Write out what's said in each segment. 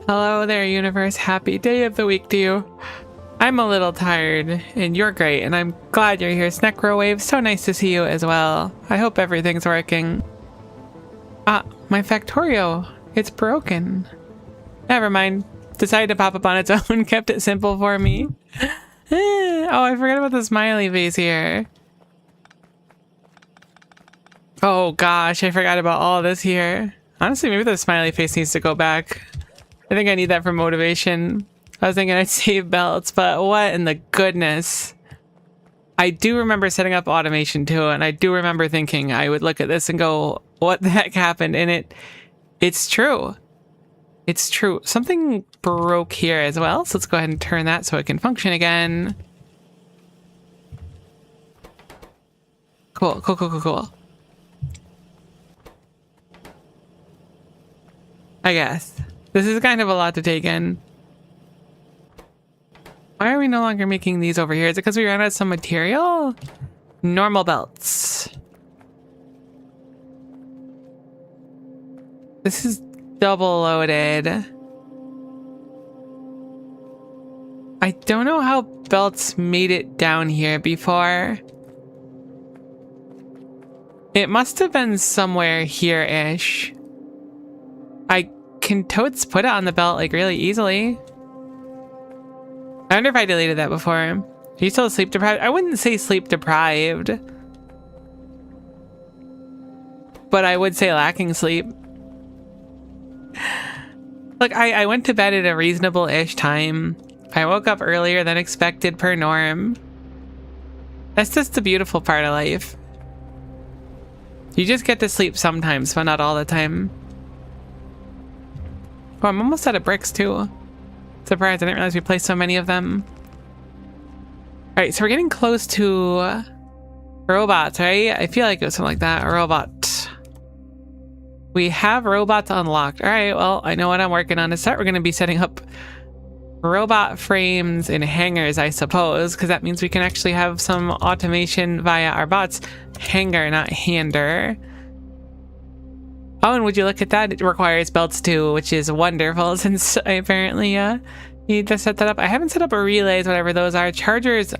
Hello there, universe. Happy day of the week to you. I'm a little tired, and you're great, and I'm glad you're here. Snecrowave, so nice to see you as well. I hope everything's working. My Factorio. It's broken. Never mind. Decided to pop up on its own. Kept it simple for me. Oh, I forgot about the smiley face here. Oh gosh, I forgot about all this here. Honestly, maybe the smiley face needs to go back. I think I need that for motivation. I was thinking I'd save belts, but what in the goodness? I do remember setting up automation too, and I do remember thinking I would look at this and go, what the heck happened? And it's true. It's true. Something broke here as well, so let's go ahead and turn that so it can function again. Cool, cool, cool, cool, cool. I guess. This is kind of a lot to take in. Why are we no longer making these over here? Is it because we ran out of some material? Normal belts. This is double loaded. I don't know how belts made it down here before. It must have been somewhere here-ish. I can totes put it on the belt like really easily. I wonder if I deleted that before. Are you still sleep deprived? I wouldn't say sleep deprived, but I would say lacking sleep. Look, I went to bed at a reasonable-ish time. I woke up earlier than expected per norm. That's just the beautiful part of life. You just get to sleep sometimes, but not all the time. Oh, I'm almost out of bricks too. Surprised, I didn't realize we placed so many of them. Alright, so we're getting close to robots, right? I feel like it was something like that, a robot. We have robots unlocked. Alright, well, I know what I'm working on. To start, we're going to be setting up robot frames and hangars, I suppose, because that means we can actually have some automation via our bots. Hanger, not hander. Oh, and would you look at that? It requires belts too, which is wonderful since I apparently need to set that up. I haven't set up a relays, whatever those are. Chargers,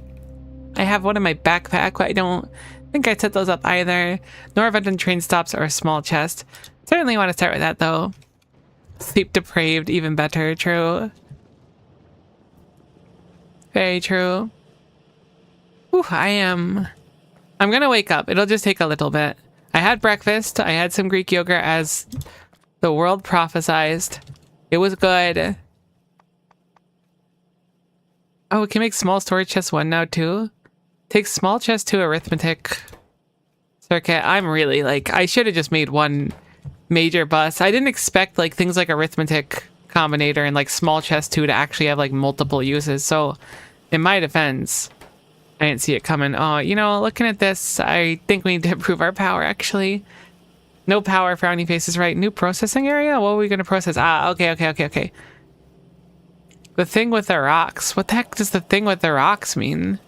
I have one in my backpack, but I don't think I set those up either. Nor have I done train stops or a small chest. Certainly want to start with that though. Sleep deprived, even better. True. Very true. Ooh, I'm gonna wake up. It'll just take a little bit. I had breakfast. I had some Greek yogurt as the world prophesized. It was good. Oh, we can make small storage chest 1 now too. Take small chest 2 arithmetic circuit. I'm really like, I should have just made one major bus. I didn't expect like things like arithmetic combinator and like small chest 2 to actually have like multiple uses. So in my defense, I didn't see it coming. Oh, you know, looking at this, I think we need to improve our power, actually. No power, frowny faces, right? New processing area? What are we going to process? Ah, okay. The thing with the rocks. What the heck does the thing with the rocks mean?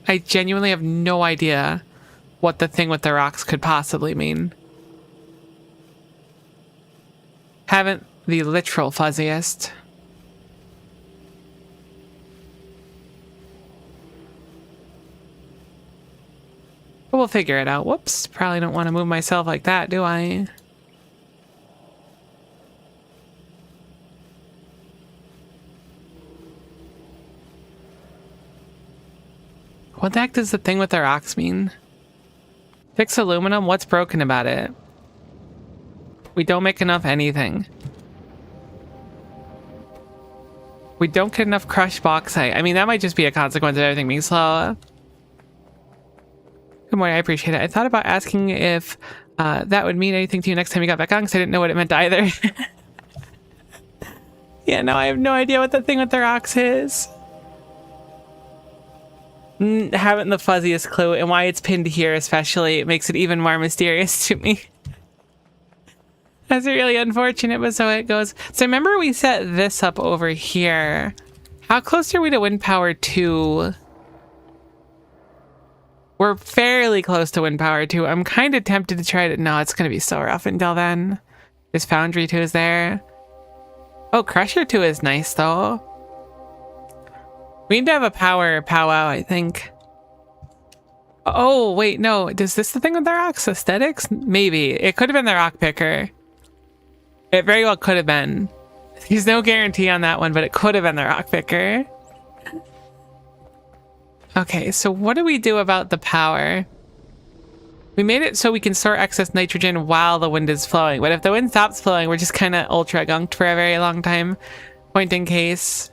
I genuinely have no idea what the thing with the rocks could possibly mean. Haven't the literal fuzziest. But we'll figure it out. Whoops, probably don't want to move myself like that, do I? What the heck does the thing with the rocks mean? Fix aluminum? What's broken about it? We don't make enough anything. We don't get enough crushed bauxite. I mean, that might just be a consequence of everything being slow. Good morning, I appreciate it. I thought about asking if that would mean anything to you next time you got back on, because I didn't know what it meant either. Yeah, no, I have no idea what the thing with the rocks is. Haven't the fuzziest clue, and why it's pinned here especially makes it even more mysterious to me. That's really unfortunate, but so it goes. So remember we set this up over here. How close are we to wind power 2? We're fairly close to wind power 2. I'm kind of tempted to try to... No, it's going to be so rough until then. This Foundry 2 is there. Oh, Crusher 2 is nice, though. We need to have a power powwow, I think. Oh, wait, no. Is this the thing with the rocks? Aesthetics? Maybe. It could have been the rock picker. It very well could have been. There's no guarantee on that one, but it could have been the rock picker. Okay, so what do we do about the power? We made it so we can store excess nitrogen while the wind is flowing, but if the wind stops flowing, we're just kind of ultra gunked for a very long time. Point in case.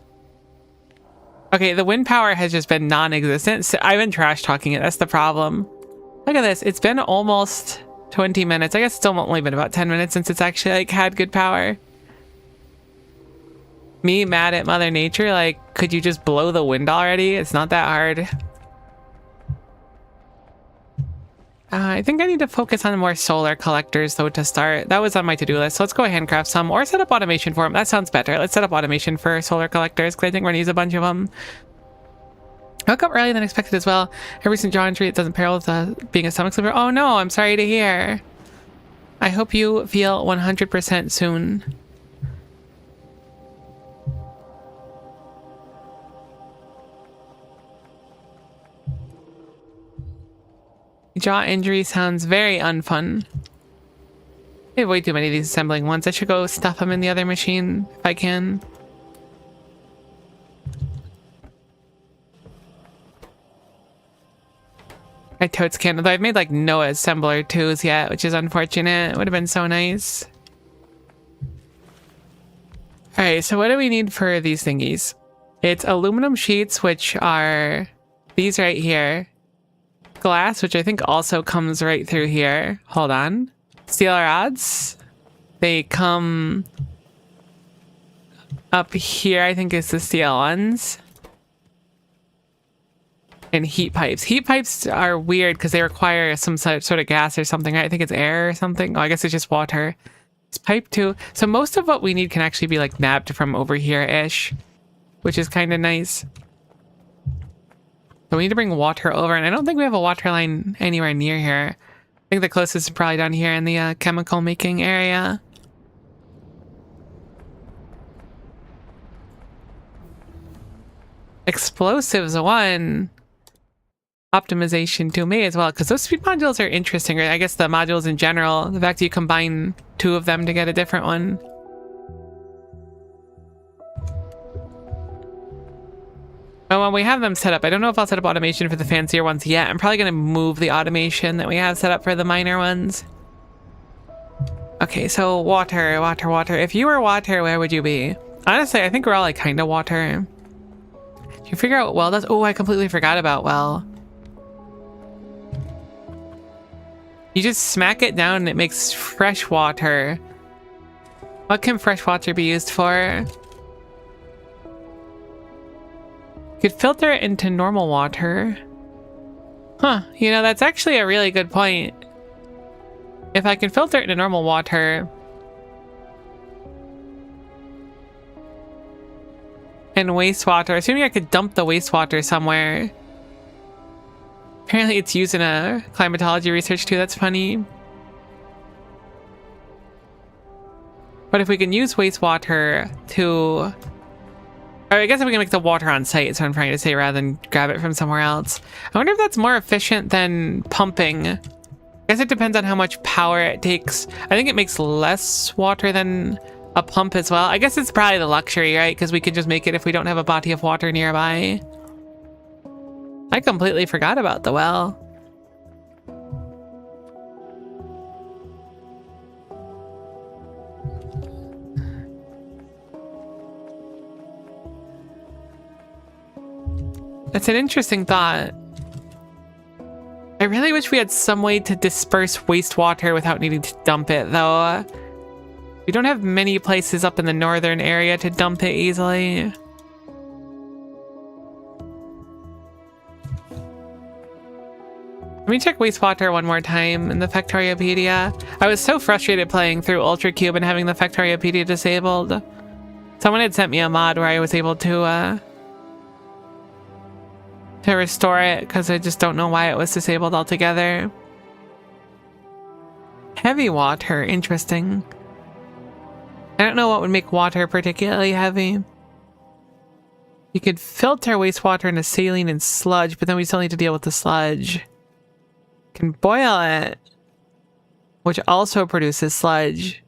Okay, the wind power has just been non-existent. So I've been trash talking it. That's the problem. Look at this. It's been almost 20 minutes. I guess it's only been about 10 minutes since it's actually like had good power. Me mad at Mother Nature, like, could you just blow the wind already? It's not that hard. I think I need to focus on more solar collectors though to start. That was on my to-do list. So let's go ahead and craft some or set up automation for them. That sounds better. Let's set up automation for solar collectors because I think we're gonna use a bunch of them. I woke up earlier than expected as well. A recent jaw injury, it doesn't peril with being a stomach sleeper. Oh no, I'm sorry to hear. I hope you feel 100% soon. Jaw injury sounds very unfun. I have way too many of these assembling ones. I should go stuff them in the other machine if I can. I totes can, although I've made like no assembler 2s yet, which is unfortunate. It would have been so nice. Alright, so what do we need for these thingies? It's aluminum sheets, which are these right here. Glass, which I think also comes right through here. Hold on. Steel rods. They come up here, I think is the steel ones. And heat pipes. Heat pipes are weird because they require some sort of gas or something. I think it's air or something. Oh, I guess it's just water. It's pipe too. So most of what we need can actually be like nabbed from over here-ish, which is kind of nice. So we need to bring water over, and I don't think we have a water line anywhere near here. I think the closest is probably down here in the chemical making area. Explosives 1. Optimization 2 may as well, because those speed modules are interesting. Right? I guess the modules in general, the fact that you combine 2 of them to get a different one. Oh, when we have them set up, I don't know if I'll set up automation for the fancier ones yet. I'm probably going to move the automation that we have set up for the minor ones. Okay, so water, water, water. If you were water, where would you be? Honestly, I think we're all like kind of water. Did you figure out what well does? Oh, I completely forgot about well. You just smack it down and it makes fresh water. What can fresh water be used for? You could filter it into normal water. Huh, you know, that's actually a really good point. If I can filter it into normal water and wastewater, assuming I could dump the wastewater somewhere. Apparently it's used in a climatology research too, that's funny. But if we can use wastewater to... Or I guess if we can make the water on site is what I'm trying to say rather than grab it from somewhere else. I wonder if that's more efficient than pumping. I guess it depends on how much power it takes. I think it makes less water than a pump as well. I guess it's probably the luxury, right? Because we could just make it if we don't have a body of water nearby. I completely forgot about the well. That's an interesting thought. I really wish we had some way to disperse wastewater without needing to dump it, though. We don't have many places up in the northern area to dump it easily. Let me check wastewater one more time in the Factoriopedia. I was so frustrated playing through Ultra Cube and having the Factoriopedia disabled. Someone had sent me a mod where I was able to restore it because I just don't know why it was disabled altogether. Heavy water, interesting. I don't know what would make water particularly heavy. You could filter wastewater into saline and sludge, but then we still need to deal with the sludge. Can boil it, which also produces sludge.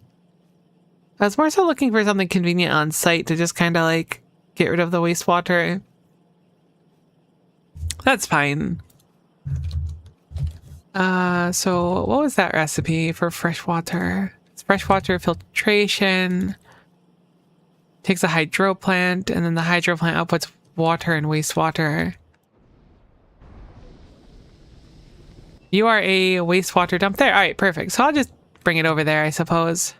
I was more so looking for something convenient on site to just kind of like get rid of the wastewater. That's fine. So what was that recipe for freshwater? It's freshwater filtration. Takes a hydro plant, and then the hydro plant outputs water and wastewater. You are a wastewater dump there. All right, perfect. So I'll just bring it over there, I suppose.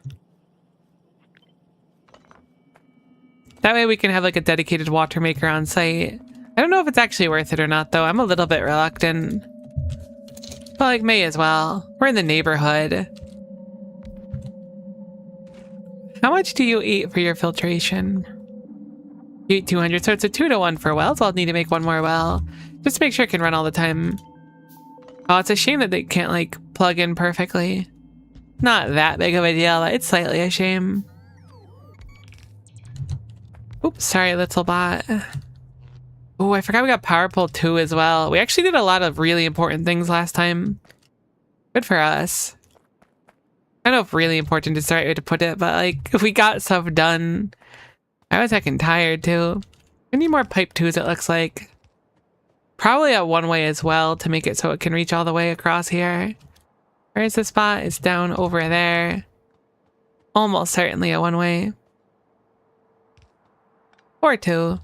That way we can have like a dedicated water maker on site. I don't know if it's actually worth it or not, though. I'm a little bit reluctant. But like, may as well. We're in the neighborhood. How much do you eat for your filtration? You eat 200, so it's a 2-to-1 for wells. I'll need to make one more well. Just to make sure it can run all the time. Oh, it's a shame that they can't, like, plug in perfectly. Not that big of a deal. It's slightly a shame. Oops, sorry, little bot. Oh, I forgot we got power pole 2 as well. We actually did a lot of really important things last time. Good for us. I don't know if really important is the right way to put it, but, like, if we got stuff done. I was heckin' tired, too. I need more pipe 2s, it looks like. Probably a one-way as well to make it so it can reach all the way across here. Where is the spot? It's down over there. Almost certainly a one-way. Or 2.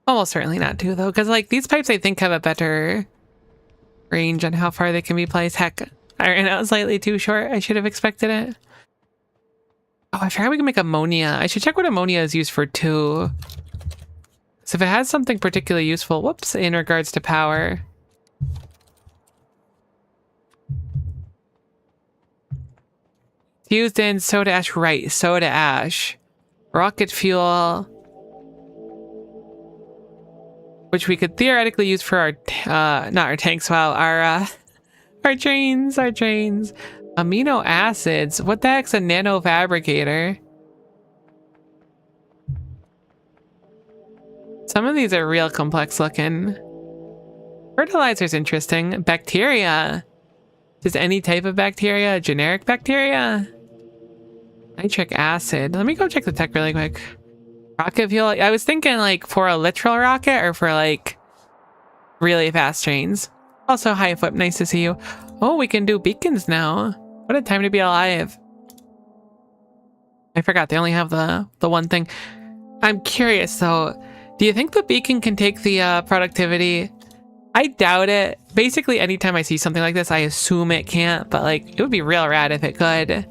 Almost certainly not 2, though, because, like, these pipes, I think, have a better range on how far they can be placed. Heck, I ran out slightly too short. I should have expected it. Oh, I forgot we can make ammonia. I should check what ammonia is used for, too. So if it has something particularly useful, whoops, in regards to power. It's used in soda ash, right, soda ash. Rocket fuel. Which we could theoretically use for our, not our tanks, wow, our trains. Amino acids. What the heck's a nanofabricator? Some of these are real complex looking. Fertilizer's interesting. Bacteria. Is any type of bacteria a generic bacteria? Nitric acid. Let me go check the tech really quick. Rocket fuel. I was thinking like for a literal rocket or for like really fast trains. Also, hi Flip, nice to see you. Oh, we can do beacons now. What a time to be alive. I forgot they only have the one thing. I'm curious though. Do you think the beacon can take the productivity? I doubt it. Basically, anytime I see something like this, I assume it can't, but like it would be real rad if it could.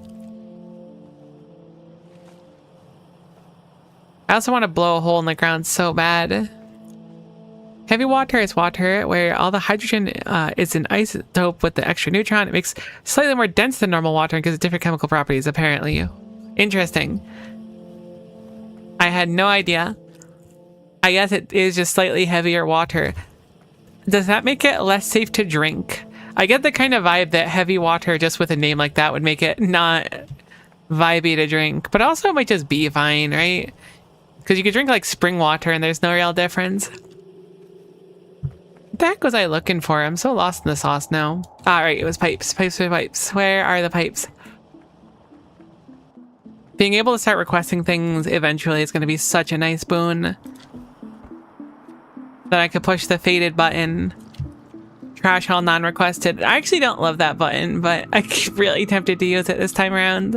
I also want to blow a hole in the ground so bad. Heavy water is water where all the hydrogen is an isotope with the extra neutron. It makes slightly more dense than normal water because of different chemical properties, apparently. Interesting. I had no idea. I guess it is just slightly heavier water. Does that make it less safe to drink? I get the kind of vibe that heavy water just with a name like that would make it not vibey to drink. But also it might just be fine, right? Because you could drink like spring water and there's no real difference. What the heck was I looking for? I'm so lost in the sauce now. Ah, right, it was pipes. Pipes. Where are the pipes? Being able to start requesting things eventually is going to be such a nice boon. That I could push the faded button. Trash all non-requested. I actually don't love that button, but I'm really tempted to use it this time around.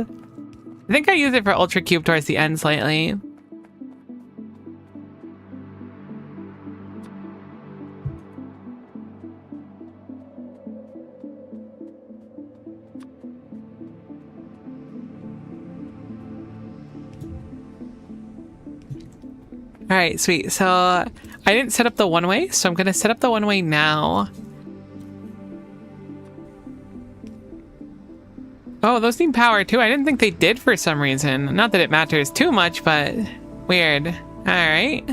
I think I use it for Ultra Cube towards the end slightly. All right, sweet. So I didn't set up the one-way, so I'm going to set up the one-way now. Oh, those need power too. I didn't think they did for some reason. Not that it matters too much, but weird. All right.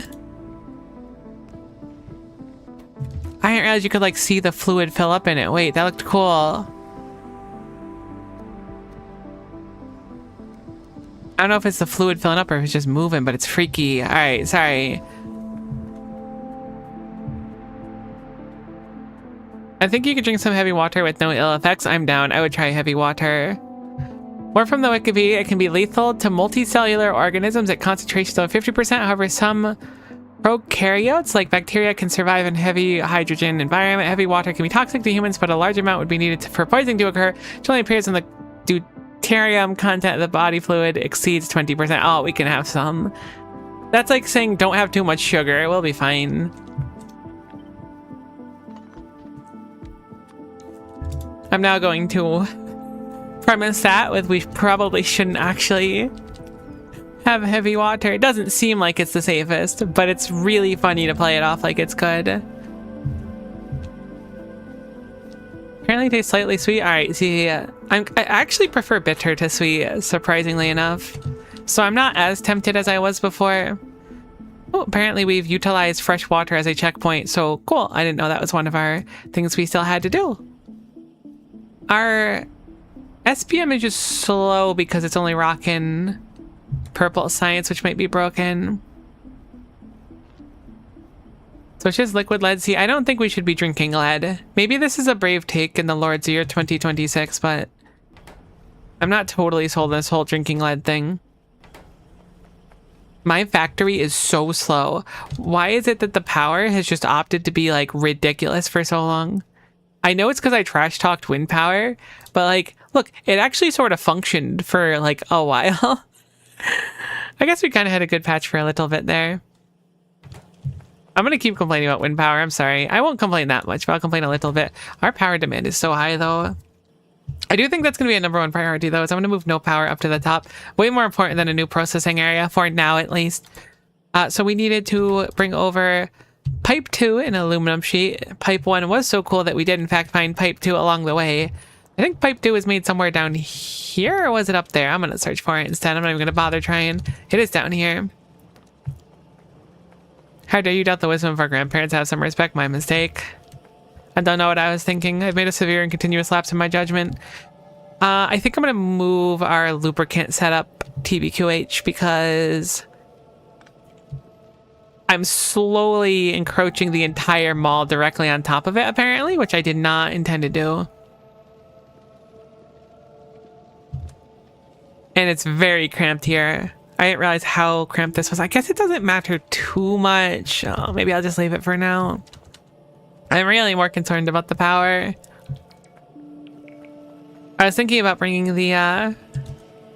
I didn't realize you could like see the fluid fill up in it. Wait, that looked cool. I don't know if it's the fluid filling up or if it's just moving, but it's freaky. All right, sorry. I think you could drink some heavy water with no ill effects. I'm down. I would try heavy water. More from the Wikipedia, it can be lethal to multicellular organisms at concentrations of 50%. However, some Prokaryotes, like bacteria, can survive in heavy hydrogen environment. Heavy water can be toxic to humans, but a large amount would be needed for poisoning to occur. It only appears when the deuterium content of the body fluid exceeds 20%. Oh, we can have some. That's like saying don't have too much sugar. It will be fine. I'm now going to premise that with we probably shouldn't actually have heavy water. It doesn't seem like it's the safest, but it's really funny to play it off like it's good. Apparently tastes slightly sweet. Alright, see, I actually prefer bitter to sweet, surprisingly enough. So I'm not as tempted as I was before. Oh, apparently we've utilized fresh water as a checkpoint, so cool. I didn't know that was one of our things we still had to do. Our SPM is just slow because it's only rocking purple science, which might be broken. So it's just liquid lead. See, I don't think we should be drinking lead. Maybe this is a brave take in the Lord's year 2026, but I'm not totally sold on this whole drinking lead thing. My factory is so slow. Why is it that the power has just opted to be like ridiculous for so long? I know it's because I trash talked wind power, but like, look, it actually sort of functioned for like a while. I guess we kind of had a good patch for a little bit there. I'm going to keep complaining about wind power. I'm sorry. I won't complain that much, but I'll complain a little bit. Our power demand is so high, though. I do think that's going to be a #1 priority, though, is I'm going to move no power up to the top. Way more important than a new processing area, for now at least. So we needed to bring over pipe 2 in aluminum sheet. Pipe 1 was so cool that we did, in fact, find pipe 2 along the way. I think pipe 2 was made somewhere down here, or was it up there? I'm going to search for it instead. I'm not even going to bother trying. It is down here. How dare you doubt the wisdom of our grandparents? Have some respect. My mistake. I don't know what I was thinking. I've made a severe and continuous lapse in my judgment. I think I'm going to move our lubricant setup TBQH because I'm slowly encroaching the entire mall directly on top of it, apparently, which I did not intend to do. And it's very cramped here. I didn't realize how cramped this was. I guess it doesn't matter too much. Oh, maybe I'll just leave it for now. I'm really more concerned about the power. I was thinking about bringing the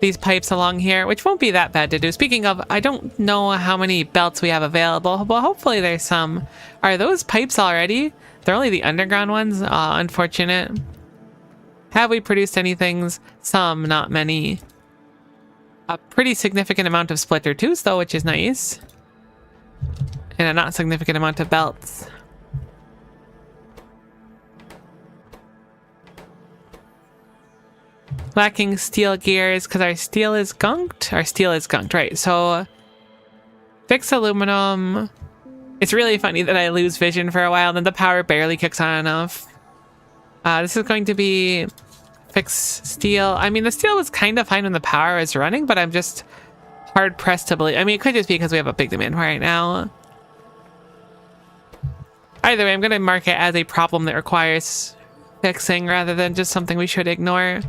these pipes along here, which won't be that bad to do. Speaking of, I don't know how many belts we have available, but hopefully there's some. Are those pipes already? They're only the underground ones? Unfortunate. Have we produced any things? Some, not many. A pretty significant amount of splitter tools, though, which is nice. And a not significant amount of belts. Lacking steel gears because our steel is gunked. Our steel is gunked, right? So fix aluminum. It's really funny that I lose vision for a while, then the power barely kicks on enough. This is going to be fix steel. I mean, the steel was kind of fine when the power is running, but I'm just hard pressed to believe. I mean, it could just be because we have a big demand right now. Either way, I'm going to mark it as a problem that requires fixing rather than just something we should ignore.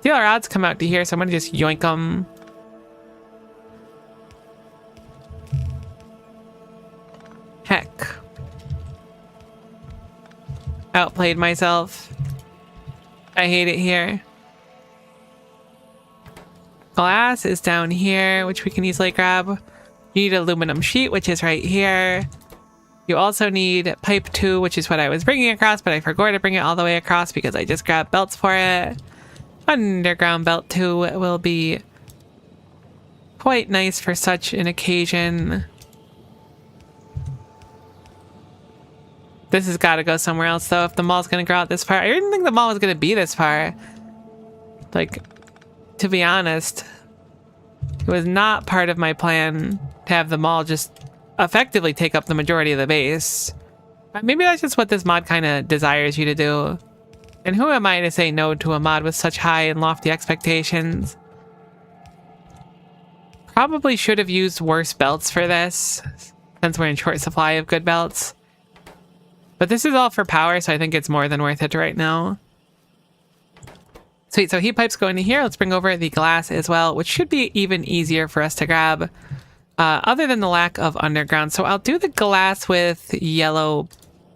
Steel rods come out to here, so I'm going to just yoink them. Heck. Outplayed myself. I hate it here. Glass is down here, which we can easily grab. You need aluminum sheet, which is right here. You also need pipe 2, which is what I was bringing across, but I forgot to bring it all the way across because I just grabbed belts for it. Underground belt 2 will be quite nice for such an occasion. This has got to go somewhere else, though, if the mall's going to grow out this far. I didn't think the mall was going to be this far. Like, to be honest, it was not part of my plan to have the mall just effectively take up the majority of the base. But maybe that's just what this mod kind of desires you to do. And who am I to say no to a mod with such high and lofty expectations? Probably should have used worse belts for this, since we're in short supply of good belts. But this is all for power, so I think it's more than worth it right now. Sweet, so heat pipes go into here. Let's bring over the glass as well, which should be even easier for us to grab. other than the lack of underground. So I'll do the glass with yellow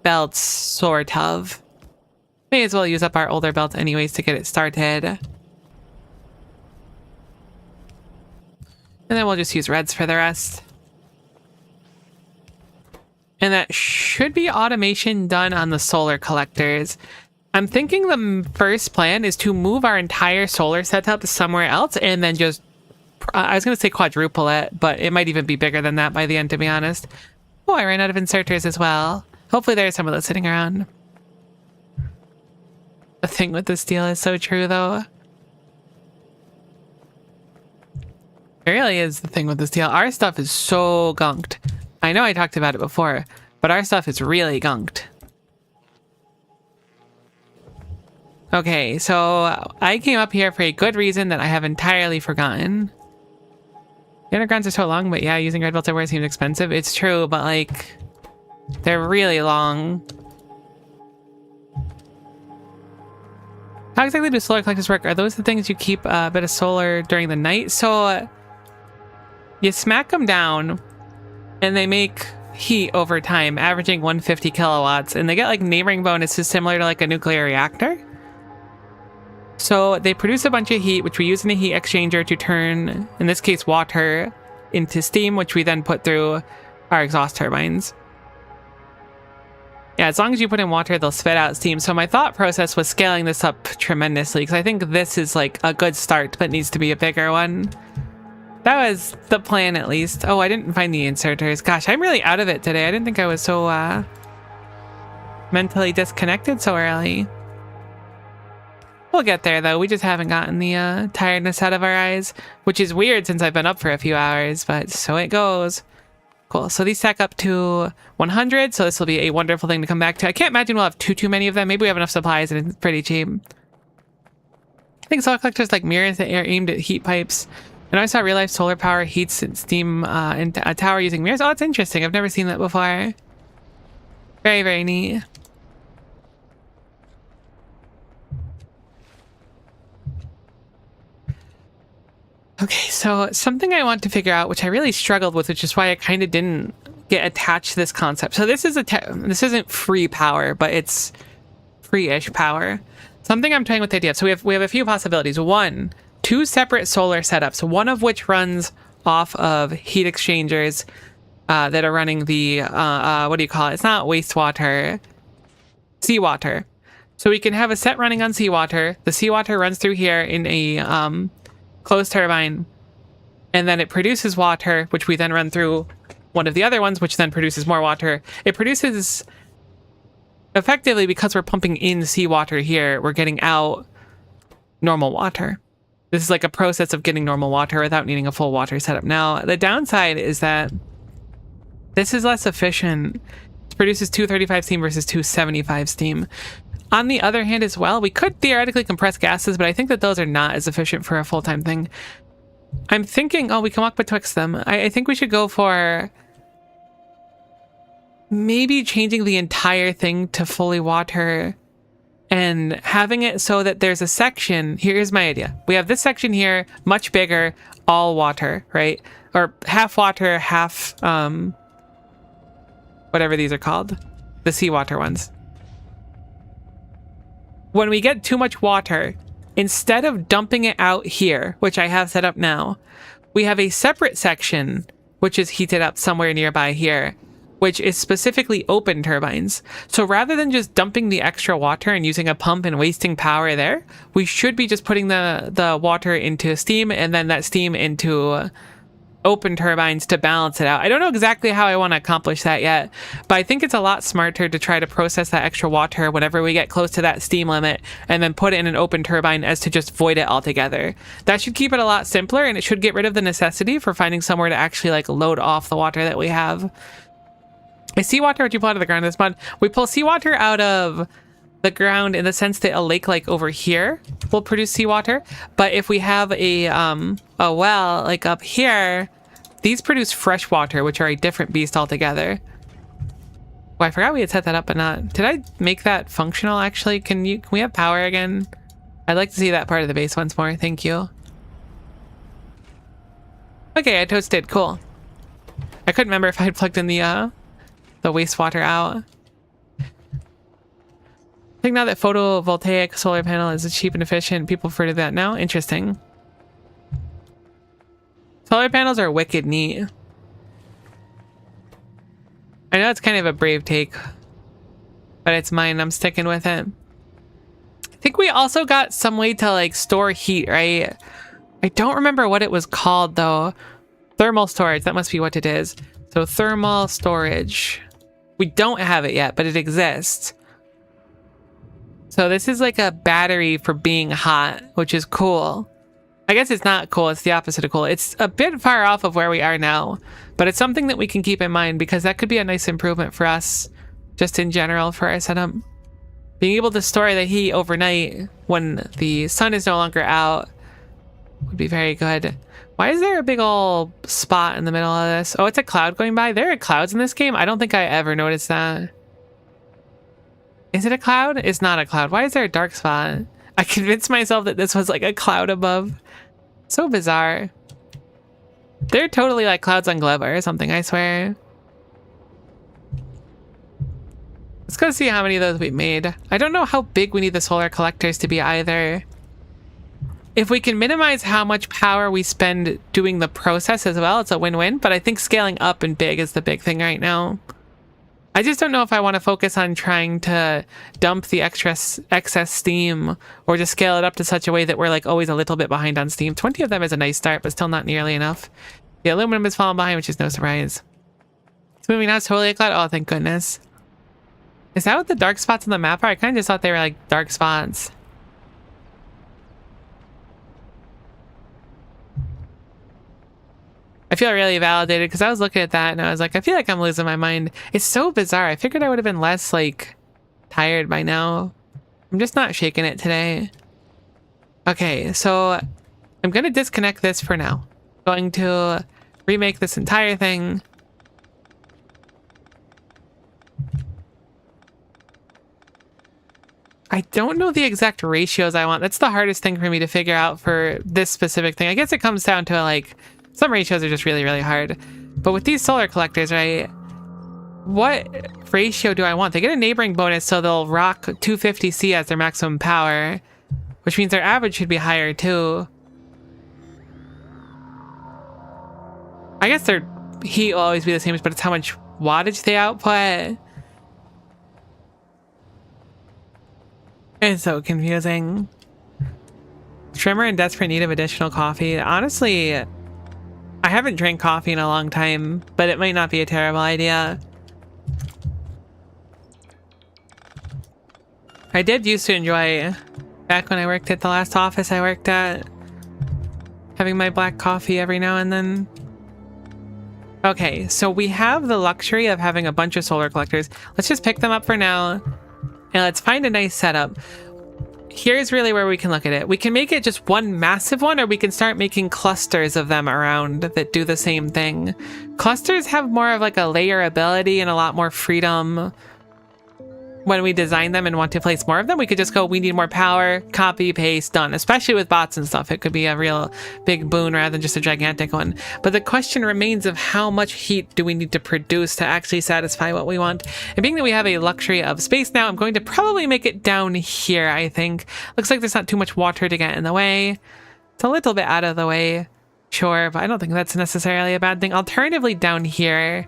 belts, sort of. May as well use up our older belts anyways to get it started. And then we'll just use reds for the rest. And that should be automation done on the solar collectors. I'm thinking the first plan is to move our entire solar setup somewhere else and then just, I was going to say quadruple it, but it might even be bigger than that by the end, to be honest. Oh, I ran out of inserters as well. Hopefully there's some of those sitting around. The thing with this deal is so true, though. It really is the thing with this deal. Our stuff is so gunked. I know I talked about it before, but our stuff is really gunked. Okay, so I came up here for a good reason that I have entirely forgotten. The undergrounds are so long, but yeah, using red belts everywhere seems expensive. It's true, but like, they're really long. How exactly do solar collectors work? Are those the things you keep a bit of solar during the night? So you smack them down and they make heat over time, averaging 150 kilowatts, and they get like neighboring bonuses similar to like a nuclear reactor. So they produce a bunch of heat, which we use in a heat exchanger to turn, in this case, water into steam, which we then put through our exhaust turbines. Yeah, as long as you put in water, they'll spit out steam. So my thought process was scaling this up tremendously, because I think this is like a good start, but needs to be a bigger one. That was the plan, at least. Oh, I didn't find the inserters. Gosh, I'm really out of it today. I didn't think I was so mentally disconnected so early. We'll get there, though. We just haven't gotten the tiredness out of our eyes, which is weird since I've been up for a few hours, but so it goes. Cool. So these stack up to 100, so this will be a wonderful thing to come back to. I can't imagine we'll have too many of them. Maybe we have enough supplies and it's pretty cheap. I think solar collectors like mirrors that are aimed at heat pipes. And I saw real life solar power heats and steam in a tower using mirrors. Oh, that's interesting. I've never seen that before. Very, very neat. Okay, so something I want to figure out, which I really struggled with, which is why I kind of didn't get attached to this concept. So this is this isn't free power, but it's free-ish power. Something I'm toying with the idea of. So we have a few possibilities. One, two separate solar setups, one of which runs off of heat exchangers that are running the what do you call it? It's not wastewater, seawater. So we can have a set running on seawater. The seawater runs through here in a closed turbine, and then it produces water, which we then run through one of the other ones, which then produces more water. It produces, effectively, because we're pumping in seawater here, we're getting out normal water. This is like a process of getting normal water without needing a full water setup. Now, the downside is that this is less efficient. It produces 235 steam versus 275 steam. On the other hand as well, we could theoretically compress gases, but I think that those are not as efficient for a full-time thing. I'm thinking, oh, we can walk betwixt them. I think we should go for maybe changing the entire thing to fully water and having it so that there's a section. Here's my idea. We have this section here, much bigger, all water, right? Or half water, half, whatever these are called. The seawater ones. When we get too much water, instead of dumping it out here, which I have set up now, we have a separate section, which is heated up somewhere nearby here, which is specifically open turbines. So rather than just dumping the extra water and using a pump and wasting power there, we should be just putting the water into steam and then that steam into open turbines to balance it out. I don't know exactly how I want to accomplish that yet, but I think it's a lot smarter to try to process that extra water whenever we get close to that steam limit and then put it in an open turbine as to just void it altogether. That should keep it a lot simpler, and it should get rid of the necessity for finding somewhere to actually like load off the water that we have. Is seawater what you pull out of the ground in this mod? We pull seawater out of the ground in the sense that a lake like over here will produce seawater, but if we have a well like up here, these produce fresh water, which are a different beast altogether. Oh, I forgot we had set that up, but not. Did I make that functional actually? Can we have power again? I'd like to see that part of the base once more. Thank you. Okay, I toasted. Cool. I couldn't remember if I had plugged in the wastewater out. I think now that photovoltaic solar panel is cheap and efficient, people refer to that now. Interesting. Solar panels are wicked neat. I know it's kind of a brave take, but it's mine. I'm sticking with it. I think we also got some way to like store heat, right? I don't remember what it was called though. Thermal storage, that must be what it is. So thermal storage. We don't have it yet, but it exists. So this is like a battery for being hot, which is cool. I guess it's not cool, it's the opposite of cool. It's a bit far off of where we are now, but it's something that we can keep in mind because that could be a nice improvement for us, just in general for our setup. Being able to store the heat overnight when the sun is no longer out would be very good. Why is there a big old spot in the middle of this? Oh, it's a cloud going by? There are clouds in this game? I don't think I ever noticed that. Is it a cloud? It's not a cloud. Why is there a dark spot? I convinced myself that this was like a cloud above. So bizarre. They're totally like clouds on Gleba or something, I swear. Let's go see how many of those we've made. I don't know how big we need the solar collectors to be either. If we can minimize how much power we spend doing the process as well, it's a win-win, but I think scaling up and big is the big thing right now. I just don't know if I want to focus on trying to dump the excess steam or just scale it up to such a way that we're like always a little bit behind on steam. 20 of them is a nice start, but still not nearly enough. The aluminum is falling behind, which is no surprise. It's moving now. It's totally a cloud. Oh, thank goodness. Is that what the dark spots on the map are? I kind of just thought they were like dark spots. I feel really validated because I was looking at that and I was like, I feel like I'm losing my mind. It's so bizarre. I figured I would have been less like tired by now. I'm just not shaking it today. Okay, so I'm going to disconnect this for now. I'm going to remake this entire thing. I don't know the exact ratios I want. That's the hardest thing for me to figure out for this specific thing. I guess it comes down to like, some ratios are just really, really hard. But with these solar collectors, right, what ratio do I want? They get a neighboring bonus, so they'll rock 250C as their maximum power, which means their average should be higher too. I guess their heat will always be the same, but it's how much wattage they output. It's so confusing. Trimmer in desperate need of additional coffee. Honestly, I haven't drank coffee in a long time, but it might not be a terrible idea. I did used to enjoy, back when I worked at the last office I worked at, having my black coffee every now and then. Okay, so we have the luxury of having a bunch of solar collectors. Let's just pick them up for now, and let's find a nice setup. Here's really where we can look at it. We can make it just one massive one, or we can start making clusters of them around that do the same thing. Clusters have more of like a layer ability and a lot more freedom. When we design them and want to place more of them, we could just go, we need more power, copy, paste, done. Especially with bots and stuff, it could be a real big boon rather than just a gigantic one. But the question remains of how much heat do we need to produce to actually satisfy what we want. And being that we have a luxury of space now, I'm going to probably make it down here, I think. Looks like there's not too much water to get in the way. It's a little bit out of the way, sure, but I don't think that's necessarily a bad thing. Alternatively, down here,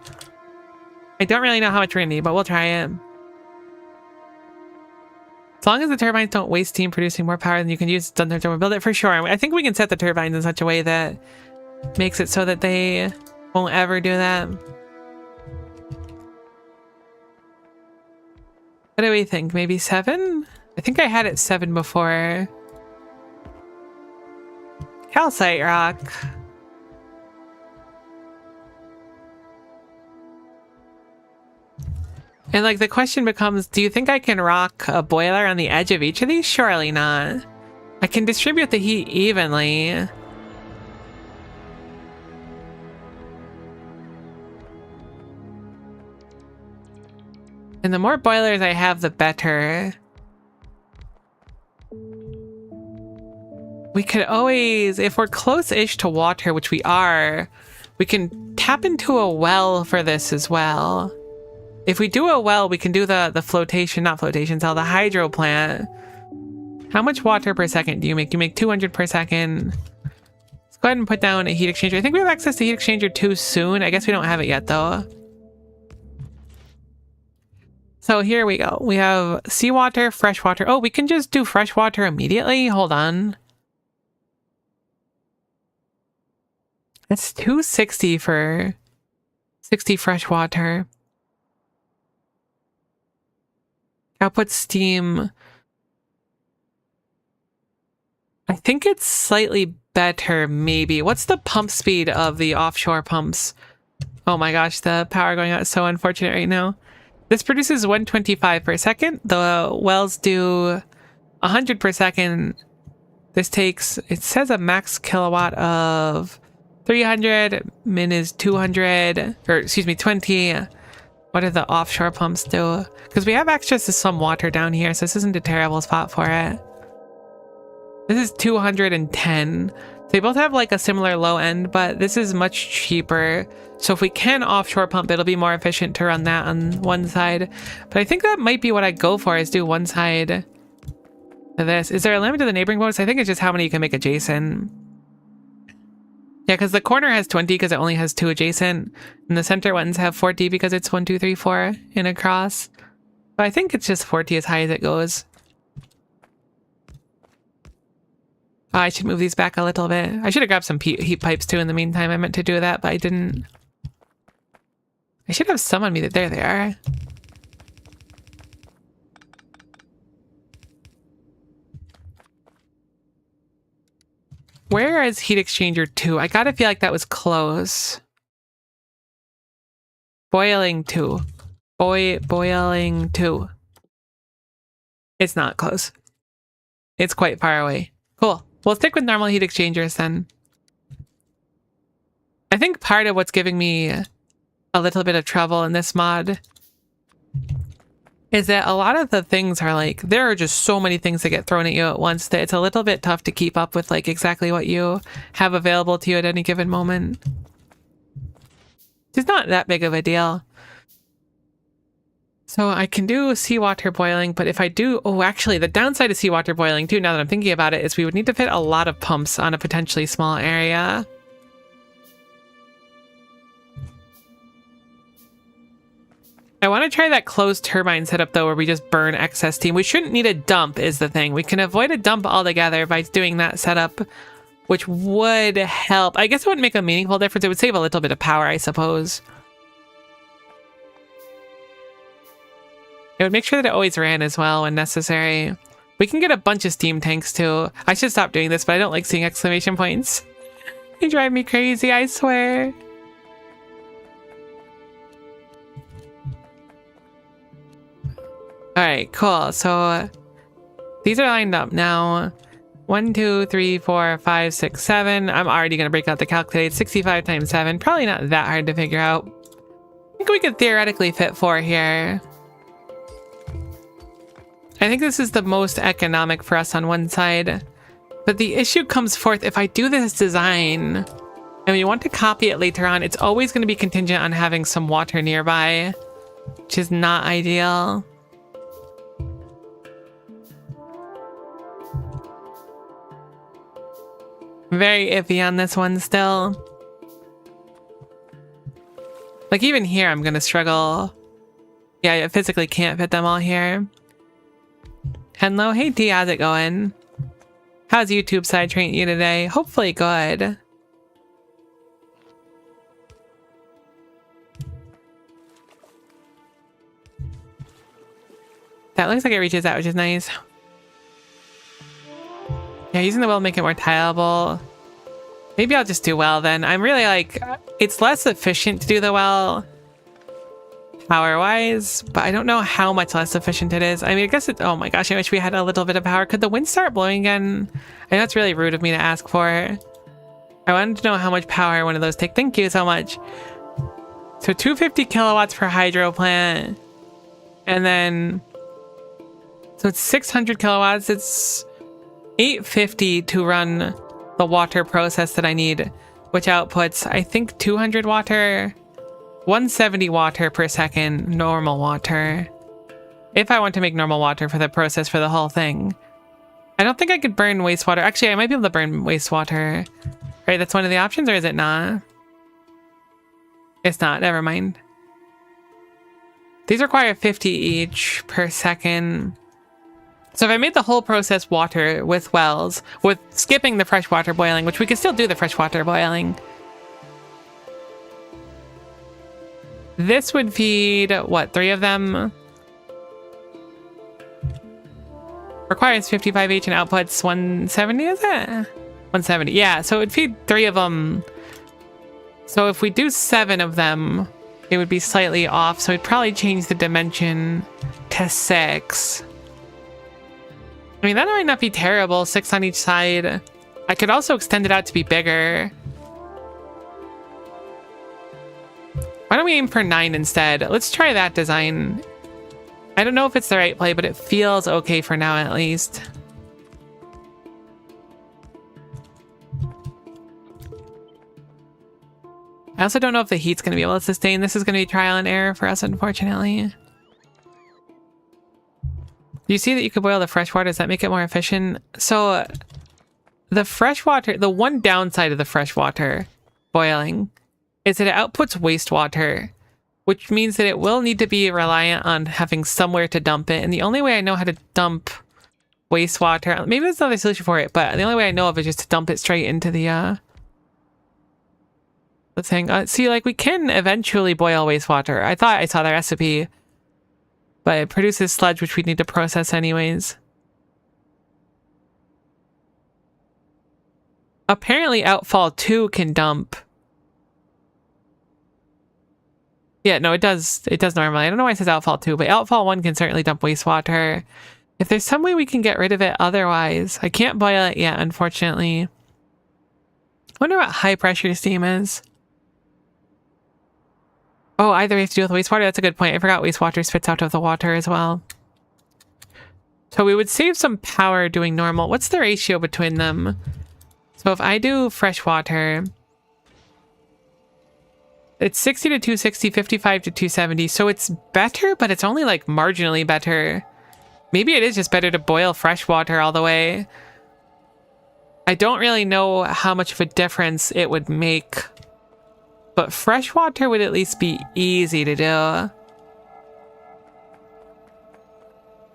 I don't really know how much we're gonna need, but we'll try it. As long as the turbines don't waste steam producing more power than you can use, then they'll build it for sure. I think we can set the turbines in such a way that makes it so that they won't ever do that. What do we think? Maybe 7? I think I had it 7 before. Calcite rock. And like the question becomes, do you think I can rock a boiler on the edge of each of these? Surely not. I can distribute the heat evenly. And the more boilers I have, the better. We could always, if we're close-ish to water, which we are, We can tap into a well for this as well. If we do a well, we can do the flotation, not flotation cell, the hydro plant. How much water per second do you make? You make 200 per second. Let's go ahead and put down a heat exchanger. I think we have access to heat exchanger too soon. I guess we don't have it yet though. So here we go. We have seawater, freshwater. Oh, we can just do freshwater immediately? Hold on. That's 260 for 60 freshwater. Output steam. I think it's slightly better, maybe. What's the pump speed of the offshore pumps? Oh my gosh, the power going out is so unfortunate right now. This produces 125 per second. The wells do 100 per second. This takes, it says a max kilowatt of 300, min is 200, or excuse me, 20. What do the offshore pumps do? Because we have access to some water down here, so this isn't a terrible spot for it. This is 210. They both have like a similar low end, but this is much cheaper. So if we can offshore pump, it'll be more efficient to run that on one side. But I think that might be what I'd go for, is do one side of this. Is there a limit to the neighboring bonus? I think it's just how many you can make adjacent. Yeah, because the corner has 20 because it only has 2 adjacent. And the center ones have 40 because it's 1, 2, 3, 4 in a cross. But I think it's just 40 as high as it goes. Oh, I should move these back a little bit. I should have grabbed some heat pipes too in the meantime. I meant to do that, but I didn't. I should have some on me. There they are. Where is heat exchanger 2? I gotta feel like that was close. Boiling 2. Boiling 2. It's not close. It's quite far away. Cool. We'll stick with normal heat exchangers then. I think part of what's giving me a little bit of trouble in this mod is that a lot of the things are like, there are just so many things that get thrown at you at once that it's a little bit tough to keep up with like exactly what you have available to you at any given moment. It's not that big of a deal. So I can do seawater boiling, but if I do, oh, actually the downside of seawater boiling too, now that I'm thinking about it, is we would need to fit a lot of pumps on a potentially small area. I want to try that closed turbine setup though, where we just burn excess steam. We shouldn't need a dump is the thing. We can avoid a dump altogether by doing that setup, which would help. I guess it wouldn't make a meaningful difference. It would save a little bit of power, I suppose. It would make sure that it always ran as well when necessary. We can get a bunch of steam tanks too. I should stop doing this, but I don't like seeing exclamation points. They drive me crazy, I swear. Alright, cool. So these are lined up now. 1, 2, 3, 4, 5, 6, 7. I'm already going to break out the calculator. 65 times 7. Probably not that hard to figure out. I think we could theoretically fit 4 here. I think this is the most economic for us on one side. But the issue comes forth if I do this design and we want to copy it later on, it's always going to be contingent on having some water nearby, which is not ideal. Very iffy on this one still. Like even here, I'm going to struggle. Yeah, I physically can't fit them all here. Hello, hey T, how's it going? How's YouTube side treating you today? Hopefully good. That looks like it reaches out, which is nice. Yeah, using the well to make it more tileable. Maybe I'll just do well then. I'm really like, it's less efficient to do the well power-wise, but I don't know how much less efficient it is. I mean, I guess it's, oh my gosh, I wish we had a little bit of power. Could the wind start blowing again? I know it's really rude of me to ask for. I wanted to know how much power one of those take. Thank you so much. So 250 kilowatts per hydro plant. And then, so it's 600 kilowatts. It's 850 to run the water process that I need. which outputs, I think, 200 water, 170 water per second, normal water. If I want to make normal water for the process for the whole thing. I don't think I could burn wastewater. Actually, I might be able to burn wastewater. Right, that's one of the options, or is it not? It's not, never mind. These require 50 each per second. So if I made the whole process water with wells, with skipping the freshwater boiling, which we can still do the freshwater boiling, this would feed, what, 3 of them? Requires 55 each and outputs 170, is it? 170, yeah, so it would feed 3 of them. So if we do 7 of them, it would be slightly off, so it'd probably change the dimension to 6. I mean, that might not be terrible, 6 on each side. I could also extend it out to be bigger. Why don't we aim for 9 instead? Let's try that design. I don't know if it's the right play, but it feels okay for now at least. I also don't know if the heat's going to be able to sustain. This is going to be trial and error for us, unfortunately. You see that you could boil the fresh water. Does that make it more efficient? So the fresh water, the one downside of the fresh water boiling is that it outputs wastewater, which means that it will need to be reliant on having somewhere to dump it. And the only way I know how to dump wastewater, maybe there's another solution for it, but the only way I know of is just to dump it straight into the thing. See, like, we can eventually boil wastewater. I thought I saw the recipe, but it produces sludge, which we need to process anyways. Apparently Outfall 2 can dump. Yeah, no, it does normally. I don't know why it says Outfall 2, but Outfall 1 can certainly dump wastewater. If there's some way we can get rid of it otherwise. I can't boil it yet, unfortunately. I wonder what high pressure steam is. Oh, either we have to deal with wastewater? That's a good point. I forgot wastewater spits out of the water as well. So we would save some power doing normal. What's the ratio between them? So if I do fresh water, it's 60 to 260, 55 to 270. So it's better, but it's only like marginally better. Maybe it is just better to boil fresh water all the way. I don't really know how much of a difference it would make. But fresh water would at least be easy to do.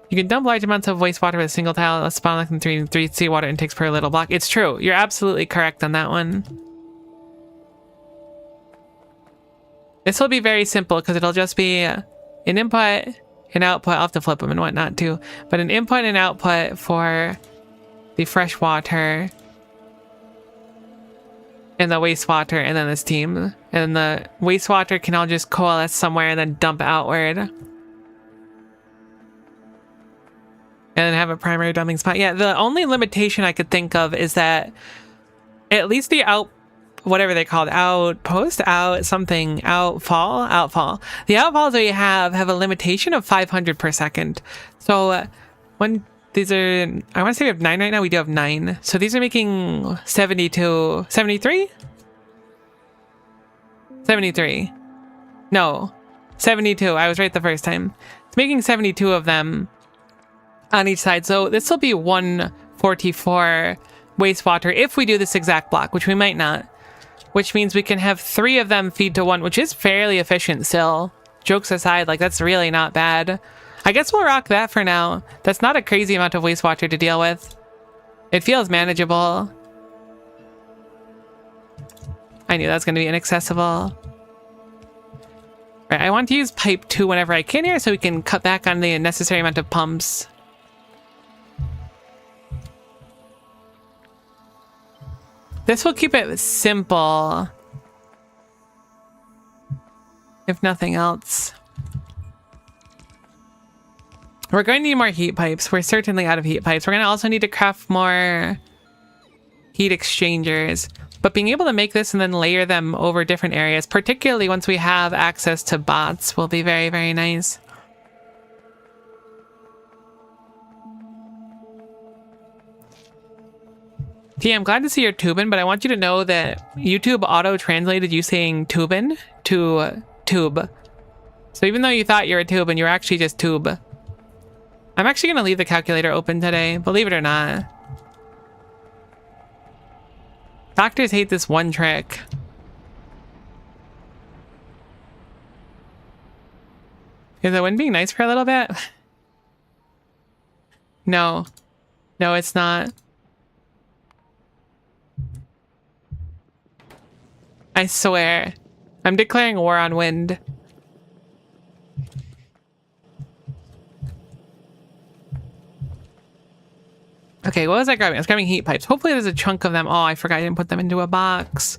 You can dump large amounts of wastewater with a single tile. Let's spawn less than 3 seawater intakes per little block. It's true. You're absolutely correct on that one. This will be very simple because it'll just be an input, an output. I'll have to flip them and whatnot too. But an input and output for the fresh water and the wastewater, and then the steam. And the wastewater can all just coalesce somewhere and then dump outward. And then have a primary dumping spot. Yeah, the only limitation I could think of is that at least the whatever they called, outpost, outfall. The outfalls we have a limitation of 500 per second. So when these are, I want to say we have 9 right now. We do have 9. So these are making 72, 73? 73. No, 72. I was right the first time. It's making 72 of them on each side. So this will be 144 wastewater if we do this exact block, which we might not. Which means we can have 3 of them feed to 1, which is fairly efficient still. Jokes aside, like, that's really not bad. I guess we'll rock that for now. That's not a crazy amount of wastewater to deal with. It feels manageable. I knew that was going to be inaccessible. Right, I want to use pipe 2 whenever I can here so we can cut back on the necessary amount of pumps. This will keep it simple, if nothing else. We're going to need more heat pipes. We're certainly out of heat pipes. We're going to also need to craft more heat exchangers. But being able to make this and then layer them over different areas, particularly once we have access to bots, will be very, very nice. T, I'm glad to see you're tubing, but I want you to know that YouTube auto-translated you saying tubin to tube. So even though you thought you were tubing, you're actually just tube. I'm actually going to leave the calculator open today, believe it or not. Doctors hate this one trick. Is the wind being nice for a little bit? No. No, it's not. I swear. I'm declaring war on wind. Okay, what was I grabbing? I was grabbing heat pipes. Hopefully there's a chunk of them. Oh, I forgot I didn't put them into a box.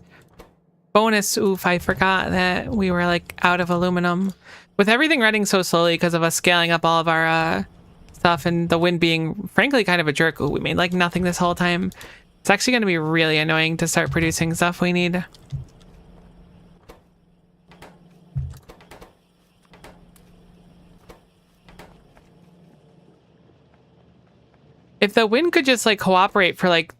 Bonus. Oof, I forgot that we were like out of aluminum. With everything running so slowly because of us scaling up all of our stuff and the wind being frankly kind of a jerk. Ooh, we made like nothing this whole time. It's actually going to be really annoying to start producing stuff we need. If the wind could just like cooperate for like,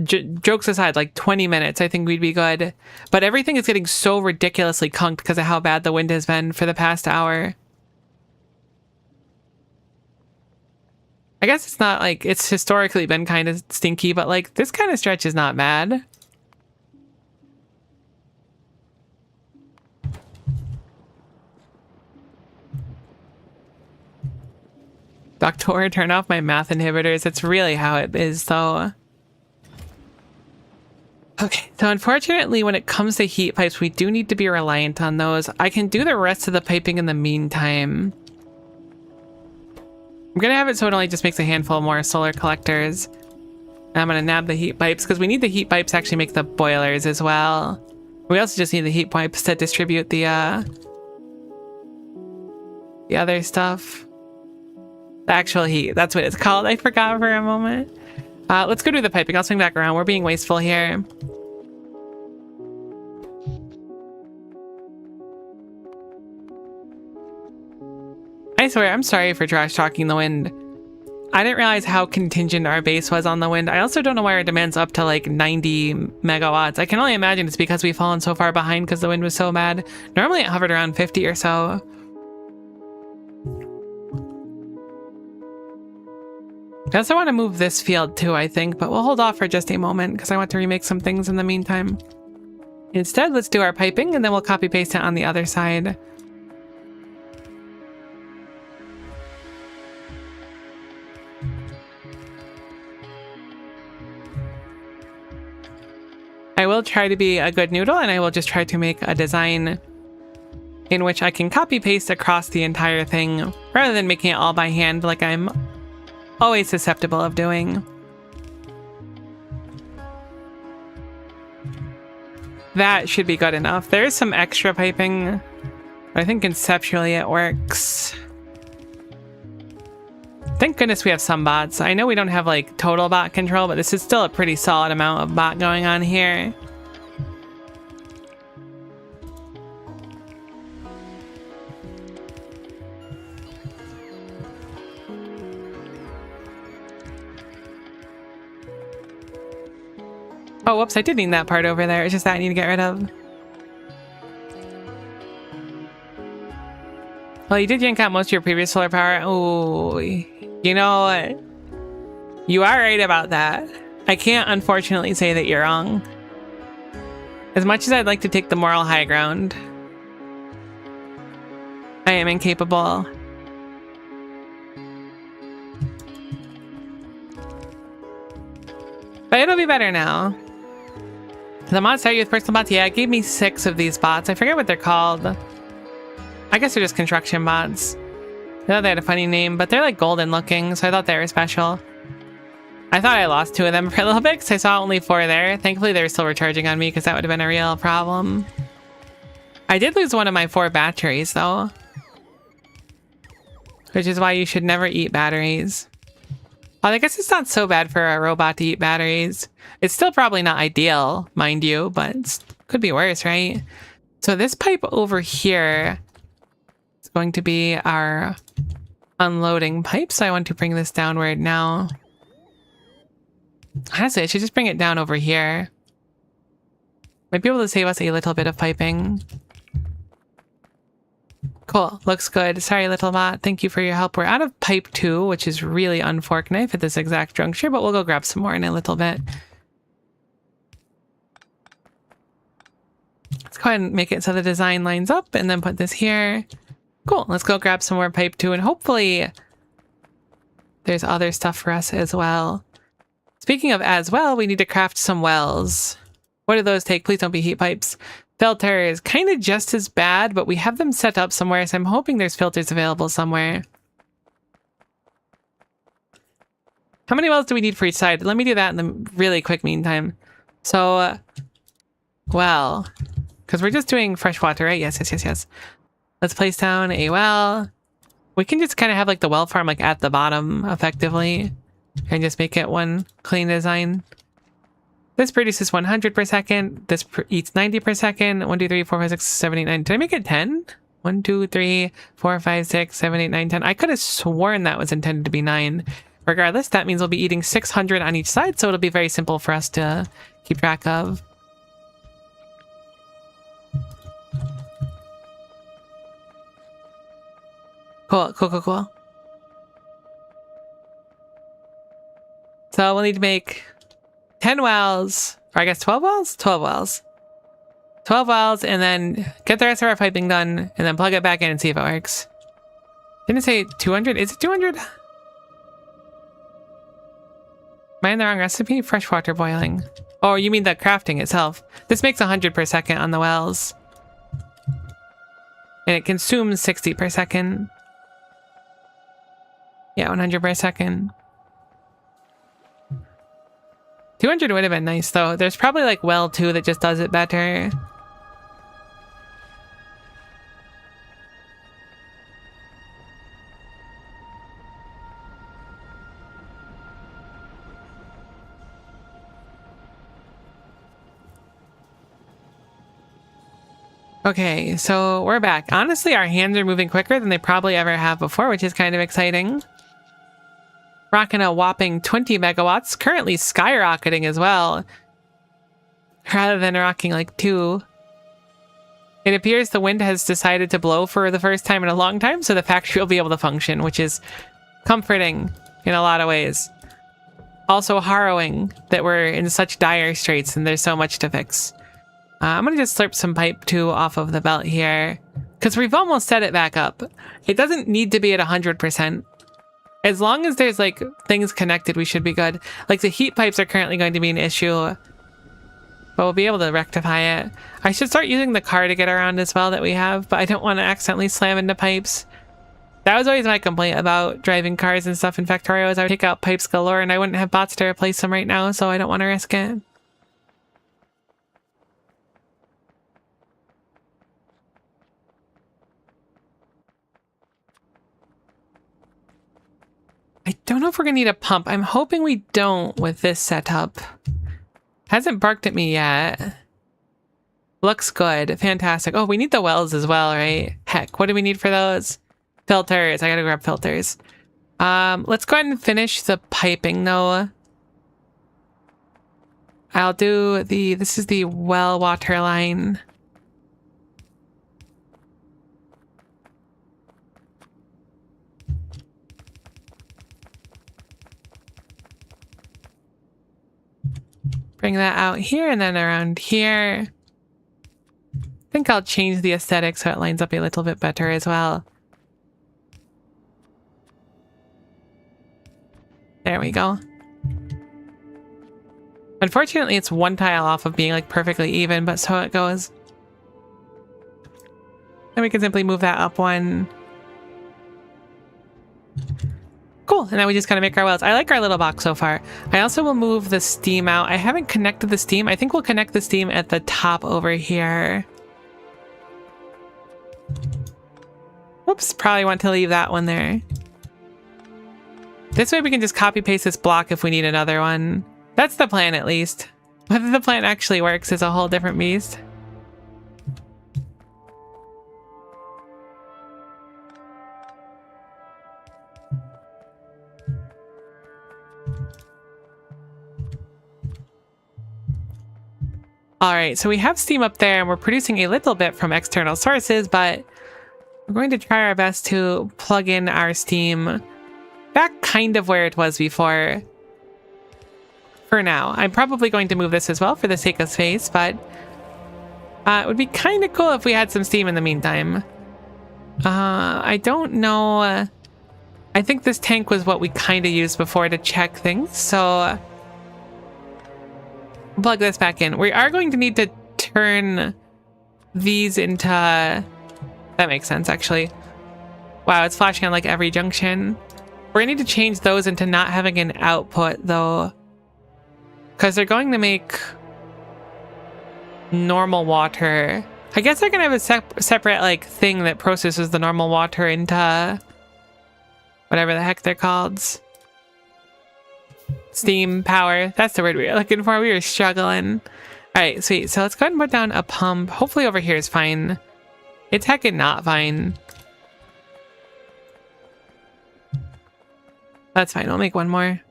jokes aside, like 20 minutes, I think we'd be good. But everything is getting so ridiculously conked because of how bad the wind has been for the past hour. I guess it's not like, it's historically been kind of stinky, but like this kind of stretch is not bad. Doctor, turn off my math inhibitors. It's really how it is, though. Okay, so unfortunately, when it comes to heat pipes, we do need to be reliant on those. I can do the rest of the piping in the meantime. I'm gonna have it so it only just makes a handful more solar collectors. And I'm gonna nab the heat pipes, because we need the heat pipes to actually make the boilers as well. We also just need the heat pipes to distribute the other stuff. The actual heat, that's what it's called. I forgot for a moment. Let's go do the piping. I'll swing back around. We're being wasteful here. I swear, I'm sorry for trash talking the wind. I didn't realize how contingent our base was on the wind. I also don't know why our demand's up to like 90 megawatts. I can only imagine it's because we've fallen so far behind because the wind was so bad. Normally it hovered around 50 or so. I also want to move this field too, I think, but we'll hold off for just a moment because I want to remake some things in the meantime. Instead, let's do our piping and then we'll copy paste it on the other side. I will try to be a good noodle and I will just try to make a design in which I can copy paste across the entire thing rather than making it all by hand like I'm always susceptible of doing. That should be good enough. There is some extra piping, but I think conceptually it works. Thank goodness we have some bots. I know we don't have like total bot control, but this is still a pretty solid amount of bot going on here. Oh, whoops, I did need that part over there. It's just that I need to get rid of. Well, you did yank out most of your previous solar power. Oh, you know what? You are right about that. I can't unfortunately say that you're wrong. As much as I'd like to take the moral high ground, I am incapable. But it'll be better now. The mod started with personal bots. Yeah, it gave me 6 of these bots. I forget what they're called. I guess they're just construction bots. I thought they had a funny name, but they're like golden looking, so I thought they were special. I thought I lost 2 of them for a little bit because I saw only 4 there. Thankfully, they were still recharging on me because that would have been a real problem. I did lose one of my 4 batteries, though. Which is why you should never eat batteries. Well, I guess it's not so bad for a robot to eat batteries. It's still probably not ideal, mind you, but it could be worse, right? So this pipe over here is going to be our unloading pipe. So I want to bring this downward now. Honestly, I should just bring it down over here. Might be able to save us a little bit of piping. Cool. Looks good. Sorry, little bot. Thank you for your help. We're out of pipe 2, which is really unfork knife at this exact juncture, but we'll go grab some more in a little bit. Let's go ahead and make it so the design lines up and then put this here. Cool. Let's go grab some more pipe 2 and hopefully there's other stuff for us as well. Speaking of as well, we need to craft some wells. What do those take? Please don't be heat pipes. Filter is kind of just as bad, but we have them set up somewhere, so I'm hoping there's filters available somewhere. How many wells do we need for each side? Let me do that in the really quick meantime. So, well, because we're just doing fresh water, right? Yes, yes, yes, yes. Let's place down a well. We can just kind of have like the well farm like at the bottom effectively and just make it one clean design. This produces 100 per second. This eats 90 per second. 1, 2, 3, 4, 5, 6, 7, 8, 9. Did I make it 10? 1, 2, 3, 4, 5, 6, 7, 8, 9, 10. I could have sworn that was intended to be 9. Regardless, that means we'll be eating 600 on each side, so it'll be very simple for us to keep track of. Cool, cool, cool, cool. So we'll need to make 10 wells, or I guess 12 wells? 12 wells. 12 wells, and then get the rest of our piping done, and then plug it back in and see if it works. Didn't it say 200? Is it 200? Am I in the wrong recipe? Freshwater boiling. Oh, you mean the crafting itself. This makes 100 per second on the wells. And it consumes 60 per second. Yeah, 100 per second. 200 would have been nice, though. There's probably, like, well 2 that just does it better. Okay, so we're back. Honestly, our hands are moving quicker than they probably ever have before, which is kind of exciting. Rocking a whopping 20 megawatts, currently skyrocketing as well, rather than rocking like 2. It appears the wind has decided to blow for the first time in a long time, so the factory will be able to function, which is comforting in a lot of ways. Also harrowing that we're in such dire straits and there's so much to fix. I'm gonna just slurp some pipe 2 off of the belt here, because we've almost set it back up. It doesn't need to be at 100%. As long as there's like things connected, we should be good. Like the heat pipes are currently going to be an issue, but we'll be able to rectify it. I should start using the car to get around as well that we have, but I don't want to accidentally slam into pipes. That was always my complaint about driving cars and stuff in Factorio, is I would take out pipes galore and I wouldn't have bots to replace them right now, so I don't want to risk it. I don't know if we're gonna need a pump. I'm hoping we don't with this setup. Hasn't barked at me yet. Looks good. Fantastic. Oh, we need the wells as well, right? Heck, what do we need for those? Filters. I gotta grab filters. Let's go ahead and finish the piping though. I'll do this is the well water line. Bring that out here and then around here. I think I'll change the aesthetic so it lines up a little bit better as well. There we go. Unfortunately, it's one tile off of being like perfectly even, but so it goes. Then we can simply move that up one. Cool, and then we just kind of make our wells. I like our little box so far. I also will move the steam out. I haven't connected the steam. I think we'll connect the steam at the top over here. Whoops, probably want to leave that one there. This way we can just copy paste this block if we need another one. That's the plan at least. Whether the plan actually works is a whole different beast. All right, so we have steam up there and we're producing a little bit from external sources, but we're going to try our best to plug in our steam back kind of where it was before. For now, I'm probably going to move this as well for the sake of space, but it would be kind of cool if we had some steam in the meantime. I don't know. I think this tank was what we kind of used before to check things, so plug this back in. We are going to need to turn these into... That makes sense, actually. Wow, it's flashing on like every junction. We're gonna need to change those into not having an output, though, because they're going to make normal water. I guess they're gonna have a separate like thing that processes the normal water into whatever the heck they're called. Steam power. That's the word we were looking for. We were struggling. All right, sweet. So let's go ahead and put down a pump. Hopefully over here is fine. It's heckin' not fine. That's fine. I'll make one more.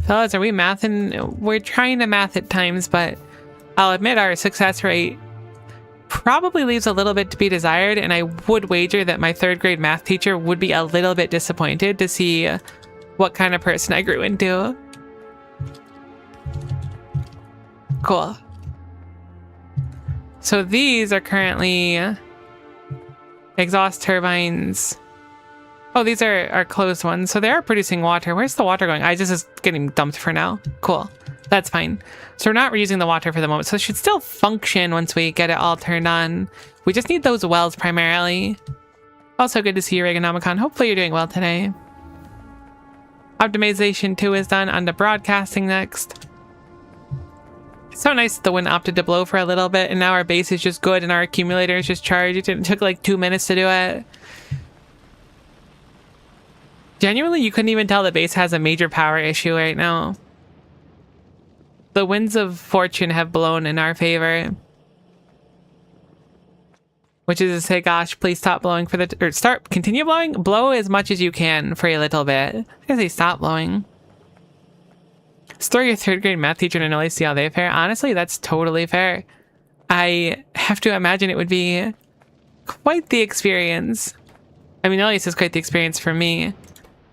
Fellas, are we mathing? We're trying to math at times, but I'll admit our success rate probably leaves a little bit to be desired, and I would wager that my 3rd grade math teacher would be a little bit disappointed to see what kind of person I grew into. Cool. So these are currently exhaust turbines. Oh, these are closed ones. So they are producing water. Where's the water going? This is getting dumped for now. Cool. That's fine. So we're not reusing the water for the moment. So it should still function once we get it all turned on. We just need those wells primarily. Also good to see you, Reaganomicon. Hopefully you're doing well today. Optimization 2 is done. On to broadcasting next. So nice that the wind opted to blow for a little bit, and now our base is just good and our accumulator is just charged. It took like 2 minutes to do it. Genuinely, you couldn't even tell the base has a major power issue right now. The winds of fortune have blown in our favor. Which is to say, gosh, please stop blowing for the... Or continue blowing? Blow as much as you can for a little bit. I guess they stop blowing. Store your 3rd grade math teacher and only see how they fare. Honestly, that's totally fair. I have to imagine it would be quite the experience. I mean, at least it's quite the experience for me.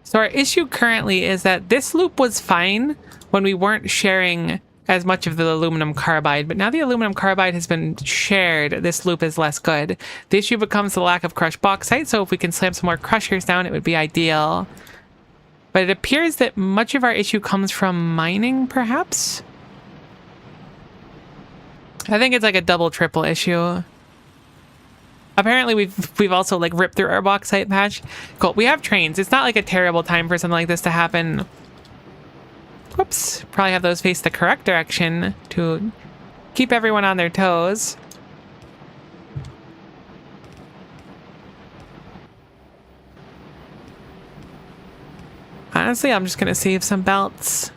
So our issue currently is that this loop was fine when we weren't sharing as much of the aluminum carbide, but now the aluminum carbide has been shared, this loop is less good. The issue becomes the lack of crushed bauxite, so if we can slam some more crushers down, it would be ideal. But it appears that much of our issue comes from mining, perhaps? I think it's like a double, triple issue. Apparently we've also like ripped through our bauxite patch. Cool. We have trains. It's not like a terrible time for something like this to happen. Whoops. Probably have those face the correct direction to keep everyone on their toes. Honestly, I'm just going to save some belts.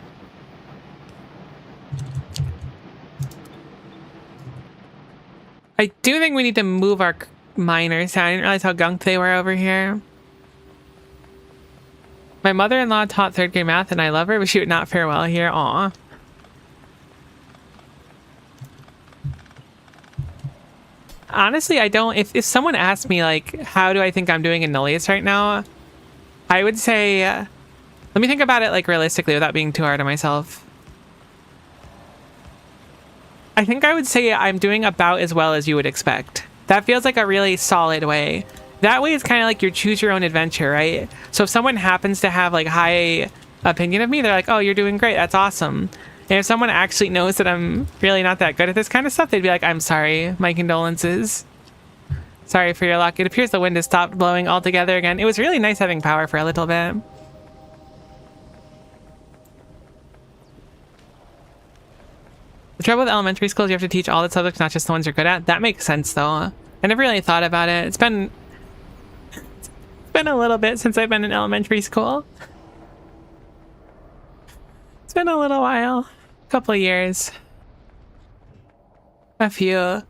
I do think we need to move our miners down. I didn't realize how gunked they were over here. My mother-in-law taught 3rd grade math and I love her, but she would not fare well here. Aw. Honestly, I don't... If someone asked me, like, how do I think I'm doing in Nullius right now, I would say... let me think about it, like, realistically without being too hard on myself. I think I would say I'm doing about as well as you would expect. That feels like a really solid way. That way it's kind of like your choose your own adventure, right? So if someone happens to have like high opinion of me, they're like, oh, you're doing great. That's awesome. And if someone actually knows that I'm really not that good at this kind of stuff, they'd be like, I'm sorry. My condolences. Sorry for your luck. It appears the wind has stopped blowing altogether again. It was really nice having power for a little bit. The trouble with elementary school is you have to teach all the subjects, not just the ones you're good at. That makes sense, though. I never really thought about it. It's been a little bit since I've been in elementary school. It's been a little while. A couple of years. A few. All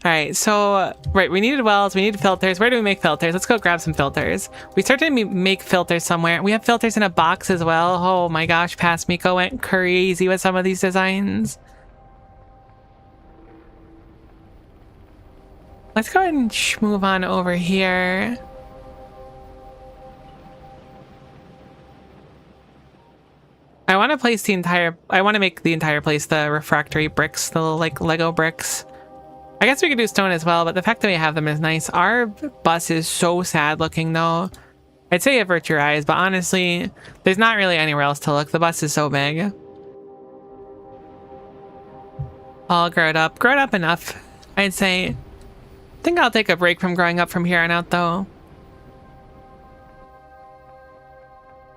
right, so, right, we needed wells, we needed filters. Where do we make filters? Let's go grab some filters. We started to make filters somewhere. We have filters in a box as well. Oh my gosh, past Miko went crazy with some of these designs. Let's go ahead and move on over here. I want to place I want to make the entire place the refractory bricks, the little, like, Lego bricks. I guess we could do stone as well, but the fact that we have them is nice. Our bus is so sad looking, though. I'd say avert your eyes, but honestly, there's not really anywhere else to look. The bus is so big. All grown up enough, I'd say. I think I'll take a break from growing up from here on out, though.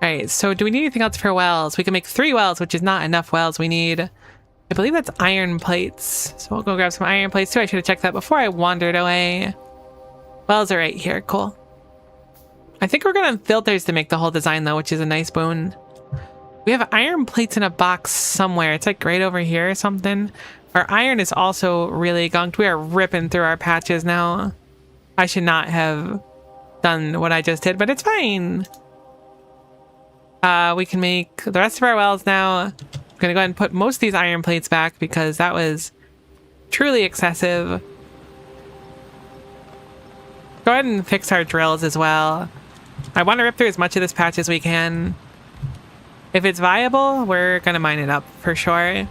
Alright, so do we need anything else for wells? We can make 3 wells, which is not enough wells. We need, I believe that's iron plates. So we'll go grab some iron plates too. I should have checked that before I wandered away. Wells are right here. Cool. I think we're going to filters to make the whole design, though, which is a nice boon. We have iron plates in a box somewhere. It's like right over here or something. Our iron is also really gunked. We are ripping through our patches now. I should not have done what I just did, but it's fine. We can make the rest of our wells now. I'm going to go ahead and put most of these iron plates back because that was truly excessive. Go ahead and fix our drills as well. I want to rip through as much of this patch as we can. If it's viable, we're going to mine it up for sure.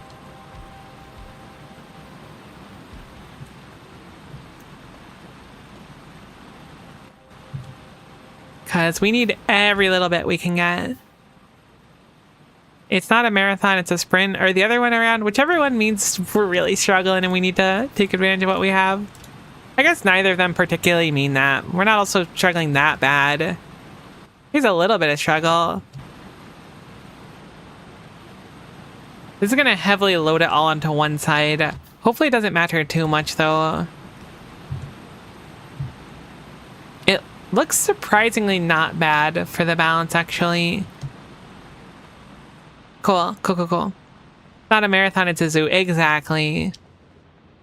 Because we need every little bit we can get. It's not a marathon, it's a sprint, or the other one around. Whichever one means we're really struggling and we need to take advantage of what we have. I guess neither of them particularly mean that. We're not also struggling that bad. Here's a little bit of struggle. This is going to heavily load it all onto one side. Hopefully it doesn't matter too much, though. It looks surprisingly not bad for the balance, actually. Cool. Not a marathon, it's a zoo. Exactly.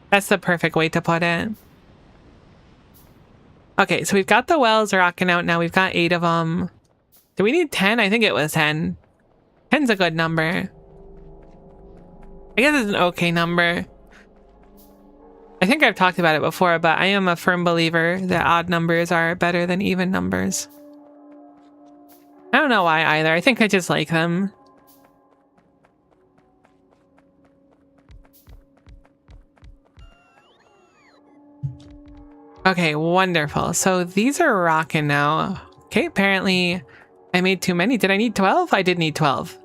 That's the perfect way to put it. Okay, so we've got the wells rocking out now. We've got 8 of them. Do we need 10? I think it was 10. 10's a good number. I guess it's an okay number. I think I've talked about it before, but I am a firm believer that odd numbers are better than even numbers. I don't know why either. I think I just like them. Okay, wonderful. So these are rocking now. Okay, apparently I made too many. Did I need 12? I did need 12.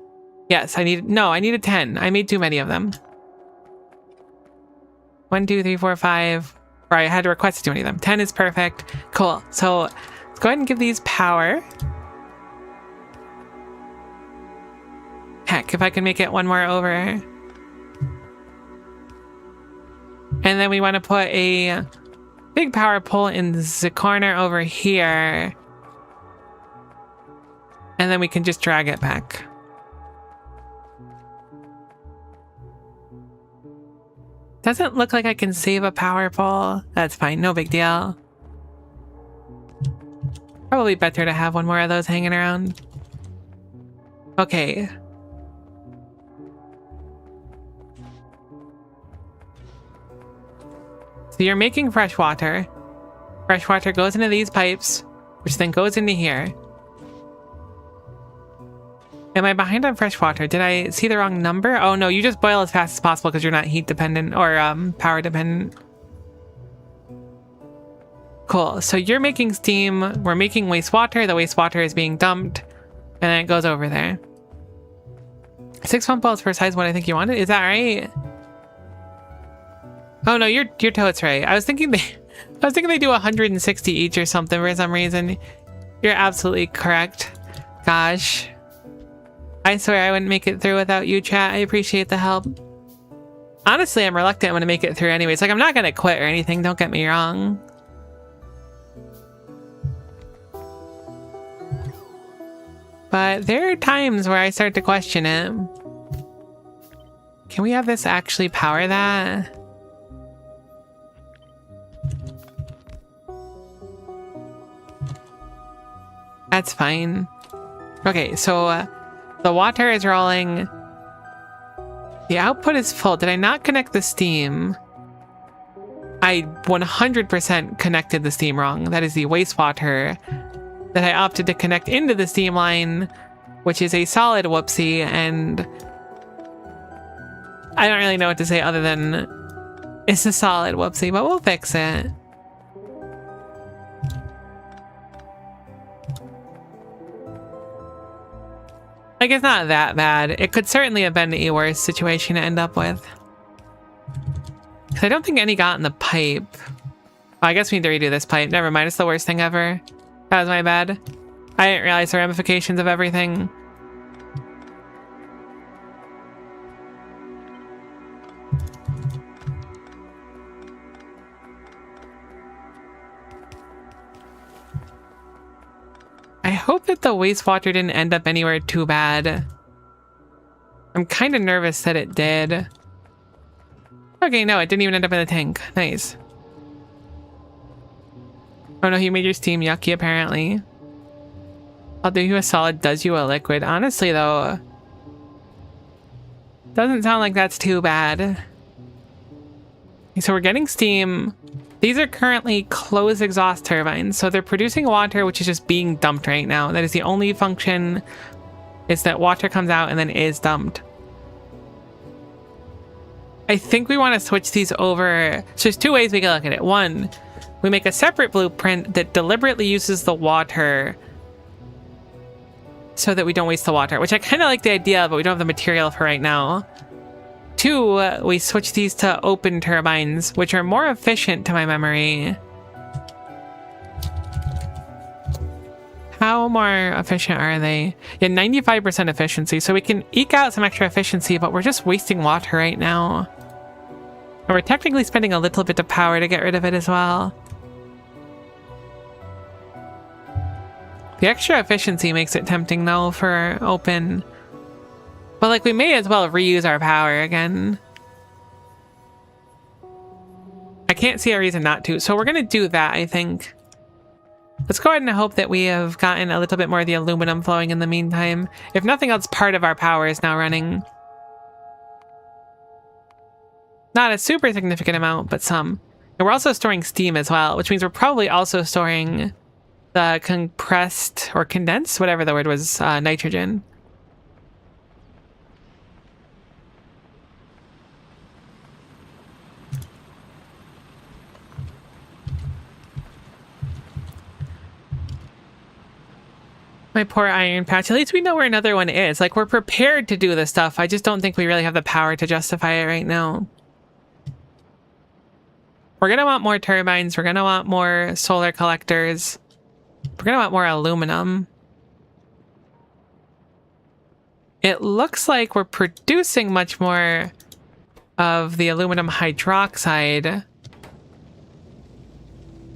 Yes, I needed 10. I made too many of them. 1, 2, 3, 4, 5. Or I had to request too many of them. 10 is perfect. Cool. So let's go ahead and give these power. Heck, if I can make it one more over. And then we want to put a big power pole in the corner over here. And then we can just drag it back. Doesn't look like I can save a power pole. That's fine, no big deal. Probably better to have one more of those hanging around. Okay. So you're making fresh water. Fresh water goes into these pipes, which then goes into here. Am I behind on fresh water? Did I see the wrong number? Oh no, you just boil as fast as possible because you're not heat dependent or power dependent. Cool, so you're making steam, we're making wastewater, the wastewater is being dumped, and then it goes over there. 6 pump wells per size what I think you wanted, is that right? Oh no, you're totes right. I was thinking they do 160 each or something for some reason. You're absolutely correct. Gosh. I swear I wouldn't make it through without you, chat. I appreciate the help. Honestly, I'm reluctant I'm going to make it through anyways. Like, I'm not going to quit or anything. Don't get me wrong. But there are times where I start to question it. Can we have this actually power that? That's fine. Okay, so the water is rolling. The output is full. Did I not connect the steam? I 100% connected the steam wrong. That is the wastewater that I opted to connect into the steam line, which is a solid whoopsie, and I don't really know what to say other than it's a solid whoopsie, but we'll fix it. Like, it's not that bad. It could certainly have been a worse situation to end up with. Because I don't think any got in the pipe. Oh, I guess we need to redo this pipe. Never mind, it's the worst thing ever. That was my bad. I didn't realize the ramifications of everything. I hope that the wastewater didn't end up anywhere too bad. I'm kind of nervous that it did. Okay, no, it didn't even end up in the tank. Nice. Oh no, you made your steam yucky apparently. I'll do you a solid, does you a liquid. Honestly though, doesn't sound like that's too bad. Okay, so we're getting steam. These are currently closed exhaust turbines, so they're producing water which is just being dumped right now. That is the only function, is that water comes out and then is dumped. I think we want to switch these over. So there's two ways we can look at it. One, we make a separate blueprint that deliberately uses the water so that we don't waste the water, which I kind of like the idea of, but we don't have the material for right now. Two, we switch these to open turbines, which are more efficient to my memory. How more efficient are they? Yeah, 95% efficiency, so we can eke out some extra efficiency, but we're just wasting water right now. And we're technically spending a little bit of power to get rid of it as well. The extra efficiency makes it tempting though for open. But like, we may as well reuse our power again. I can't see a reason not to, so we're gonna do that, I think. Let's go ahead and hope that we have gotten a little bit more of the aluminum flowing in the meantime. If nothing else, part of our power is now running. Not a super significant amount, but some. And we're also storing steam as well, which means we're probably also storing the compressed or condensed, whatever the word was, nitrogen. My poor iron patch. At least we know where another one is. Like, we're prepared to do this stuff. I just don't think we really have the power to justify it right now. We're gonna want more turbines. We're gonna want more solar collectors. We're gonna want more aluminum. It looks like we're producing much more of the aluminum hydroxide.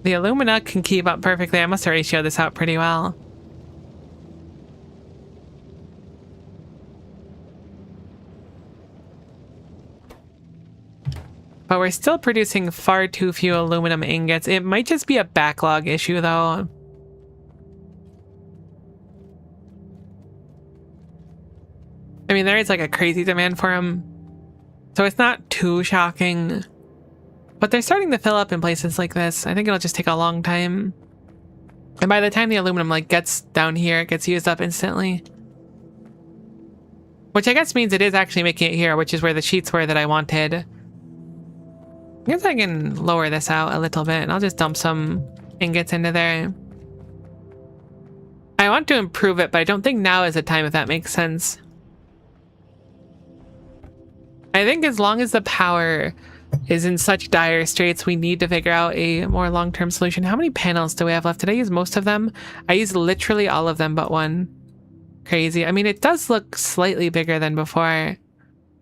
The alumina can keep up perfectly. I must have ratioed this out pretty well. But we're still producing far too few aluminum ingots. It might just be a backlog issue, though. I mean, there is like a crazy demand for them, so it's not too shocking. But they're starting to fill up in places like this. I think it'll just take a long time. And by the time the aluminum like gets down here, it gets used up instantly. Which I guess means it is actually making it here, which is where the sheets were that I wanted. I guess I can lower this out a little bit and I'll just dump some ingots into there. I want to improve it, but I don't think now is the time, if that makes sense. I think as long as the power is in such dire straits, we need to figure out a more long-term solution. How many panels do we have left? Did I use most of them? I used literally all of them but one. Crazy. I mean, it does look slightly bigger than before.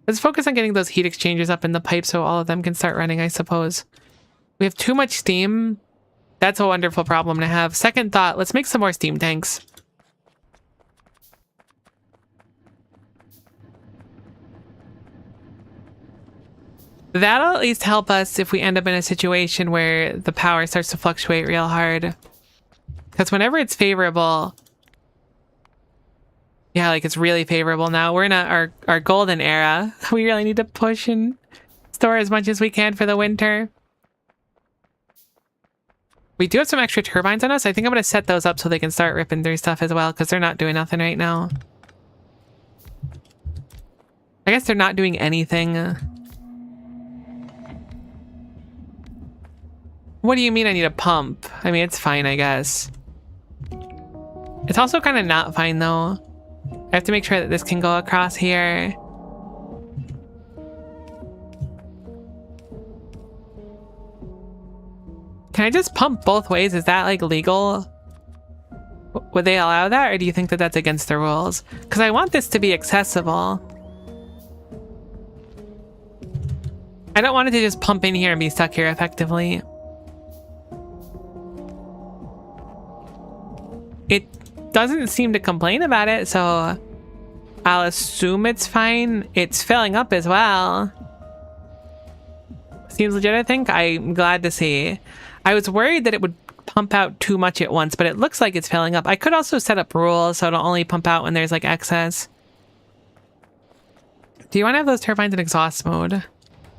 Let's focus on getting those heat exchangers up in the pipe so all of them can start running, I suppose. We have too much steam. That's a wonderful problem to have. Second thought, let's make some more steam tanks. That'll at least help us if we end up in a situation where the power starts to fluctuate real hard. Because whenever it's favorable... Yeah, like it's really favorable now. We're in our golden era. We really need to push and store as much as we can for the winter. We do have some extra turbines on us. I think I'm going to set those up so they can start ripping through stuff as well, because they're not doing nothing right now. I guess they're not doing anything. What do you mean I need a pump? I mean, it's fine, I guess. It's also kind of not fine, though. I have to make sure that this can go across here. Can I just pump both ways? Is that, like, legal? Would they allow that, or do you think that that's against the rules? Because I want this to be accessible. I don't want it to just pump in here and be stuck here effectively. It doesn't seem to complain about it, so I'll assume it's fine. It's filling up as well. Seems legit, I think. I'm glad to see. I was worried that it would pump out too much at once, but it looks like it's filling up. I could also set up rules so it'll only pump out when there's like excess. Do you want to have those turbines in exhaust mode?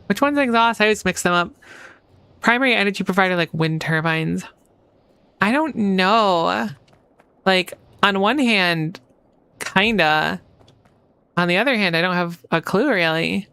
Which one's exhaust? I always mix them up. Primary energy provider, like wind turbines. I don't know. Like, on one hand, kinda. On the other hand, I don't have a clue, really.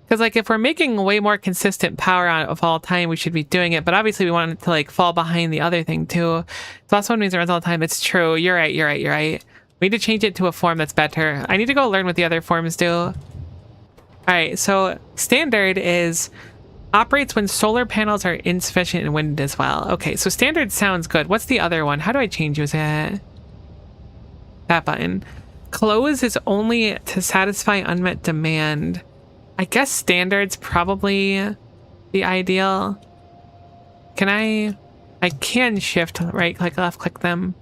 Because, like, if we're making way more consistent power out of all time, we should be doing it. But obviously, we want it to, like, fall behind the other thing, too. So that's what means it runs all the time. It's true. You're right. You're right. You're right. We need to change it to a form that's better. I need to go learn what the other forms do. All right. So standard is operates when solar panels are insufficient in wind as well. Okay. So standard sounds good. What's the other one? How do I change it? That button. Close is only to satisfy unmet demand. I guess standard's probably the ideal. Can I can shift, right click, left click them.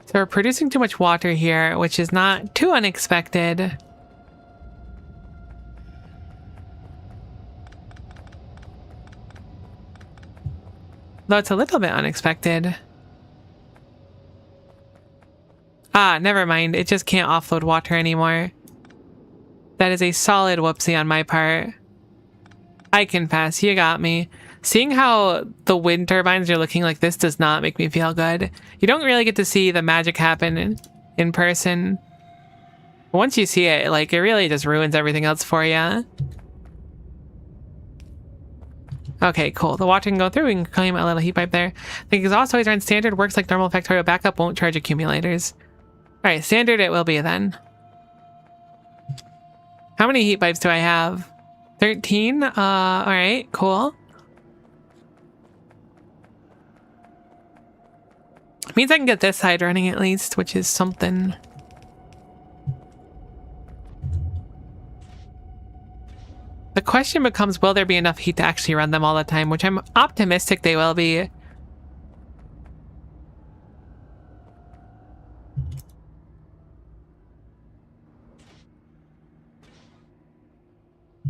So we're producing too much water here, which is not too unexpected. Though it's a little bit unexpected. Ah, never mind. It just can't offload water anymore. That is a solid whoopsie on my part. I confess, you got me. Seeing how the wind turbines are looking like this does not make me feel good. You don't really get to see the magic happen in person. Once you see it, like, it really just ruins everything else for you. Okay, cool. The water can go through. We can claim a little heat pipe there. The exhaust always runs standard. Works like normal Factorio backup. Won't charge accumulators. Alright, standard it will be then. How many heat pipes do I have? 13? Alright, cool. Means I can get this side running at least, which is something. The question becomes, will there be enough heat to actually run them all the time? Which I'm optimistic they will be.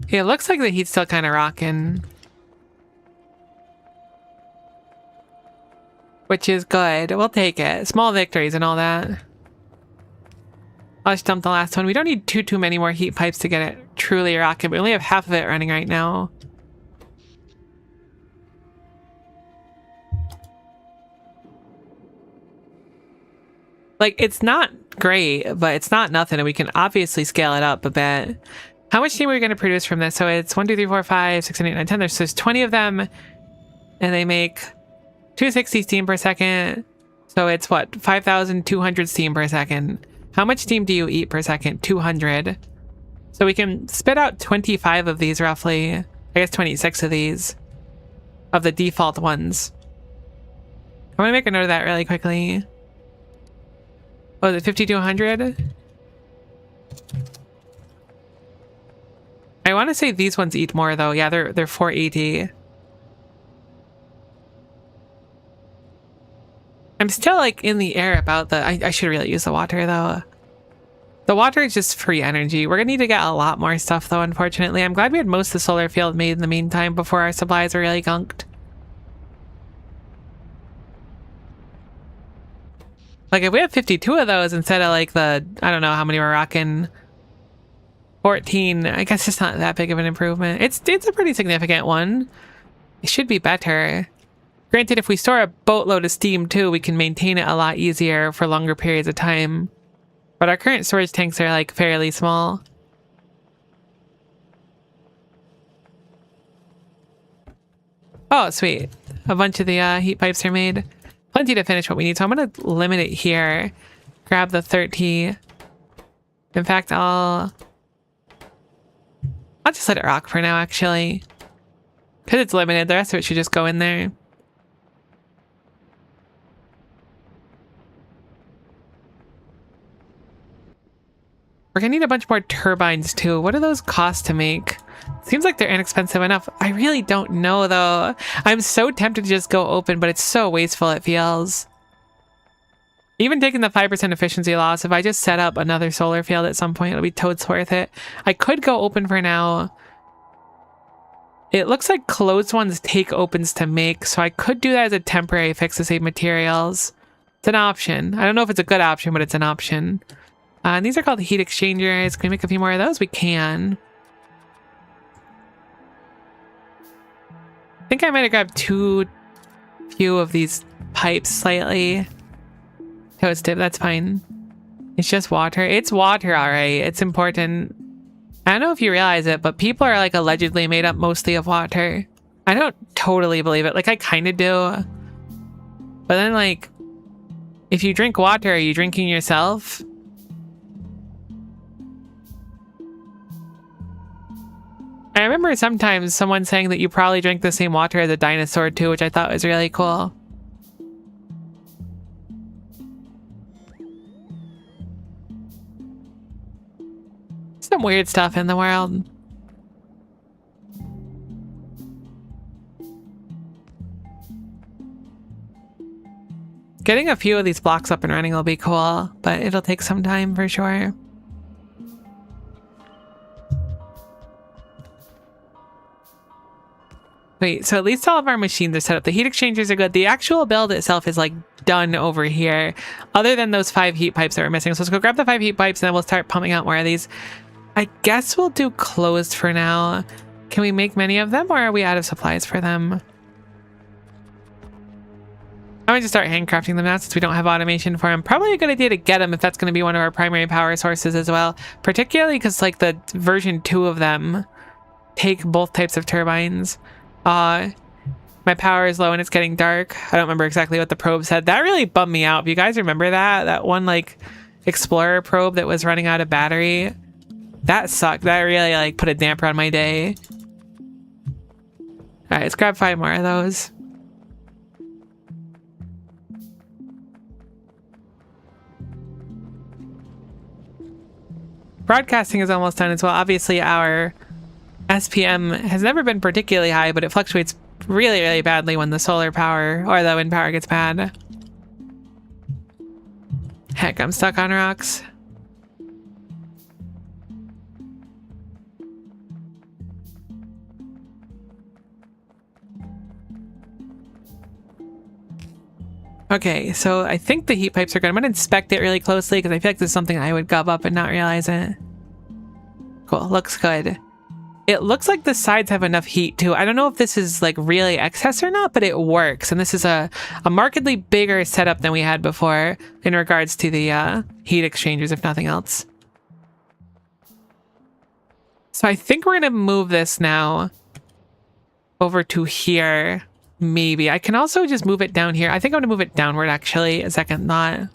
Yeah, it looks like the heat's still kind of rocking. Which is good. We'll take it. Small victories and all that. I'll just dump the last one. We don't need too many more heat pipes to get it truly rocking. We only have half of it running right now. Like, it's not great, but it's not nothing. And we can obviously scale it up a bit. How much steam are we going to produce from this? So it's 1, 2, 3, 4, 5, 6, 7, 8, 9, 10. There's 20 of them. And they make 260 steam per second. So it's what? 5,200 steam per second. How much steam do you eat per second? 200. So we can spit out 25 of these roughly. I guess 26 of these. Of the default ones. I'm going to make a note of that really quickly. Oh, is it 5,200? I want to say these ones eat more though. Yeah, they're 480. I'm still like in the air about the... I should really use the water though. The water is just free energy. We're gonna need to get a lot more stuff though, unfortunately. I'm glad we had most of the solar field made in the meantime before our supplies were really gunked. Like, if we have 52 of those instead of, like, the... I don't know how many we're rocking. 14. I guess it's not that big of an improvement. It's a pretty significant one. It should be better. Granted, if we store a boatload of steam, too, we can maintain it a lot easier for longer periods of time. But our current storage tanks are, like, fairly small. Oh, sweet. A bunch of the heat pipes are made. Plenty to finish what we need, so I'm going to limit it here. Grab the 30. In fact, I'll just let it rock for now, actually. Because it's limited, the rest of it should just go in there. We're going to need a bunch more turbines, too. What do those cost to make? Seems like they're inexpensive enough. I really don't know, though. I'm so tempted to just go open, but it's so wasteful, it feels. Even taking the 5% efficiency loss, if I just set up another solar field at some point, it'll be totes worth it. I could go open for now. It looks like closed ones take opens to make, so I could do that as a temporary fix to save materials. It's an option. I don't know if it's a good option, but it's an option. And these are called heat exchangers. Can we make a few more of those? We can. I think I might have grabbed too few of these pipes slightly. Toasted, that's fine. It's just water. It's water, alright. It's important. I don't know if you realize it, but people are like allegedly made up mostly of water. I don't totally believe it. Like, I kind of do. But then, like, if you drink water, are you drinking yourself? I remember sometimes someone saying that you probably drank the same water as a dinosaur too, which I thought was really cool. Some weird stuff in the world. Getting a few of these blocks up and running will be cool, but it'll take some time for sure. Wait, so at least all of our machines are set up. The heat exchangers are good. The actual build itself is like done over here, other than those 5 heat pipes that we're missing. So let's go grab the 5 heat pipes and then we'll start pumping out more of these. I guess we'll do closed for now. Can we make many of them or are we out of supplies for them? I'm going to start handcrafting them now since we don't have automation for them. Probably a good idea to get them if that's going to be one of our primary power sources as well. Particularly because like the version 2 of them take both types of turbines. My power is low and it's getting dark. I don't remember exactly what the probe said. That really bummed me out. If you guys remember that? That one like Explorer probe that was running out of battery. That sucked. That really like put a damper on my day. Alright, let's grab 5 more of those. Broadcasting is almost done as well. Obviously our SPM has never been particularly high, but it fluctuates really, really badly when the solar power or the wind power gets bad. Heck, I'm stuck on rocks. Okay, so I think the heat pipes are good. I'm gonna inspect it really closely because I feel like this is something I would gub up and not realize it. Cool, looks good. It looks like the sides have enough heat too. I don't know if this is like really excess or not, but it works. And this is a markedly bigger setup than we had before in regards to the heat exchangers, if nothing else. So I think we're gonna move this now over to here. Maybe. I can also just move it down here. I think I'm gonna move it downward actually, a second thought.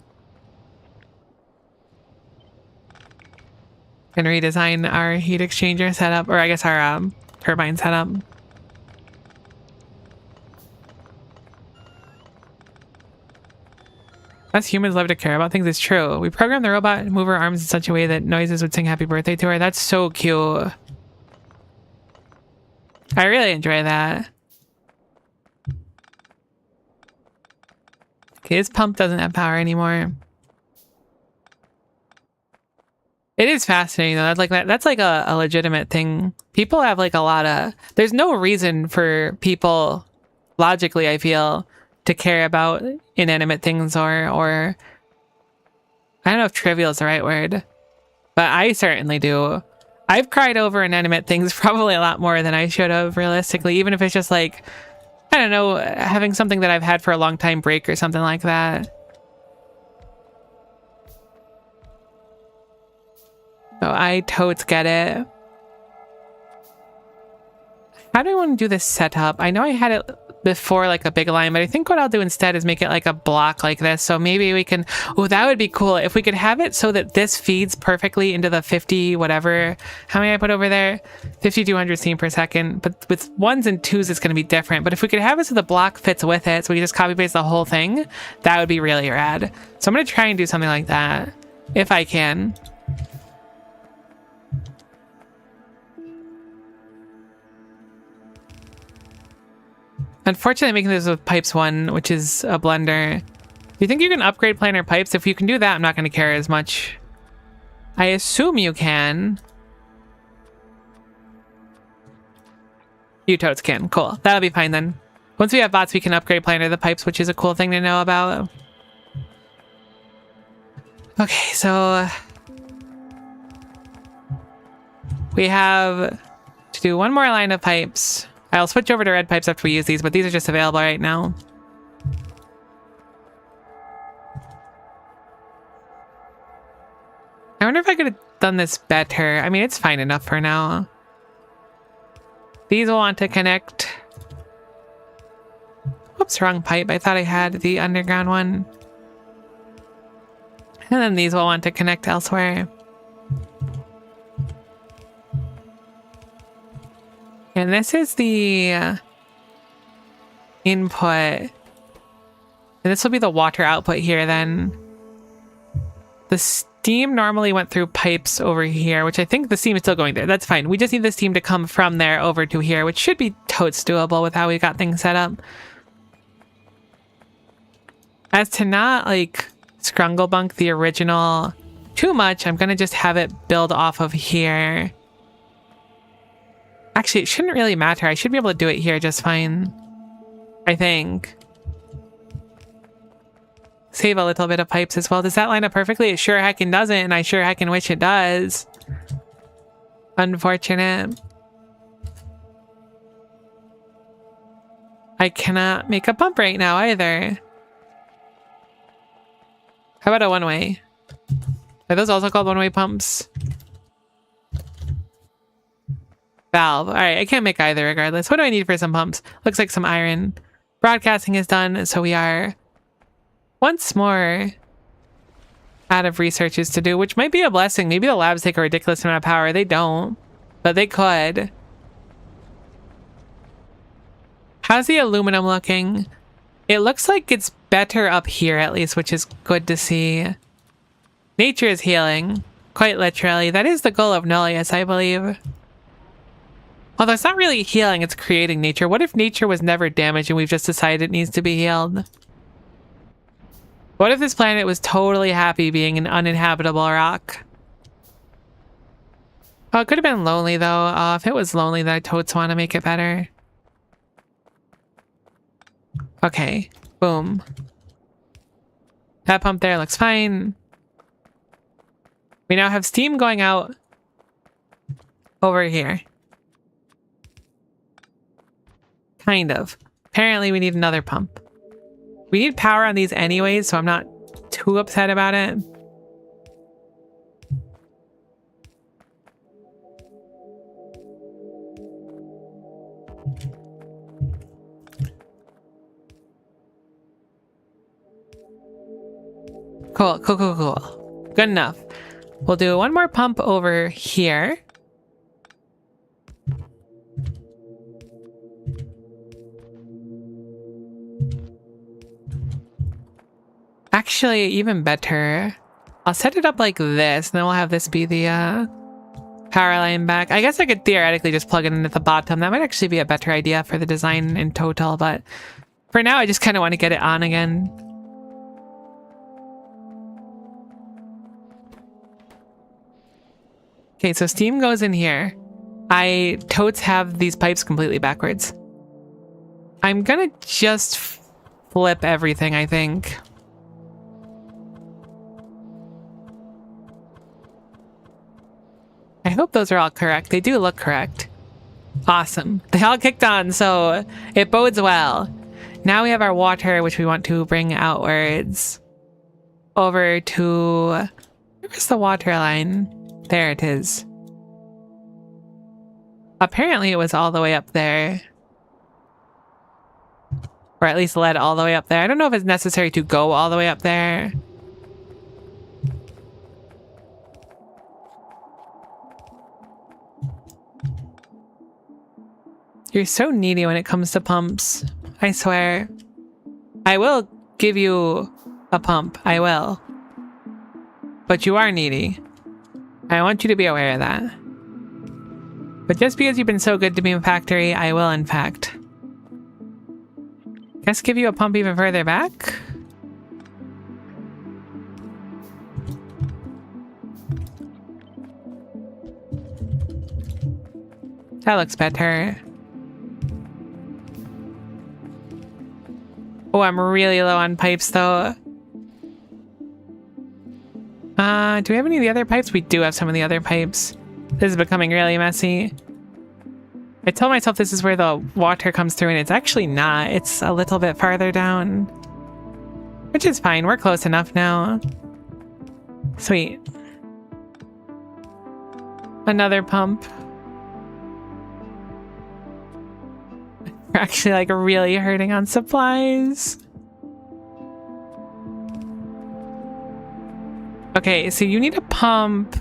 And redesign our heat exchanger setup, or I guess our turbine setup. Us humans love to care about things. It's true. We programmed the robot to move her arms in such a way that noises would sing happy birthday to her. That's so cute. I really enjoy that. Okay, this pump doesn't have power anymore. It is fascinating though. That's like a legitimate thing. People have like a lot of... There's no reason for people, logically I feel, to care about inanimate things or I don't know if trivial is the right word, but I certainly do. I've cried over inanimate things probably a lot more than I should have, realistically, even if it's just like, I don't know, having something that I've had for a long time break or something like that. So I totes get it. How do I want to do this setup? I know I had it before like a big line, but I think what I'll do instead is make it like a block like this. So maybe we can, oh, that would be cool if we could have it so that this feeds perfectly into the 50 whatever. How many I put over there? 5200 steam per second. But with ones and twos, it's going to be different. But if we could have it so the block fits with it, so we can just copy paste the whole thing, that would be really rad. So I'm going to try and do something like that if I can. Unfortunately, I'm making this with pipes 1, which is a blender. Do you think you can upgrade planar pipes? If you can do that, I'm not going to care as much. I assume you can. You totes can. Cool. That'll be fine then. Once we have bots, we can upgrade planar the pipes, which is a cool thing to know about. Okay, so we have to do one more line of pipes. I'll switch over to red pipes after we use these, but these are just available right now. I wonder if I could have done this better. I mean, it's fine enough for now. These will want to connect. Oops, wrong pipe. I thought I had the underground one. And then these will want to connect elsewhere. And this is the input. And this will be the water output here then. The steam normally went through pipes over here, which I think the steam is still going there. That's fine. We just need the steam to come from there over to here, which should be totes doable with how we got things set up. As to not like scrunglebunk the original too much, I'm going to just have it build off of here. Actually, it shouldn't really matter. I should be able to do it here just fine. I think. Save a little bit of pipes as well. Does that line up perfectly? It sure heckin' doesn't, and I sure heckin' wish it does. Unfortunate. I cannot make a pump right now either. How about a one-way? Are those also called one-way pumps? Valve. Alright, I can't make either regardless. What do I need for some pumps? Looks like some iron. Broadcasting is done, so we are once more out of researches to do, which might be a blessing. Maybe the labs take a ridiculous amount of power. They don't, but they could. How's the aluminum looking? It looks like it's better up here at least, which is good to see. Nature is healing, quite literally. That is the goal of Nullius, I believe. Although it's not really healing, it's creating nature. What if nature was never damaged and we've just decided it needs to be healed? What if this planet was totally happy being an uninhabitable rock? Oh, it could have been lonely though. If it was lonely, then I totes want to make it better. Okay, boom. That pump there looks fine. We now have steam going out over here. Kind of. Apparently we need another pump. We need power on these anyways, so I'm not too upset about it. Cool, cool, cool, cool. Good enough. We'll do one more pump over here. Actually, even better. I'll set it up like this, and then we'll have this be the power line back. I guess I could theoretically just plug it in at the bottom. That might actually be a better idea for the design in total, but for now, I just kind of want to get it on again. Okay, so steam goes in here. I totes have these pipes completely backwards. I'm gonna just flip everything, I think. I hope those are all correct. They do look correct. Awesome. They all kicked on, so it bodes well. Now we have our water, which we want to bring outwards. Over to... Where's the water line? There it is. Apparently it was all the way up there. Or at least led all the way up there. I don't know if it's necessary to go all the way up there. You're so needy when it comes to pumps. I swear. I will give you a pump. I will. But you are needy. I want you to be aware of that. But just because you've been so good to me in Factory, I will in fact. Guess give you a pump even further back? That looks better. Oh, I'm really low on pipes though. Do we have any of the other pipes? We do have some of the other pipes. This is becoming really messy. I told myself this is where the water comes through and it's actually not. It's a little bit farther down. Which is fine. We're close enough now. Sweet. Another pump. We're actually like really hurting on supplies. Okay, so you need a pump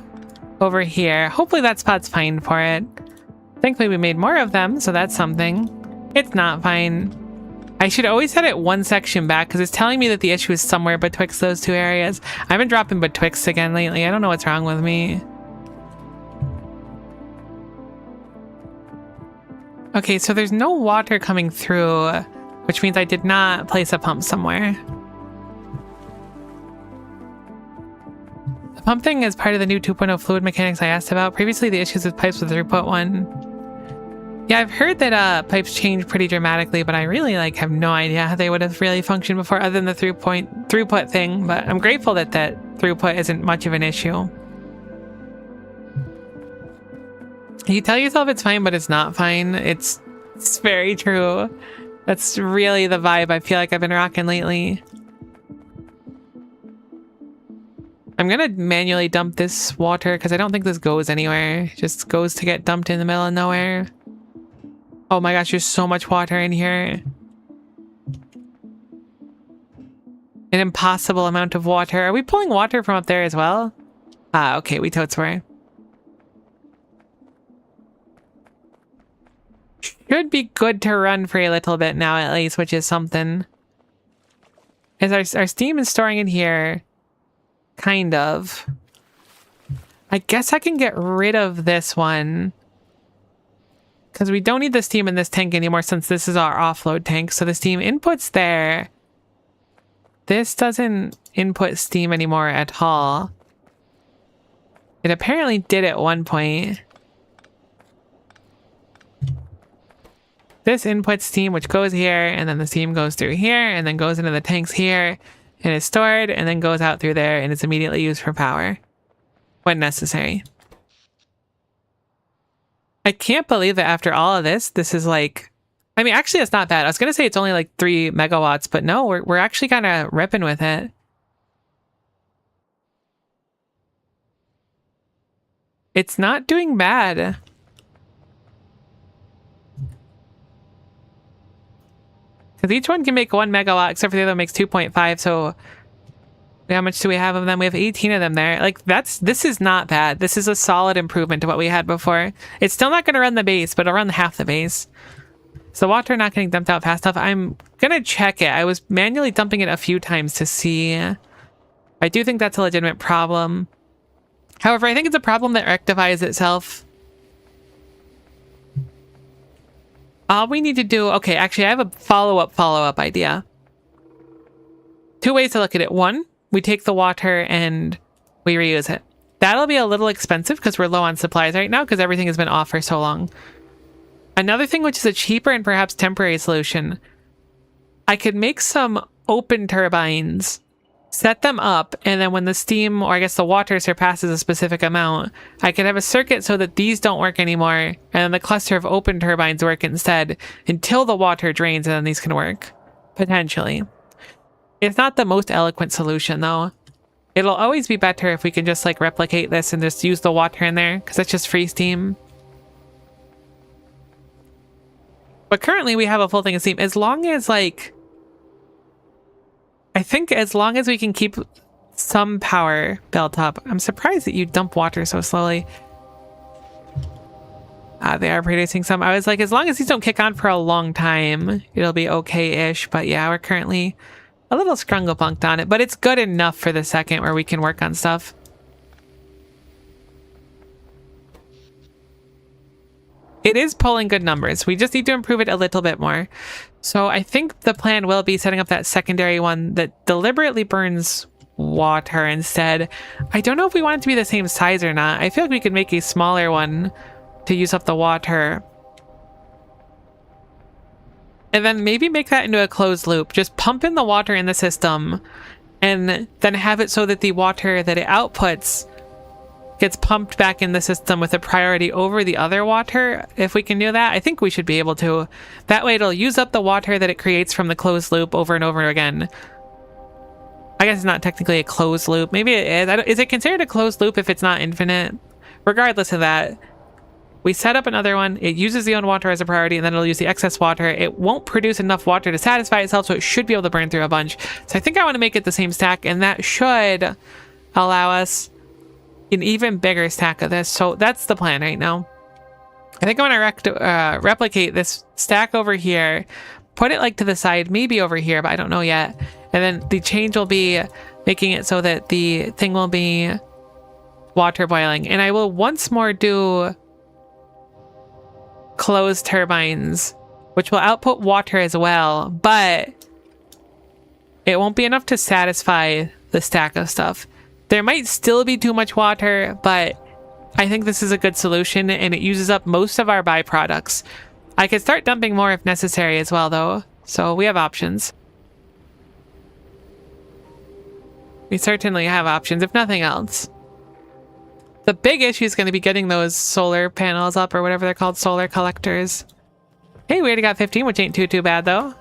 over here. Hopefully that spot's fine for it. Thankfully we made more of them, so that's something. It's not fine. I should always set it one section back because it's telling me that the issue is somewhere betwixt those two areas. I've been dropping betwixt again lately. I don't know what's wrong with me. Okay, so there's no water coming through, which means I did not place a pump somewhere. The pump thing is part of the new 2.0 fluid mechanics I asked about. Previously, the issues with pipes with 3.1. Yeah, I've heard that pipes change pretty dramatically, but I really have no idea how they would have really functioned before other than the throughput thing, but I'm grateful that that throughput isn't much of an issue. You tell yourself it's fine, but it's not fine. It's very true. That's really the vibe I feel like I've been rocking lately. I'm gonna manually dump this water because I don't think this goes anywhere. It just goes to get dumped in the middle of nowhere. Oh my gosh, there's so much water in here. An impossible amount of water. Are we pulling water from up there as well? Ah, okay, we totes were. Should be good to run for a little bit now at least, which is something. Is our steam is storing in here. Kind of. I guess I can get rid of this one. Because we don't need the steam in this tank anymore since this is our offload tank. So the steam input's there. This doesn't input steam anymore at all. It apparently did at one point. This inputs steam, which goes here, and then the steam goes through here, and then goes into the tanks here, and is stored, and then goes out through there, and it's immediately used for power when necessary. I can't believe that after all of this, this is like... I mean, actually, it's not bad. I was going to say it's only like 3 megawatts, but no, we're actually kind of ripping with it. It's not doing bad. Because each one can make 1 megawatt, except for the other one makes 2.5, so... How much do we have of them? We have 18 of them there. Like, this is not bad. This is a solid improvement to what we had before. It's still not going to run the base, but it'll run half the base. So the water not getting dumped out fast enough. I'm going to check it. I was manually dumping it a few times to see. I do think that's a legitimate problem. However, I think it's a problem that rectifies itself. All we need to do... Okay, actually, I have a follow-up idea. 2 ways to look at it. 1, we take the water and we reuse it. That'll be a little expensive because we're low on supplies right now because everything has been off for so long. Another thing, which is a cheaper and perhaps temporary solution, I could make some open turbines set them up, and then when the steam, or I guess the water, surpasses a specific amount, I could have a circuit so that these don't work anymore, and then the cluster of open turbines work instead until the water drains, and then these can work. Potentially. It's not the most eloquent solution, though. It'll always be better if we can just, like, replicate this and just use the water in there, because that's just free steam. But currently, we have a full thing of steam. As long as, like... I think as long as we can keep some power built up. I'm surprised that you dump water so slowly. They are producing some. I was like, as long as these don't kick on for a long time, it'll be okay-ish. But yeah, we're currently a little scrunglebunked on it. But it's good enough for the second where we can work on stuff. It is pulling good numbers. We just need to improve it a little bit more. So I think the plan will be setting up that secondary one that deliberately burns water instead. I don't know if we want it to be the same size or not. I feel like we could make a smaller one to use up the water. And then maybe make that into a closed loop. Just pump in the water in the system and then have it so that the water that it outputs gets pumped back in the system with a priority over the other water. If we can do that, I think we should be able to. That way it'll use up the water that it creates from the closed loop over and over again. I guess it's not technically a closed loop. Maybe it is. Is it considered a closed loop if it's not infinite? Regardless of that, we set up another one. It uses the own water as a priority, and then it'll use the excess water. It won't produce enough water to satisfy itself, so it should be able to burn through a bunch. So I think I want to make it the same stack, and that should allow us an even bigger stack of this. So that's the plan right now. I think I want to replicate this stack over here, put it like to the side, maybe over here, but I don't know yet. And then the change will be making it so that the thing will be water boiling. And I will once more do closed turbines, which will output water as well, but it won't be enough to satisfy the stack of stuff. There might still be too much water, but I think this is a good solution, and it uses up most of our byproducts. I could start dumping more if necessary as well, though, so we have options. We certainly have options, if nothing else. The big issue is going to be getting those solar panels up, or whatever they're called, solar collectors. Hey, we already got 15, which ain't too bad, though.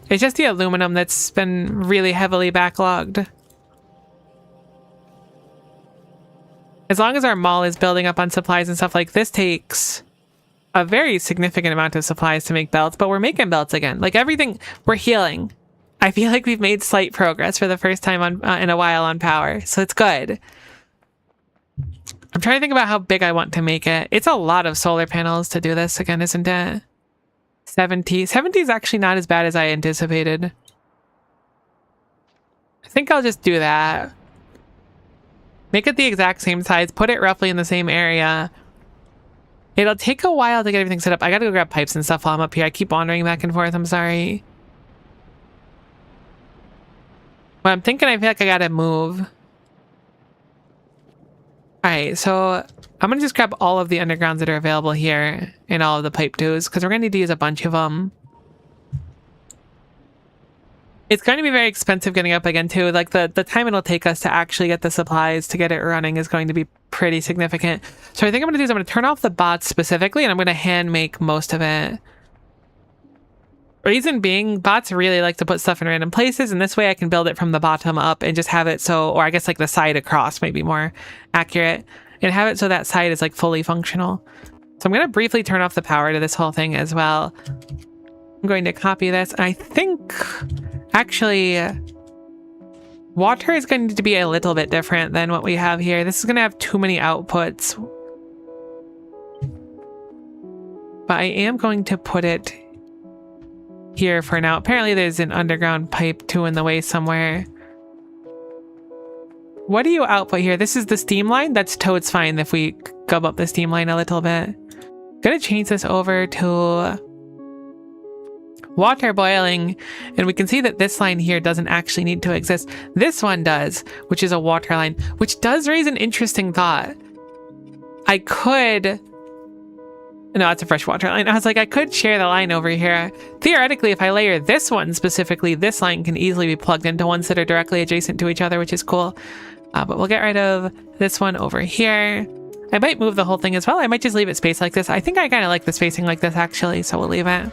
It's just the aluminum that's been really heavily backlogged. As long as our mall is building up on supplies and stuff, like this takes a very significant amount of supplies to make belts, but we're making belts again. Like everything, we're healing. I feel like we've made slight progress for the first time in a while on power, so it's good. I'm trying to think about how big I want to make it. It's a lot of solar panels to do this again, isn't it? 70. 70 is actually not as bad as I anticipated. I think I'll just do that. Make it the exact same size. Put it roughly in the same area. It'll take a while to get everything set up. I gotta go grab pipes and stuff while I'm up here. I keep wandering back and forth. I'm sorry. But I'm thinking I feel like I gotta move. Alright, so I'm going to just grab all of the undergrounds that are available here and all of the pipe tubes, because we're going to need to use a bunch of them. It's going to be very expensive getting up again, too. Like, the time it'll take us to actually get the supplies to get it running is going to be pretty significant. So I think I'm going to do is I'm going to turn off the bots specifically, and I'm going to hand make most of it. Reason being, bots really like to put stuff in random places, and this way I can build it from the bottom up and just have it so, or I guess like the side across might be more accurate, and have it so that side is like fully functional. So I'm going to briefly turn off the power to this whole thing as well. I'm going to copy this. I think actually water is going to be a little bit different than what we have here. This is going to have too many outputs, but I am going to put it here for now. Apparently there's an underground pipe too in the way somewhere. What do you output here? This is the steam line? That's totes fine if we gub up the steam line a little bit. Gonna change this over to water boiling, and we can see that this line here doesn't actually need to exist. This one does, which is a water line, which does raise an interesting thought. I could No, it's a freshwater line. I was like, I could share the line over here. Theoretically, if I layer this one specifically, this line can easily be plugged into ones that are directly adjacent to each other, which is cool. But we'll get rid of this one over here. I might move the whole thing as well. I might just leave it spaced like this. I think I kind of like the spacing like this, actually, so we'll leave it.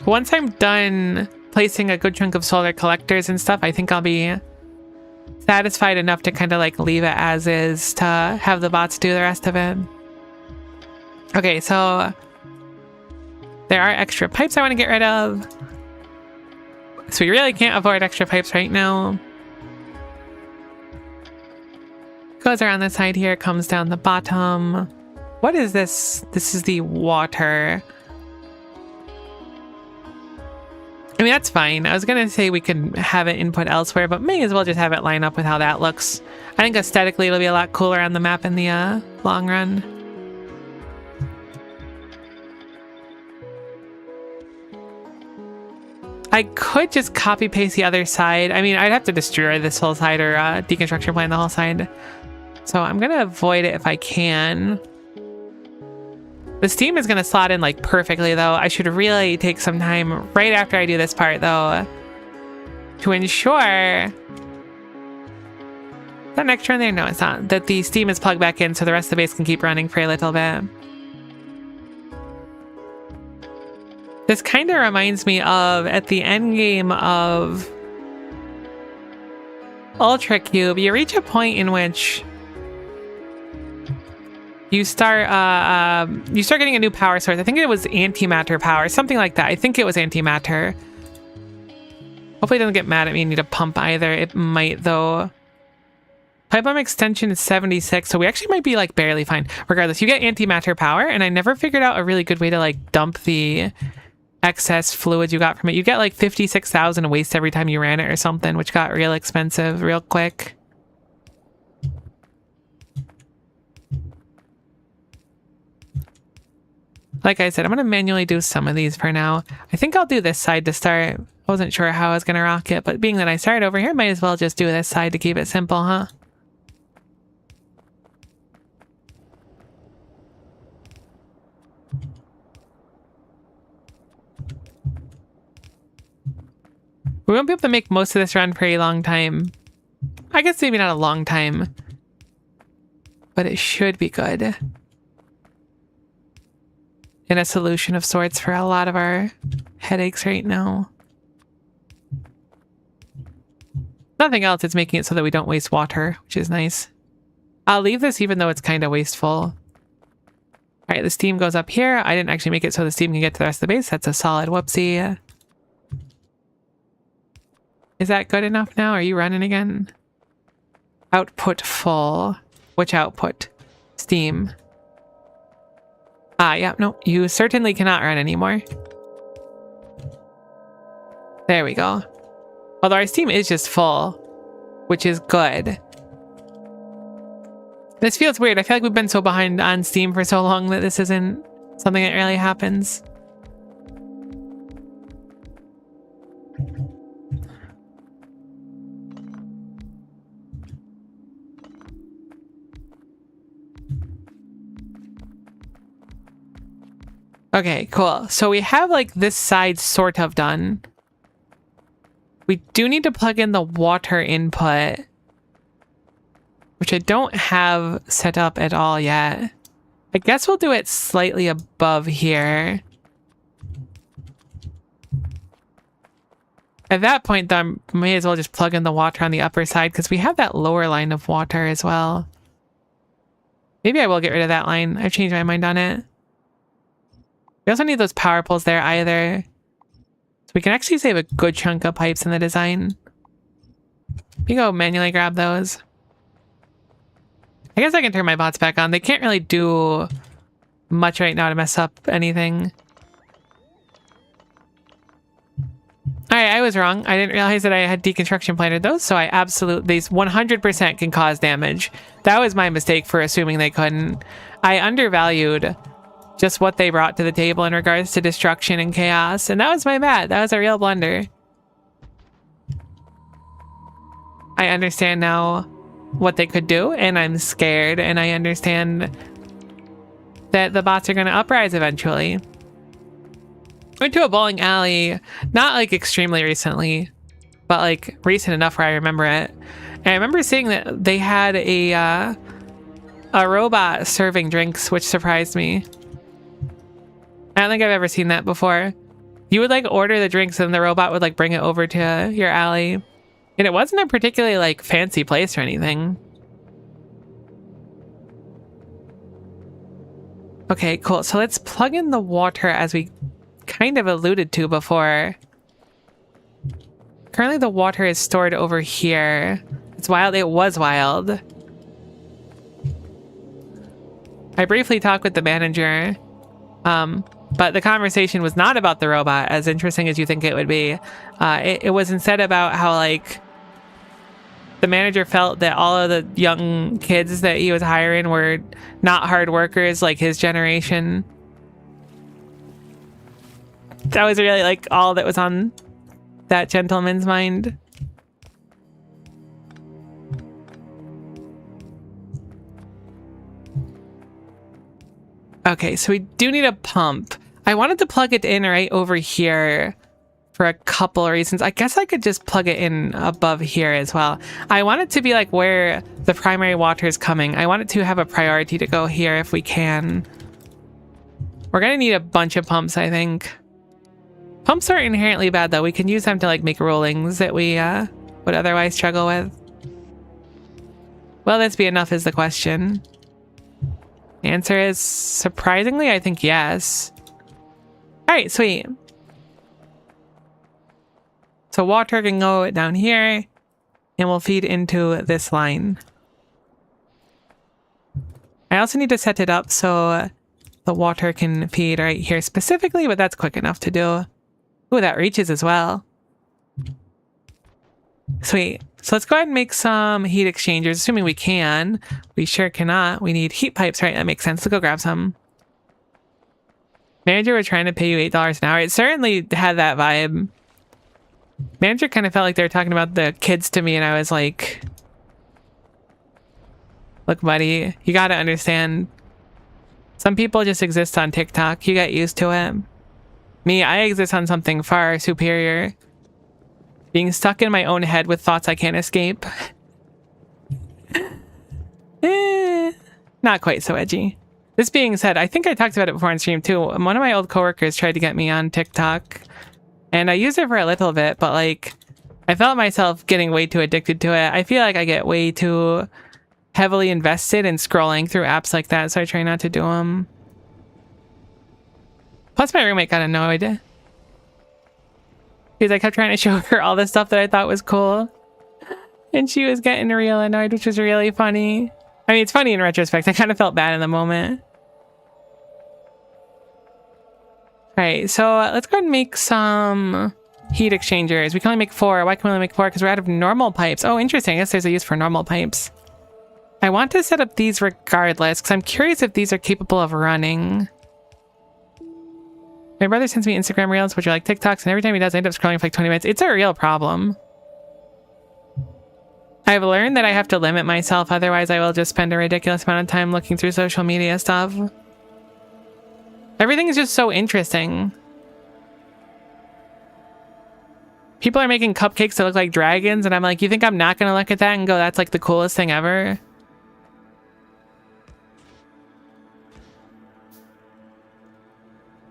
Once I'm done placing a good chunk of solar collectors and stuff, I think I'll be satisfied enough to kind of like leave it as is to have the bots do the rest of it. Okay, so there are extra pipes I want to get rid of. So we really can't avoid extra pipes right now. Goes around the side here, comes down the bottom. What is this? This is the water. I mean, that's fine. I was going to say we could have it input elsewhere, but may as well just have it line up with how that looks. I think aesthetically it'll be a lot cooler on the map in the long run. I could just copy paste the other side. I mean, I'd have to destroy this whole side or deconstruction plan the whole side. So I'm going to avoid it if I can. The steam is going to slot in like perfectly though. I should really take some time right after I do this part though to ensure... Is that an extra in there? No, it's not. That the steam is plugged back in so the rest of the base can keep running for a little bit. This kind of reminds me of at the end game of Ultra Cube, you reach a point in which you start getting a new power source. I think it was antimatter power, something like that. I think it was antimatter. Hopefully it doesn't get mad at me and need a pump either. It might though. Pipeline extension is 76, so we actually might be like barely fine. Regardless, you get antimatter power, and I never figured out a really good way to like dump the excess fluid you got from it. You get like 56,000 waste every time you ran it or something, which got real expensive real quick. Like I said, I'm going to manually do some of these for now. I think I'll do this side to start. I wasn't sure how I was going to rock it, but being that I started over here, might as well just do this side to keep it simple, huh? We won't be able to make most of this run for a long time. I guess maybe not a long time, but it should be good. In a solution of sorts for a lot of our headaches right now. Nothing else, it's making it so that we don't waste water, which is nice. I'll leave this even though it's kind of wasteful. Alright, the steam goes up here. I didn't actually make it so the steam can get to the rest of the base. That's a solid whoopsie. Is that good enough now? Are you running again? Output full. Which output? Steam. Ah, yeah, no, you certainly cannot run anymore. There we go. Although our steam is just full, which is good. This feels weird. I feel like we've been so behind on steam for so long that this isn't something that really happens. Okay, cool. So we have like this side sort of done. We do need to plug in the water input, which I don't have set up at all yet. I guess we'll do it slightly above here. At that point, though, I may as well just plug in the water on the upper side because we have that lower line of water as well. Maybe I will get rid of that line. I've changed my mind on it. We also need those power poles there either. So we can actually save a good chunk of pipes in the design. We go manually grab those. I guess I can turn my bots back on. They can't really do much right now to mess up anything. Alright, I was wrong. I didn't realize that I had deconstruction planted those, so I absolutely, these 100% can cause damage. That was my mistake for assuming they couldn't. I undervalued just what they brought to the table in regards to destruction and chaos, and that was my bad. That was a real blunder. I understand now what they could do, and I'm scared, and I understand that the bots are going to uprise eventually. Went to a bowling alley, not like extremely recently, but like recent enough where I remember it. And I remember seeing that they had a robot serving drinks, which surprised me. I don't think I've ever seen that before. You would like order the drinks and the robot would like bring it over to your alley. And it wasn't a particularly like fancy place or anything. Okay, cool. So let's plug in the water as we kind of alluded to before. Currently the water is stored over here. It's wild. It was wild. I briefly talked with the manager, but the conversation was not about the robot, as interesting as you think it would be. It was instead about how, like, the manager felt that all of the young kids that he was hiring were not hard workers like his generation. That was really, like, all that was on that gentleman's mind. Okay, so we do need a pump. I wanted to plug it in right over here for a couple of reasons. I guess I could just plug it in above here as well. I want it to be like where the primary water is coming. I want it to have a priority to go here if we can. We're gonna need a bunch of pumps, I think. Pumps aren't inherently bad though. We can use them to like make rollings that we would otherwise struggle with. Will this be enough is the question. The answer is, surprisingly, I think yes. Alright, sweet. So water can go down here, and will feed into this line. I also need to set it up so the water can feed right here specifically, but that's quick enough to do. Ooh, that reaches as well. Sweet. So let's go ahead and make some heat exchangers, assuming we can. We sure cannot. We need heat pipes, right? That makes sense. Let's go grab some. Manager was trying to pay you $8 an hour. It certainly had that vibe. Manager kind of felt like they were talking about the kids to me, and I was like, look, buddy, you gotta understand. Some people just exist on TikTok. You get used to it. Me, I exist on something far superior. Being stuck in my own head with thoughts I can't escape. Not quite so edgy. This being said, I think I talked about it before on stream too. One of my old coworkers tried to get me on TikTok. And I used it for a little bit, but like, I felt myself getting way too addicted to it. I feel like I get way too heavily invested in scrolling through apps like that, so I try not to do them. Plus my roommate got annoyed. Because I kept trying to show her all the stuff that I thought was cool. And she was getting real annoyed, which was really funny. I mean, it's funny in retrospect. I kind of felt bad in the moment. Alright, so let's go ahead and make some heat exchangers. We can only make 4. Why can we only make 4? Because we're out of normal pipes. Oh, interesting. I guess there's a use for normal pipes. I want to set up these regardless, because I'm curious if these are capable of running. My brother sends me Instagram reels, which are like TikToks, and every time he does, I end up scrolling for like 20 minutes. It's a real problem. I've learned that I have to limit myself, otherwise I will just spend a ridiculous amount of time looking through social media stuff. Everything is just so interesting. People are making cupcakes that look like dragons, and I'm like, you think I'm not gonna look at that and go, that's like the coolest thing ever?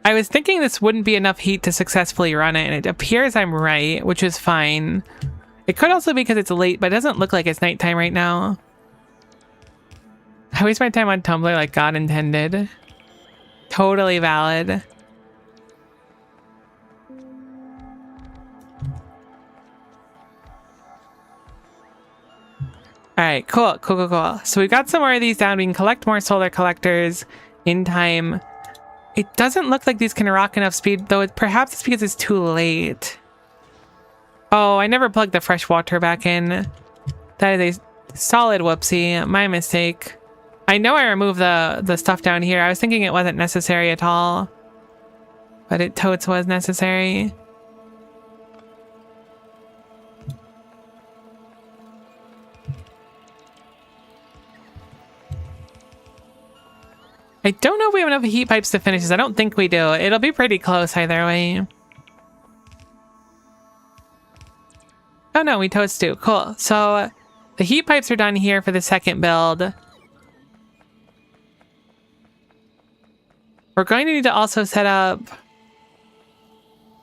I was thinking this wouldn't be enough heat to successfully run it, and it appears I'm right, which is fine. It could also be because it's late, but it doesn't look like it's nighttime right now. I waste my time on Tumblr like God intended. Totally valid. Alright, cool. So we've got some more of these down. We can collect more solar collectors in time. It doesn't look like these can rock enough speed, though perhaps it's because it's too late. Oh, I never plugged the fresh water back in. That is a solid whoopsie. My mistake. I know I removed the stuff down here. I was thinking it wasn't necessary at all. But it totes was necessary. I don't know if we have enough heat pipes to finish this. I don't think we do. It'll be pretty close either way. Oh no, we toast do. Cool. So the heat pipes are done here for the second build. We're going to need to also set up...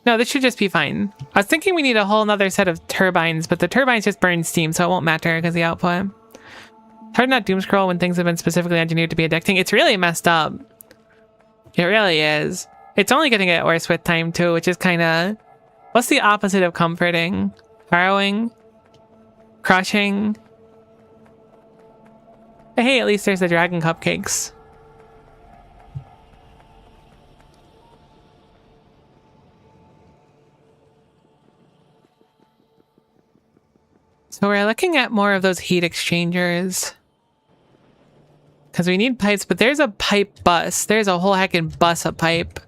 No, this should just be fine. I was thinking we need a whole nother set of turbines, but the turbines just burn steam, so it won't matter because the output. Hard not doom scroll when things have been specifically engineered to be addicting. It's really messed up. It really is. It's only getting it worse with time too, which is kind of... What's the opposite of comforting? Borrowing? Crushing? But hey, at least there's the dragon cupcakes. So we're looking at more of those heat exchangers. Because we need pipes, but there's a pipe bus. There's a whole heckin' bus of pipe.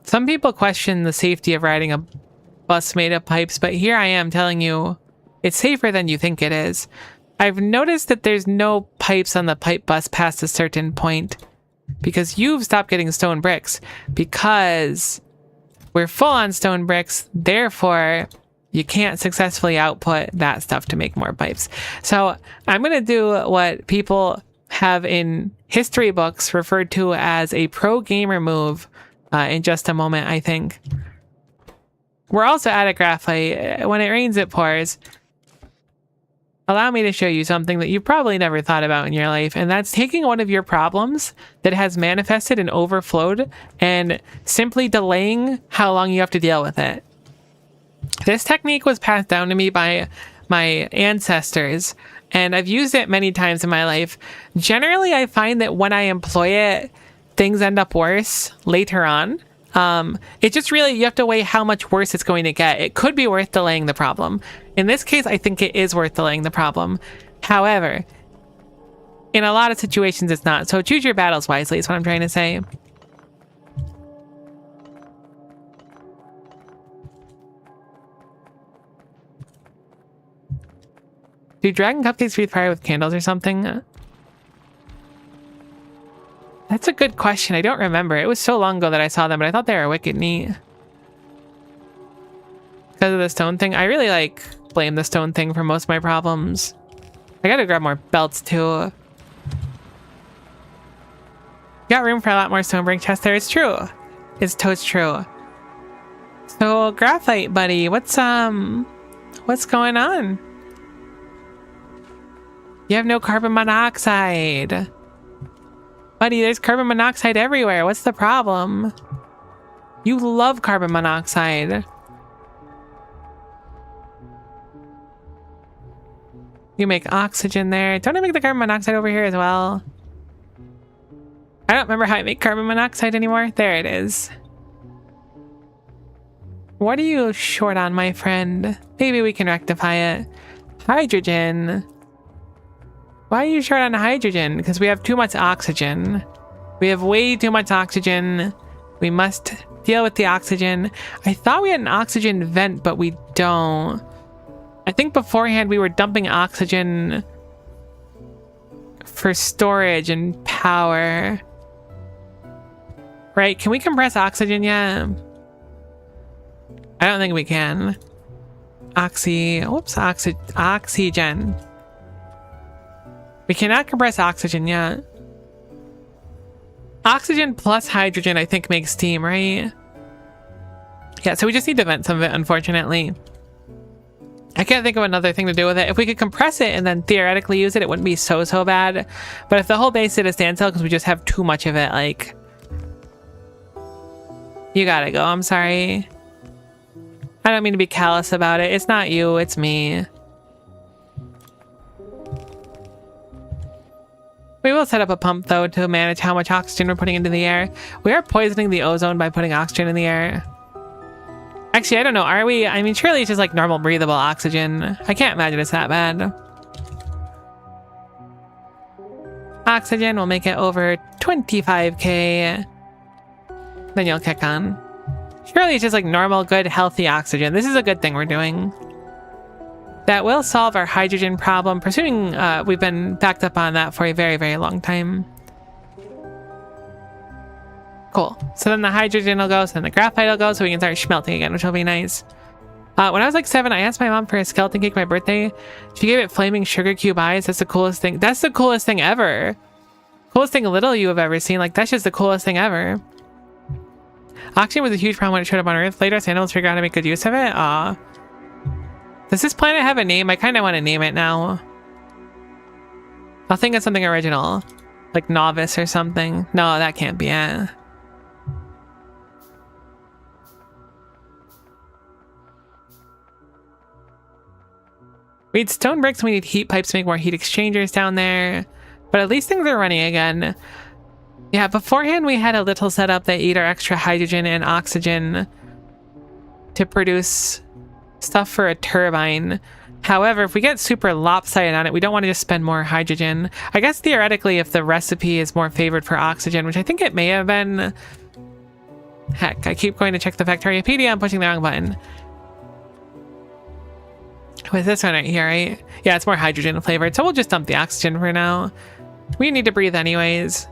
Some people question the safety of riding a bus made of pipes, but here I am telling you, it's safer than you think it is. I've noticed that there's no pipes on the pipe bus past a certain point. Because you've stopped getting stone bricks. Because we're full on stone bricks, therefore... You can't successfully output that stuff to make more pipes. So I'm going to do what people have in history books referred to as a pro gamer move in just a moment, I think. We're also out of graphite. When it rains, it pours. Allow me to show you something that you've probably never thought about in your life, and that's taking one of your problems that has manifested and overflowed and simply delaying how long you have to deal with it. This technique was passed down to me by my ancestors, and I've used it many times in my life. Generally, I find that when I employ it, things end up worse later on. It just really, you have to weigh how much worse it's going to get. It could be worth delaying the problem. In this case, I think it is worth delaying the problem. However, in a lot of situations, it's not. So choose your battles wisely is what I'm trying to say. Do dragon cupcakes breathe fire with candles or something? That's a good question. I don't remember. It was so long ago that I saw them, but I thought they were wicked neat. Because of the stone thing. I really blame the stone thing for most of my problems. I gotta grab more belts too. Got room for a lot more stone brick chests there. It's true. It's totes true. So graphite buddy, what's going on? You have no carbon monoxide. Buddy, there's carbon monoxide everywhere. What's the problem? You love carbon monoxide. You make oxygen there. Don't I make the carbon monoxide over here as well? I don't remember how I make carbon monoxide anymore. There it is. What are you short on, my friend? Maybe we can rectify it. Hydrogen. Why are you short on hydrogen? Because we have too much oxygen. We have way too much oxygen. We must deal with the oxygen. I thought we had an oxygen vent, but we don't. I think beforehand we were dumping oxygen for storage and power. Right? Can we compress oxygen yet? I don't think we can. Oxygen. We cannot compress oxygen yet. Oxygen plus hydrogen, I think, makes steam, right? Yeah, so we just need to vent some of it, unfortunately. I can't think of another thing to do with it. If we could compress it and then theoretically use it, it wouldn't be so bad. But if the whole base did a standstill because we just have too much of it, you gotta go. I'm sorry. I don't mean to be callous about it. It's not you, it's me. We will set up a pump, though, to manage how much oxygen we're putting into the air. We are poisoning the ozone by putting oxygen in the air. Actually, I don't know. Are we? I mean, surely it's just normal breathable oxygen. I can't imagine it's that bad. Oxygen will make it over 25k. Then you'll kick on. Surely it's just normal, good, healthy oxygen. This is a good thing we're doing. That will solve our hydrogen problem, presuming we've been backed up on that for a very, very long time. Cool. So then the hydrogen will go, so then the graphite will go, so we can start smelting again, which will be nice. When I was like 7, I asked my mom for a skeleton cake for my birthday. She gave it flaming sugar cube eyes. That's the coolest thing. That's the coolest thing ever. Coolest thing little you have ever seen. Like, that's just the coolest thing ever. Oxygen was a huge problem when it showed up on Earth. Later, animals figured out how to make good use of it. Does this planet have a name? I kind of want to name it now. I'll think of something original. Like Novice or something. No, that can't be it. We need stone bricks, we need heat pipes to make more heat exchangers down there. But at least things are running again. Yeah, beforehand we had a little setup that ate our extra hydrogen and oxygen to produce stuff for a turbine. However, if we get super lopsided on it, we don't want to just spend more hydrogen. I guess theoretically, if the recipe is more favored for oxygen, which I think it may have been... Heck, I keep going to check the Factoriopedia, I'm pushing the wrong button. With this one right here, right? Yeah, it's more hydrogen flavored, so we'll just dump the oxygen for now. We need to breathe anyways.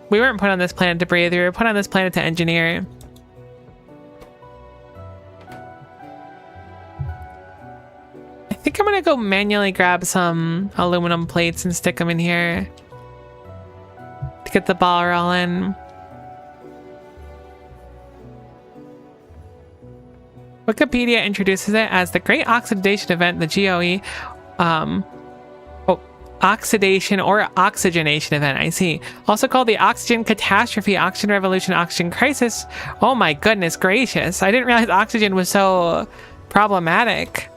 We weren't put on this planet to breathe, we were put on this planet to engineer. I think I'm gonna go manually grab some aluminum plates and stick them in here to get the ball rolling. Wikipedia introduces it as the Great Oxidation Event, the GOE. Oxidation or oxygenation event, I see. Also called the Oxygen Catastrophe, Oxygen Revolution, Oxygen Crisis. Oh my goodness gracious. I didn't realize oxygen was so problematic.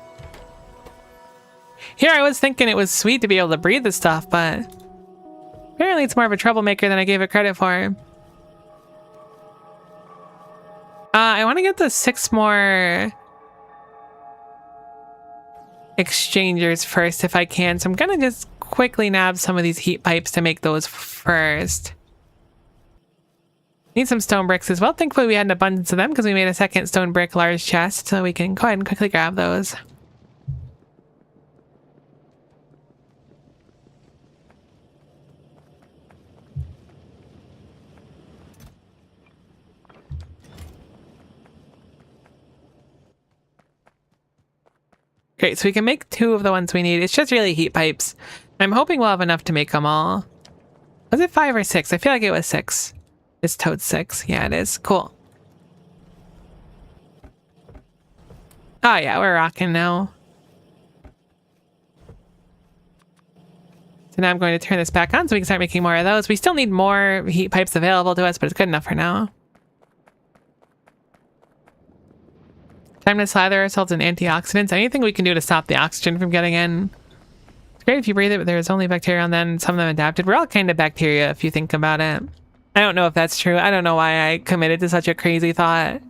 Here I was thinking it was sweet to be able to breathe this stuff, but apparently it's more of a troublemaker than I gave it credit for. I want to get the 6 more exchangers first if I can, so I'm gonna just quickly nab some of these heat pipes to make those first. Need some stone bricks as well. Thankfully we had an abundance of them because we made a second stone brick large chest, so we can go ahead and quickly grab those. Great, so we can make 2 of the ones we need. It's just really heat pipes. I'm hoping we'll have enough to make them all. Was it 5 or 6? I feel like it was 6. It's totes 6. Yeah, it is. Cool. Oh yeah, we're rocking now. So now I'm going to turn this back on so we can start making more of those. We still need more heat pipes available to us, but it's good enough for now. Time to slather ourselves in antioxidants. Anything we can do to stop the oxygen from getting in. It's great if you breathe it, but there's only bacteria on them. Some of them adapted. We're all kind of bacteria if you think about it. I don't know if that's true. I don't know why I committed to such a crazy thought.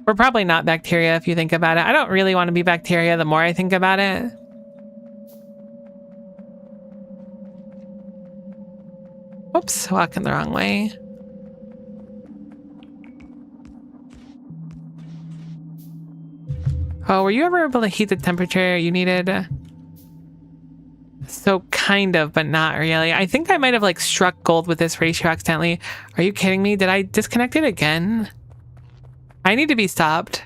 We're probably not bacteria if you think about it. I don't really want to be bacteria the more I think about it. Oops, walking the wrong way. Oh, were you ever able to heat the temperature you needed? So kind of, but not really. I think I might have like struck gold with this ratio accidentally. Are you kidding me? Did I disconnect it again? I need to be stopped.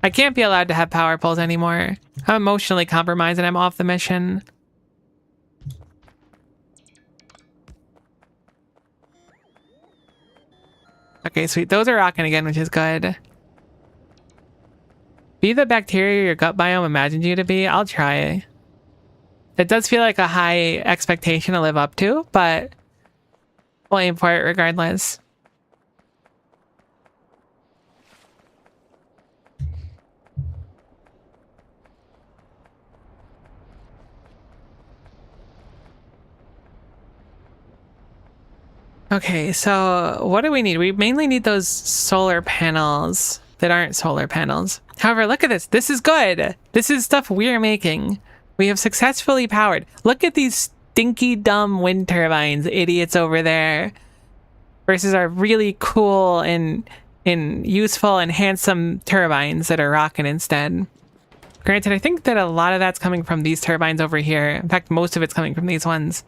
I can't be allowed to have power poles anymore. I'm emotionally compromised and I'm off the mission. Okay, sweet. Those are rocking again, which is good. Be the bacteria your gut biome imagined you to be. I'll try. It does feel like a high expectation to live up to, but we'll aim for it regardless. Okay, so what do we need? We mainly need those solar panels that aren't solar panels. However, look at this. This is good. This is stuff we're making. We have successfully powered. Look at these stinky, dumb wind turbines, idiots over there, versus our really cool and useful and handsome turbines that are rocking instead. Granted, I think that a lot of that's coming from these turbines over here. In fact, most of it's coming from these ones.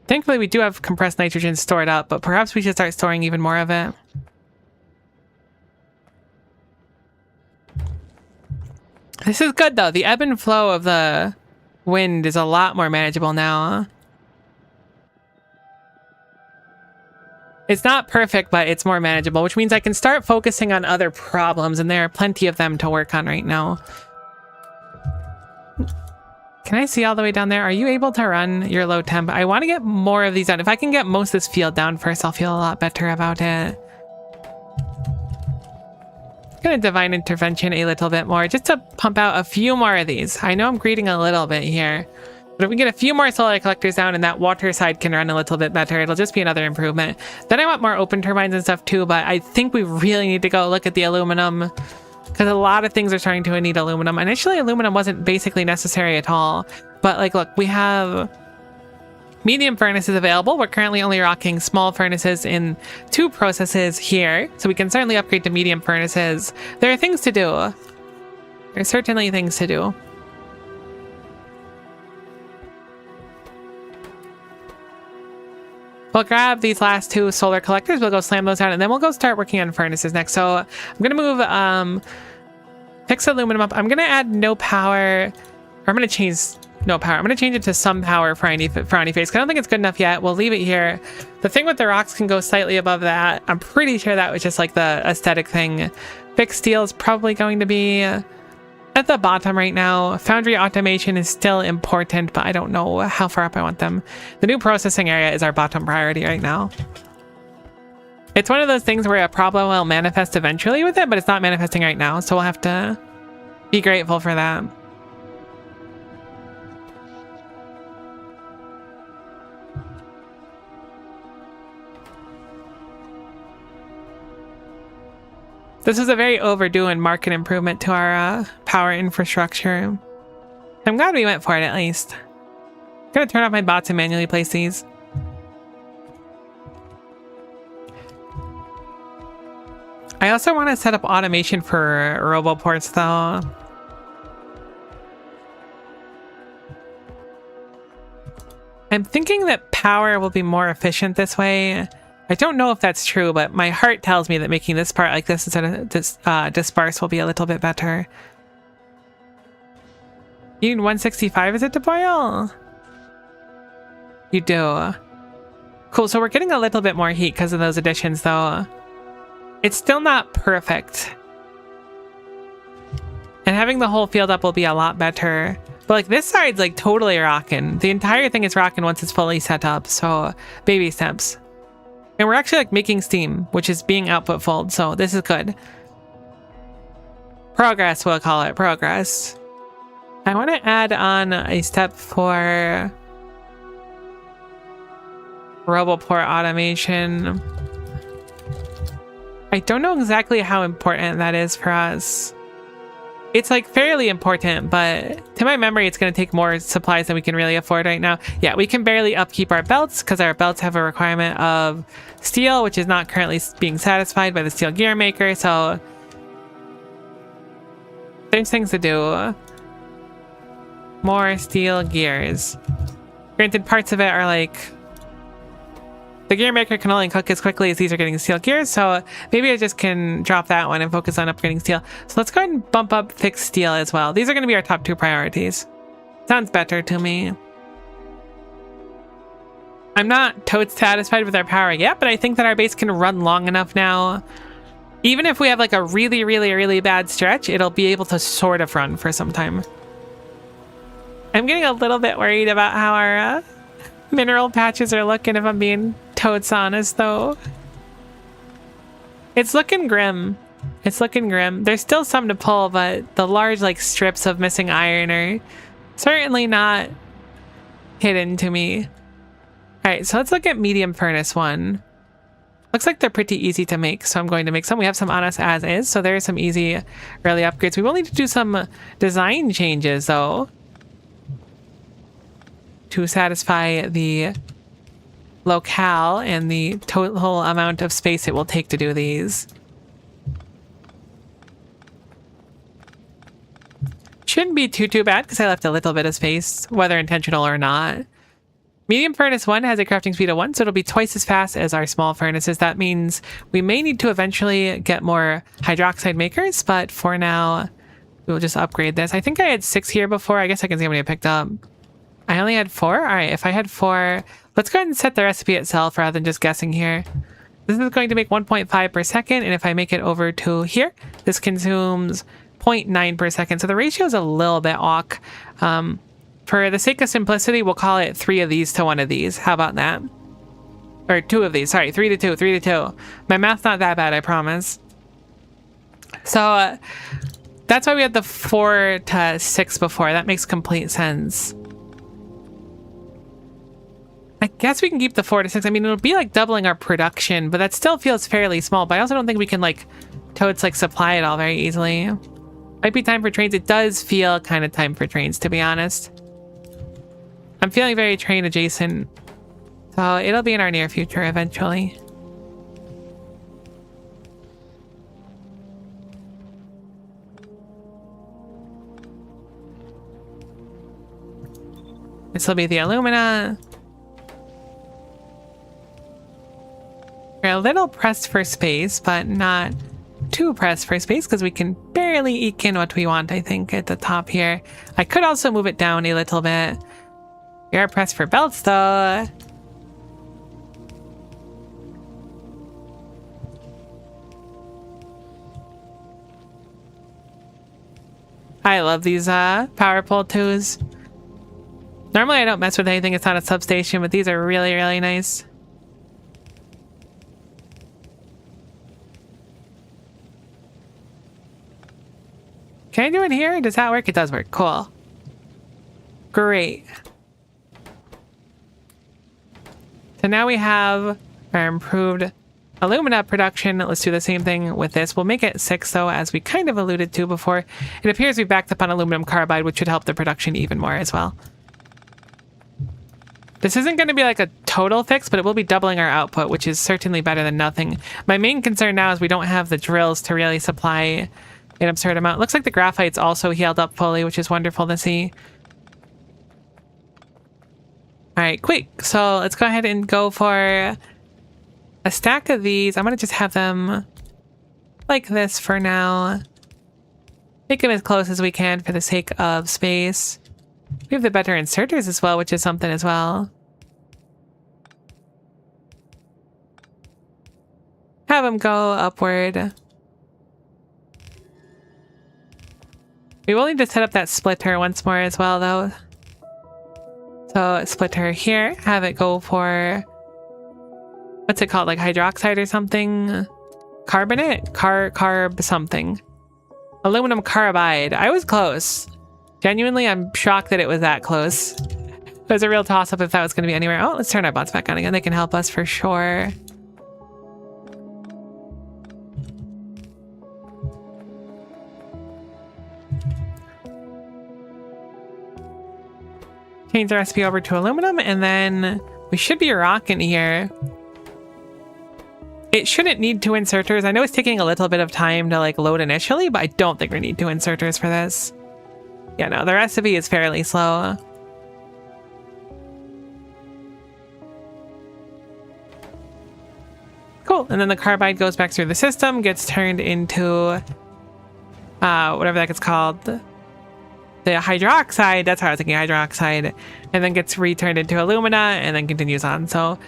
Thankfully, we do have compressed nitrogen stored up, but perhaps we should start storing even more of it. This is good, though. The ebb and flow of the wind is a lot more manageable now. It's not perfect, but it's more manageable, which means I can start focusing on other problems, and there are plenty of them to work on right now. Can I see all the way down there? Are you able to run your low temp? I want to get more of these done. If I can get most of this field down first, I'll feel a lot better about it. I'm gonna divine intervention a little bit more, just to pump out a few more of these. I know I'm greeting a little bit here, but if we get a few more solar collectors down and that water side can run a little bit better, it'll just be another improvement. Then I want more open turbines and stuff too, but I think we really need to go look at the aluminum, because a lot of things are starting to need aluminum. Initially, aluminum wasn't basically necessary at all, but like, look, we have medium furnaces available. We're currently only rocking small furnaces in 2 processes here, so we can certainly upgrade to medium furnaces. There are things to do. There's certainly things to do. We'll grab these last 2 solar collectors, we'll go slam those down, and then we'll go start working on furnaces next. So I'm gonna move fix aluminum up. I'm gonna add no power, or I'm gonna change no power. I'm gonna change it to some power for any phase, because I don't think it's good enough yet. We'll leave it here. The thing with the rocks can go slightly above that. I'm pretty sure that was just like the aesthetic thing. Fixed steel is probably going to be at the bottom right now. Foundry automation is still important, but I don't know how far up I want them. The new processing area is our bottom priority right now. It's one of those things where a problem will manifest eventually with it, but it's not manifesting right now, so we'll have to be grateful for that. This is a very overdue and market improvement to our power infrastructure. I'm glad we went for it at least. I'm gonna turn off my bots and manually place these. I also want to set up automation for roboports though. I'm thinking that power will be more efficient this way. I don't know if that's true, but my heart tells me that making this part like this instead of this disparse will be a little bit better. You need 165, is it, to boil? You do. Cool, so we're getting a little bit more heat because of those additions, though. It's still not perfect. And having the whole field up will be a lot better. But like this side's like totally rocking. The entire thing is rocking once it's fully set up, so baby steps. And we're actually like making steam, which is being output fulled, so this is good. Progress, we'll call it, progress. I want to add on a step for roboport automation. I don't know exactly how important that is for us. It's like fairly important, but to my memory, it's going to take more supplies than we can really afford right now. Yeah, we can barely upkeep our belts because our belts have a requirement of steel, which is not currently being satisfied by the steel gear maker. So there's things to do. More steel gears. Granted, parts of it are like, the gear maker can only cook as quickly as these are getting steel gears, so maybe I just can drop that one and focus on upgrading steel. So let's go ahead and bump up fixed steel as well. These are going to be our top 2 priorities. Sounds better to me. I'm not totes satisfied with our power yet, but I think that our base can run long enough now. Even if we have like a really, really, really bad stretch, it'll be able to sort of run for some time. I'm getting a little bit worried about how our mineral patches are looking, if I'm being totes honest, though. It's looking grim. It's looking grim. There's still some to pull, but the large like strips of missing iron are certainly not hidden to me. All right, so let's look at medium furnace 1. Looks like they're pretty easy to make, so I'm going to make some. We have some on us as is, so there are some easy early upgrades. We will need to do some design changes, though, to satisfy the locale and the total amount of space it will take to do these. Shouldn't be too bad because I left a little bit of space, whether intentional or not. Medium furnace 1 has a crafting speed of 1, so it'll be twice as fast as our small furnaces. That means we may need to eventually get more hydroxide makers, but for now, we'll just upgrade this. I think I had 6 here before. I guess I can see how many I picked up. I only had 4? Alright, if I had 4, let's go ahead and set the recipe itself rather than just guessing here. This is going to make 1.5 per second, and if I make it over to here, this consumes 0.9 per second. So the ratio is a little bit awk. For the sake of simplicity, we'll call it 3 of these to 1 of these. How about that? Or 2 of these. Sorry, 3 to 2, 3 to 2. My math's not that bad, I promise. So that's why we had the 4 to 6 before. That makes complete sense. I guess we can keep the 4 to 6. I mean, it'll be like doubling our production, but that still feels fairly small. But I also don't think we can like totes like supply it all very easily. Might be time for trains. It does feel kind of time for trains, to be honest. I'm feeling very train adjacent, so it'll be in our near future eventually. This will be the alumina. We're a little pressed for space, but not too pressed for space because we can barely eke in what we want, I think, at the top here. I could also move it down a little bit. We are pressed for belts, though. I love these power pole 2s. Normally I don't mess with anything that's not a substation, but these are really, really nice. Can I do it here? Does that work? It does work. Cool. Great. So now we have our improved alumina production. Let's do the same thing with this. We'll make it 6 though, as we kind of alluded to before. It appears we backed up on aluminum carbide, which should help the production even more as well. This isn't going to be like a total fix, but it will be doubling our output, which is certainly better than nothing. My main concern now is we don't have the drills to really supply an absurd amount. Looks like the graphite's also healed up fully, which is wonderful to see. Alright, quick. So let's go ahead and go for a stack of these. I'm going to just have them like this for now. Make them as close as we can for the sake of space. We have the better inserters as well, which is something as well. Have them go upward. We will need to set up that splitter once more as well, though. So splitter here, have it go for, what's it called, like hydroxide or something? Carbonate? Carb something. Aluminum carbide. I was close. Genuinely, I'm shocked that it was that close. It was a real toss-up if that was going to be anywhere. Oh, let's turn our bots back on again. They can help us for sure. Change the recipe over to aluminum, and then we should be rocking here. It shouldn't need 2 inserters. I know it's taking a little bit of time to like load initially, but I don't think we need 2 inserters for this. Yeah, no, the recipe is fairly slow. Cool, and then the carbide goes back through the system, gets turned into whatever that gets called. The hydroxide, that's how I was thinking, hydroxide, and then gets returned into alumina and then continues on. So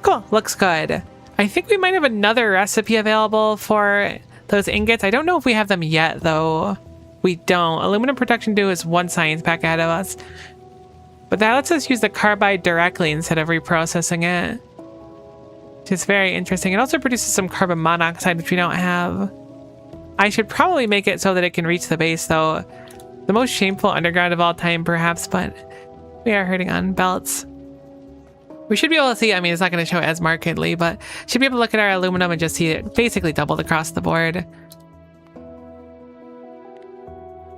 cool, looks good. I think we might have another recipe available for those ingots. I don't know if we have them yet though. We don't. Aluminum production do is 1 science pack ahead of us, but that lets us use the carbide directly instead of reprocessing it, which is very interesting. It also produces some carbon monoxide, which we don't have. I should probably make it so that it can reach the base though. The most shameful underground of all time, perhaps, but we are hurting on belts. We should be able to see, I mean, it's not going to show as markedly, but should be able to look at our aluminum and just see it basically doubled across the board.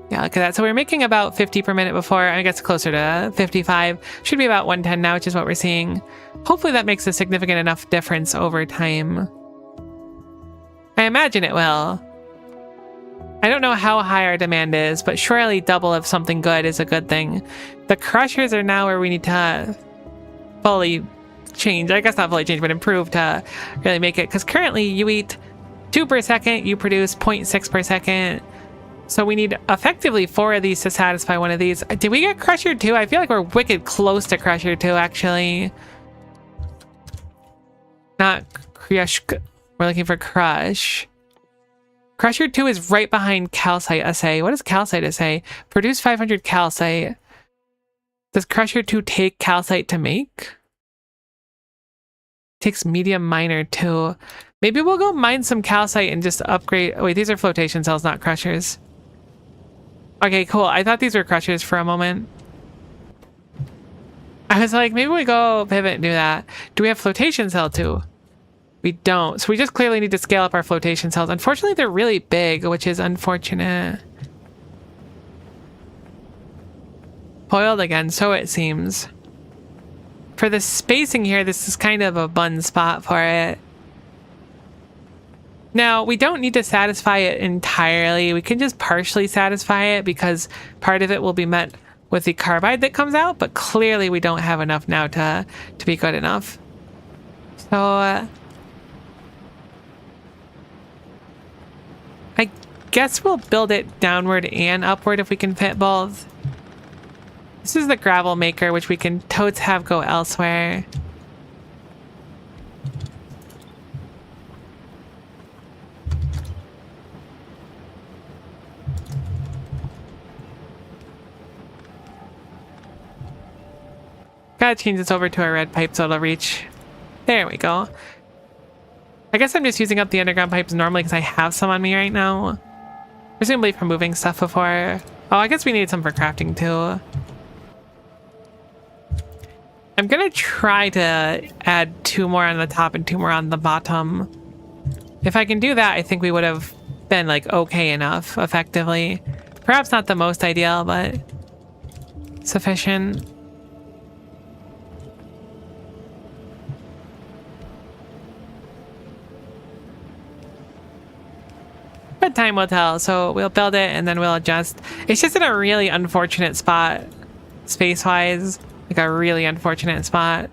Yeah, look at that. So we're making about 50 per minute before. I guess closer to 55. Should be about 110 now, which is what we're seeing. Hopefully that makes a significant enough difference over time. I imagine it will. I don't know how high our demand is, but surely double of something good is a good thing. The crushers are now where we need to fully change. I guess not fully change, but improve to really make it. Because currently you eat 2 per second, you produce 0.6 per second. So we need effectively 4 of these to satisfy one of these. Did we get Crusher 2? I feel like we're wicked close to Crusher 2, actually. Not Crush. We're looking for Crush. Crusher 2 is right behind Calcite Assay. What does Calcite Assay? Produce 500 Calcite. Does Crusher 2 take Calcite to make? Takes Medium Miner 2. Maybe we'll go mine some Calcite and just upgrade. Oh, wait, these are flotation cells, not Crushers. Okay, cool. I thought these were Crushers for a moment. I was like, maybe we go pivot and do that. Do we have flotation cell too? We don't. So we just clearly need to scale up our flotation cells. Unfortunately, they're really big, which is unfortunate. Foiled again, so it seems. For the spacing here, this is kind of a bun spot for it. Now, we don't need to satisfy it entirely. We can just partially satisfy it because part of it will be met with the carbide that comes out, but clearly we don't have enough now to be good enough. So, I guess we'll build it downward and upward if we can fit both. This is the gravel maker, which we can totes have go elsewhere. Gotta change this over to a red pipe so it'll reach. There we go. I guess I'm just using up the underground pipes normally because I have some on me right now. Presumably for moving stuff before. Oh, I guess we need some for crafting too. I'm gonna try to add 2 more on the top and 2 more on the bottom. If I can do that, I think we would have been like okay enough, effectively. Perhaps not the most ideal, but sufficient. But time will tell, so we'll build it and then we'll adjust. It's just in a really unfortunate spot, space-wise. Like a really unfortunate spot.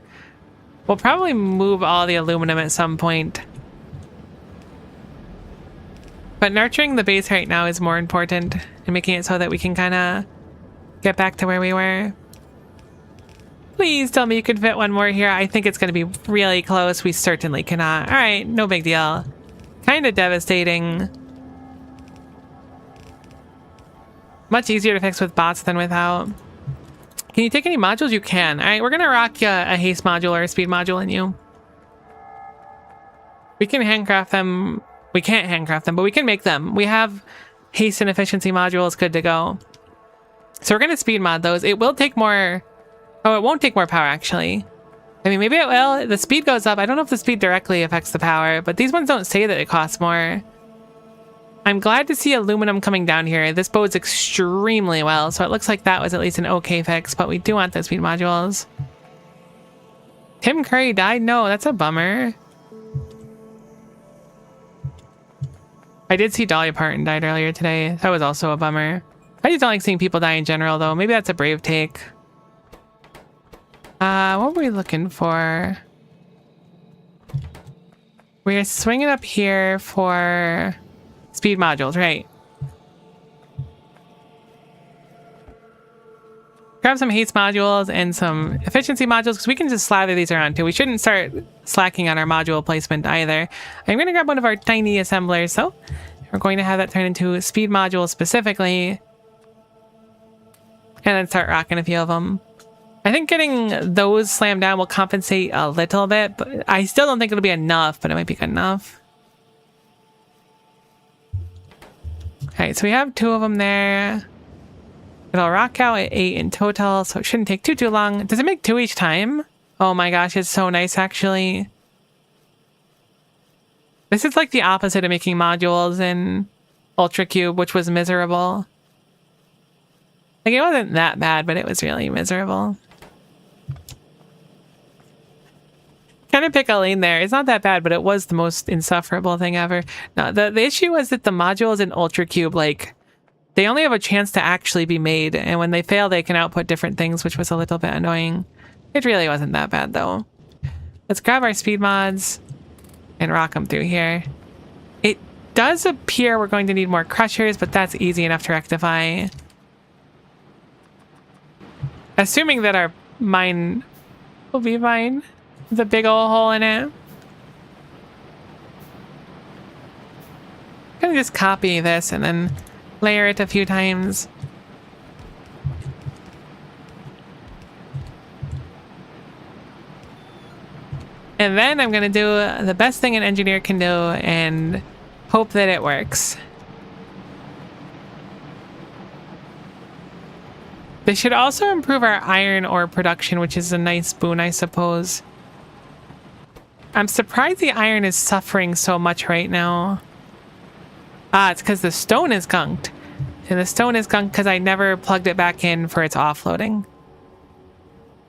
We'll probably move all the aluminum at some point. But nurturing the base right now is more important and making it so that we can kind of get back to where we were. Please tell me you can fit one more here. I think it's going to be really close. We certainly cannot. All right, no big deal. Kind of devastating. Much easier to fix with bots than without. Can you take any modules? You can. All right, we're going to rock a haste module or a speed module in you. We can handcraft them. We can't handcraft them, but we can make them. We have haste and efficiency modules good to go. So we're going to speed mod those. It will take more... Oh, it won't take more power, actually. I mean, maybe it will. The speed goes up. I don't know if the speed directly affects the power, but these ones don't say that it costs more. I'm glad to see aluminum coming down here. This bodes extremely well, so it looks like that was at least an okay fix, but we do want those speed modules. Tim Curry died? No, that's a bummer. I did see Dolly Parton died earlier today. That was also a bummer. I just don't like seeing people die in general, though. Maybe that's a brave take. What were we looking for? We're swinging up here for... speed modules, right? Grab some haste modules and some efficiency modules because we can just slather these around too. We shouldn't start slacking on our module placement either. I'm going to grab one of our tiny assemblers, so we're going to have that turn into speed modules specifically, and then start rocking a few of them. I think getting those slammed down will compensate a little bit, but I still don't think it'll be enough, but it might be good enough. Alright, so we have 2 of them there. It'll rock out at 8 in total, so it shouldn't take too long. Does it make 2 each time? Oh my gosh, it's so nice, actually. This is like the opposite of making modules in Ultra Cube, which was miserable. Like, it wasn't that bad, but it was really miserable. Kind of pick a lane there. It's not that bad, but it was the most insufferable thing ever. No, the issue was that the modules in Ultra Cube, like, they only have a chance to actually be made, and when they fail, they can output different things, which was a little bit annoying. It really wasn't that bad though. Let's grab our speed mods and rock them through here. It does appear we're going to need more crushers, but that's easy enough to rectify. Assuming that our mine will be fine. The big old hole in it. I'm gonna just copy this and then layer it a few times. And then I'm gonna do the best thing an engineer can do and hope that it works. This should also improve our iron ore production, which is a nice boon, I suppose. I'm surprised the iron is suffering so much right now. Ah, it's because the stone is gunked. And the stone is gunked because I never plugged it back in for its offloading.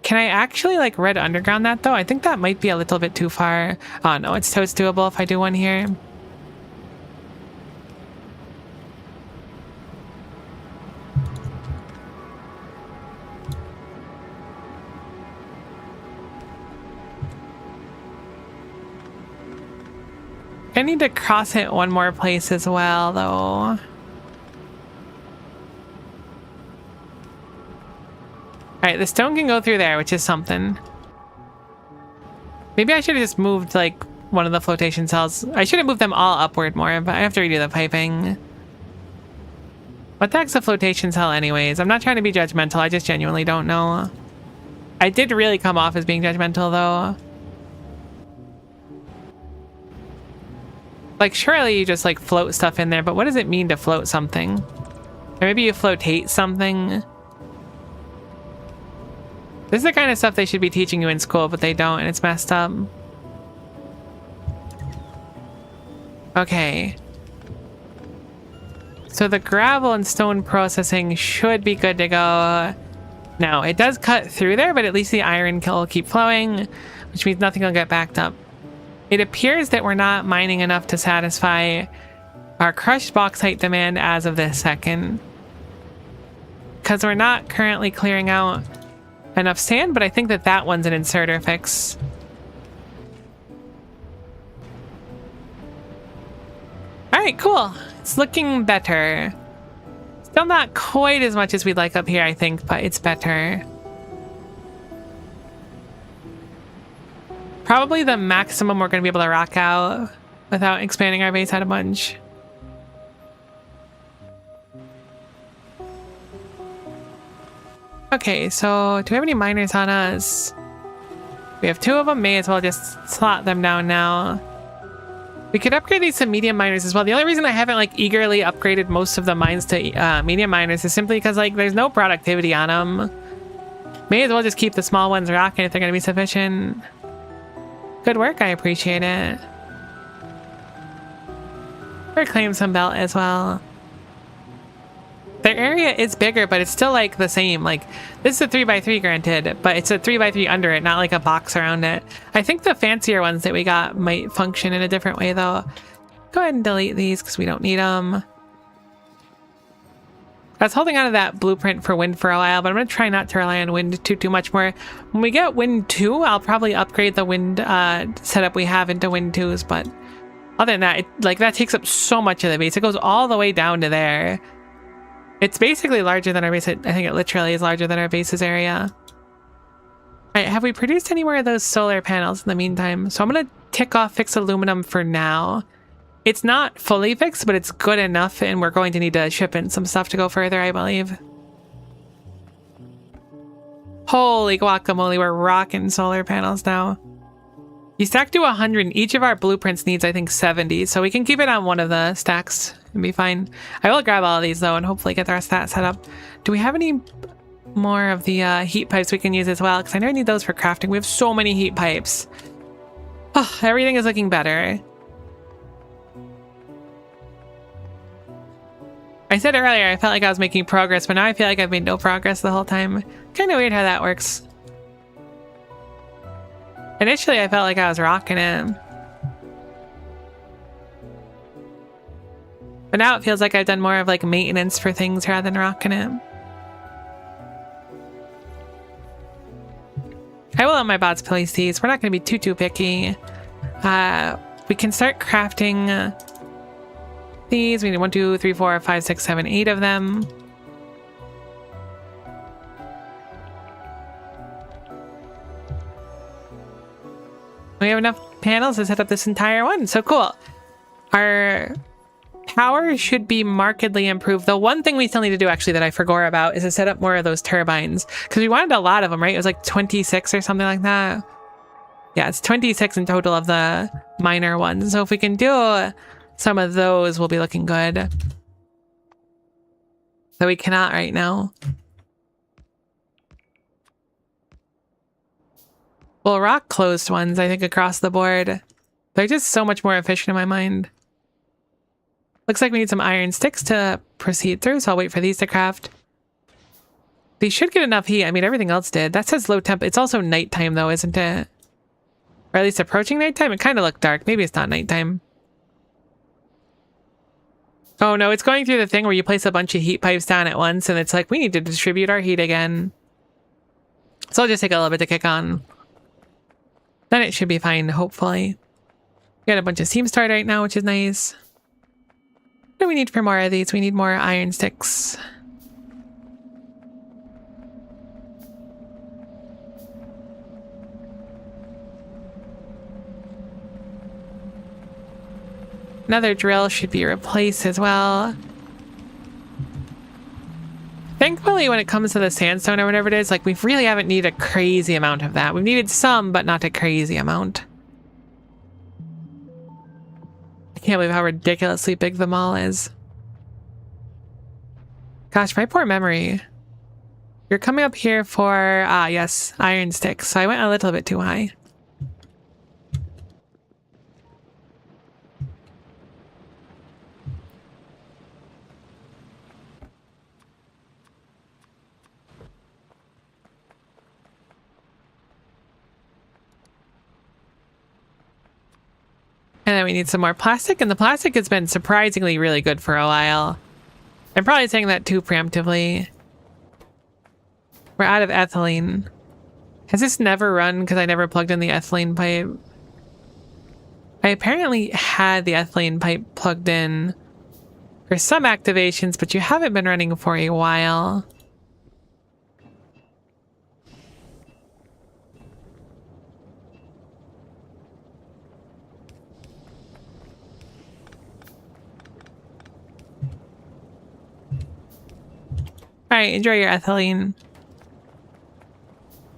Can I actually, like, red underground that, though? I think that might be a little bit too far. Oh, no, it's totes doable if I do one here. I need to cross it one more place as well, though. Alright, the stone can go through there, which is something. Maybe I should have just moved, like, one of the flotation cells. I should have moved them all upward more, but I have to redo the piping. What the heck's a flotation cell anyways? I'm not trying to be judgmental, I just genuinely don't know. I did really come off as being judgmental, though. Like, surely you just, like, float stuff in there, but what does it mean to float something? Or maybe you flotate something? This is the kind of stuff they should be teaching you in school, but they don't, and it's messed up. Okay. So the gravel and stone processing should be good to go. Now, it does cut through there, but at least the iron will keep flowing, which means nothing will get backed up. It appears that we're not mining enough to satisfy our crushed bauxite demand as of this second. Because we're not currently clearing out enough sand, but I think that that one's an inserter fix. Alright, cool. It's looking better. Still not quite as much as we'd like up here, I think, but it's better. Probably the maximum we're going to be able to rock out without expanding our base out a bunch. Okay, so do we have any miners on us? We have 2 of them. May as well just slot them down now. We could upgrade these to medium miners as well. The only reason I haven't, like, eagerly upgraded most of the mines to medium miners is simply because, like, there's no productivity on them. May as well just keep the small ones rocking if they're going to be sufficient. Good work, I appreciate it. Reclaim some belt as well. Their area is bigger, but it's still, like, the same. Like, this is a 3x3 granted, but it's a 3x3 under it, not like a box around it. I think the fancier ones that we got might function in a different way, though. Go ahead and delete these because we don't need them. I was holding on to that blueprint for wind for a while, but I'm going to try not to rely on wind too much more. When we get wind 2, I'll probably upgrade the wind setup we have into wind 2s, but other than that, that takes up so much of the base. It goes all the way down to there. It's basically larger than our base. I think it literally is larger than our base's area. Alright, have we produced any more of those solar panels in the meantime? So I'm going to tick off fix aluminum for now. It's not fully fixed, but it's good enough, and we're going to need to ship in some stuff to go further, I believe. Holy guacamole, we're rocking solar panels now. You stack to 100, and each of our blueprints needs, I think, 70, so we can keep it on one of the stacks and be fine. I will grab all of these, though, and hopefully get the rest of that set up. Do we have any more of the heat pipes we can use as well? Because I know I need those for crafting. We have so many heat pipes. Oh, everything is looking better. I said earlier I felt like I was making progress, but now I feel like I've made no progress the whole time. Kind of weird how that works. Initially, I felt like I was rocking it. But now it feels like I've done more of, like, maintenance for things rather than rocking it. I will let my bots place these. We're not going to be too picky. We can start crafting these. We need 1, 2, 3, 4, 5, 6, 7, 8 of them. We have enough panels to set up this entire one. So cool. Our power should be markedly improved. The one thing we still need to do actually that I forgot about is to set up more of those turbines. Because we wanted a lot of them, right? It was like 26 or something like that. Yeah, it's 26 in total of the minor ones. So if we can do some of those, we'll be looking good. So we cannot right now. Well, rock closed ones, I think, across the board. They're just so much more efficient in my mind. Looks like we need some iron sticks to proceed through, so I'll wait for these to craft. These should get enough heat. I mean, everything else did. That says low temp. It's also nighttime, though, isn't it? Or at least approaching nighttime? It kind of looked dark. Maybe it's not nighttime. Oh, no, it's going through the thing where you place a bunch of heat pipes down at once, and it's like, we need to distribute our heat again. So I'll just take a little bit to kick on. Then it should be fine, hopefully. We got a bunch of seam started right now, which is nice. What do we need for more of these? We need more iron sticks. Another drill should be replaced as well. Thankfully, when it comes to the sandstone or whatever it is, like, we really haven't needed a crazy amount of that. We've needed some, but not a crazy amount. I can't believe how ridiculously big the mall is. Gosh, my poor memory. You're coming up here for, yes, iron sticks. So I went a little bit too high. And then we need some more plastic, and the plastic has been surprisingly really good for a while. I'm probably saying that too preemptively. We're out of ethylene. Has this never run because I never plugged in the ethylene pipe? I apparently had the ethylene pipe plugged in for some activations, but you haven't been running for a while. Alright, enjoy your ethylene.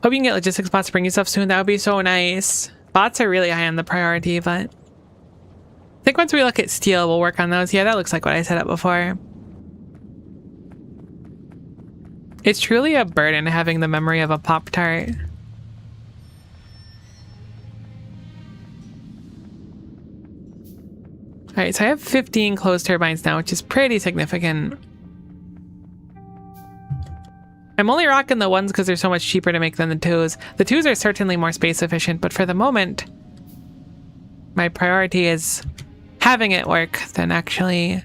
Hope you can get logistics bots to bring you stuff soon. That would be so nice. Bots are really high on the priority, but I think once we look at steel, we'll work on those. Yeah, that looks like what I set up before. It's truly a burden having the memory of a Pop-Tart. Alright, so I have 15 closed turbines now, which is pretty significant. I'm only rocking the ones because they're so much cheaper to make than the twos. The twos are certainly more space efficient, but for the moment, my priority is having it work than actually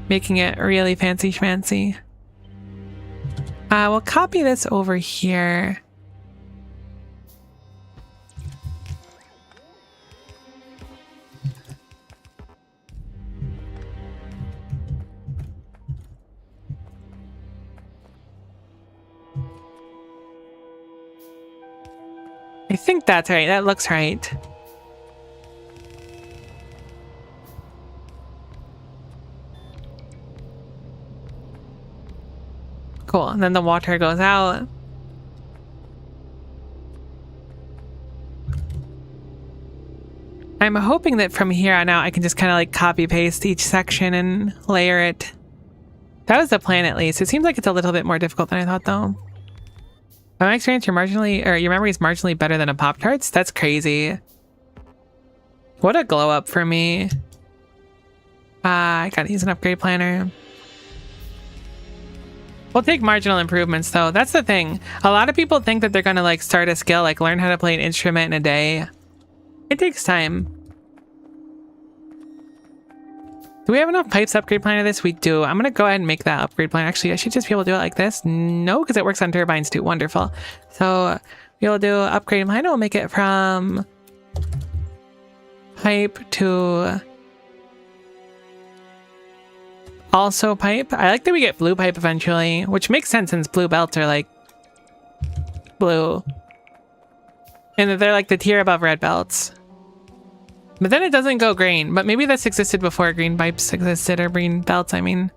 making it really fancy schmancy. We'll copy this over here. I think that's right. That looks right. Cool. And then the water goes out. I'm hoping that from here on out, I can just kind of like copy paste each section and layer it. That was the plan, at least. It seems like it's a little bit more difficult than I thought, though. By my experience, your memory is marginally better than a Pop-Tarts? That's crazy. What a glow up for me. I gotta use an upgrade planner. We'll take marginal improvements, though. That's the thing. A lot of people think that they're gonna like start a skill, like learn how to play an instrument in a day. It takes time. Do we have enough pipes to upgrade planner this? We do. I'm going to go ahead and make that upgrade planner. Actually, I should just be able to do it like this. No, because it works on turbines too. Wonderful. So We'll do upgrade mine. We'll make it from pipe to also pipe. I like that we get blue pipe eventually, which makes sense since blue belts are like blue. And that they're like the tier above red belts. But then it doesn't go green. But maybe this existed before green pipes existed, or green belts, I mean.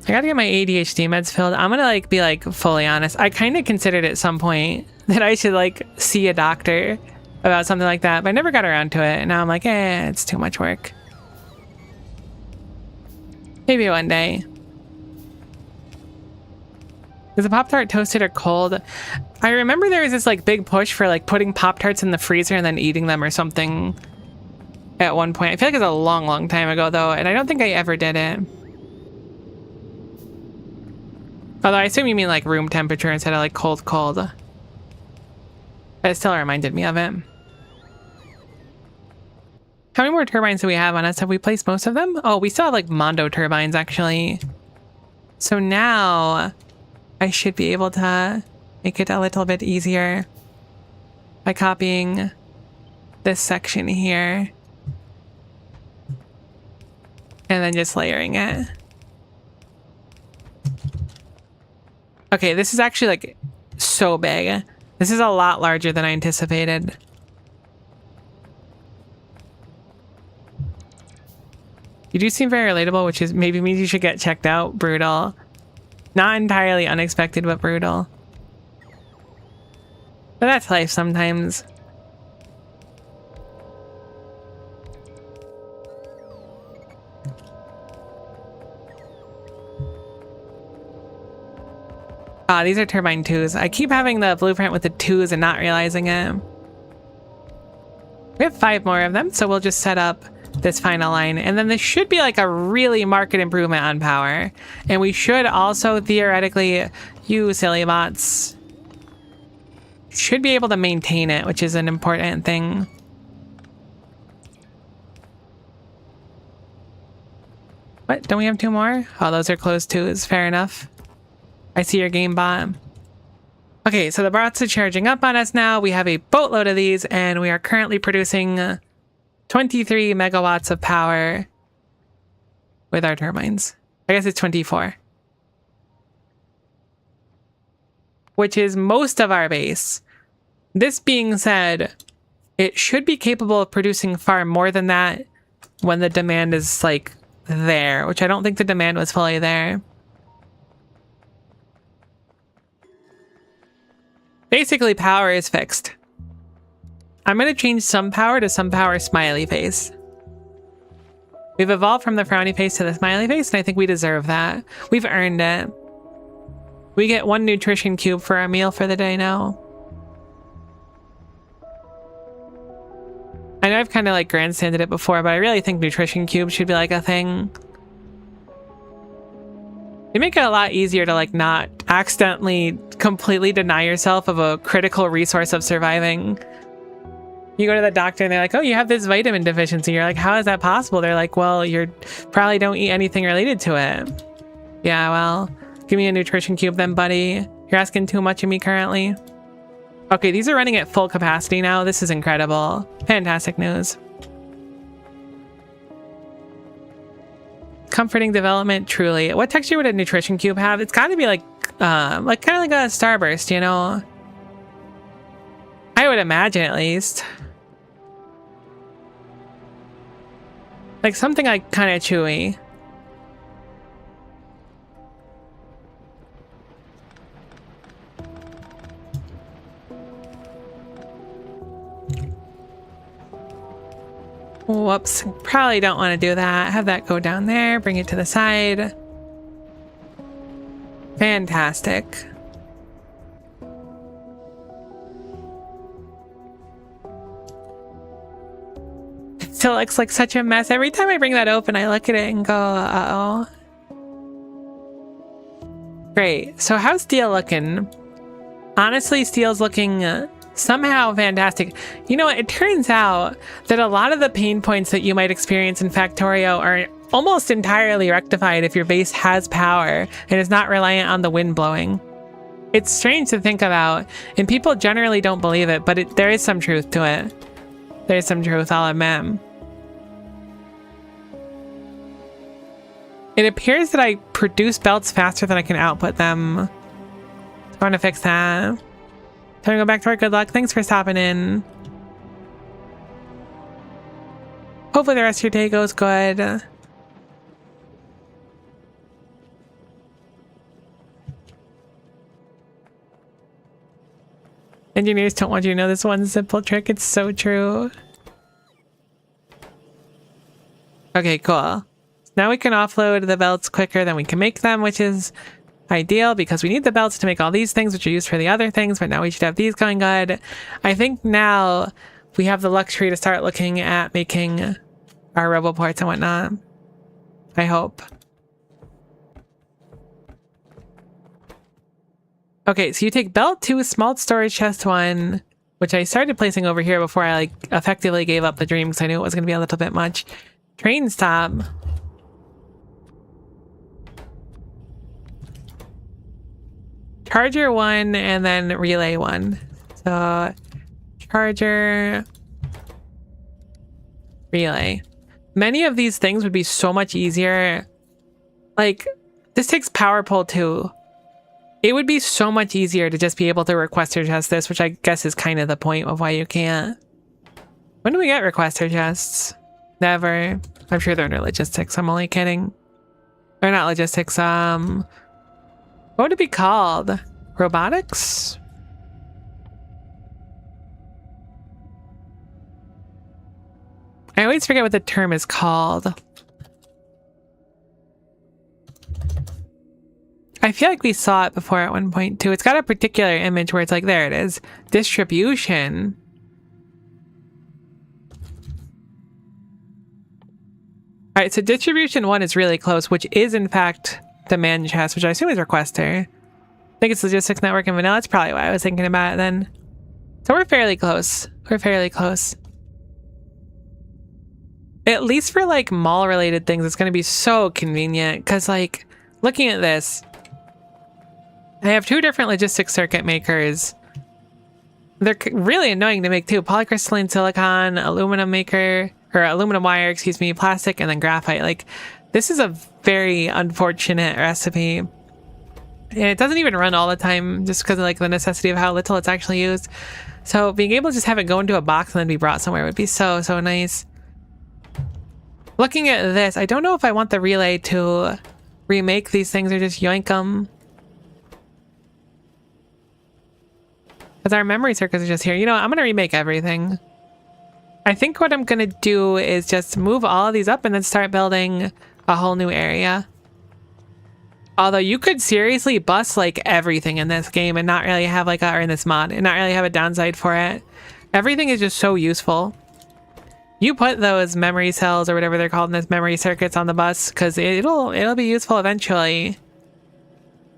I gotta get my ADHD meds filled. I'm gonna like be like fully honest. I kind of considered at some point that I should like see a doctor about something like that, but I never got around to it. And now I'm like, it's too much work. Maybe one day. Is the Pop-Tart toasted or cold? I remember there was this like big push for like putting Pop-Tarts in the freezer and then eating them or something at one point. I feel like it's a long, long time ago though, and I don't think I ever did it. Although I assume you mean like room temperature instead of like cold, cold. But it still reminded me of it. How many more turbines do we have on us? Have we placed most of them? Oh, we still have like Mondo turbines actually. So now I should be able to make it a little bit easier by copying this section here and then just layering it. Okay, this is actually like so big. This is a lot larger than I anticipated. You do seem very relatable, which is maybe means you should get checked out. Brutal. Not entirely unexpected, but brutal. But that's life sometimes. Ah, these are turbine 2s. I keep having the blueprint with the 2s and not realizing it. We have 5 more of them, so we'll just set up this final line. And then this should be like a really marked improvement on power. And we should also theoretically, you silly bots, should be able to maintain it, which is an important thing. What? Don't we have 2 more? Oh, those are closed 2s. Fair enough. I see your game bot. Okay, so the bots are charging up on us now. We have a boatload of these, and we are currently producing 23 megawatts of power with our turbines. I guess it's 24. Which is most of our base. This being said, it should be capable of producing far more than that when the demand is like there, which I don't think the demand was fully there. Basically, power is fixed. I'm going to change some power to some power smiley face. We've evolved from the frowny face to the smiley face, and I think we deserve that. We've earned it. We get 1 nutrition cube for our meal for the day now. I know I've kind of like grandstanded it before, but I really think nutrition cubes should be like a thing. They make it a lot easier to like not accidentally completely deny yourself of a critical resource of surviving. You go to the doctor and they're like, oh, you have this vitamin deficiency. You're like, how is that possible? They're like, well, you probably don't eat anything related to it. Yeah, well, give me a nutrition cube then, buddy. You're asking too much of me currently. Okay, these are running at full capacity now. This is incredible. Fantastic news. Comforting development, truly. What texture would a nutrition cube have? It's got to be like kind of like a starburst, you know? I would imagine, at least. Like something like kind of chewy. Whoops, probably don't want to do that. Have that go down there, bring it to the side. Fantastic. It still looks like such a mess. Every time I bring that open, I look at it and go, uh-oh. Great, so how's Steel looking? Honestly, Steel's looking somehow fantastic. You know what? It turns out that a lot of the pain points that you might experience in Factorio are almost entirely rectified if your base has power and is not reliant on the wind blowing. It's strange to think about, and people generally don't believe it, but there is some truth to it. There's some truth, I'll admit. It appears that I produce belts faster than I can output them. I want to fix that. Time to go back to work. Good luck. Thanks for stopping in. Hopefully the rest of your day goes good. Engineers don't want you to know this one simple trick. It's so true. Okay, cool. Now we can offload the belts quicker than we can make them, which is ideal because we need the belts to make all these things, which are used for the other things, but now we should have these going good. I think now we have the luxury to start looking at making our roboports and whatnot. I hope. Okay, so you take belt 2, small storage chest 1, which I started placing over here before I like effectively gave up the dream because I knew it was going to be a little bit much. Train stop. Charger 1 and then relay 1. So charger, relay. Many of these things would be so much easier. Like, this takes power pole 2. It would be so much easier to just be able to requester chest this, which I guess is kind of the point of why you can't. When do we get requester chests? Never. I'm sure they're under logistics. I'm only kidding. Or not logistics. What would it be called? Robotics? I always forget what the term is called. I feel like we saw it before at one point too. It's got a particular image where it's like, there it is. Distribution. All right, so distribution 1 is really close, which is in fact the man chest, which I assume is requester. I think it's logistics network and vanilla. That's probably why I was thinking about it then. So we're fairly close. We're fairly close. At least for like mall related things, it's going to be so convenient because like looking at this, I have 2 different logistics circuit makers. They're really annoying to make too. Polycrystalline silicon, aluminum maker, or aluminum wire, excuse me, plastic, and then graphite. Like, this is a very unfortunate recipe. And it doesn't even run all the time just because of like the necessity of how little it's actually used. So being able to just have it go into a box and then be brought somewhere would be so, so nice. Looking at this, I don't know if I want the relay to remake these things or just yoink them. Because our memory circuits are just here. You know what? I'm going to remake everything. I think what I'm going to do is just move all of these up and then start building a whole new area. Although you could seriously bust like everything in this game and not really have like or in this mod and not really have a downside for it. Everything is just so useful. You put those memory cells or whatever they're called in this memory circuits on the bus because it'll be useful eventually.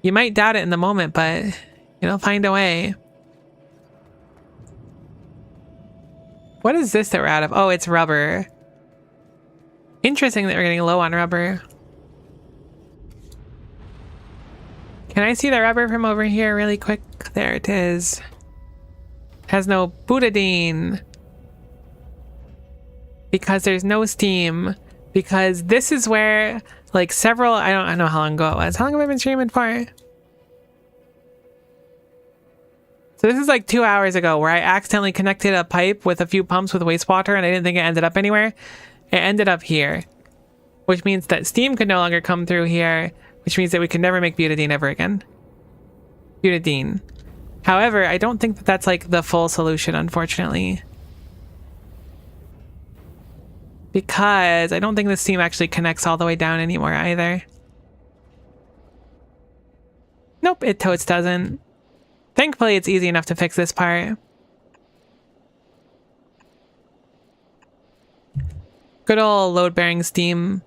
You might doubt it in the moment, but you'll find a way. What is this that we're out of? Oh, it's rubber. Interesting that we're getting low on rubber. Can I see the rubber from over here really quick? There it is. Has no butadiene. Because there's no steam. Because this is where, like several, I don't know how long ago it was. How long have I been streaming for? So this is like 2 hours ago where I accidentally connected a pipe with a few pumps with wastewater and I didn't think it ended up anywhere. It ended up here, which means that steam could no longer come through here, which means that we can never make butadiene ever again. Butadiene. However, I don't think that that's like the full solution, unfortunately. Because I don't think the steam actually connects all the way down anymore either. Nope, it totes doesn't. Thankfully, it's easy enough to fix this part. Good old load-bearing steam.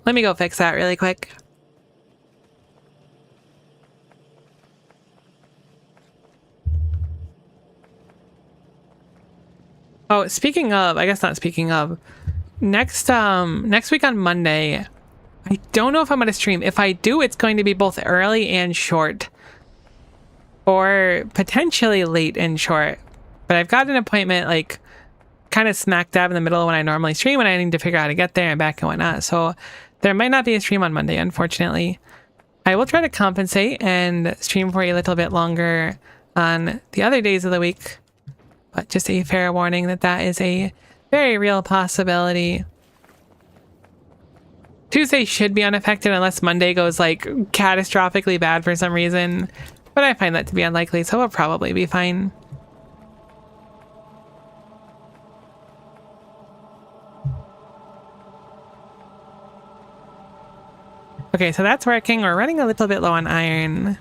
Let me go fix that really quick. Oh, speaking of, I guess not speaking of, next week on Monday, I don't know if I'm going to stream. If I do, it's going to be both early and short. Or potentially late and short. But I've got an appointment like kind of smack dab in the middle of when I normally stream and I need to figure out how to get there and back and whatnot. So there might not be a stream on Monday, unfortunately. I will try to compensate and stream for you a little bit longer on the other days of the week. But just a fair warning that that is a very real possibility. Tuesday should be unaffected unless Monday goes like catastrophically bad for some reason. But I find that to be unlikely, so we'll probably be fine. Okay, so that's working. We're running a little bit low on iron.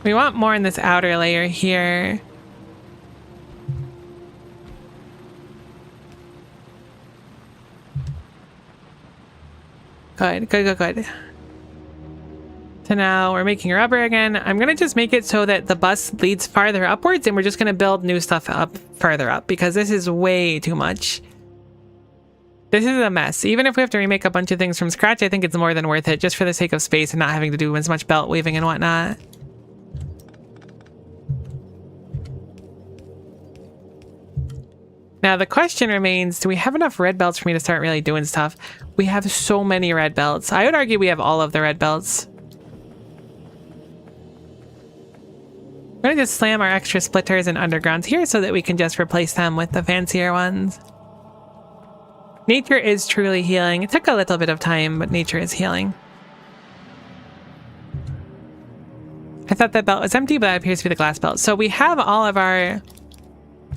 We want more in this outer layer here. Good, good, good, good. So now we're making rubber again. I'm going to just make it so that the bus leads farther upwards and we're just going to build new stuff up further up because this is way too much. This is a mess. Even if we have to remake a bunch of things from scratch, I think it's more than worth it just for the sake of space and not having to do as much belt weaving and whatnot. Now the question remains, do we have enough red belts for me to start really doing stuff? We have so many red belts. I would argue we have all of the red belts. I'm going to just slam our extra splitters and undergrounds here so that we can just replace them with the fancier ones. Nature is truly healing. It took a little bit of time, but nature is healing. I thought that belt was empty, but that appears to be the glass belt. So we have all of our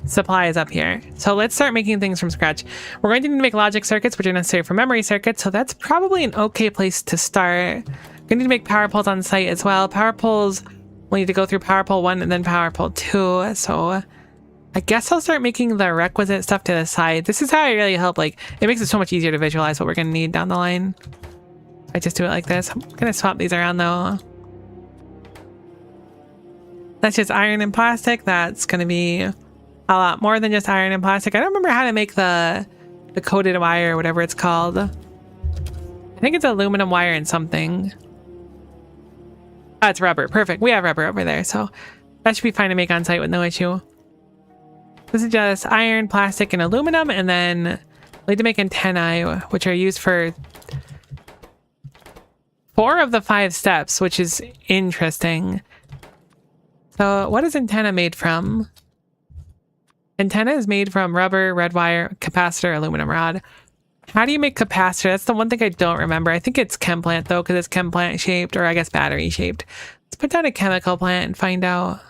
supplies up here. So let's start making things from scratch. We're going to need to make logic circuits, which are necessary for memory circuits. So that's probably an okay place to start. We're going to need to make power poles on site as well. Power poles, we'll need to go through power pole 1 and then power pole 2. So I guess I'll start making the requisite stuff to the side. This is how I really help. Like, it makes it so much easier to visualize what we're going to need down the line. I just do it like this. I'm going to swap these around though. That's just iron and plastic. That's going to be a lot more than just iron and plastic. I don't remember how to make the coated wire or whatever it's called. I think it's aluminum wire and something. Oh, it's rubber. Perfect. We have rubber over there, so that should be fine to make on site with no issue. This is just iron, plastic, and aluminum, and then we need to make antennae, which are used for 4 of the 5 steps, which is interesting. So what is antenna made from? Antenna is made from rubber, red wire, capacitor, aluminum rod. How do you make capacitor? That's the one thing I don't remember. I think it's chem plant though, because it's chem plant shaped, or I guess battery shaped. Let's put down a chemical plant and find out.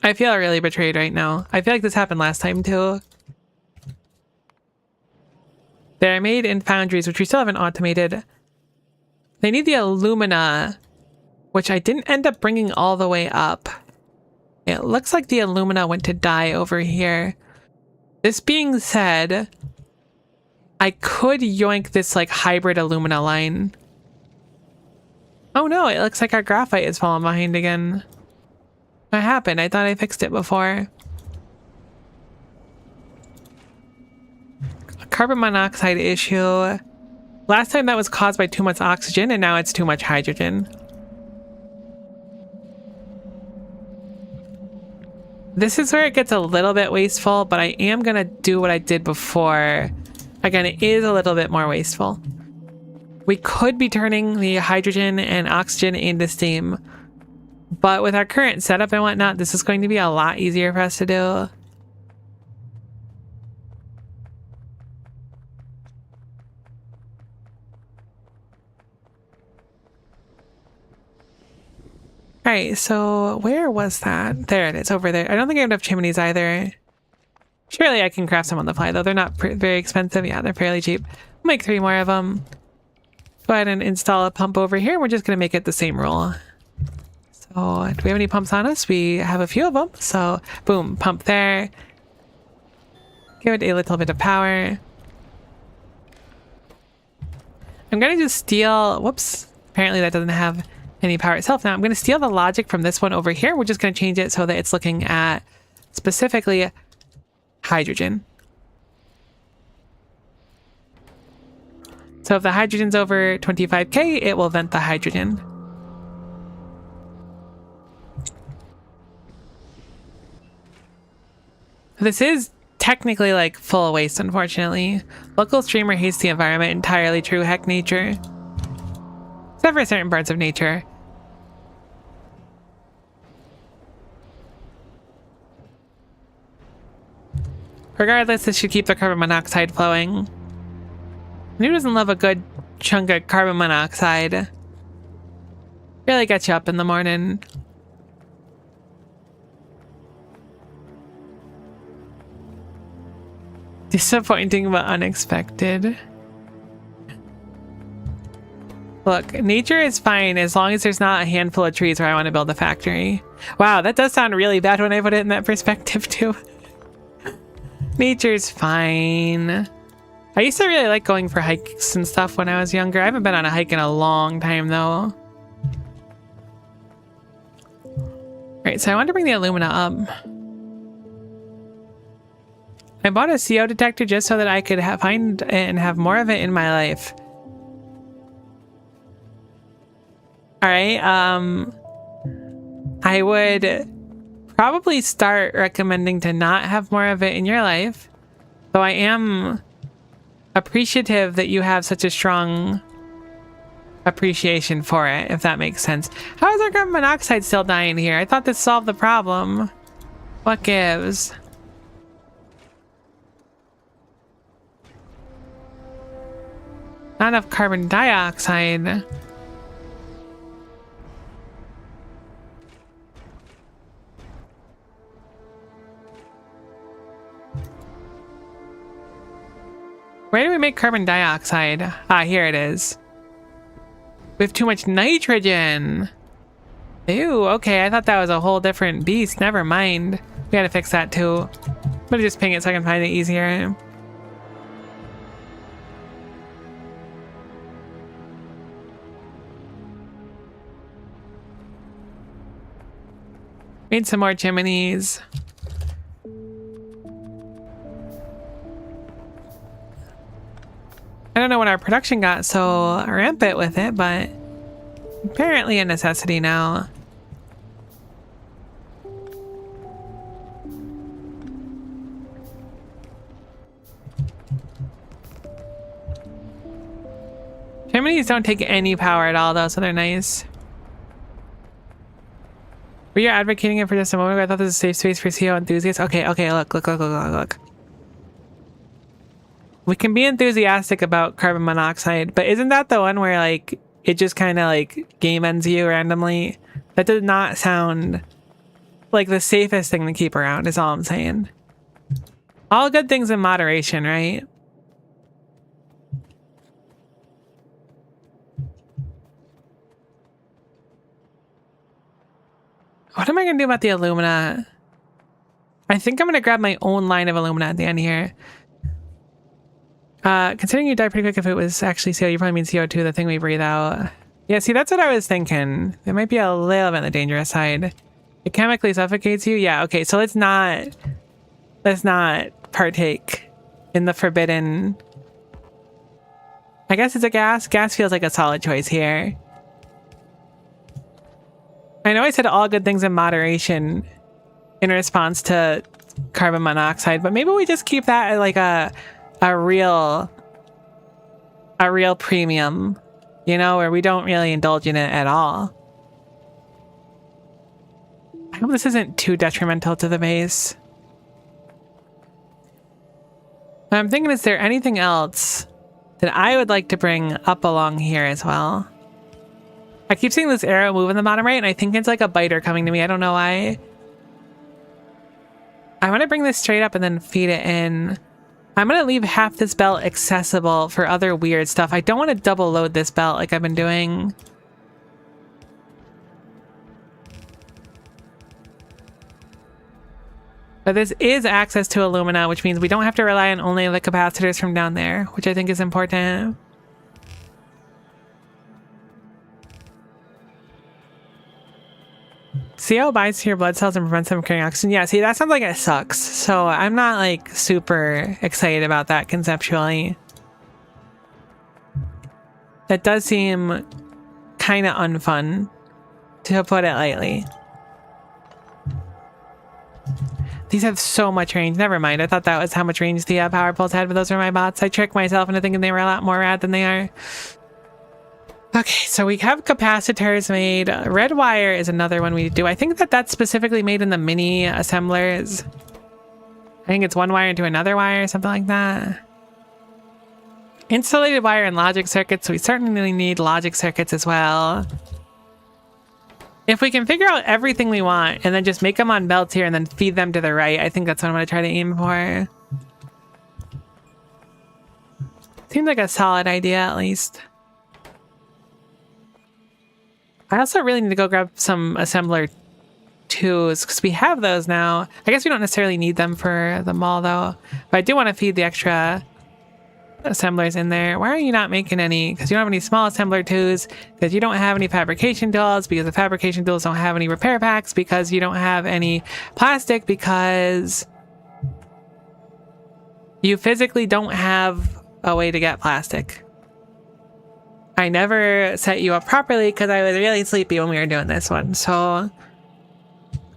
I feel really betrayed right now. I feel like this happened last time too. They're made in foundries, which we still haven't automated. They need the alumina, which I didn't end up bringing all the way up. It looks like the alumina went to die over here. This being said, I could yoink this like hybrid alumina line. Oh no, it looks like our graphite is falling behind again. What happened? I thought I fixed it before. A carbon monoxide issue. Last time that was caused by too much oxygen, and now it's too much hydrogen. This is where it gets a little bit wasteful, but I am going to do what I did before. Again, it is a little bit more wasteful. We could be turning the hydrogen and oxygen into steam, but with our current setup and whatnot, this is going to be a lot easier for us to do. Alright, so where was that? There it is, over there. I don't think I have enough chimneys either. Surely I can craft some on the fly, though. They're not very expensive. Yeah, they're fairly cheap. We'll make 3 more of them. Go ahead and install a pump over here. We're just going to make it the same rule. So, do we have any pumps on us? We have a few of them. So, boom, pump there. Give it a little bit of power. I'm going to just steal... Whoops. Apparently that doesn't have any power itself. Now I'm going to steal the logic from this one over here. We're just going to change it so that it's looking at specifically hydrogen. So if the hydrogen's over 25k, it will vent the hydrogen. This is technically like full waste, unfortunately. Local streamer hates the environment. Entirely true. Heck, nature. Except for certain parts of nature. Regardless, this should keep the carbon monoxide flowing. And who doesn't love a good chunk of carbon monoxide? Really gets you up in the morning. Disappointing but unexpected. Look, nature is fine as long as there's not a handful of trees where I want to build a factory. Wow, that does sound really bad when I put it in that perspective too. Nature's fine. I used to really like going for hikes and stuff when I was younger. I haven't been on a hike in a long time though. Alright, so I want to bring the alumina up. I bought a CO detector just so that I could find it and have more of it in my life. Alright, I would probably start recommending to not have more of it in your life. Though I am appreciative that you have such a strong appreciation for it, if that makes sense. How is our carbon monoxide still dying here? I thought this solved the problem. What gives? Not enough carbon dioxide. Where do we make carbon dioxide? Ah, here it is. We have too much nitrogen. Ew, okay, I thought that was a whole different beast. Never mind. We gotta fix that too. I'm gonna just ping it so I can find it easier. Need some more chimneys. I don't know when our production got so rampant with it, but apparently a necessity now. Chimneys don't take any power at all though, so they're nice. Were you advocating it for just a moment? I thought this was a safe space for CO enthusiasts. Okay, look. We can be enthusiastic about carbon monoxide, but isn't that the one where like it just kind of like game ends you randomly? That does not sound like the safest thing to keep around, is all I'm saying. All good things in moderation, right? What am I gonna do about the alumina? I think I'm gonna grab my own line of alumina at the end here. Considering you die pretty quick, if it was actually CO, you probably mean CO2, the thing we breathe out. Yeah, see, that's what I was thinking. It might be a little bit on the dangerous side. It chemically suffocates you? Yeah, okay, so let's not partake in the forbidden. I guess it's a gas. Gas feels like a solid choice here. I know I said all good things in moderation in response to carbon monoxide, but maybe we just keep that at like a real premium, you know, where we don't really indulge in it at all. I hope this isn't too detrimental to the base. I'm thinking, is there anything else that I would like to bring up along here as well? I keep seeing this arrow move in the bottom right, and I think it's like a biter coming to me. I don't know why. I want to bring this straight up and then feed it in. I'm going to leave half this belt accessible for other weird stuff. I don't want to double load this belt like I've been doing. But this is access to alumina, which means we don't have to rely on only the capacitors from down there, which I think is important. CO binds to your blood cells and prevents them from carrying oxygen. Yeah, see, that sounds like it sucks. So I'm not like super excited about that conceptually. That does seem kind of unfun, to put it lightly. These have so much range. Never mind. I thought that was how much range the power poles had, but those are my bots. I tricked myself into thinking they were a lot more rad than they are. Okay, so we have capacitors made. Red wire is another one we do. I think that that's specifically made in the mini assemblers. I think it's one wire into another wire, something like that. Insulated wire and logic circuits. So we certainly need logic circuits as well. If we can figure out everything we want and then just make them on belts here and then feed them to the right, I think that's what I'm going to try to aim for. Seems like a solid idea, at least. I also really need to go grab some assembler 2s because we have those now. I guess we don't necessarily need them for the mall, though. But I do want to feed the extra assemblers in there. Why are you not making any? Because you don't have any small assembler 2s, because you don't have any fabrication tools, because the fabrication tools don't have any repair packs, because you don't have any plastic, because you physically don't have a way to get plastic. I never set you up properly because I was really sleepy when we were doing this one, so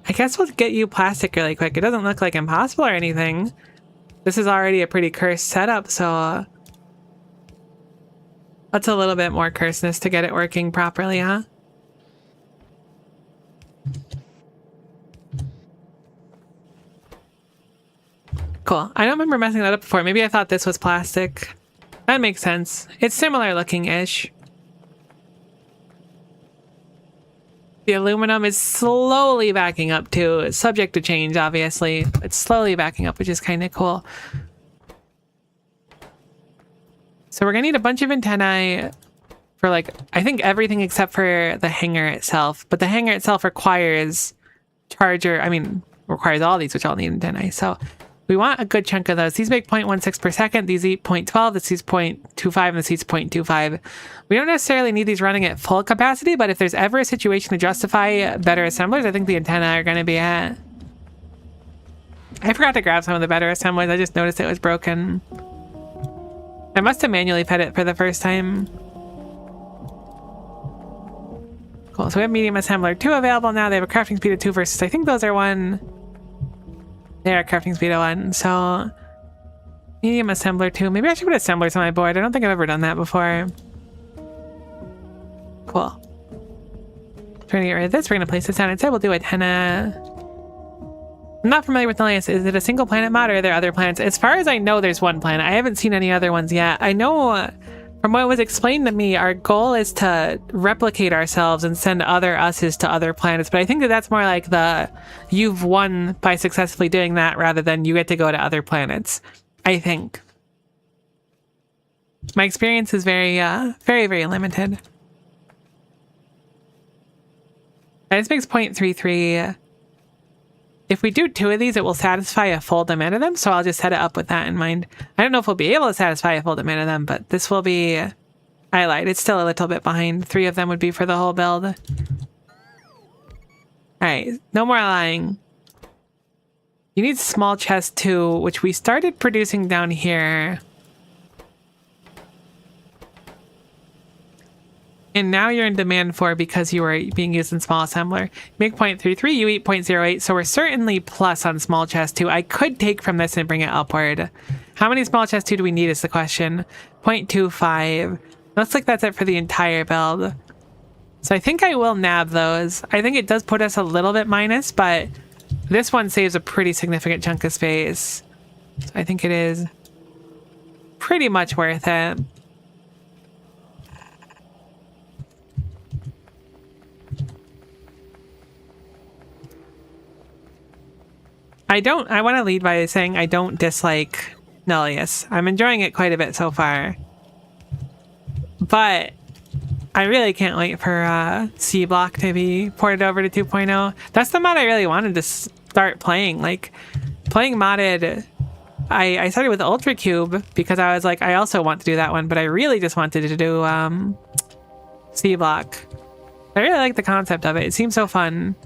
I guess we'll get you plastic really quick. It doesn't look like impossible or anything. This is already a pretty cursed setup, so that's a little bit more cursedness to get it working properly, huh? Cool. I don't remember messing that up before. Maybe I thought this was plastic. That makes sense. It's similar looking-ish. The aluminum is slowly backing up too. It's subject to change, obviously. It's slowly backing up, which is kind of cool. So we're gonna need a bunch of antennae for like, I think everything except for the hanger itself. But the hanger itself requires requires all these, which all need antennae. So we want a good chunk of those. These make 0.16 per second. These eat 0.12. This eats 0.25, and this eats 0.25. We don't necessarily need these running at full capacity, but if there's ever a situation to justify better assemblers, I think the antennae are going to be at. I forgot to grab some of the better assemblers. I just noticed it was broken. I must have manually fed it for the first time. Cool. So we have medium assembler 2 available now. They have a crafting speed of 2 versus, I think those are 1. They are crafting speed of 1, so medium assembler 2. Maybe I should put assemblers on my board. I don't think I've ever done that before. Cool. Trying to get rid of this. We're going to place this down. Instead, we'll do antenna. I'm not familiar with Nullius. Is it a single planet mod or are there other planets? As far as I know, there's one planet. I haven't seen any other ones yet. I know from what was explained to me, our goal is to replicate ourselves and send other us's to other planets. But I think that that's more like the you've won by successfully doing that rather than you get to go to other planets. I think. My experience is very, very limited. This makes 0.33. If we do 2 of these, it will satisfy a full demand of them, so I'll just set it up with that in mind. I don't know if we'll be able to satisfy a full demand of them, but this will be... I lied. It's still a little bit behind. 3 of them would be for the whole build. Alright, no more lying. You need small chest 2, which we started producing down here. And now you're in demand for because you are being used in small assembler. You make 0.33, you eat 0.08, so we're certainly plus on small chest 2. I could take from this and bring it upward. How many small chest 2 do we need is the question. 0.25. Looks like that's it for the entire build. So I think I will nab those. I think it does put us a little bit minus, but this one saves a pretty significant chunk of space. So I think it is pretty much worth it. I want to lead by saying I don't dislike Nullius. I'm enjoying it quite a bit so far. But I really can't wait for C Block to be ported over to 2.0. That's the mod I really wanted to start playing. Like, playing modded... I started with Ultra Cube because I was like, I also want to do that one, but I really just wanted to do C Block. I really like the concept of it. It seems so fun.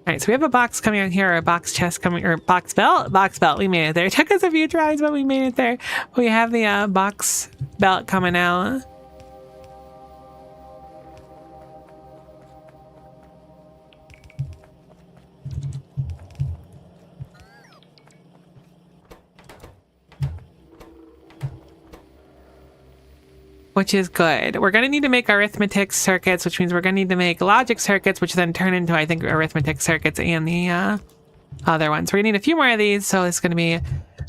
Alright, so we have a box coming out here, or a box chest coming, or box belt? Box belt, we made it there. It took us a few tries, but we made it there. We have the box belt coming out. Which is good. We're going to need to make arithmetic circuits, which means we're going to need to make logic circuits, which then turn into, I think, arithmetic circuits and the other ones. We're going to need a few more of these, so it's going to be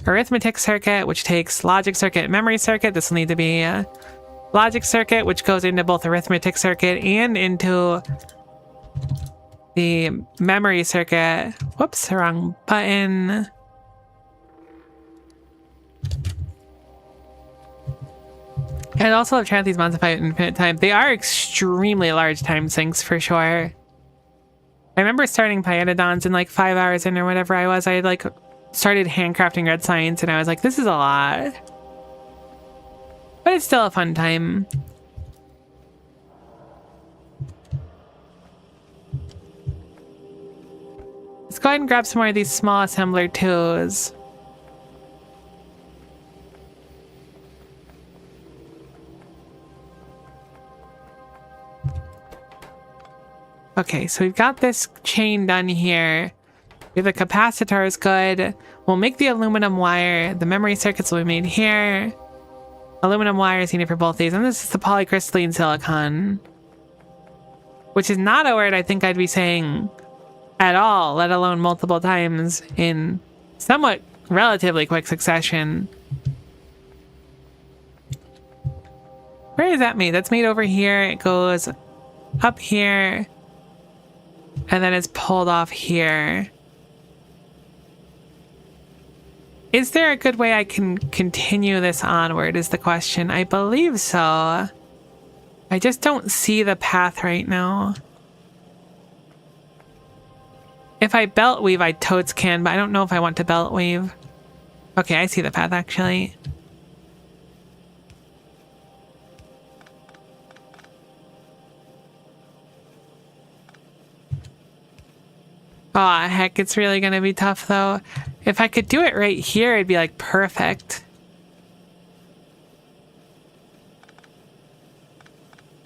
arithmetic circuit, which takes logic circuit, memory circuit. This will need to be logic circuit, which goes into both arithmetic circuit and into the memory circuit. Whoops, wrong button. I'd also have tried these mods if I had infinite time. They are extremely large time sinks for sure. I remember starting Pyetodons in like 5 hours in or whatever I was. I had like started handcrafting red science and I was like, this is a lot. But it's still a fun time. Let's go ahead and grab some more of these small assembler 2s. Okay, so we've got this chain done here. We have the capacitor is good. We'll make the aluminum wire. The memory circuits will be made here. Aluminum wire is needed for both these. And this is the polycrystalline silicon. Which is not a word I think I'd be saying at all, let alone multiple times in somewhat relatively quick succession. Where is that made? That's made over here. It goes up here. And then it's pulled off here. Is there a good way I can continue this onward is the question. I believe so. I just don't see the path right now. If I belt weave, I totes can, but I don't know if I want to belt weave. Okay, I see the path actually. Oh, heck, it's really gonna be tough, though. If I could do it right here, it'd be, like, perfect.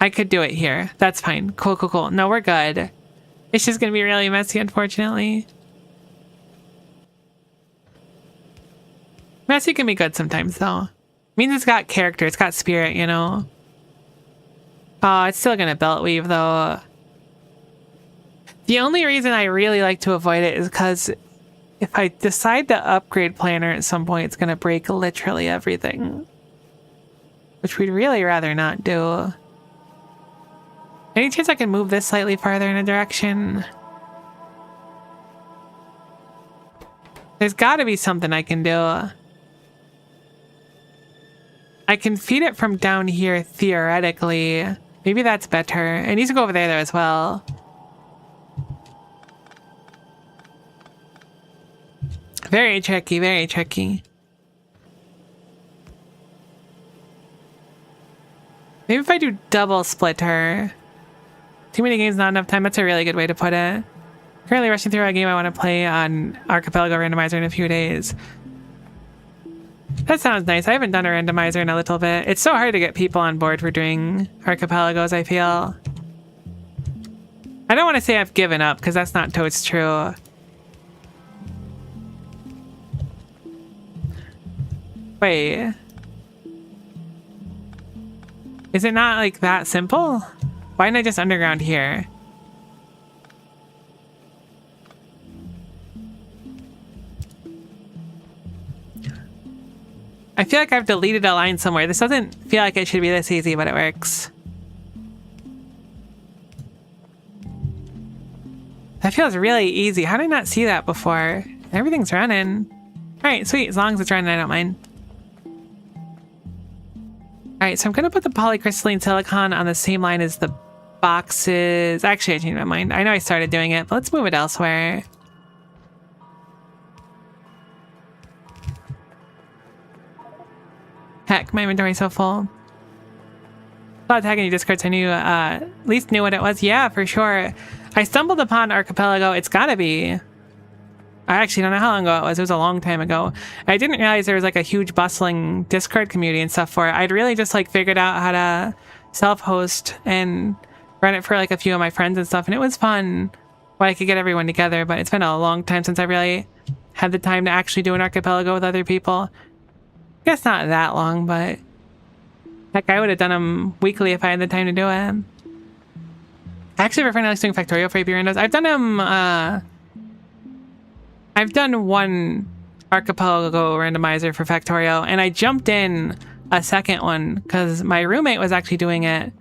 I could do it here. That's fine. Cool, cool, cool. No, we're good. It's just gonna be really messy, unfortunately. Messy can be good sometimes, though. Means it's got character. It's got spirit, you know? Oh, it's still gonna belt weave, though. The only reason I really like to avoid it is because if I decide to upgrade Planner at some point, it's going to break literally everything. Which we'd really rather not do. Any chance I can move this slightly farther in a direction? There's got to be something I can do. I can feed it from down here, theoretically. Maybe that's better. It needs to go over there, though, as well. Very tricky, very tricky. Maybe if I do double splitter. Too many games, not enough time. That's a really good way to put it. Currently rushing through a game I want to play on Archipelago Randomizer in a few days. That sounds nice. I haven't done a randomizer in a little bit. It's so hard to get people on board for doing Archipelagos, I feel. I don't want to say I've given up, because that's not totes true. Wait. Is it not like that simple? Why didn't I just underground here? I feel like I've deleted a line somewhere. This doesn't feel like it should be this easy, but it works. That feels really easy. How did I not see that before? Everything's running. Alright, sweet. As long as it's running, I don't mind. Alright, so I'm going to put the polycrystalline silicon on the same line as the boxes. Actually, I changed my mind. I know I started doing it, but let's move it elsewhere. Heck, my inventory's so full. Without tagging any Discords, I knew, at least knew what it was. Yeah, for sure. I stumbled upon Archipelago. It's gotta be. I actually don't know how long ago it was. It was a long time ago. I didn't realize there was like a huge bustling Discord community and stuff for it. I'd really just like figured out how to self-host and run it for like a few of my friends and stuff. And it was fun when I could get everyone together. But it's been a long time since I really had the time to actually do an Archipelago with other people. I guess not that long, but heck, I would have done them weekly if I had the time to do it. I actually prefer not doing Factorio for AP randos. I've done them, I've done one Archipelago randomizer for Factorio, and I jumped in a second one because my roommate was actually doing it,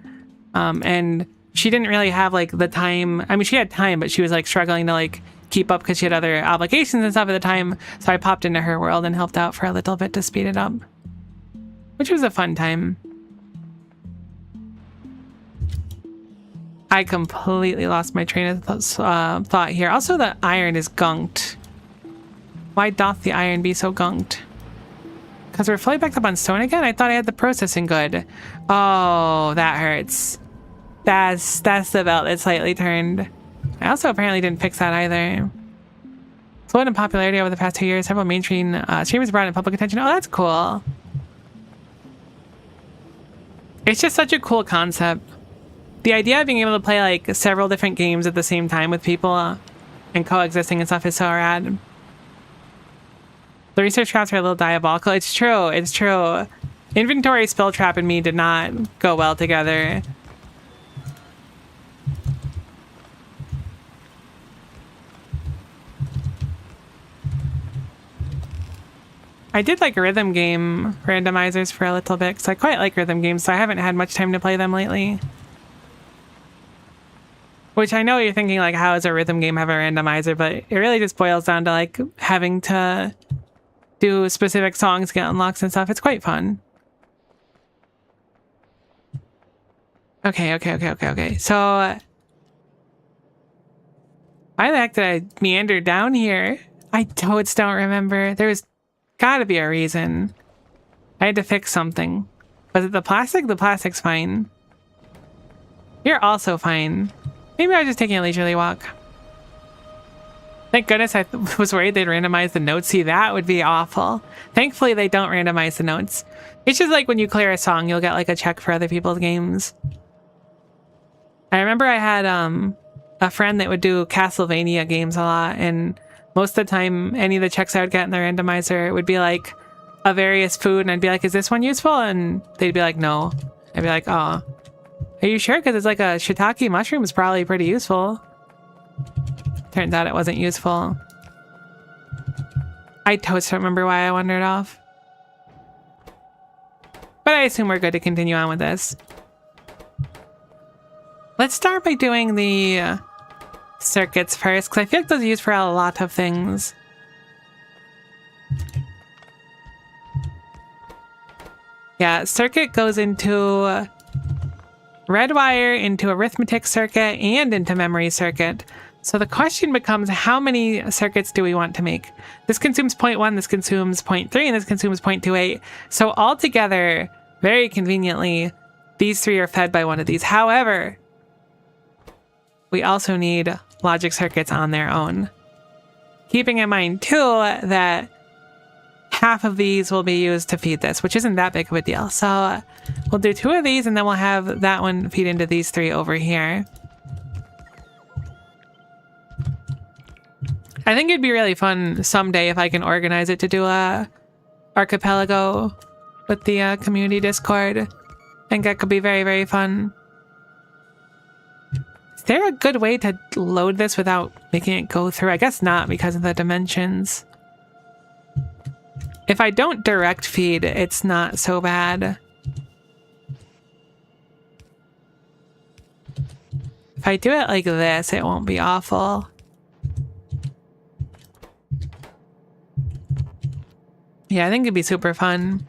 and she didn't really have like the time. I mean, she had time, but she was like struggling to like keep up because she had other obligations and stuff at the time. So I popped into her world and helped out for a little bit to speed it up, which was a fun time. I completely lost my train of thought here. Also, the iron is gunked. Why doth the iron be so gunked? Because we're fully backed up on stone again? I thought I had the processing good. Oh, that hurts. That's the belt that's slightly turned. I also apparently didn't fix that either. Slowed in popularity over the past 2 years. Several mainstream streamers brought in public attention. Oh, that's cool. It's just such a cool concept. The idea of being able to play like several different games at the same time with people and coexisting and stuff is so rad. The research traps are a little diabolical. It's true. It's true. Inventory, spill trap, and me did not go well together. I did like rhythm game randomizers for a little bit because I quite like rhythm games, so I haven't had much time to play them lately. Which I know you're thinking like, how does a rhythm game have a randomizer? But it really just boils down to like having to do specific songs, get unlocks and stuff. It's quite fun. Okay. So, why the heck did I meander down here? I totes don't remember. There's gotta be a reason. I had to fix something. Was it the plastic? The plastic's fine. You're also fine. Maybe I was just taking a leisurely walk. Thank goodness I was worried they'd randomize the notes. See, that would be awful. Thankfully, they don't randomize the notes. It's just like when you clear a song, you'll get like a check for other people's games. I remember I had a friend that would do Castlevania games a lot, and most of the time, any of the checks I would get in the randomizer would be like a various food, and I'd be like, is this one useful? And they'd be like, no. I'd be like, oh. Are you sure? Because it's like a shiitake mushroom is probably pretty useful. Turns out it wasn't useful. I totes don't remember why I wandered off. But I assume we're good to continue on with this. Let's start by doing the circuits first, because I feel like those are used for a lot of things. Yeah, circuit goes into red wire, into arithmetic circuit, and into memory circuit. So the question becomes, how many circuits do we want to make? This consumes 0.1, this consumes 0.3, and this consumes 0.28. So altogether, very conveniently, these three are fed by one of these. However, we also need logic circuits on their own. Keeping in mind, too, that half of these will be used to feed this, which isn't that big of a deal. So we'll do 2 of these, and then we'll have that one feed into these 3 over here. I think it'd be really fun someday if I can organize it to do a Archipelago with the community Discord. I think that could be very, very fun. Is there a good way to load this without making it go through? I guess not, because of the dimensions. If I don't direct feed, it's not so bad. If I do it like this, it won't be awful. Yeah, I think it'd be super fun.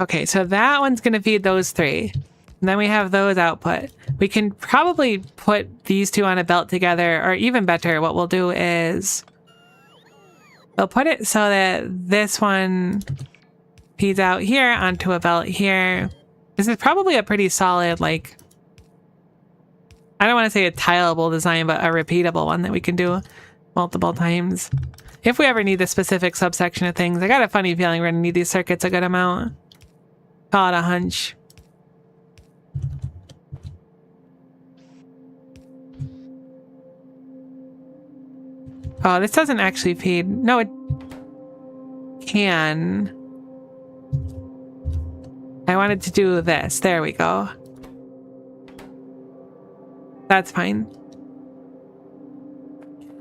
Okay, so that one's gonna feed those 3. And then we have those output. We can probably put these 2 on a belt together, or even better, what we'll do is we'll put it so that this one feeds out here onto a belt here. This is probably a pretty solid, like, I don't want to say a tileable design, but a repeatable one that we can do multiple times. If we ever need the specific subsection of things. I got a funny feeling we're going to need these circuits a good amount. Call it a hunch. Oh, this doesn't actually feed. No, it can. I wanted to do this. There we go. That's fine.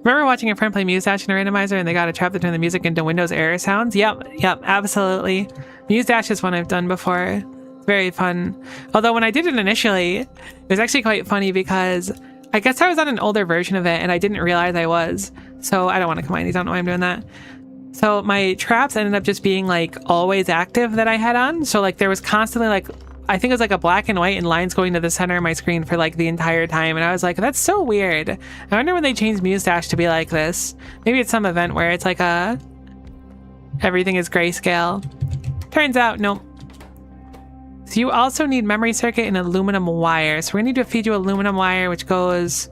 Remember watching a friend play Muse-Dash in a randomizer and they got a trap that turned the music into Windows error sounds? Yep, absolutely. Muse-Dash is one I've done before. It's very fun. Although when I did it initially, it was actually quite funny because I guess I was on an older version of it and I didn't realize I was. So I don't want to combine these. I don't know why I'm doing that. So my traps ended up just being like always active that I had on. So like there was constantly like, I think it was like a black and white and lines going to the center of my screen for like the entire time. And I was like, that's so weird. I wonder when they changed Muse-Dash to be like this. Maybe it's some event where it's like everything is grayscale. Turns out, nope. So you also need memory circuit and aluminum wire. So we're gonna need to feed you aluminum wire, which goes,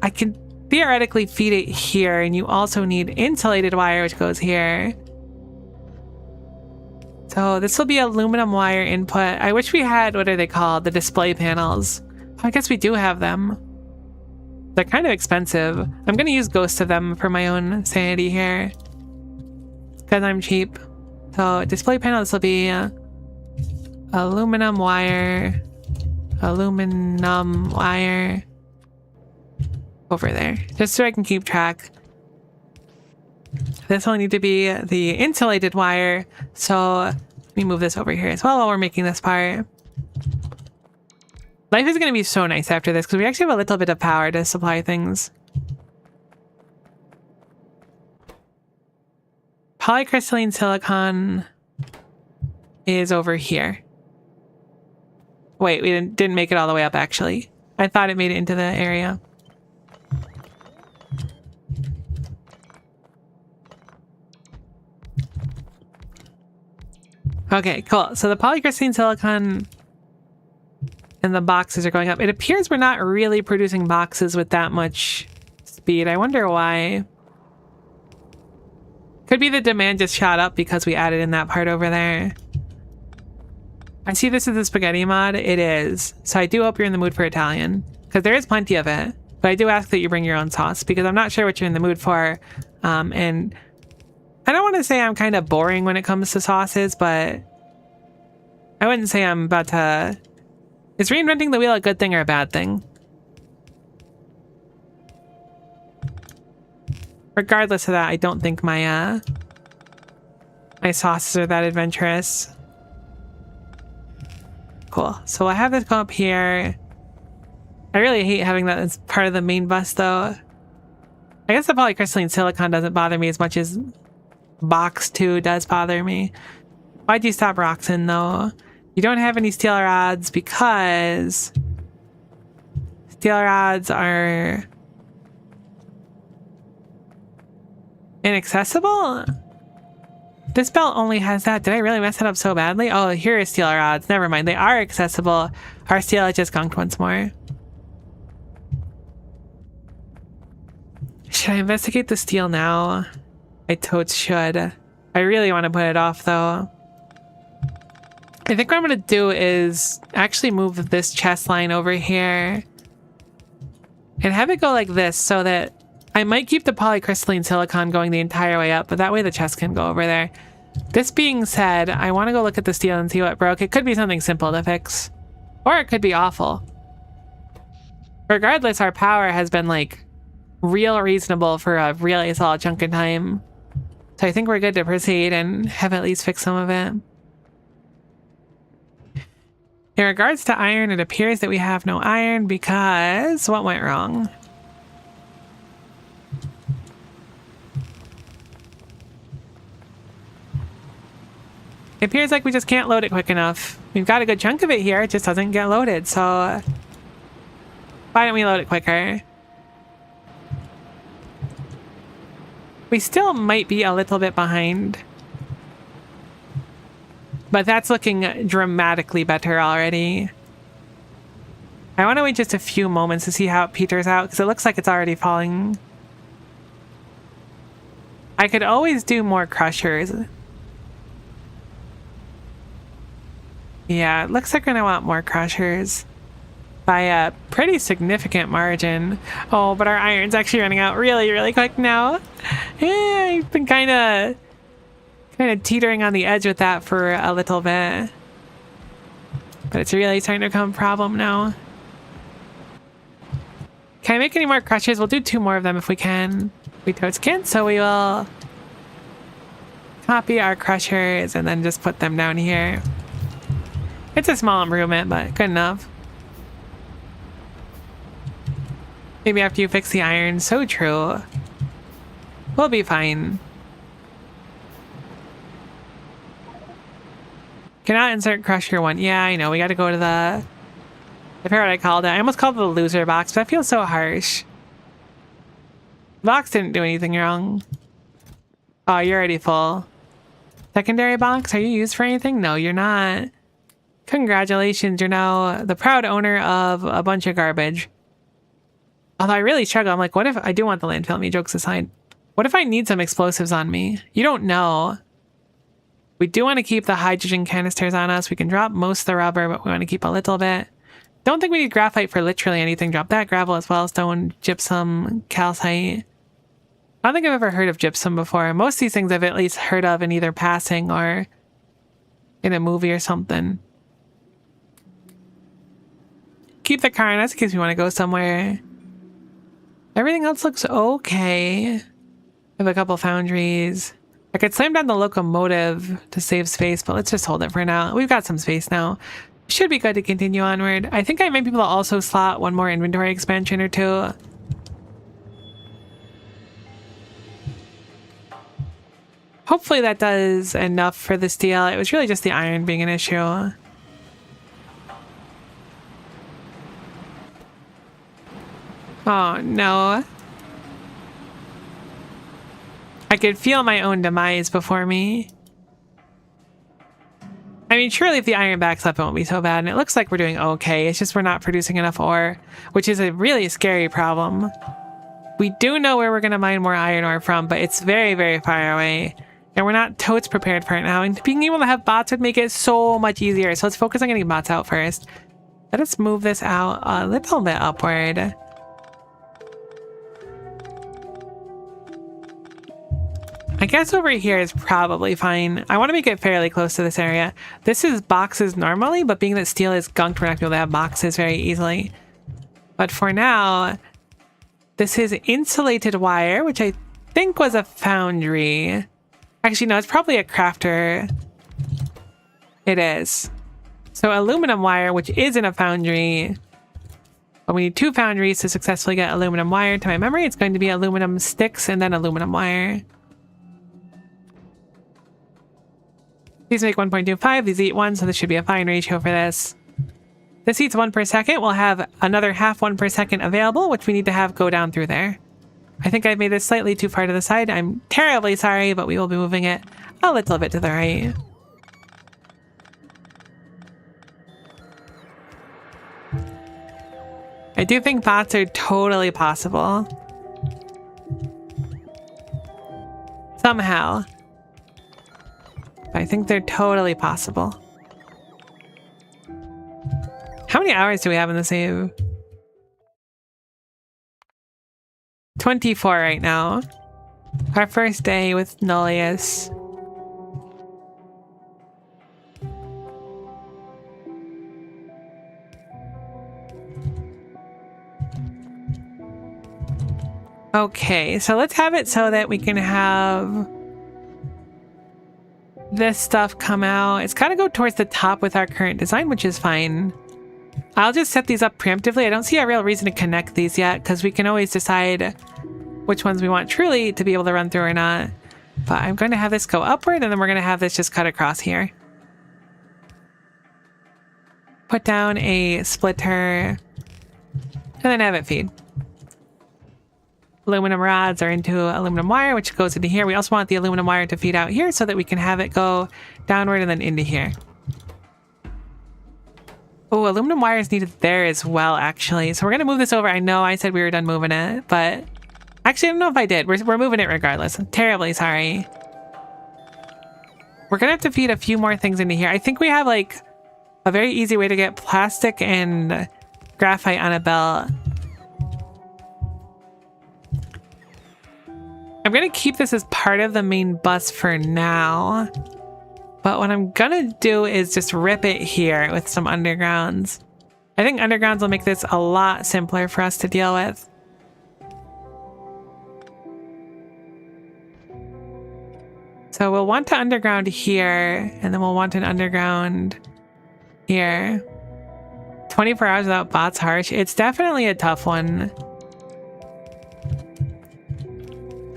I can theoretically feed it here. And you also need insulated wire, which goes here. So this will be aluminum wire input. I wish we had, what are they called? The display panels. Oh, I guess we do have them. They're kind of expensive. I'm going to use ghosts of them for my own sanity here. Because I'm cheap. So display panel, this will be aluminum wire. Aluminum wire. Over there. Just so I can keep track. This will need to be the insulated wire, so let me move this over here as well while we're making this part. Life is going to be so nice after this because we actually have a little bit of power to supply things. Polycrystalline silicon is over here. Wait, we didn't make it all the way up actually. I thought it made it into the area. Okay, cool. So the polycrystalline silicon and the boxes are going up. It appears we're not really producing boxes with that much speed. I wonder why. Could be the demand just shot up because we added in that part over there. I see this is the spaghetti mod. It is. So I do hope you're in the mood for Italian because there is plenty of it. But I do ask that you bring your own sauce because I'm not sure what you're in the mood for. And I don't want to say I'm kind of boring when it comes to sauces, but I wouldn't say I'm about to... Is reinventing the wheel a good thing or a bad thing? Regardless of that, I don't think my my sauces are that adventurous. Cool. So I have this go up here. I really hate having that as part of the main bus, though. I guess the polycrystalline silicon doesn't bother me as much as Box 2 does bother me. Why'd you stop Roxanne, though? You don't have any steel rods because steel rods are inaccessible? This belt only has that. Did I really mess it up so badly? Oh, here are steel rods. Never mind. They are accessible. Our steel is just gunked once more. Should I investigate the steel now? I totes should. I really want to put it off, though. I think what I'm going to do is actually move this chest line over here and have it go like this so that I might keep the polycrystalline silicon going the entire way up, but that way the chest can go over there. This being said, I want to go look at the steel and see what broke. It could be something simple to fix, or it could be awful. Regardless, our power has been like real reasonable for a really solid chunk of time. So I think we're good to proceed and have at least fixed some of it. In regards to iron, it appears that we have no iron because what went wrong? It appears like we just can't load it quick enough. We've got a good chunk of it here, it just doesn't get loaded, so why don't we load it quicker? We still might be a little bit behind. But that's looking dramatically better already. I want to wait just a few moments to see how it peters out, because it looks like it's already falling. I could always do more crushers. Yeah, it looks like we're going to want more crushers by a pretty significant margin. Oh, but our iron's actually running out really, really quick now. Yeah, I've been kind of teetering on the edge with that for a little bit. But it's really starting to become a problem now. Can I make any more crushers? We'll do 2 more of them if we can. We totes can't, so we will copy our crushers and then just put them down here. It's a small improvement, but good enough. Maybe after you fix the iron. So true. We'll be fine. Cannot insert crusher 1. Yeah, I know. We got to go to the... I forgot what I called it. I almost called it the loser box, but that feels so harsh. The box didn't do anything wrong. Oh, you're already full. Secondary box? Are you used for anything? No, you're not. Congratulations, you're now the proud owner of a bunch of garbage. Although I really struggle. I'm like, what if I do want the landfill? Me, jokes aside. What if I need some explosives on me? You don't know. We do want to keep the hydrogen canisters on us. We can drop most of the rubber, but we want to keep a little bit. Don't think we need graphite for literally anything. Drop that gravel as well. Stone, gypsum, calcite. I don't think I've ever heard of gypsum before. Most of these things I've at least heard of in either passing or in a movie or something. Keep the car on us in case we want to go somewhere. Everything else looks okay. I have a couple foundries. I could slam down the locomotive to save space, but let's just hold it for now. We've got some space now. Should be good to continue onward. I think I might be able to also slot 1 more inventory expansion or 2. Hopefully that does enough for the steel. It was really just the iron being an issue. Oh, no. I could feel my own demise before me. I mean, surely if the iron backs up, it won't be so bad. And it looks like we're doing okay. It's just we're not producing enough ore, which is a really scary problem. We do know where we're going to mine more iron ore from, but it's very, very far away. And we're not totes prepared for it now. And being able to have bots would make it so much easier. So let's focus on getting bots out first. Let us move this out a little bit upward. I guess over here is probably fine. I want to make it fairly close to this area. This is boxes normally, but being that steel is gunked, we're not going to be able to have boxes very easily. But for now, this is insulated wire, which I think was a foundry. Actually, no, it's probably a crafter. It is. So aluminum wire, which is in a foundry. But we need 2 foundries to successfully get aluminum wire. To my memory, it's going to be aluminum sticks and then aluminum wire. These make 1.25, these eat 1, so this should be a fine ratio for this. This eats 1 per second. We'll have another half 1 per second available, which we need to have go down through there. I think I've made this slightly too far to the side. I'm terribly sorry, but we will be moving it a little bit to the right. I do think bots are totally possible. Somehow. I think they're totally possible. How many hours do we have in the save? 24 right now. Our first day with Nullius. Okay, so let's have it so that we can have this stuff come out. It's got to go towards the top with our current design, which is fine. I'll just set these up preemptively. I don't see a real reason to connect these yet, because we can always decide which ones we want truly to be able to run through or not. But I'm going to have this go upward, and then we're going to have this just cut across here. Put down a splitter, and then have it feed. Aluminum rods are into aluminum wire, which goes into here. We also want the aluminum wire to feed out here so that we can have it go downward, and then into here. Oh, aluminum wire is needed there as well, actually. So we're going to move this over. I know I said we were done moving it, but actually, I don't know if I did. We're moving it regardless. I'm terribly sorry. We're going to have to feed a few more things into here. I think we have like a very easy way to get plastic and graphite on a belt. I'm going to keep this as part of the main bus for now. But what I'm going to do is just rip it here with some undergrounds. I think undergrounds will make this a lot simpler for us to deal with. So we'll want to underground here, and then we'll want an underground here. 24 hours without bots, harsh. It's definitely a tough one.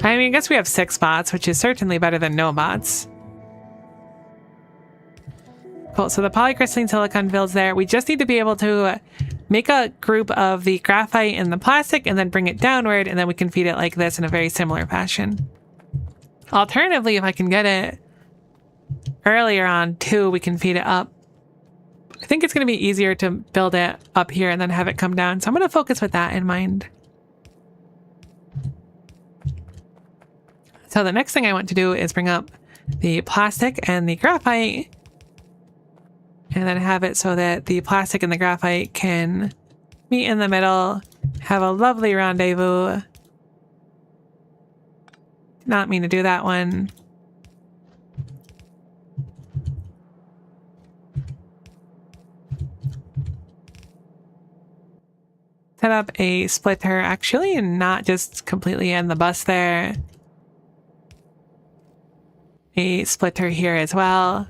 I mean, I guess we have 6 bots, which is certainly better than no bots. Cool, so the polycrystalline silicon builds there. We just need to be able to make a group of the graphite and the plastic and then bring it downward, and then we can feed it like this in a very similar fashion. Alternatively, if I can get it earlier on too, we can feed it up. I think it's going to be easier to build it up here and then have it come down. So I'm going to focus with that in mind. So the next thing I want to do is bring up the plastic and the graphite, and then have it so that the plastic and the graphite can meet in the middle, have a lovely rendezvous. Not mean to do that one. Set up a splitter actually, and not just completely end the bus there. A splitter here as well.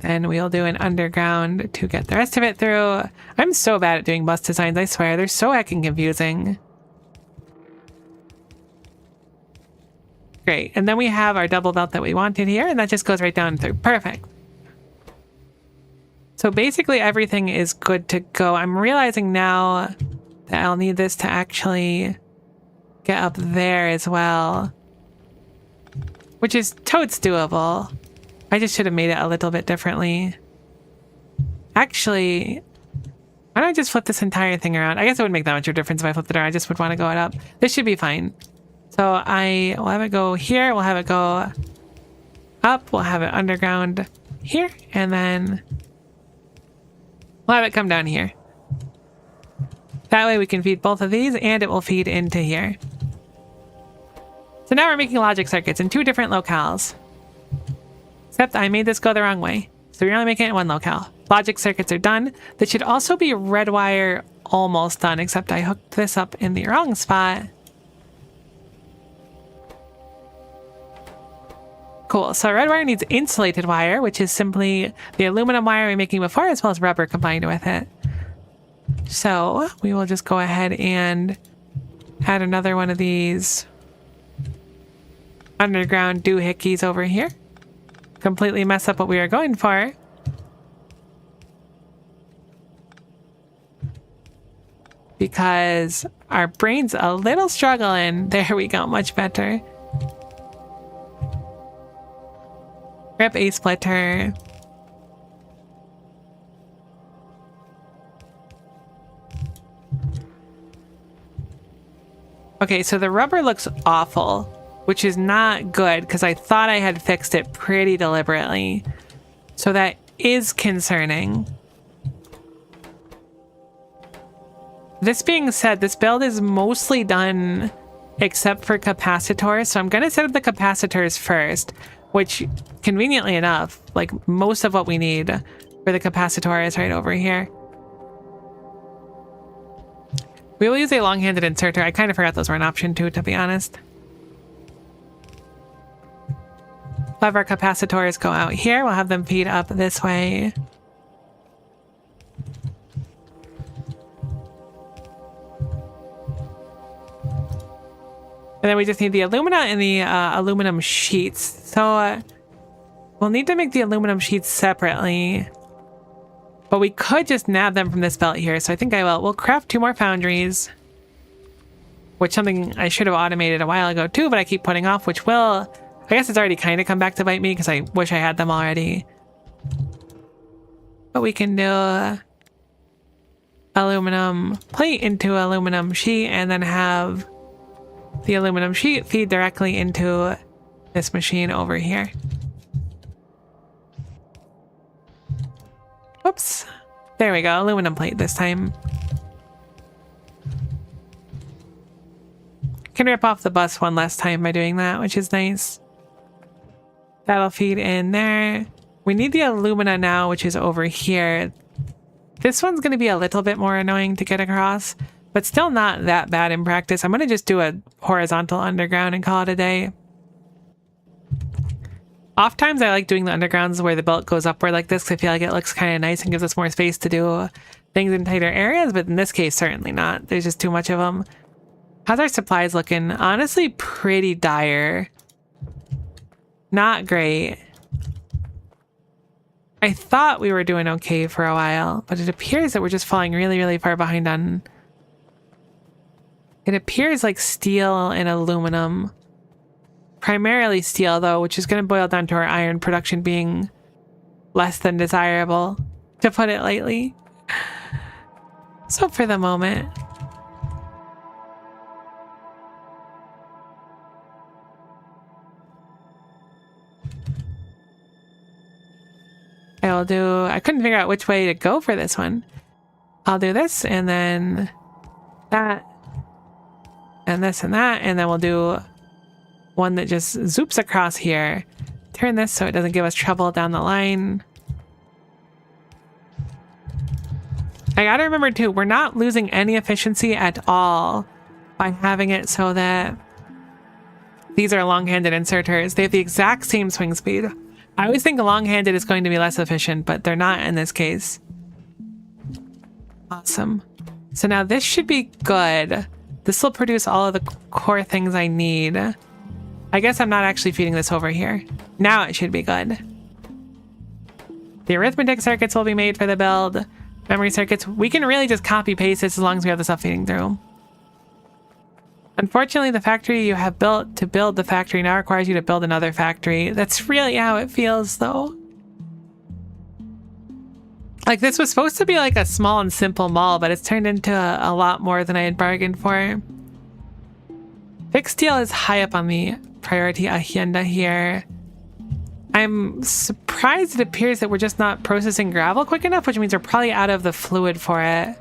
And we'll do an underground to get the rest of it through. I'm so bad at doing bus designs, I swear. They're so heckin' confusing. Great, and then we have our double belt that we wanted here, and that just goes right down through. Perfect. So basically everything is good to go. I'm realizing now that I'll need this to actually get up there as well, which is totes doable. I just should have made it a little bit differently. Actually, why don't I just flip this entire thing around? I guess it wouldn't make that much of a difference if I flipped it around. I just would want to go it up. This should be fine. So I will have it go here, we'll have it go up, we'll have it underground here, and then we'll have it come down here. That way we can feed both of these, and it will feed into here. So now we're making logic circuits in 2 different locales. Except I made this go the wrong way. So we're only making it in 1 locale. Logic circuits are done. This should also be red wire almost done, except I hooked this up in the wrong spot. Cool, so red wire needs insulated wire, which is simply the aluminum wire we were making before, as well as rubber combined with it. So we will just go ahead and add another one of these underground doohickeys over here. Completely mess up what we were going for. Because our brain's a little struggling. There we go, much better. Grab a splitter. Okay, so the rubber looks awful, which is not good because I thought I had fixed it pretty deliberately. So that is concerning. This being said, this build is mostly done except for capacitors. So I'm going to set up the capacitors first, which conveniently enough, like most of what we need for the capacitor is right over here. We will use a long-handed inserter. I kind of forgot those were an option too, to be honest. We'll have our capacitors go out here. We'll have them feed up this way. And then we just need the alumina and the aluminum sheets. So we'll need to make the aluminum sheets separately. But we could just nab them from this belt here. So I think I will. We'll craft 2 more foundries. Which something I should have automated a while ago too, but I keep putting off, which will I guess it's already kind of come back to bite me because I wish I had them already. But we can do aluminum plate into aluminum sheet and then have the aluminum sheet feed directly into this machine over here. Whoops. There we go. Aluminum plate this time. Can rip off the bus one last time by doing that, which is nice. That'll feed in there. We need the alumina now, which is over here. This one's going to be a little bit more annoying to get across, but still not that bad in practice. I'm going to just do a horizontal underground and call it a day. Oftentimes I like doing the undergrounds where the belt goes upward like this because I feel like it looks kind of nice and gives us more space to do things in tighter areas, but in this case, certainly not. There's just too much of them. How's our supplies looking? Honestly, pretty dire. Not great. I thought we were doing okay for a while, but it appears that we're just falling really, really far behind on... It appears like steel and aluminum. Primarily steel, though, which is going to boil down to our iron production being less than desirable, to put it lightly. So for the moment... I couldn't figure out which way to go for this one. I'll do this and then that and this and that, and then we'll do one that just zoops across here. Turn this so it doesn't give us trouble down the line. I gotta remember too, we're not losing any efficiency at all by having it so that these are long-handed inserters. They have the exact same swing speed. I always think long-handed is going to be less efficient, but they're not in this case. Awesome. So now this should be good. This will produce all of the core things I need. I guess I'm not actually feeding this over here. Now it should be good. The arithmetic circuits will be made for the build. Memory circuits, we can really just copy paste this as long as we have the stuff feeding through. Unfortunately, the factory you have built to build the factory now requires you to build another factory. That's really how it feels, though. Like, this was supposed to be like a small and simple mall, but it's turned into a lot more than I had bargained for. Fixed steel is high up on the priority agenda here. I'm surprised it appears that we're just not processing gravel quick enough, which means we're probably out of the fluid for it.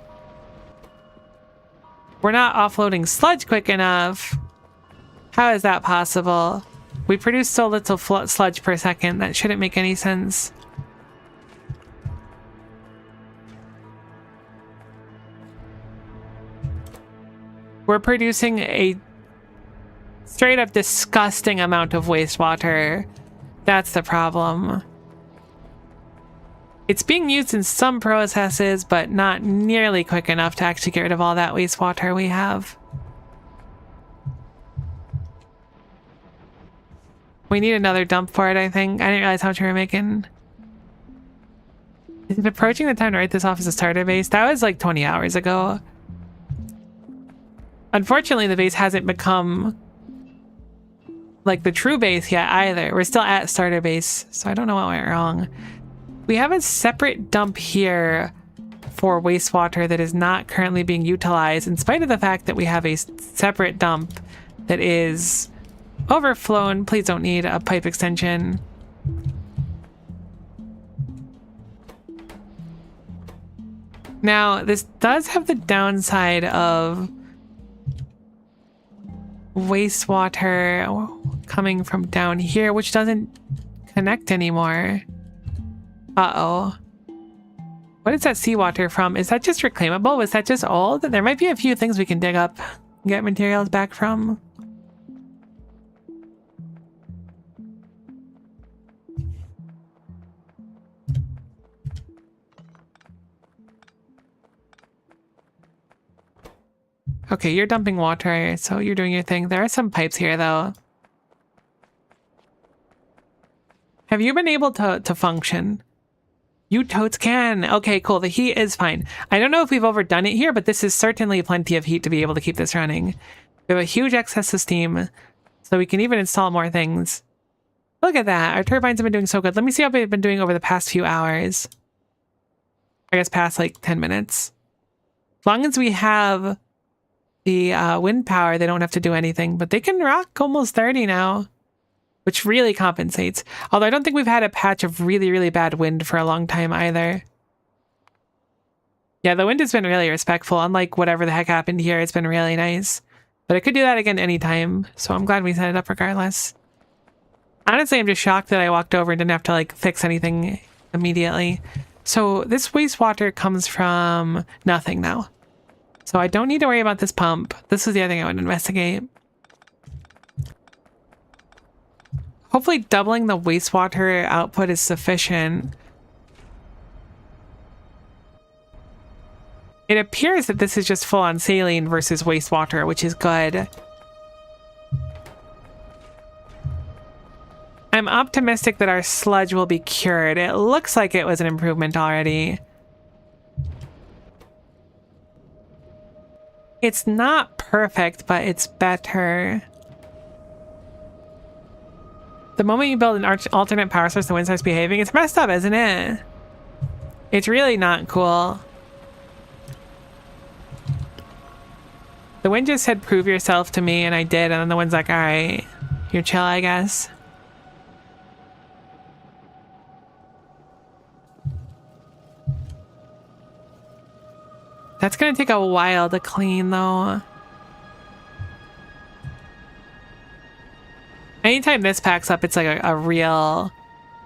We're not offloading sludge quick enough. How is that possible? We produce so little sludge per second. That shouldn't make any sense. We're producing a straight up disgusting amount of wastewater. That's the problem. It's being used in some processes, but not nearly quick enough to actually get rid of all that wastewater we have. We need another dump for it, I think. I didn't realize how much we were making. Is it approaching the time to write this off as a starter base? That was like 20 hours ago. Unfortunately, the base hasn't become like the true base yet either. We're still at starter base, so I don't know what went wrong. We have a separate dump here for wastewater that is not currently being utilized, in spite of the fact that we have a separate dump that is overflown. Please don't need a pipe extension. Now, this does have the downside of wastewater coming from down here, which doesn't connect anymore. Uh-oh. What is that seawater from? Is that just reclaimable? Was that just old? There might be a few things we can dig up and get materials back from. Okay, you're dumping water, so you're doing your thing. There are some pipes here, though. Have you been able to function? You totes can. Okay, cool. The heat is fine. I don't know if we've overdone it here, but this is certainly plenty of heat to be able to keep this running. We have a huge excess of steam, so we can even install more things. Look at that. Our turbines have been doing so good. Let me see how they've been doing over the past few hours. I guess past like 10 minutes. As long as we have the wind power, they don't have to do anything. But they can rock almost 30 now, which really compensates. Although I don't think we've had a patch of really, really bad wind for a long time either. Yeah, the wind has been really respectful. Unlike whatever the heck happened here, it's been really nice. But I could do that again anytime, so I'm glad we set it up regardless. Honestly, I'm just shocked that I walked over and didn't have to like fix anything immediately. So this wastewater comes from nothing now. So I don't need to worry about this pump. This is the other thing I would investigate. Hopefully doubling the wastewater output is sufficient. It appears that this is just full-on saline versus wastewater, which is good. I'm optimistic that our sludge will be cured. It looks like it was an improvement already. It's not perfect, but it's better. The moment you build an alternate power source, the wind starts behaving. It's messed up, isn't it? It's really not cool. The wind just said, prove yourself to me, and I did, and then the wind's like, alright, you're chill, I guess. That's gonna take a while to clean, though. Anytime this packs up, it's like a real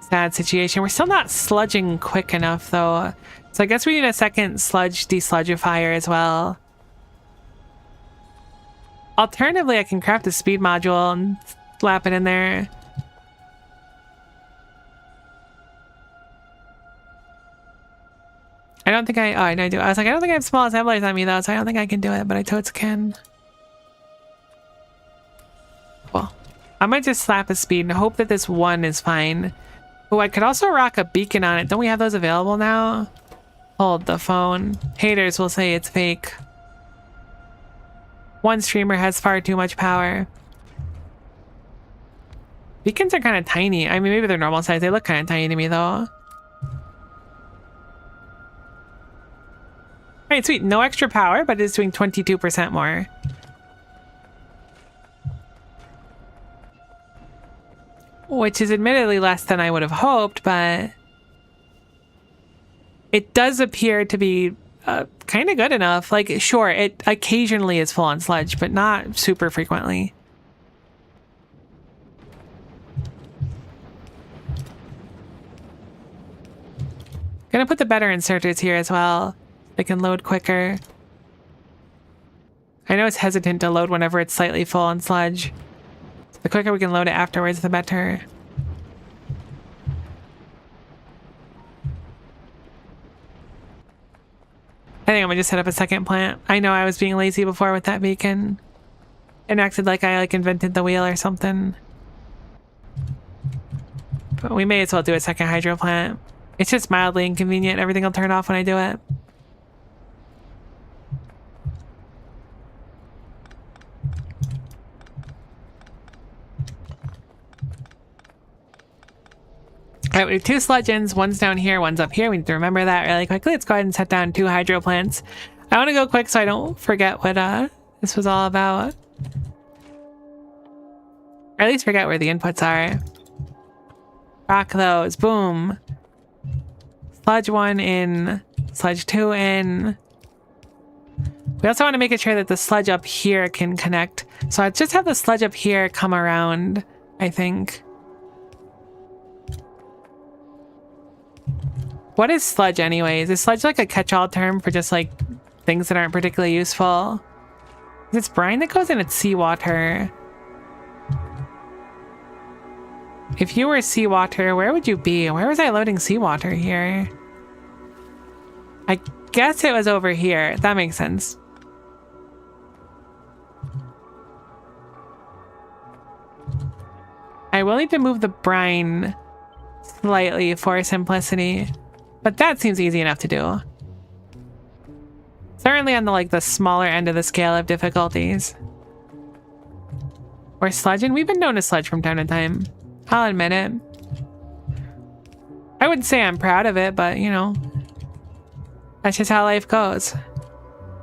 sad situation. We're still not sludging quick enough, though. So I guess we need a second sludge desludgifier as well. Alternatively, I can craft a speed module and slap it in there. I don't think I do. I was like, I don't think I have small assemblers on me though, so I don't think I can do it, but I totes can. Well, I might just slap a speed and hope that this one is fine. Oh, I could also rock a beacon on it. Don't we have those available now? Hold the phone. Haters will say it's fake. One streamer has far too much power. Beacons are kind of tiny. I mean, maybe they're normal size. They look kind of tiny to me, though. Alright, sweet. No extra power, but it's doing 22% more. Which is admittedly less than I would have hoped, but it does appear to be kind of good enough. Like, sure, it occasionally is full on sludge, but not super frequently. Gonna put the better inserters here as well. They can load quicker. I know it's hesitant to load whenever it's slightly full on sludge. The quicker we can load it afterwards, the better. I think I'm gonna just set up a second plant. I know I was being lazy before with that beacon. And acted like I invented the wheel or something. But we may as well do a second hydro plant. It's just mildly inconvenient. Everything will turn off when I do it. Alright, we have 2 sludge ends. One's down here, one's up here. We need to remember that really quickly. Let's go ahead and set down 2 hydro plants. I want to go quick so I don't forget what this was all about. Or at least forget where the inputs are. Rock those. Boom. Sludge 1 in. Sludge 2 in. We also want to make sure that the sludge up here can connect. So I just have the sludge up here come around, I think. What is sludge anyways? Is sludge like a catch-all term for just like things that aren't particularly useful? Is it brine that goes in? It's seawater. If you were seawater, where would you be? Where was I loading seawater here? I guess it was over here. That makes sense. I will need to move the brine slightly for simplicity. But that seems easy enough to do. Certainly on the smaller end of the scale of difficulties. Or sludging. We've been known to sludge from time to time. I'll admit it. I wouldn't say I'm proud of it, but you know, that's just how life goes.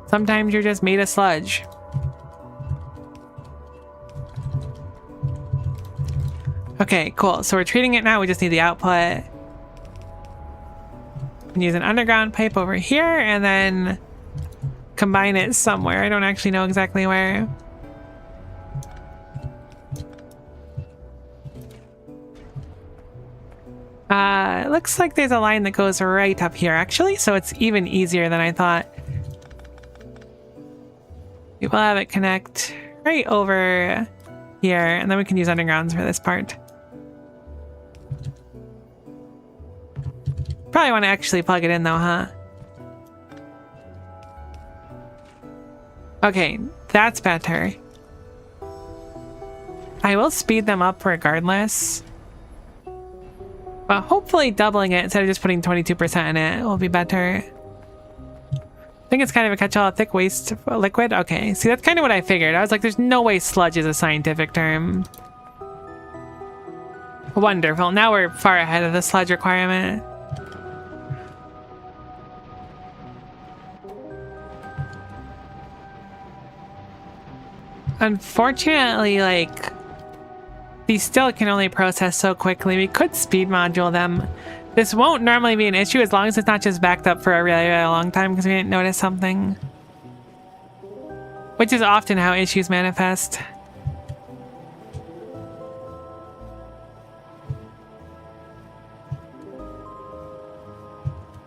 Sometimes you're just made of sludge. Okay, cool. So we're treating it now. We just need the output. Use an underground pipe over here and then combine it somewhere. I don't actually know exactly where. It looks like there's a line that goes right up here actually, so it's even easier than I thought. We will have it connect right over here, and then we can use undergrounds for this part. Probably want to actually plug it in though, huh? Okay, that's better. I will speed them up regardless. But hopefully doubling it instead of just putting 22% in it will be better. I think it's kind of a catch-all, thick waste liquid. Okay, see, that's kind of what I figured. I was like, there's no way sludge is a scientific term. Wonderful. Now we're far ahead of the sludge requirement. Unfortunately, like, these still can only process so quickly. We could speed module them. This won't normally be an issue as long as it's not just backed up for a really, really long time because we didn't notice something. Which is often how issues manifest.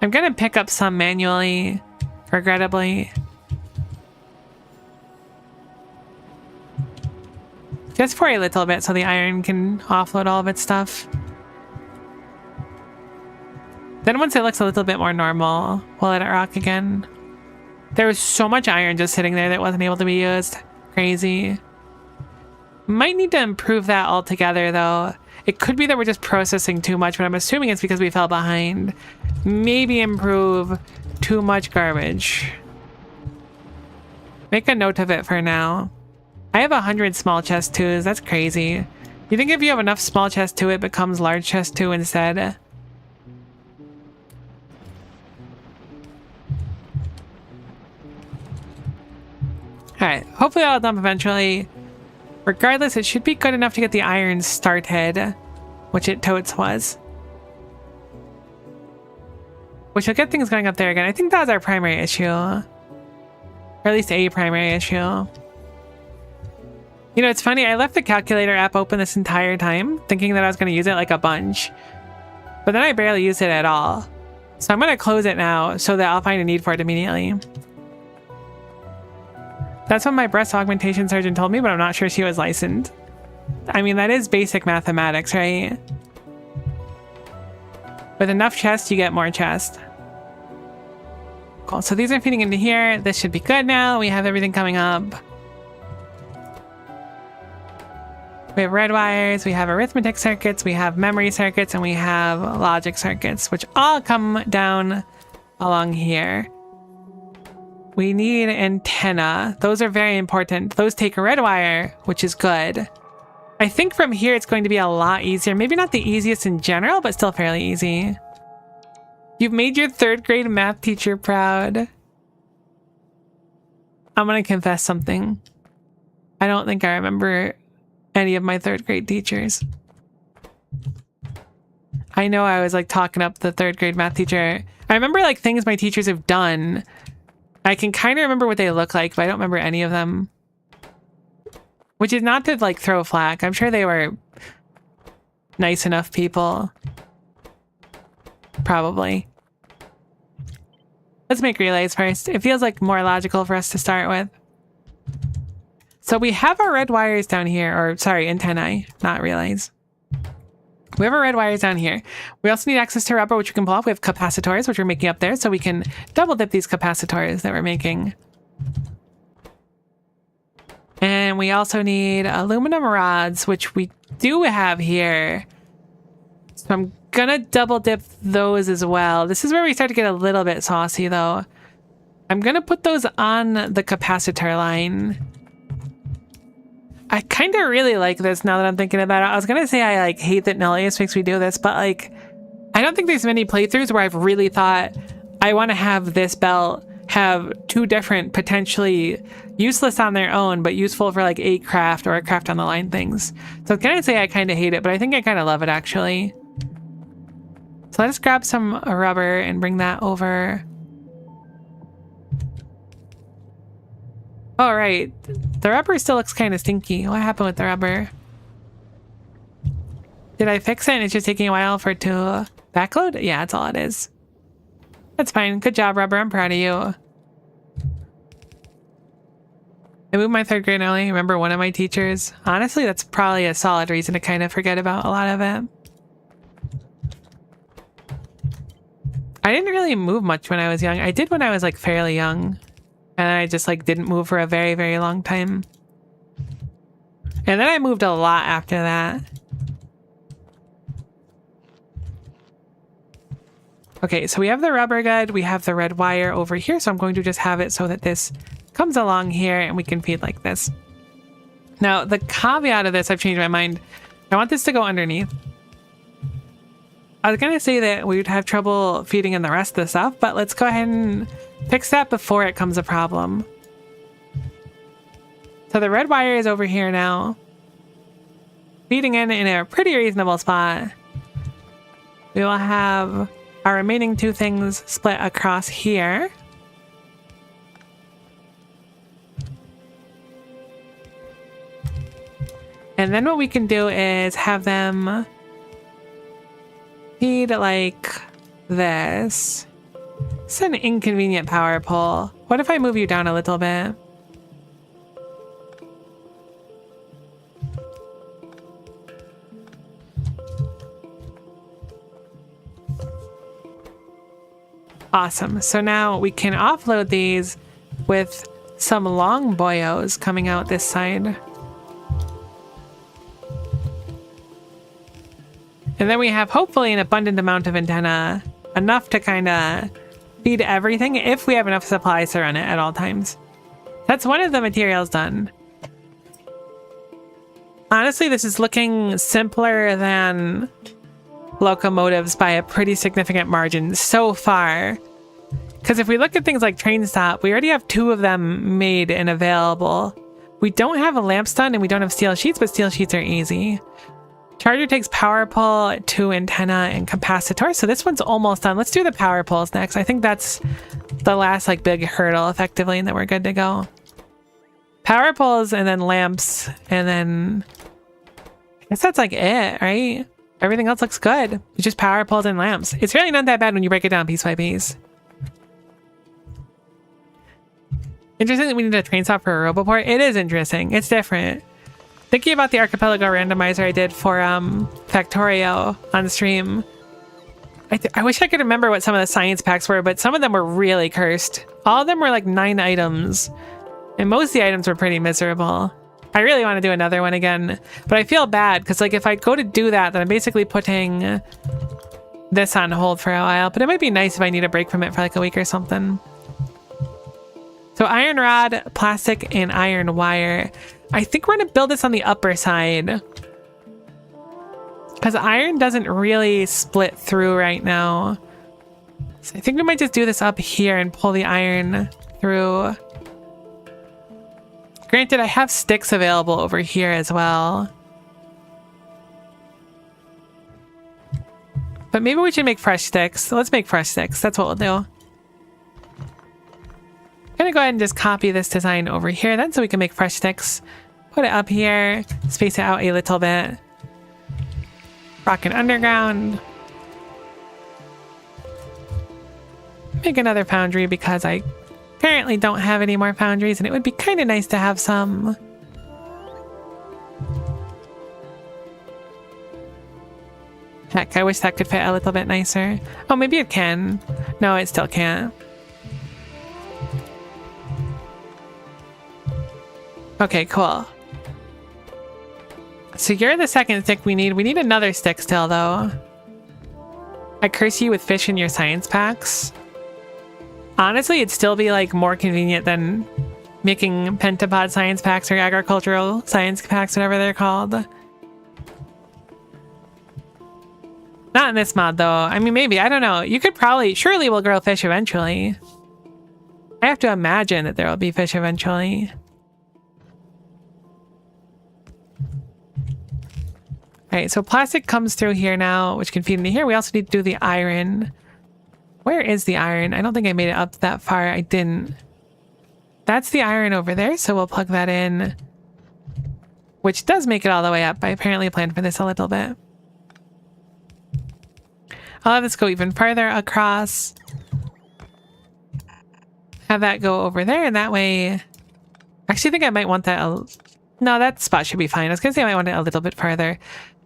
I'm gonna pick up some manually, regrettably. Just for a little bit so the iron can offload all of its stuff. Then once it looks a little bit more normal, we'll let it rock again. There was so much iron just sitting there that wasn't able to be used. Crazy. Might need to improve that altogether though. It could be that we're just processing too much, but I'm assuming it's because we fell behind. Maybe improve too much garbage. Make a note of it for now. I have 100 small chest 2s. That's crazy. You think if you have enough small chest 2, it becomes large chest 2 instead? Alright, hopefully that'll dump eventually. Regardless, it should be good enough to get the iron started, which it totes was. Which will get things going up there again. I think that was our primary issue. Or at least a primary issue. You know, it's funny, I left the calculator app open this entire time, thinking that I was going to use it like a bunch. But then I barely used it at all. So I'm going to close it now so that I'll find a need for it immediately. That's what my breast augmentation surgeon told me, but I'm not sure she was licensed. I mean, that is basic mathematics, right? With enough chest, you get more chest. Cool, so these are feeding into here. This should be good now. We have everything coming up. We have red wires, we have arithmetic circuits, we have memory circuits, and we have logic circuits, which all come down along here. We need antenna. Those are very important. Those take a red wire, which is good. I think from here it's going to be a lot easier. Maybe not the easiest in general, but still fairly easy. You've made your 3rd grade math teacher proud. I'm gonna confess something. I don't think I remember any of my 3rd grade teachers. I know I was like talking up the 3rd grade math teacher. I remember like things my teachers have done. I can kind of remember what they look like, but I don't remember any of them. Which is not to like throw flack. I'm sure they were nice enough people. Probably. Let's make relays first. It feels like more logical for us to start with. So we have our red wires down here, or sorry, antennae, not relays. We have our red wires down here. We also need access to rubber, which we can pull off. We have capacitors, which we're making up there, so we can double dip these capacitors that we're making. And we also need aluminum rods, which we do have here. So I'm gonna double dip those as well. This is where we start to get a little bit saucy though. I'm gonna put those on the capacitor line. I kind of really like this now that I'm thinking about it. I was going to say I like hate that Nullius makes me do this, but like, I don't think there's many playthroughs where I've really thought I want to have this belt have two different, potentially useless on their own, but useful for like a craft or a craft on the line things. So I'm going to say I kind of hate it, but I think I kind of love it actually. So let's grab some rubber and bring that over. All right, the rubber still looks kind of stinky. What happened with the rubber? Did I fix it and it's just taking a while for it to backload? Yeah, that's all it is. That's fine. Good job, rubber. I'm proud of you. I moved my 3rd grade early. Remember one of my teachers? Honestly, that's probably a solid reason to kind of forget about a lot of it. I didn't really move much when I was young. I did when I was like fairly young. And I just like didn't move for a very, very long time. And then I moved a lot after that. Okay, so we have the rubber good. We have the red wire over here. So I'm going to just have it so that this comes along here and we can feed like this. Now, the caveat of this, I've changed my mind. I want this to go underneath. I was going to say that we would have trouble feeding in the rest of the stuff, but let's go ahead and fix that before it becomes a problem. So the red wire is over here now. Feeding in a pretty reasonable spot. We will have our remaining 2 things split across here. And then what we can do is have them feed like this. It's an inconvenient power pole. What if I move you down a little bit? Awesome. So now we can offload these with some long boyos coming out this side. And then we have hopefully an abundant amount of antenna, enough to kind of feed everything if we have enough supplies to run it at all times. That's one of the materials done. Honestly, this is looking simpler than locomotives by a pretty significant margin so far. Because if we look at things like train stop, we already have 2 of them made and available. We don't have a lamp stun and we don't have steel sheets, but steel sheets are easy. Charger takes power pole, 2 antenna, and capacitor. So this one's almost done. Let's do the power poles next. I think that's the last like big hurdle effectively, and then we're good to go. Power poles and then lamps, and then I guess that's like it, right? Everything else looks good. It's just power poles and lamps. It's really not that bad when you break it down piece by piece. Interesting that we need a train stop for a roboport. It is interesting. It's different. Thinking about the archipelago randomizer I did for Factorio on stream, I wish I could remember what some of the science packs were, but some of them were really cursed. All of them were like 9 items, and most of the items were pretty miserable. I really want to do another one again, but I feel bad because like if I go to do that, then I'm basically putting this on hold for a while, but it might be nice if I need a break from it for like a week or something. So iron rod, plastic, and iron wire. I think we're going to build this on the upper side because iron doesn't really split through right now. So I think we might just do this up here and pull the iron through. Granted, I have sticks available over here as well. But maybe we should make fresh sticks. So let's make fresh sticks. That's what we'll do. I'm gonna go ahead and just copy this design over here then so we can make fresh sticks. Put it up here, space it out a little bit. Rocket underground. Make another foundry because I apparently don't have any more foundries and it would be kind of nice to have some. Heck, I wish that could fit a little bit nicer. Oh, maybe it can. No, it still can't. Okay, cool. So you're the second stick we need. We need another stick still, though. I curse you with fish in your science packs. Honestly, it'd still be, like, more convenient than making pentapod science packs or agricultural science packs, whatever they're called. Not in this mod, though. I mean, maybe. I don't know. You could probably... Surely we'll grow fish eventually. I have to imagine that there will be fish eventually. Alright, so plastic comes through here now, which can feed into here. We also need to do the iron. Where is the iron? I don't think I made it up that far. I didn't. That's the iron over there, so we'll plug that in. Which does make it all the way up. I apparently planned for this a little bit. I'll have this go even farther across. Have that go over there, and that way... I actually think I might want that... No, that spot should be fine. I was going to say I might want it a little bit farther.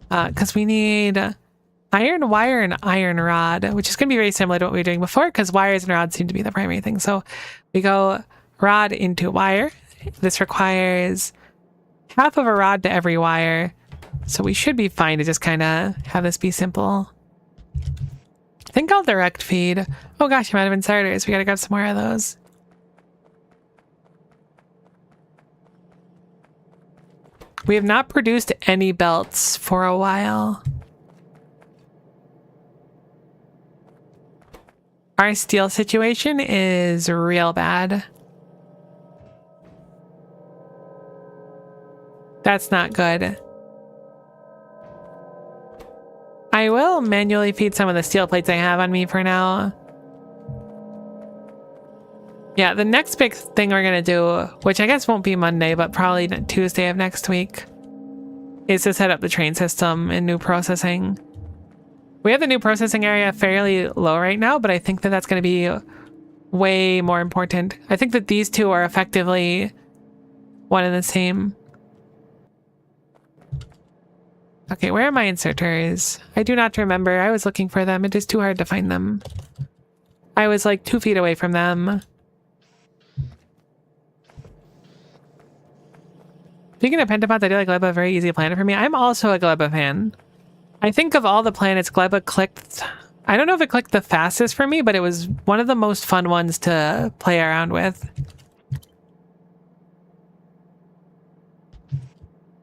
Because we need iron wire and iron rod, which is going to be very similar to what we were doing before, because wires and rods seem to be the primary thing. So we go rod into wire. This requires half of a rod to every wire. So we should be fine to just kind of have this be simple. I think I'll direct feed. Oh gosh, I might have been starters. We gotta grab some more of those. We have not produced any belts for a while. Our steel situation is real bad. That's not good. I will manually feed some of the steel plates I have on me for now. Yeah, the next big thing we're going to do, which I guess won't be Monday, but probably Tuesday of next week, is to set up the train system and new processing. We have the new processing area fairly low right now, but I think that that's going to be way more important. I think that these two are effectively one and the same. Okay, where are my inserters? I do not remember. I was looking for them. It is too hard to find them. I was like 2 feet away from them. Speaking of pentapods, I do like Gleba, very easy planet for me. I'm also a Gleba fan. I think of all the planets, Gleba clicked... I don't know if it clicked the fastest for me, but it was one of the most fun ones to play around with.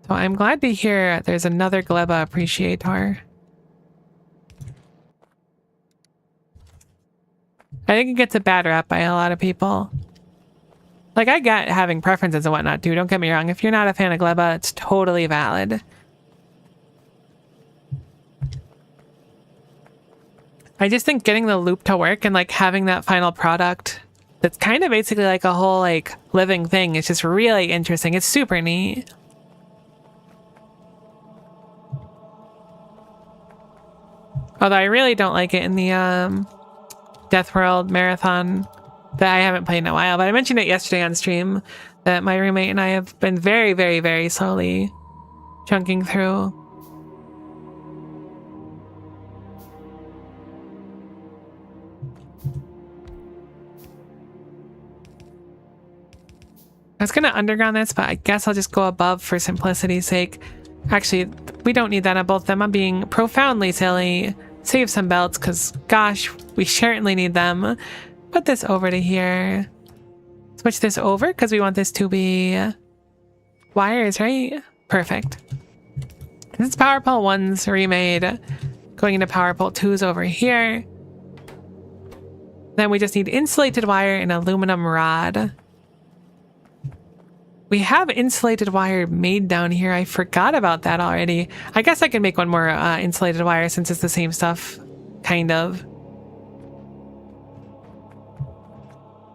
So I'm glad to hear there's another Gleba appreciator. I think it gets a bad rap by a lot of people. Like, I get having preferences and whatnot, too. Don't get me wrong. If you're not a fan of Gleba, it's totally valid. I just think getting the loop to work and, like, having that final product that's kind of basically like a whole, like, living thing is just really interesting. It's super neat. Although I really don't like it in the Death World Marathon that I haven't played in a while. But I mentioned it yesterday on stream that my roommate and I have been very, very, very slowly chunking through. I was going to underground this, but I guess I'll just go above for simplicity's sake. Actually, we don't need that on both of them. I'm being profoundly silly. Save some belts, because, gosh, we certainly need them. Put this over to here. Switch this over, because we want this to be wires, right? Perfect. This is Power Pole 1's remade. Going into Power Pole 2's over here. Then we just need insulated wire and aluminum rod. We have insulated wire made down here. I forgot about that already. I guess I can make one more insulated wire since it's the same stuff, kind of.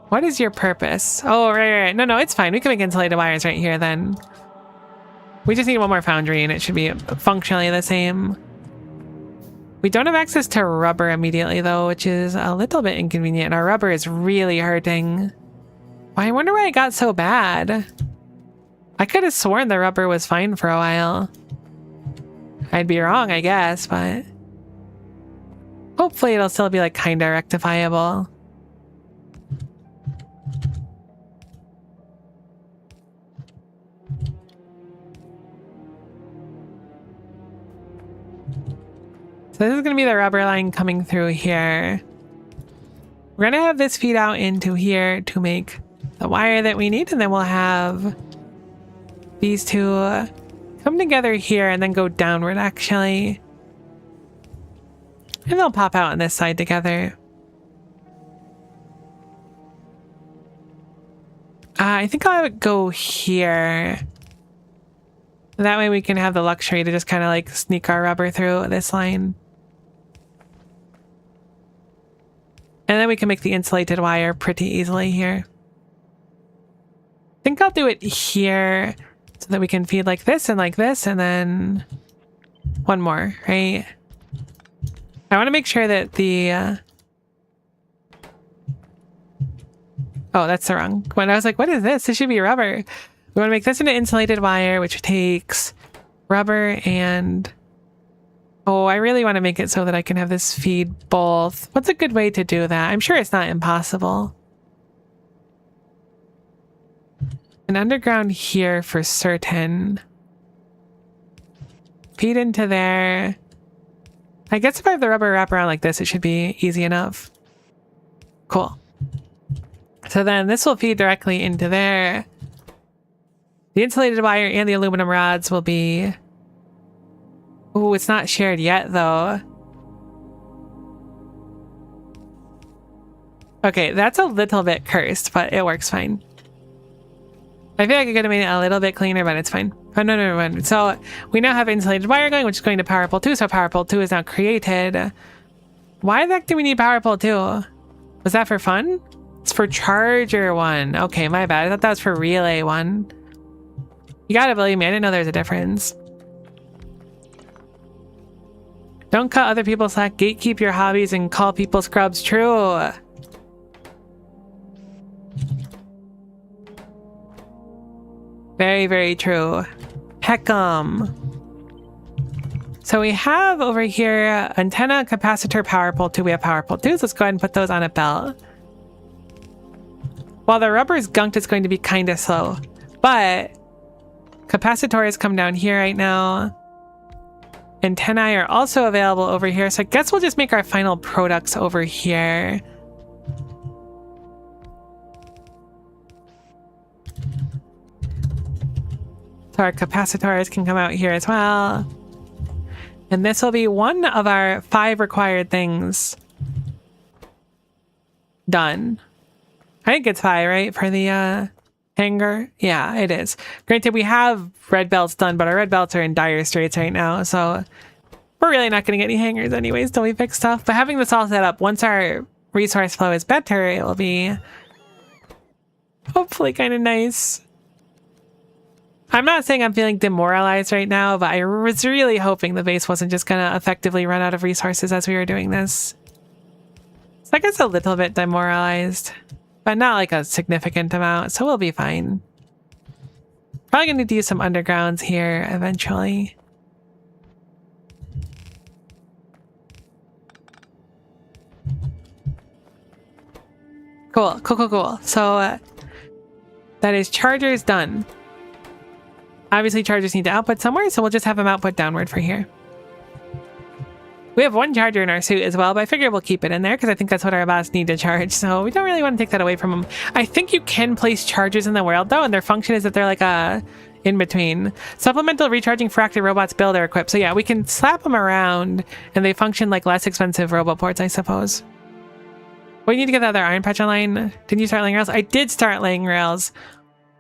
What is your purpose? Oh, right. No, it's fine. We can make insulated wires right here then. We just need one more foundry and it should be functionally the same. We don't have access to rubber immediately though, which is a little bit inconvenient. Our rubber is really hurting. I wonder why it got so bad. I could have sworn the rubber was fine for a while. I'd be wrong, I guess, but hopefully it'll still be like kinda rectifiable. So this is gonna be the rubber line coming through here. We're gonna have this feed out into here to make the wire that we need, and then we'll have these two come together here and then go downward, actually. And they'll pop out on this side together. I think I'll have it go here. That way we can have the luxury to just kind of like sneak our rubber through this line. And then we can make the insulated wire pretty easily here. I think I'll do it here so that we can feed like this, and then one more, right? I want to make sure that the... Oh, that's the wrong one. I was like, what is this? This should be rubber. We want to make this into insulated wire, which takes rubber and... Oh, I really want to make it so that I can have this feed both. What's a good way to do that? I'm sure it's not impossible. An underground here for certain. Feed into there. I guess if I have the rubber wrap around like this, it should be easy enough. Cool. So then this will feed directly into there. The insulated wire and the aluminum rods will be... Oh, it's not shared yet, though. Okay, that's a little bit cursed, but it works fine. I feel like I could have made it a little bit cleaner, but it's fine. Oh, no. So we now have insulated wire going, which is going to power pole 2, so power pole 2 is now created. Why the heck do we need power pole 2? Was that for fun? It's for charger 1. Okay, my bad. I thought that was for relay 1. You gotta believe me, I didn't know there was a difference. Don't cut other people's slack, gatekeep your hobbies, and call people scrubs. True. Very, very true. Heck'em. So we have over here antenna, capacitor, power pole 2. We have power pole 2, so let's go ahead and put those on a belt. While the rubber is gunked, it's going to be kind of slow. But capacitors come down here right now. Antennae are also available over here, so I guess we'll just make our final products over here. So our capacitors can come out here as well. And this will be one of our 5 required things. Done. I think it's 5, right? For the hanger? Yeah, it is. Granted, we have red belts done, but our red belts are in dire straits right now, so we're really not going to get any hangers anyways till we fix stuff. But having this all set up, once our resource flow is better, it will be hopefully kind of nice. I'm not saying I'm feeling demoralized right now, but I was really hoping the base wasn't just going to effectively run out of resources as we were doing this. So I guess a little bit demoralized, but not like a significant amount, so we'll be fine. Probably going to need to use some undergrounds here eventually. Cool. So that is chargers done. Obviously, chargers need to output somewhere, so we'll just have them output downward for here. We have 1 charger in our suit as well, but I figure we'll keep it in there because I think that's what our bots need to charge, so we don't really want to take that away from them. I think you can place chargers in the world, though, and their function is that they're like a in-between. Supplemental recharging fractal robots build or equip. So yeah, we can slap them around, and they function like less expensive roboports, I suppose. We need to get the other iron patch online. Didn't you start laying rails? I did start laying rails.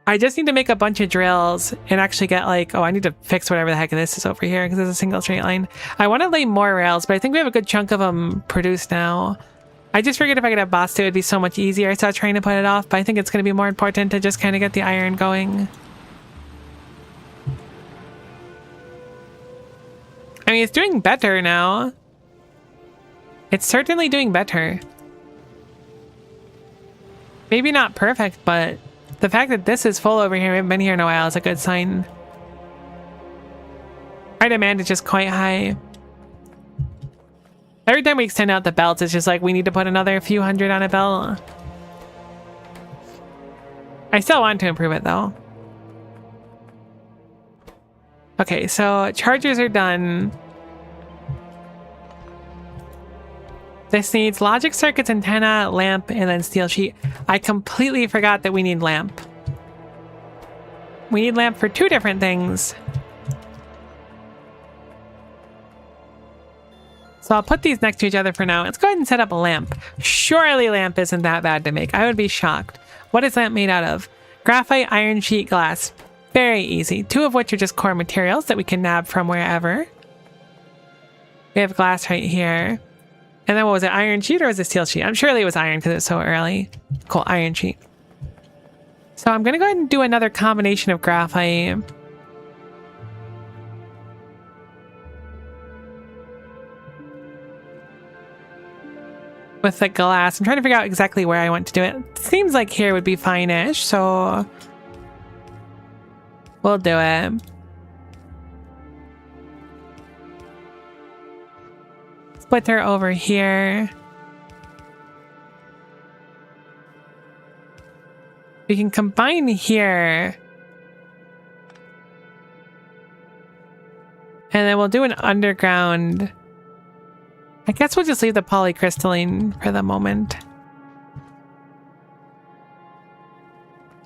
I just need to make a bunch of drills and actually get like, oh, I need to fix whatever the heck this is over here because it's a single straight line. I want to lay more rails, but I think we have a good chunk of them produced now. I just figured if I could have bossed it would be so much easier. So I was trying to put it off, but I think it's going to be more important to just kind of get the iron going. I mean, it's doing better now. It's certainly doing better. Maybe not perfect, but the fact that this is full over here, we haven't been here in a while, is a good sign. Our demand is just quite high. Every time we extend out the belts, it's just like we need to put another few hundred on a belt. I still want to improve it though. Okay, so chargers are done. This needs logic circuits, antenna, lamp, and then steel sheet. I completely forgot that we need lamp. We need lamp for 2 different things. So I'll put these next to each other for now. Let's go ahead and set up a lamp. Surely lamp isn't that bad to make. I would be shocked. What is lamp made out of? Graphite, iron sheet, glass. Very easy. 2 of which are just core materials that we can nab from wherever. We have glass right here. And then what was it? Iron sheet or was it steel sheet? I'm surely it was iron because it's so early. Cool, iron sheet. So I'm going to go ahead and do another combination of graphite. With the glass. I'm trying to figure out exactly where I want to do it. Seems like here would be fine-ish, so we'll do it. Splitter over here. We can combine here. And then we'll do an underground. I guess we'll just leave the polycrystalline for the moment.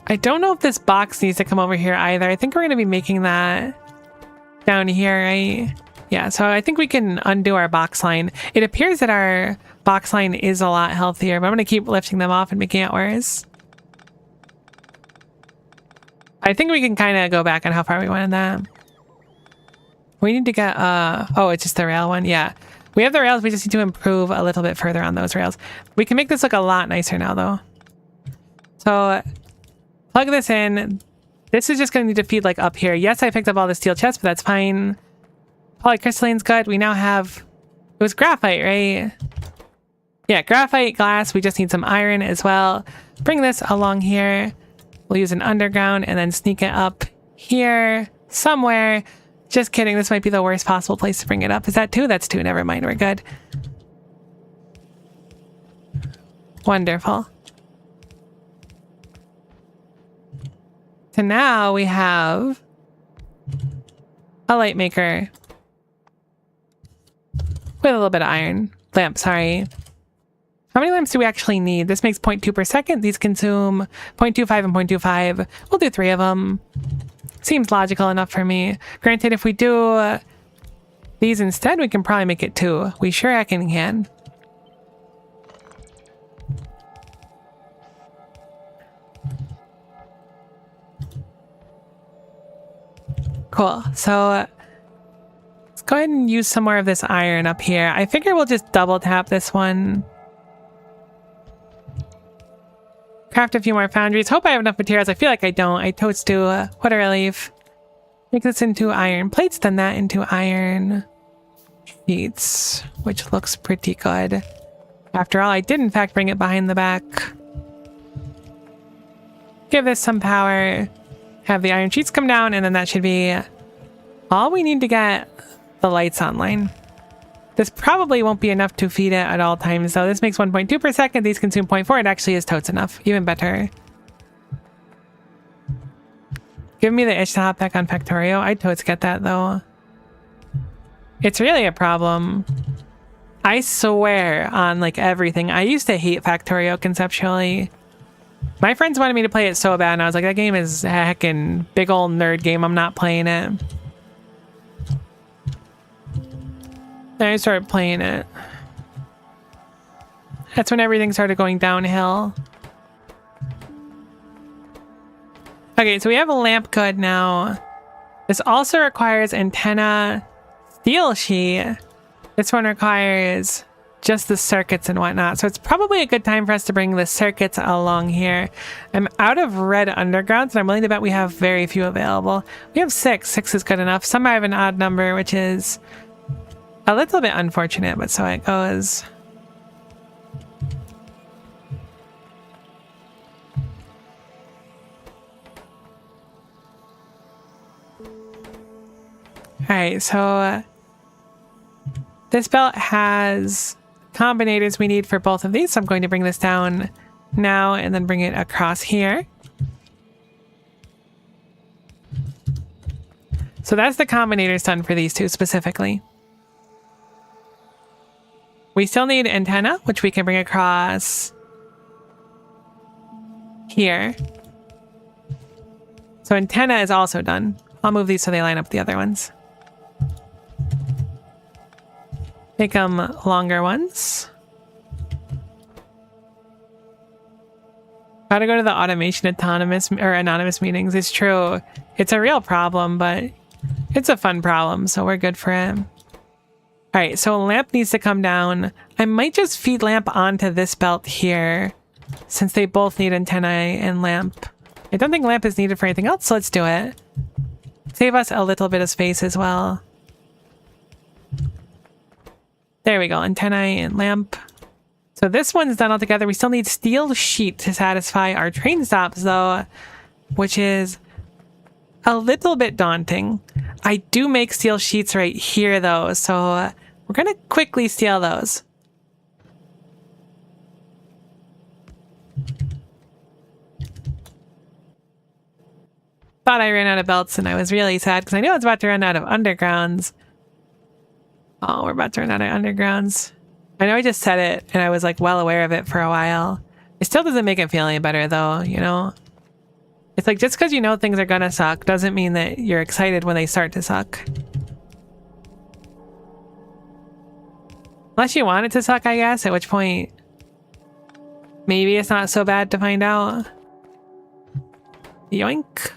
I don't know if this box needs to come over here either. I think we're going to be making that down here, right? Yeah, so I think we can undo our box line. It appears that our box line is a lot healthier, but I'm going to keep lifting them off and making it worse. I think we can kind of go back on how far we wanted that. We need to get, oh, it's just the rail one. Yeah. We have the rails, we just need to improve a little bit further on those rails. We can make this look a lot nicer now, though. So, plug this in. This is just going to need to feed, like, up here. Yes, I picked up all the steel chests, but that's fine. Polycrystalline's good. We now have... It was graphite, right? Yeah, graphite, glass. We just need some iron as well. Bring this along here. We'll use an underground and then sneak it up here somewhere. Just kidding. This might be the worst possible place to bring it up. Is that 2? That's 2. Never mind. We're good. Wonderful. So now we have a light maker with a little bit of iron. Lamp, sorry. How many lamps do we actually need? This makes 0.2 per second. These consume 0.25 and 0.25. We'll do 3 of them. Seems logical enough for me. Granted, if we do these instead, we can probably make it 2. We sure heckin' can. Cool. So let's go ahead and use some more of this iron up here. I figure we'll just double tap this one. Craft a few more foundries. Hope I have enough materials. I feel like I don't. I totes do. What a relief. Make this into iron plates, then that into iron sheets, which looks pretty good. After all, I did in fact bring it behind the back. Give this some power. Have the iron sheets come down, and then that should be all we need to get the lights online. This probably won't be enough to feed it at all times, so this makes 1.2 per second. These consume 0.4. It actually is totes enough. Even better. Give me the itch to hop back on Factorio. I'd totes get that, though. It's really a problem. I swear on, like, everything. I used to hate Factorio conceptually. My friends wanted me to play it so bad, and I was like, that game is a heckin' big old nerd game. I'm not playing it. Then I started playing it. That's when everything started going downhill. Okay, so we have a lamp good now. This also requires antenna steel sheet. This one requires just the circuits and whatnot. So it's probably a good time for us to bring the circuits along here. I'm out of red undergrounds, and I'm willing to bet we have very few available. We have 6. 6 is good enough. Some I have an odd number, which is a little bit unfortunate, but so it goes. Alright, so this belt has combinators we need for both of these, so I'm going to bring this down now and then bring it across here. So that's the combinators done for these two specifically. We still need antenna, which we can bring across here. So antenna is also done. I'll move these so they line up with the other ones. Make them longer ones. Gotta go to the automation anonymous meetings. It's true. It's a real problem, but it's a fun problem, so we're good for it. Alright, so lamp needs to come down. I might just feed lamp onto this belt here, since they both need antennae and lamp. I don't think lamp is needed for anything else, so let's do it. Save us a little bit of space as well. There we go, antennae and lamp. So this one's done all together. We still need steel sheet to satisfy our train stops though, which is a little bit daunting. I do make steel sheets right here though, so we're gonna quickly steal those. Thought I ran out of belts and I was really sad because I knew I was about to run out of undergrounds. Oh, we're about to run out of undergrounds. I know I just said it and I was like well aware of it for a while. It still doesn't make it feel any better though, you know? It's like just because you know things are gonna suck doesn't mean that you're excited when they start to suck. Unless you want it to suck, I guess, at which point maybe it's not so bad to find out. Yoink.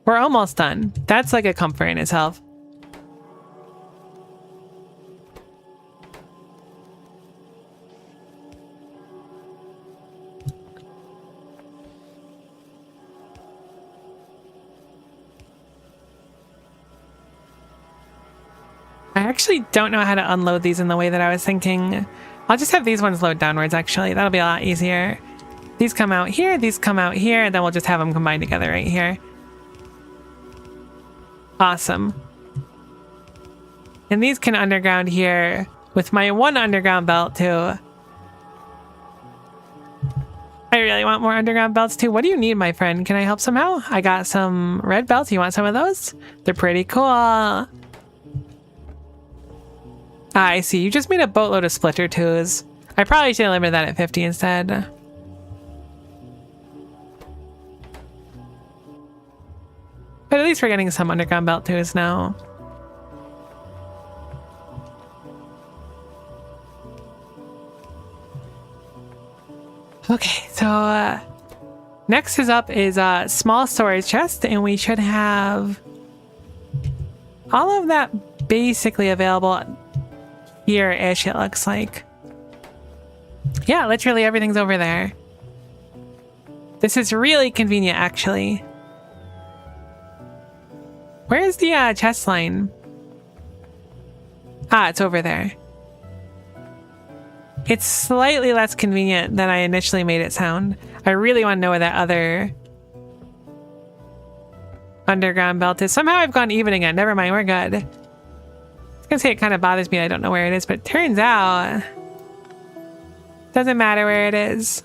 We're almost done. That's like a comfort in itself. I actually don't know how to unload these in the way that I was thinking. I'll just have these ones load downwards, actually. That'll be a lot easier. These come out here, these come out here, and then we'll just have them combined together right here. Awesome. And these can underground here with my one underground belt, too. I really want more underground belts, too. What do you need, my friend? Can I help somehow? I got some red belts. You want some of those? They're pretty cool. Ah, I see. You just made a boatload of splitter twos. I probably should have limited that at 50 instead. But at least we're getting some underground belt twos now. Okay, so next is up is a small storage chest, and we should have all of that basically available here-ish, it looks like. Yeah, literally everything's over there. This is really convenient, actually. Where's the chest line? Ah, it's over there. It's slightly less convenient than I initially made it sound. I really want to know where that other underground belt is. Somehow I've gone even again. Never mind, we're good. I was gonna say it kind of bothers me I don't know where it is, but it turns out doesn't matter where it is.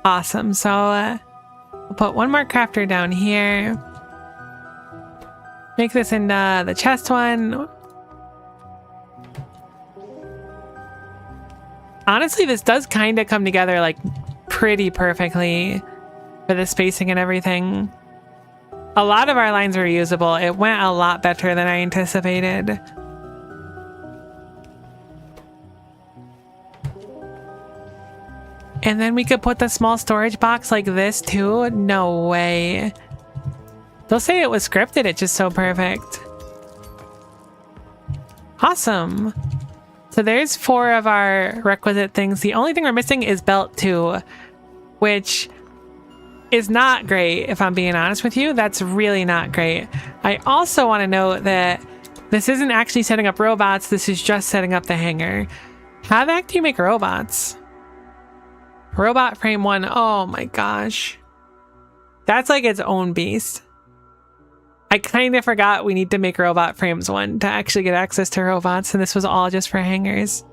Awesome. So we'll put one more crafter down here. Make this into the chest one. Honestly, this does kind of come together like pretty perfectly for the spacing and everything. A lot of our lines were usable. It went a lot better than I anticipated. And then we could put the small storage box like this too? No way. They'll say it was scripted, it's just so perfect. Awesome. So there's 4 of our requisite things. The only thing we're missing is belt 2, which is not great, if I'm being honest with you. That's really not great. I also want to note that this isn't actually setting up robots, this is just setting up the hangar. How the heck do you make robots? Robot frame 1. Oh my gosh. That's like its own beast. I kind of forgot we need to make robot frames 1 to actually get access to robots, and this was all just for hangars.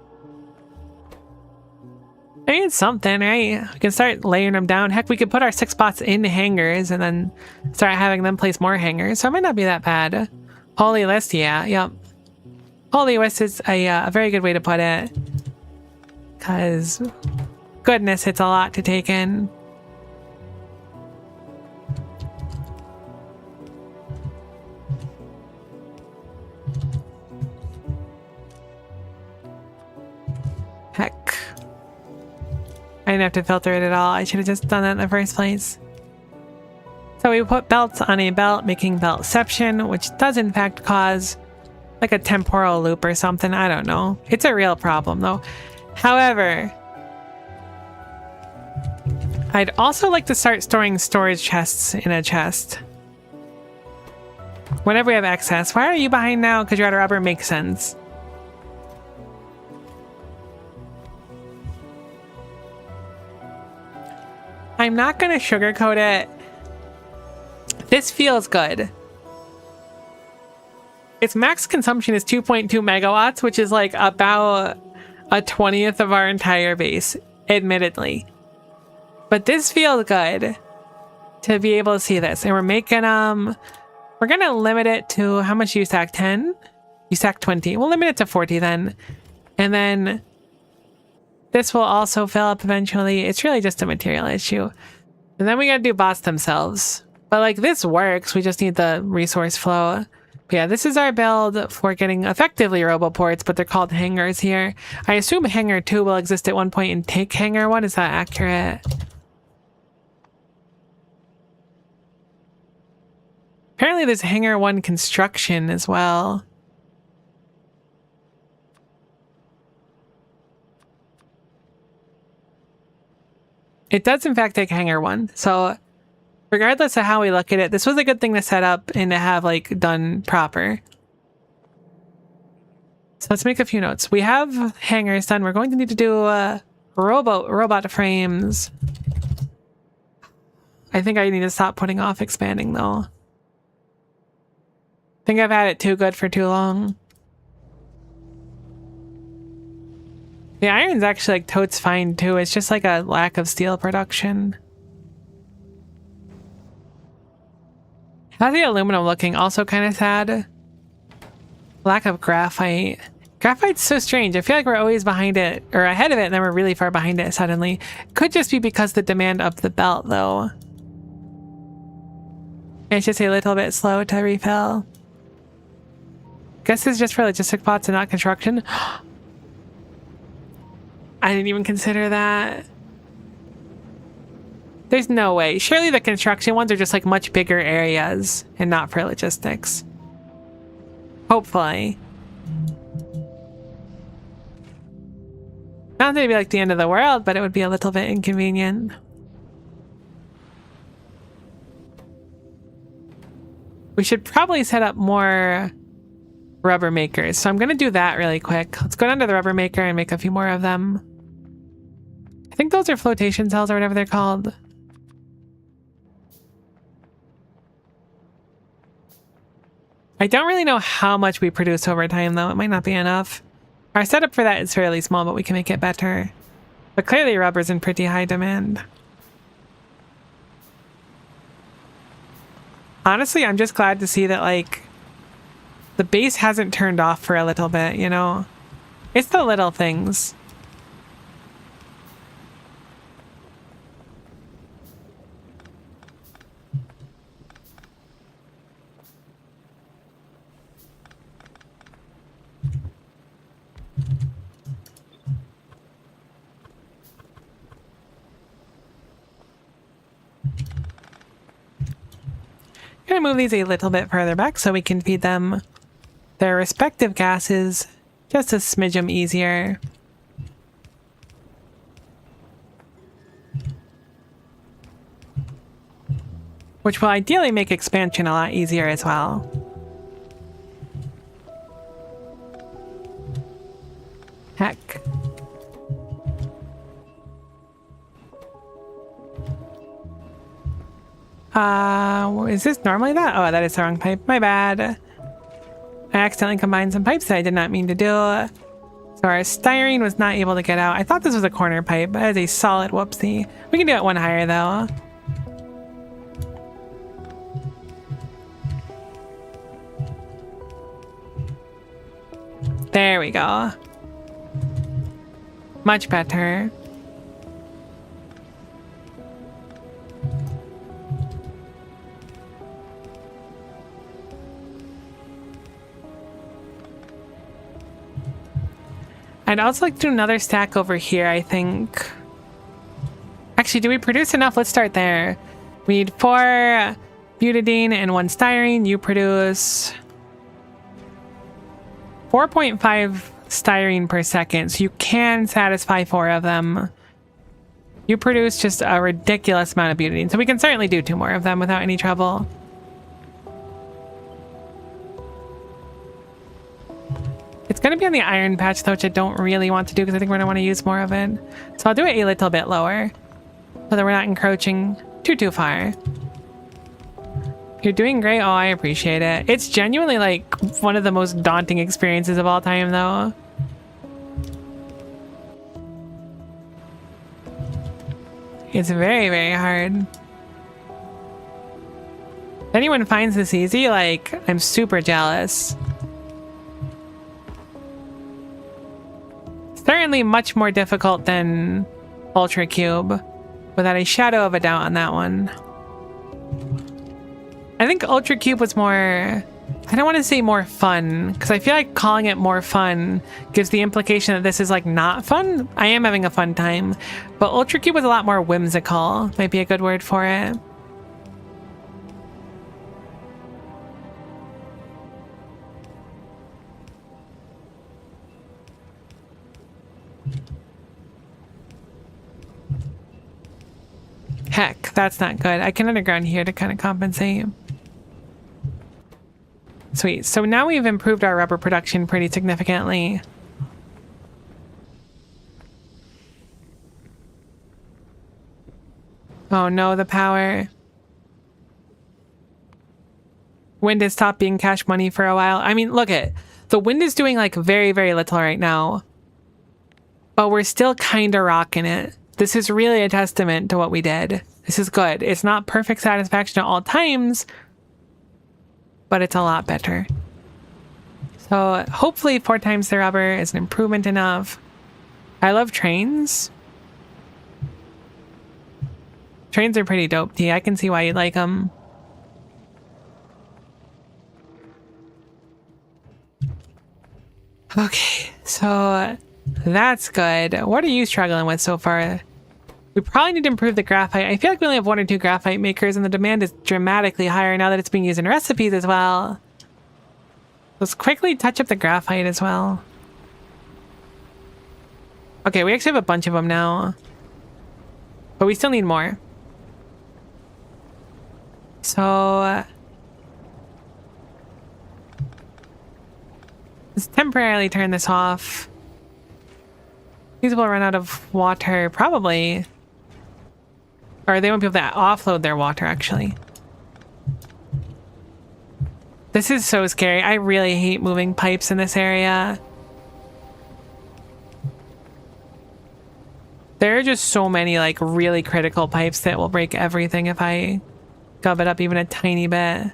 I mean, it's something, right? We can start layering them down. Heck, we could put our 6 spots in hangars and then start having them place more hangars. So it might not be that bad. Holy list, yeah, yep. Holy list is a very good way to put it. Because, goodness, it's a lot to take in. Heck. I didn't have to filter it at all. I should have just done that in the first place. So we put belts on a belt, making beltception, which does in fact cause like a temporal loop or something. I don't know. It's a real problem though. However, I'd also like to start storing storage chests in a chest. Whenever we have excess. Why are you behind now? Because you're out of rubber makes sense. I'm not going to sugarcoat it. This feels good. Its max consumption is 2.2 megawatts, which is like about a 20th of our entire base, admittedly. But this feels good to be able to see this. And we're making, we're going to limit it to, how much you stack? 10? You stack 20. We'll limit it to 40 then. And then this will also fill up eventually. It's really just a material issue. And then we gotta do bots themselves. But like this works, we just need the resource flow. But yeah, this is our build for getting effectively roboports, but they're called hangars here. I assume hangar 2 will exist at one point and take hangar 1. Is that accurate? Apparently there's hangar 1 construction as well. It does in fact take hangar 1. So regardless of how we look at it, this was a good thing to set up and to have like done proper. So let's make a few notes. We have hangars done. We're going to need to do robot frames. I think I need to stop putting off expanding though. I think I've had it too good for too long. The iron's actually like totes fine too. It's just like a lack of steel production. How's the aluminum looking? Also kind of sad. Lack of graphite. Graphite's so strange. I feel like we're always behind it or ahead of it and then we're really far behind it suddenly. Could just be because the demand of the belt though. It's just a little bit slow to refill. Guess it's just for logistic pots and not construction. I didn't even consider that. There's no way. Surely the construction ones are just like much bigger areas and not for logistics. Hopefully. Not that it'd be like the end of the world, but it would be a little bit inconvenient. We should probably set up more rubber makers. So I'm going to do that really quick. Let's go down to the rubber maker and make a few more of them. I think those are flotation cells or whatever they're called. I don't really know how much we produce over time though. It might not be enough. Our setup for that is fairly small, but we can make it better. But clearly rubber's in pretty high demand. Honestly, I'm just glad to see that like the base hasn't turned off for a little bit, you know? It's the little things. I'm gonna move these a little bit further back so we can feed them their respective gases just to smidge them easier. Which will ideally make expansion a lot easier as well. Heck. Is this normally that? Oh, that is the wrong pipe. My bad. I accidentally combined some pipes that I did not mean to do. Let's So our styrene was not able to get out. I thought this was a corner pipe, but it's a solid whoopsie. We can do it one higher though. There we go. Much better. I'd also like to do another stack over here, I think. Actually, do we produce enough? Let's start there. We need 4 butadiene and 1 styrene. You produce 4.5 styrene per second, so you can satisfy 4 of them. You produce just a ridiculous amount of butadiene, so we can certainly do 2 more of them without any trouble. It's going to be on the iron patch, though, which I don't really want to do because I think we're going to want to use more of it. So I'll do it a little bit lower so that we're not encroaching too far. You're doing great. Oh, I appreciate it. It's genuinely like one of the most daunting experiences of all time, though. It's very, very hard. If anyone finds this easy, like, I'm super jealous. Certainly much more difficult than Ultra Cube, without a shadow of a doubt on that one. I think Ultra Cube was more, I don't want to say more fun, because I feel like calling it more fun gives the implication that this is like not fun. I am having a fun time, but Ultra Cube was a lot more whimsical, might be a good word for it. Heck, that's not good. I can underground here to kind of compensate. Sweet. So now we've improved our rubber production pretty significantly. Oh no, the power. Wind has stopped being cash money for a while. I mean, look it. The wind is doing like very, very little right now. But we're still kind of rocking it. This is really a testament to what we did. This is good. It's not perfect satisfaction at all times, but it's a lot better. So hopefully 4 times the rubber is an improvement enough. I love trains. Trains are pretty dope, T. I can see why you like them. Okay, so that's good. What are you struggling with so far? We probably need to improve the graphite. I feel like we only have 1 or 2 graphite makers and the demand is dramatically higher now that it's being used in recipes as well. Let's quickly touch up the graphite as well. Okay, we actually have a bunch of them now. But we still need more. So let's temporarily turn this off. These will run out of water, probably. Or they won't be able to offload their water, actually. This is so scary. I really hate moving pipes in this area. There are just so many, like, really critical pipes that will break everything if I gub it up even a tiny bit.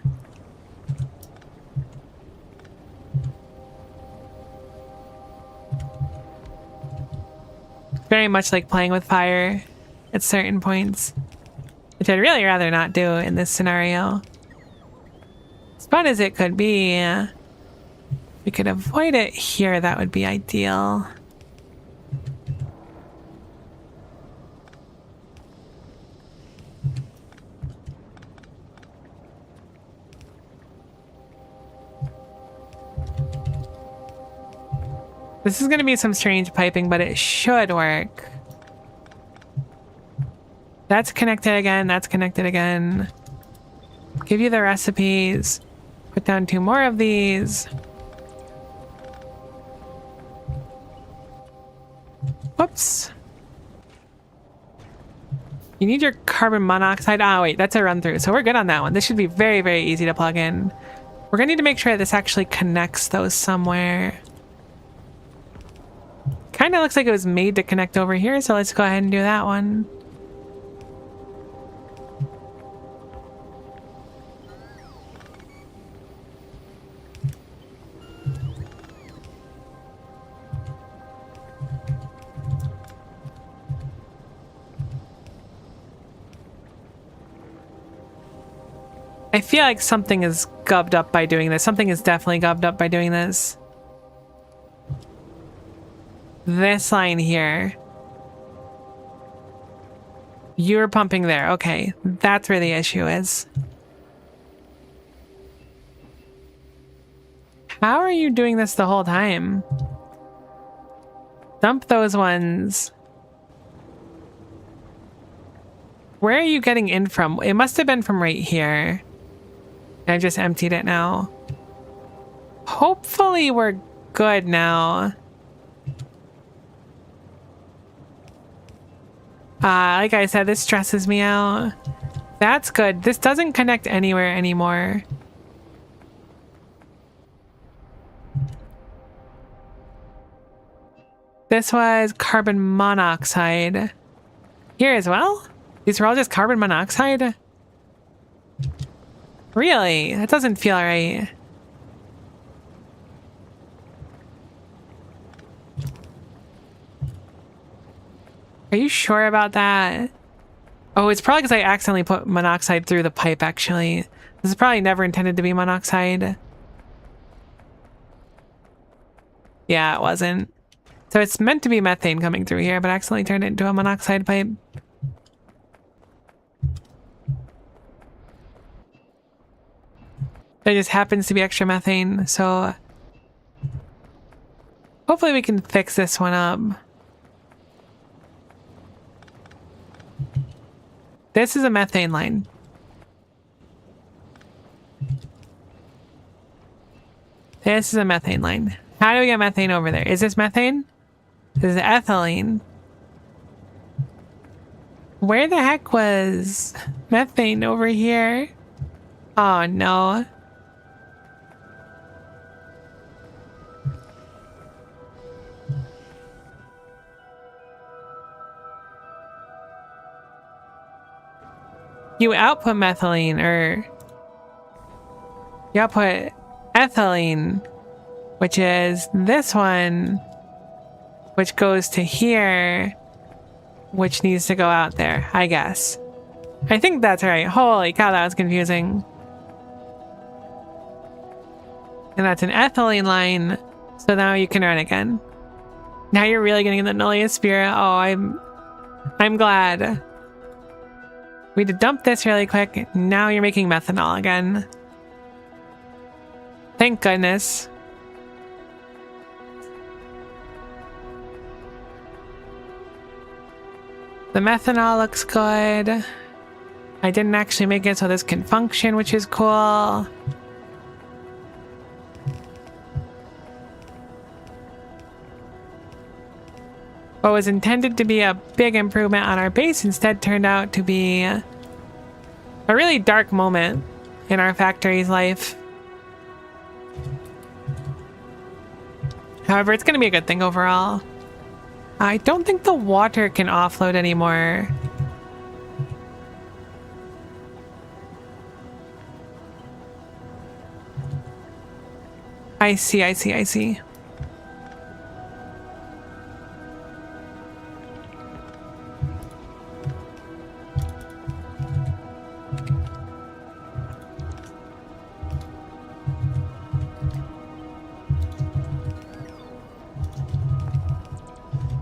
Very much like playing with fire at certain points, which I'd really rather not do in this scenario. As fun as it could be, if we could avoid it here, that would be ideal. This is going to be some strange piping, but it should work. That's connected again. That's connected again. Give you the recipes. Put down 2 more of these. Whoops. You need your carbon monoxide. Ah, wait, that's a run through. So we're good on that one. This should be very, very easy to plug in. We're going to need to make sure this actually connects those somewhere. Kind of looks like it was made to connect over here, so let's go ahead and do that one. I feel like something is gubbed up by doing this. Something is definitely gubbed up by doing this. This line here. You're pumping there. Okay, that's where the issue is. How are you doing this the whole time? Dump those ones. Where are you getting in from? It must have been from right here. I just emptied it now. Hopefully we're good now. Like I said, this stresses me out. That's good. This doesn't connect anywhere anymore. This was carbon monoxide. Here as well? These were all just carbon monoxide? Really? That doesn't feel right. Are you sure about that? Oh, it's probably because I accidentally put monoxide through the pipe, actually. This is probably never intended to be monoxide. Yeah, it wasn't. So it's meant to be methane coming through here, but I accidentally turned it into a monoxide pipe. There just happens to be extra methane, so hopefully we can fix this one up. This is a methane line. This is a methane line. How do we get methane over there? Is this methane? This is ethylene. Where the heck was methane over here? Oh no. You output methylene, or you output ethylene, which is this one, which goes to here, which needs to go out there, I guess. I think that's right. Holy cow, that was confusing. And that's an ethylene line, so now you can run again. Now you're really getting the Nullius spirit. Oh, I'm glad. We had to dump this really quick. Now you're making methanol again. Thank goodness. The methanol looks good. I didn't actually make it so this can function, which is cool. What was intended to be a big improvement on our base instead turned out to be a really dark moment in our factory's life. However, it's going to be a good thing overall. I don't think the water can offload anymore. I see.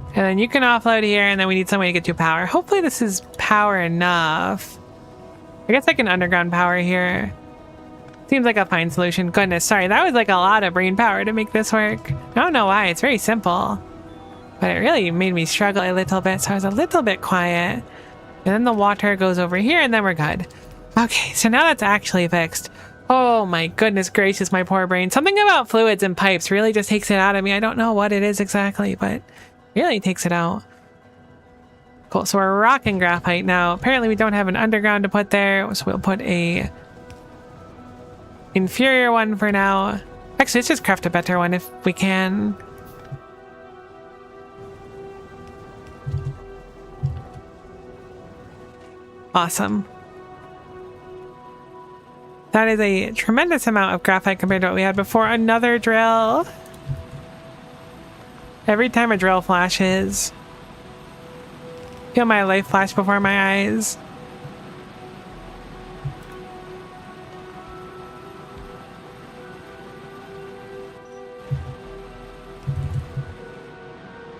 And then you can offload here, and then we need some way to get to power. Hopefully this is power enough. I guess I can underground power here. Seems like a fine solution. Goodness, sorry, that was like a lot of brain power to make this work. I don't know why, it's very simple. But it really made me struggle a little bit, so I was a little bit quiet. And then the water goes over here, and then we're good. Okay, so now that's actually fixed. Oh my goodness gracious, my poor brain. Something about fluids and pipes really just takes it out of me. I don't know what it is exactly, but really takes it out. Cool, so we're rocking graphite now. Apparently we don't have an underground to put there, so we'll put a inferior one for now. Actually, let's just craft a better one if we can. Awesome. That is a tremendous amount of graphite compared to what we had before. Another drill. Every time a drill flashes, feel my life flash before my eyes.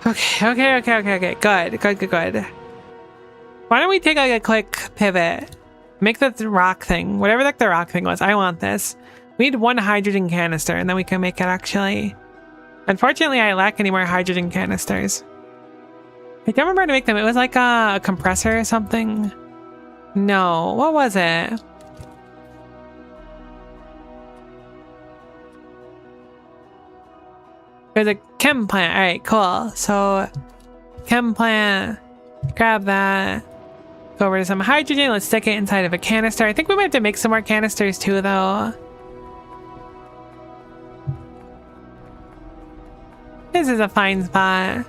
Okay. Good. Why don't we take like a quick pivot? Make the rock thing. Whatever the rock thing was. I want this. We need 1 hydrogen canister and then we can make it actually. Unfortunately, I lack any more hydrogen canisters. I don't remember how to make them. It was like a compressor or something. No, what was it? There's a chem plant. All right, cool. So, chem plant. Grab that. Go over to some hydrogen. Let's stick it inside of a canister. I think we might have to make some more canisters too, though. This is a fine spot.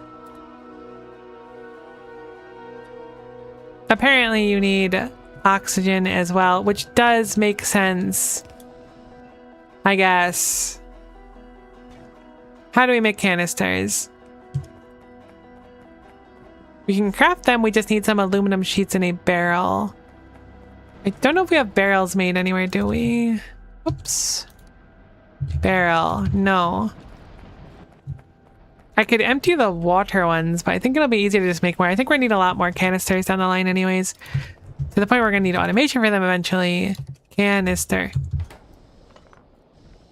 Apparently you need oxygen as well, which does make sense, I guess. How do we make canisters? We can craft them, we just need some aluminum sheets in a barrel. I don't know if we have barrels made anywhere, do we? Oops. Barrel, no. I could empty the water ones, but I think it'll be easier to just make more. I think we're gonna need a lot more canisters down the line anyways. To the point we're gonna need automation for them eventually. Canister.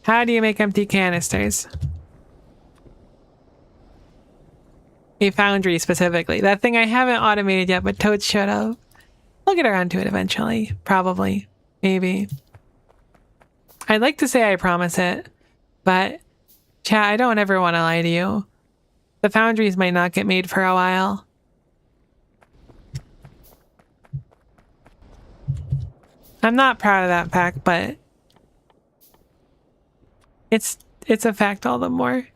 How do you make empty canisters? A foundry specifically. That thing I haven't automated yet, but Toad should have. I'll get around to it eventually. Probably. Maybe. I'd like to say I promise it, but chat, I don't ever want to lie to you. The foundries might not get made for a while. I'm not proud of that fact, but it's a fact all the more.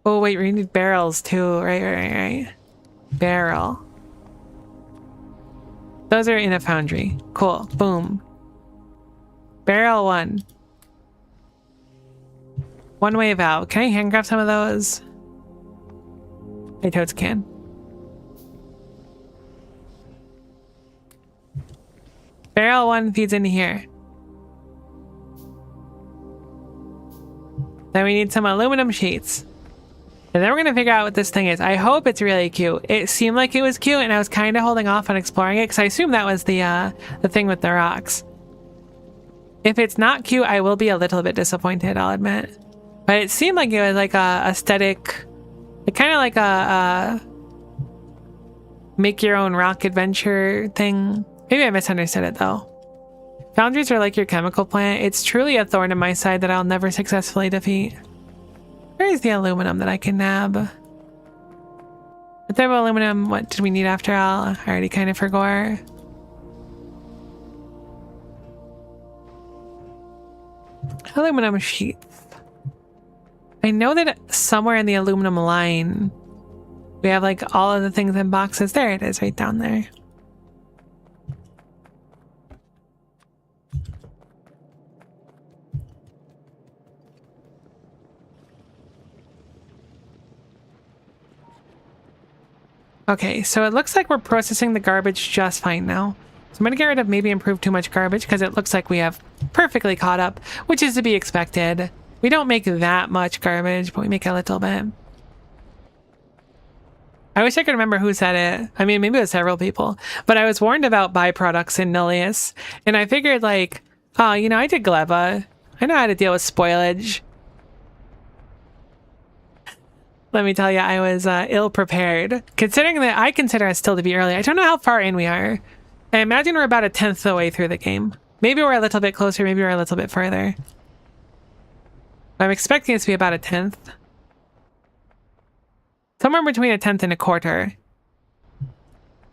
Oh wait, we need barrels too. Right. Barrel. Those are in a foundry. Cool. Boom. Barrel 1. One-way valve. Can I handcraft some of those? I totes can. Barrel 1 feeds into here. Then we need some aluminum sheets. And then we're gonna figure out what this thing is. I hope it's really cute. It seemed like it was cute, and I was kind of holding off on exploring it because I assumed that was the thing with the rocks. If it's not cute, I will be a little bit disappointed, I'll admit. But it seemed like it was like a aesthetic, kind of like a make your own rock adventure thing. Maybe I misunderstood it though. Foundries are like your chemical plant. It's truly a thorn in my side that I'll never successfully defeat. Where is the aluminum that I can nab? What type of aluminum? What did we need after all? I already kind of forgot. Aluminum sheets. I know that somewhere in the aluminum line, we have like all of the things in boxes. There it is, right down there. Okay, so it looks like we're processing the garbage just fine now. So I'm going to get rid of maybe improve too much garbage because it looks like we have perfectly caught up, which is to be expected. We don't make that much garbage, but we make a little bit. I wish I could remember who said it. I mean, maybe it was several people, but I was warned about byproducts in Nullius, and I figured like, oh, you know, I did Gleva. I know how to deal with spoilage. Let me tell you, I was ill-prepared. Considering that I consider us still to be early. I don't know how far in we are. I imagine we're about 1/10 of the way through the game. Maybe we're a little bit closer, maybe we're a little bit further. I'm expecting it to be about 1/10. Somewhere between 1/10 and 1/4.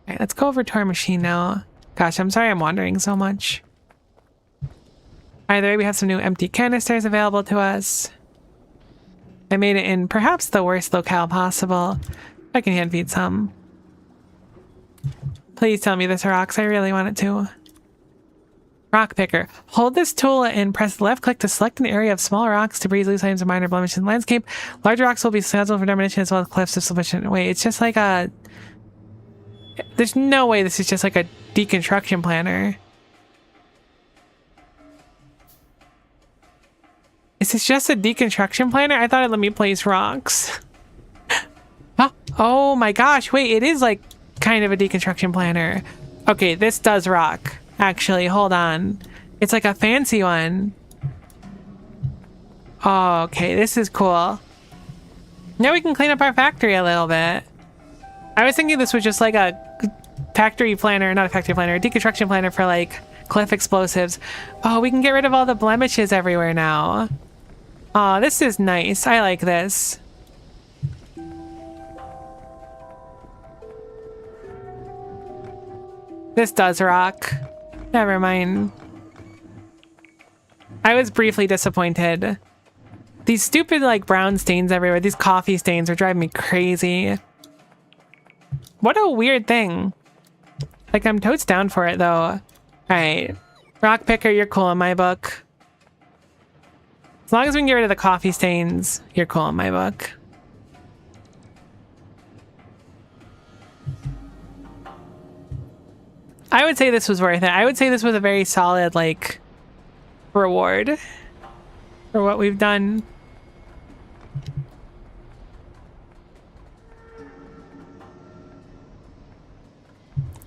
Alright, let's go over to our machine now. Gosh, I'm sorry I'm wandering so much. Either way, we have some new empty canisters available to us. I made it in perhaps the worst locale possible. I can hand feed some. Please tell me this rocks. I really want it to. Rock picker. Hold this tool and press left click to select an area of small rocks, debris, loose items, and minor blemishes in the landscape. Large rocks will be scheduled for demolition as well as cliffs if sufficient. Wait, it's just like a... There's no way this is just like a deconstruction planner. Is this just a deconstruction planner? I thought it let me place rocks. Huh? Oh my gosh, wait, it is like kind of a deconstruction planner. Okay, this does rock. Actually, hold on. It's like a fancy one. Oh, okay, this is cool. Now we can clean up our factory a little bit. I was thinking this was just like a factory planner, not a factory planner, a deconstruction planner for like cliff explosives. Oh, we can get rid of all the blemishes everywhere now. Oh, this is nice. I like this. This does rock. Never mind. I was briefly disappointed. These stupid like brown stains everywhere, these coffee stains are driving me crazy. What a weird thing. Like, I'm totes down for it though. Alright. Rock picker, you're cool in my book. As long as we can get rid of the coffee stains, you're cool in my book. I would say this was worth it. I would say this was a very solid, like, reward for what we've done.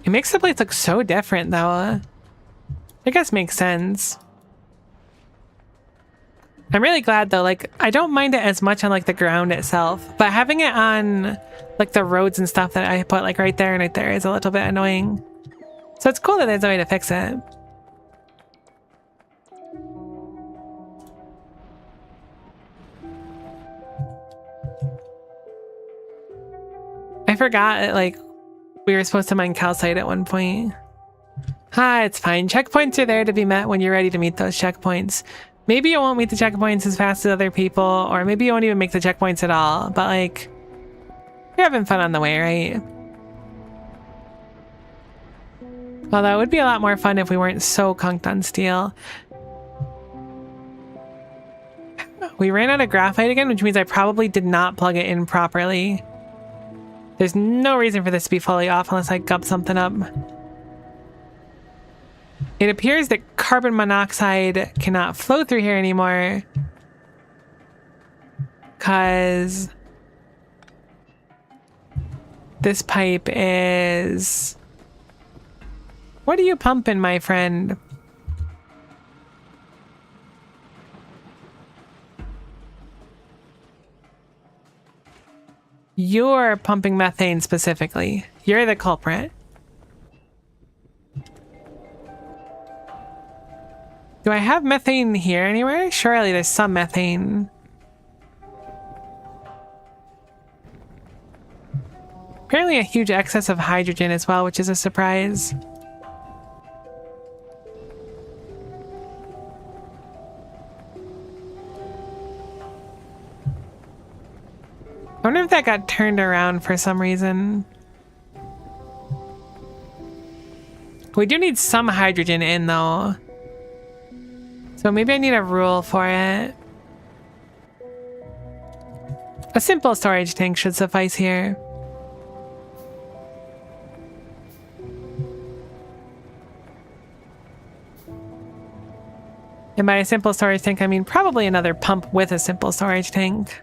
It makes the place look so different, though. I guess makes sense. I'm really glad, though. Like, I don't mind it as much on, like, the ground itself. But having it on, like, the roads and stuff that I put, like, right there and right there is a little bit annoying. So it's cool that there's a way to fix it. I forgot, like, we were supposed to mine calcite at one point. Ah, it's fine. Checkpoints are there to be met when you're ready to meet those checkpoints. Maybe you won't meet the checkpoints as fast as other people, or maybe you won't even make the checkpoints at all, but, like, you're having fun on the way, right? Although it would be a lot more fun if we weren't so conked on steel. We ran out of graphite again, which means I probably did not plug it in properly. There's no reason for this to be fully off unless I gup something up. It appears that carbon monoxide cannot flow through here anymore. Because this pipe is... What are you pumping, my friend? You're pumping methane specifically. You're the culprit. Do I have methane here anywhere? Surely there's some methane. Apparently a huge excess of hydrogen as well, which is a surprise. I wonder if that got turned around for some reason. We do need some hydrogen in though. So maybe I need a rule for it. A simple storage tank should suffice here. And by a simple storage tank, I mean probably another pump with a simple storage tank.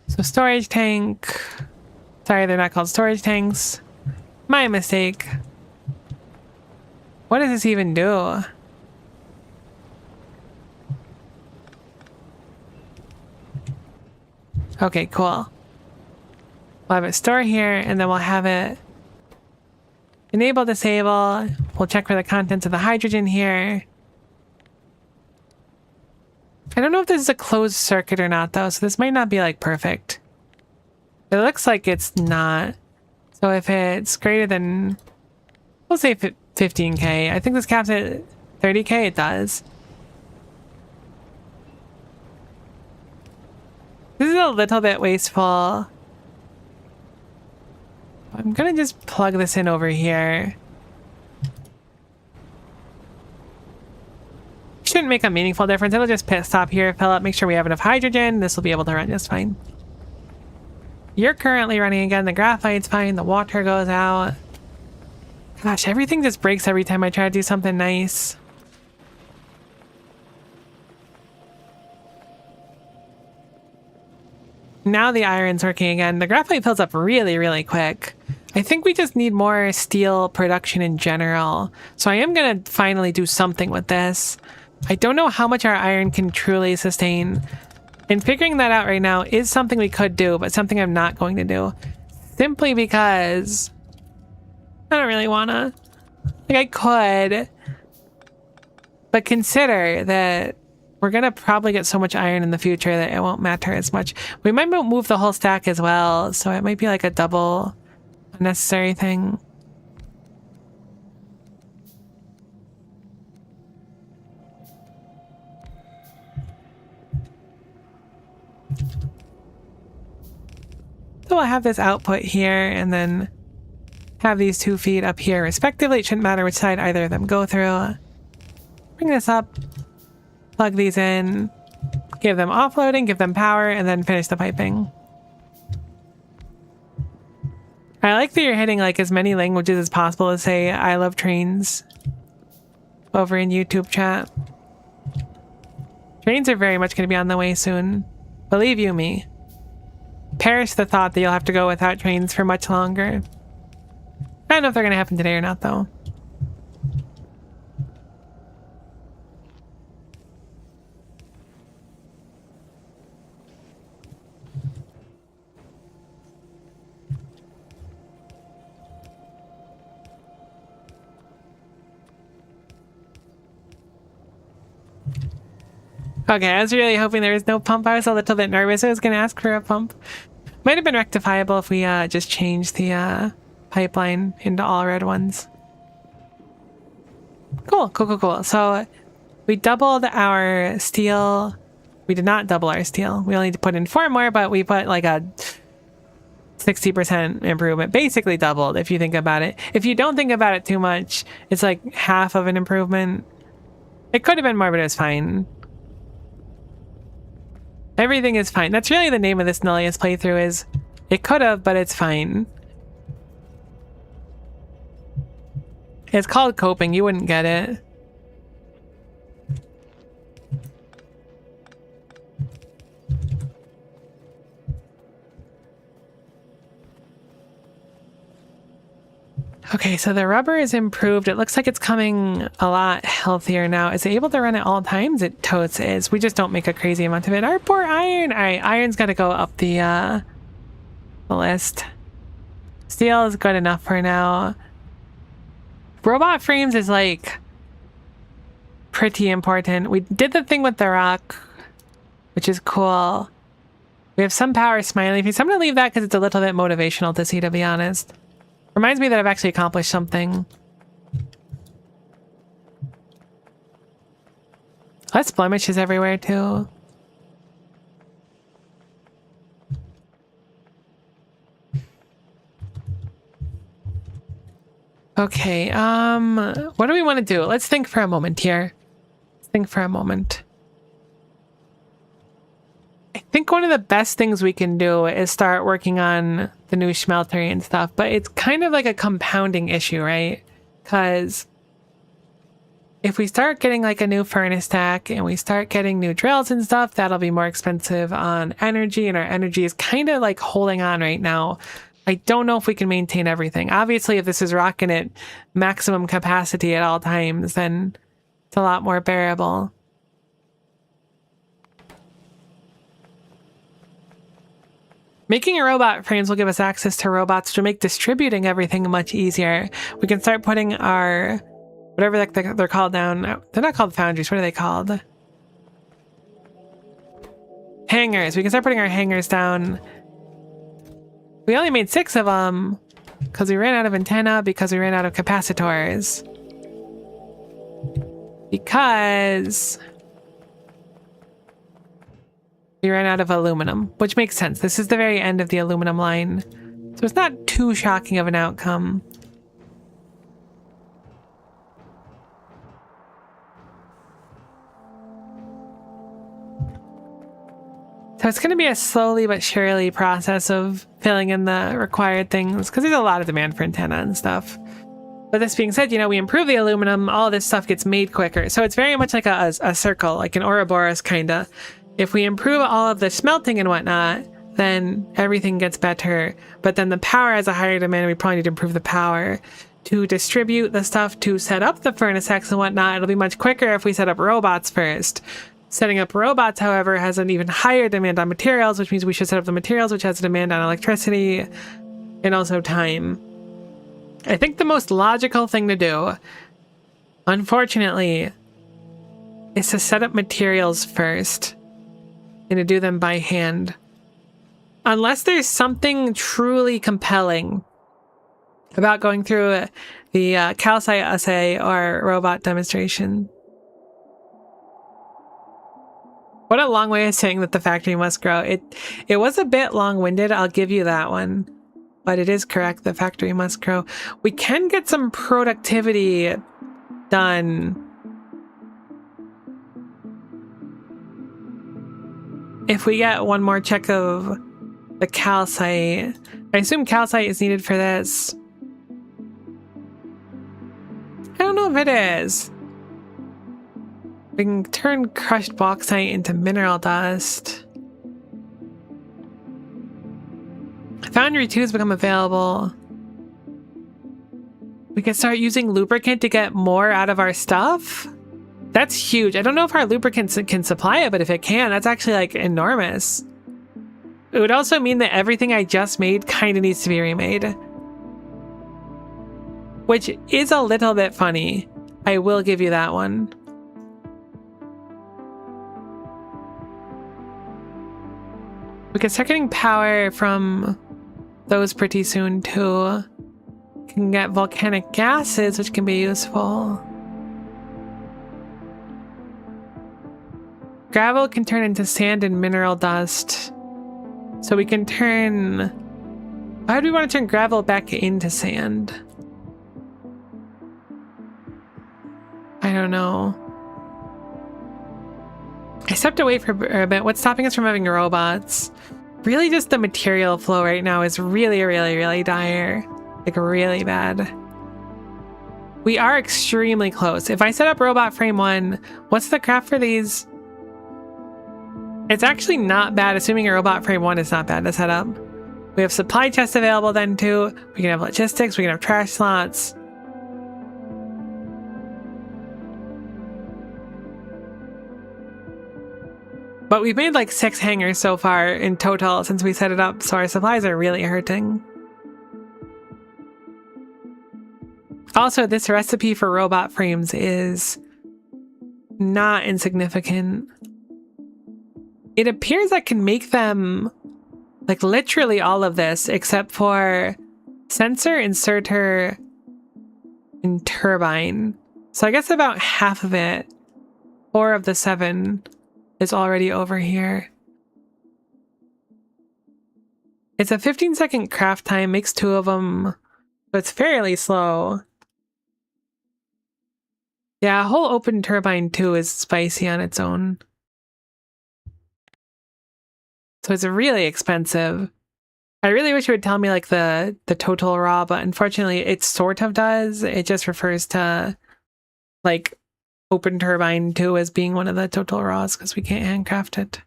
So storage tank. Sorry, they're not called storage tanks. My mistake. What does this even do? Okay, cool. We'll have it store here, and then we'll have it enable, disable. We'll check for the contents of the hydrogen here. I don't know if this is a closed circuit or not, though, so this might not be, like, perfect. It looks like it's not. So if it's greater than, we'll say 15K. I think this caps at 30K. It does. This is a little bit wasteful. I'm gonna just plug this in over here. shouldn't make a meaningful difference. It'll just stop here, fill up, make sure we have enough hydrogen. This will be able to run just fine. You're currently running again. The graphite's fine. The water goes out. Gosh, everything just breaks every time I try to do something nice. Now the iron's working again. The graphite fills up really, really quick. I think we just need more steel production in general. So I am going to finally do something with this. I don't know how much our iron can truly sustain. And figuring that out right now is something we could do, but something I'm not going to do. Simply because I don't really want to. Like, I could. But consider that we're going to probably get so much iron in the future that it won't matter as much. We might move the whole stack as well, so it might be like a double unnecessary thing. So we'll have this output here and then have these 2 feet up here respectively. It shouldn't matter which side either of them go through. Bring this up, plug these in, give them offloading, give them power, and then finish the piping. I like that you're hitting like as many languages as possible to say I love trains over in YouTube chat. Trains are very much going to be on the way soon. Believe you me. Perish the thought that you'll have to go without trains for much longer. I don't know if they're going to happen today or not, though. Okay, I was really hoping there was no pump. I was a little bit nervous. I was going to ask for a pump. Might have been rectifiable if we just changed the pipeline into all red ones. Cool, cool, cool, cool. So we doubled our steel. We did not double our steel. We only put in 4 more, but we put like a 60% improvement. Basically doubled if you think about it. If you don't think about it too much, it's like half of an improvement. It could have been more, but it was fine. Everything is fine. That's really the name of this Nullius playthrough is, it could have, but it's fine. It's called coping. You wouldn't get it. Okay, so the rubber is improved. It looks like it's coming a lot healthier now. Is it able to run at all times? It totes is. We just don't make a crazy amount of it. Our poor iron. All right, iron's got to go up the list. Steel is good enough for now. Robot frames is like pretty important. We did the thing with the rock, which is cool. We have some power smiley face. I'm going to leave that because it's a little bit motivational to see, to be honest. Reminds me that I've actually accomplished something. Less blemishes everywhere too. Okay, what do we want to do? Let's think for a moment here. Let's think for a moment. I think one of the best things we can do is start working on the new smelter and stuff, but it's kind of like a compounding issue, right? Because if we start getting like a new furnace stack and we start getting new drills and stuff, that'll be more expensive on energy, and our energy is kind of like holding on right now. I don't know if we can maintain everything. Obviously, if this is rocking at maximum capacity at all times, then it's a lot more bearable. Making a robot frames will give us access to robots to make distributing everything much easier. We can start putting our, whatever they're called down. They're not called foundries. What are they called? Hangars. We can start putting our hangars down. We only made 6 of them because we ran out of antenna, because we ran out of capacitors. Because we ran out of aluminum, which makes sense. This is the very end of the aluminum line, so it's not too shocking of an outcome. So it's going to be a slowly but surely process of filling in the required things, because there's a lot of demand for antenna and stuff. But this being said, you know, we improve the aluminum, all this stuff gets made quicker. So it's very much like a circle, like an Ouroboros kind of. If we improve all of the smelting and whatnot, then everything gets better. But then the power has a higher demand, and we probably need to improve the power. To distribute the stuff to set up the furnace X and whatnot, it'll be much quicker if we set up robots first. Setting up robots, however, has an even higher demand on materials, which means we should set up the materials, which has a demand on electricity and also time. I think the most logical thing to do, unfortunately, is to set up materials first and to do them by hand. Unless there's something truly compelling about going through the calcite assay or robot demonstration. What a long way of saying that the factory must grow. It was a bit long-winded, I'll give you that one. But it is correct, the factory must grow. We can get some productivity done. If we get one more check of the calcite. I assume calcite is needed for this. I don't know if it is. We can turn crushed bauxite into mineral dust. Foundry 2 has become available. We can start using lubricant to get more out of our stuff? That's huge. I don't know if our lubricants can supply it, but if it can, that's actually like enormous. It would also mean that everything I just made kind of needs to be remade. Which is a little bit funny. I will give you that one. We can start getting power from those pretty soon too. Can get volcanic gases, which can be useful. Gravel can turn into sand and mineral dust. So we can turn... Why do we want to turn gravel back into sand? I don't know. I stepped away for a bit. What's stopping us from having robots? Really just the material flow right now is really, really, really dire. Like really bad. We are extremely close. If I set up robot frame 1, what's the craft for these? It's actually not bad, assuming a robot frame 1 is not bad to set up. We have supply chests available then too. We can have logistics, we can have trash slots. But we've made like 6 hangars so far in total since we set it up, so our supplies are really hurting. Also, this recipe for robot frames is not insignificant. It appears I can make them like literally all of this except for sensor, inserter, and turbine. So I guess about half of it, 4 of the 7, is already over here. It's a 15-second craft time, makes 2 of them, so it's fairly slow. Yeah, a whole open turbine too is spicy on its own. So it's really expensive. I really wish it would tell me like the total raw, but unfortunately it sort of does. It just refers to like open turbine 2 as being one of the total raws because we can't handcraft it.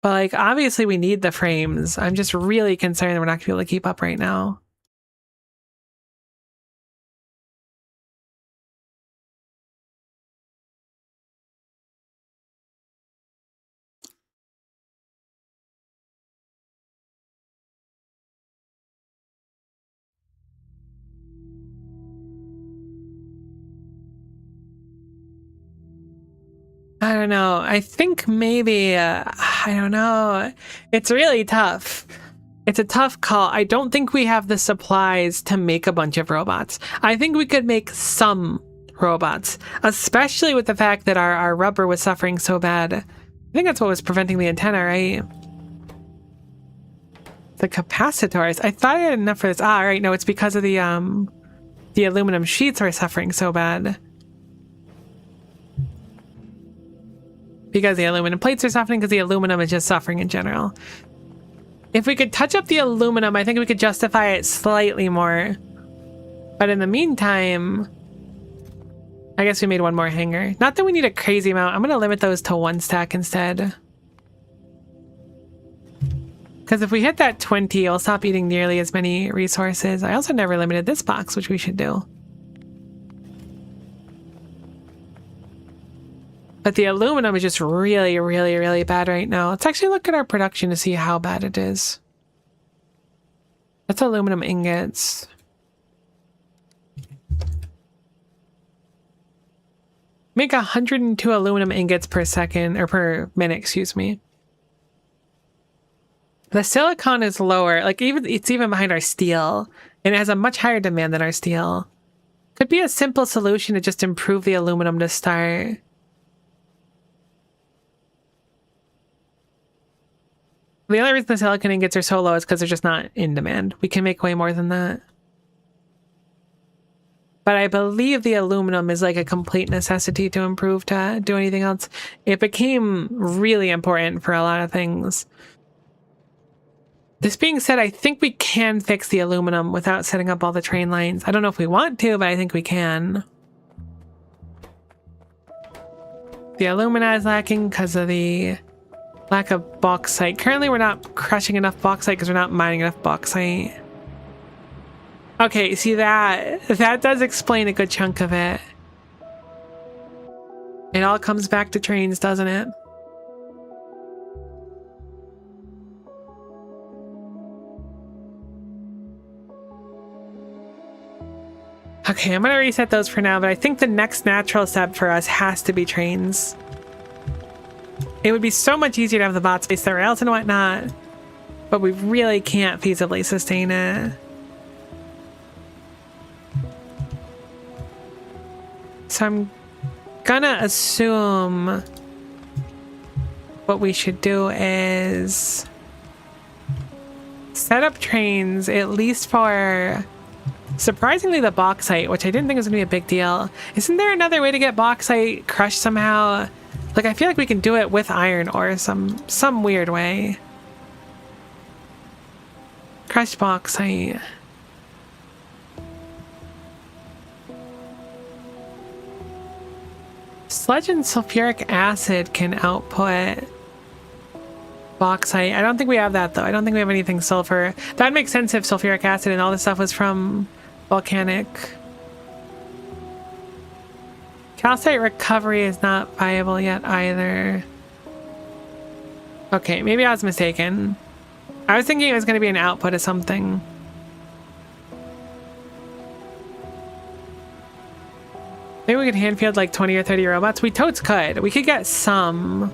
But like obviously we need the frames. I'm just really concerned that we're not gonna be able to keep up right now. I don't know. I think maybe, I don't know. It's really tough. It's a tough call. I don't think we have the supplies to make a bunch of robots. I think we could make some robots, especially with the fact that our rubber was suffering so bad. I think that's what was preventing the antenna, right? The capacitors. I thought I had enough for this. Ah, right. No, it's because of the aluminum sheets are suffering so bad. because the aluminum plates are suffering, because the aluminum is just suffering in general. If we could touch up the aluminum, I think we could justify it slightly more. But in the meantime, I guess we made one more hanger. Not that we need a crazy amount. I'm going to limit those to 1 stack instead. Because if we hit that 20, it'll stop eating nearly as many resources. I also never limited this box, which we should do. But the aluminum is just really, really, really bad right now. Let's actually look at our production to see how bad it is. That's aluminum ingots. Make 102 aluminum ingots per second, or per minute, excuse me. The silicon is lower, like it's even behind our steel, and it has a much higher demand than our steel. Could be a simple solution to just improve the aluminum to start. The only reason the silicon ingots are so low is because they're just not in demand. We can make way more than that. But I believe the aluminum is like a complete necessity to improve to do anything else. It became really important for a lot of things. This being said, I think we can fix the aluminum without setting up all the train lines. I don't know if we want to, but I think we can. The alumina is lacking because of the lack of bauxite. Currently, we're not crushing enough bauxite because we're not mining enough bauxite. Okay, see that does explain a good chunk of it. It all comes back to trains, doesn't it? Okay, I'm gonna reset those for now, but I think the next natural step for us has to be trains. It would be so much easier to have the bots space the rails and whatnot, but we really can't feasibly sustain it. So I'm gonna assume what we should do is set up trains, at least for surprisingly the bauxite, which I didn't think was gonna be a big deal. Isn't there another way to get bauxite crushed somehow? Like, I feel like we can do it with iron ore some weird way. Crushed bauxite. Sludge and sulfuric acid can output bauxite. I don't think we have that, though. I don't think we have anything sulfur. That makes sense if sulfuric acid and all this stuff was from volcanic. Calcite recovery is not viable yet either. Okay, maybe I was mistaken. I was thinking it was going to be an output of something. Maybe we could hand field like 20 or 30 robots. We totes could. We could get some.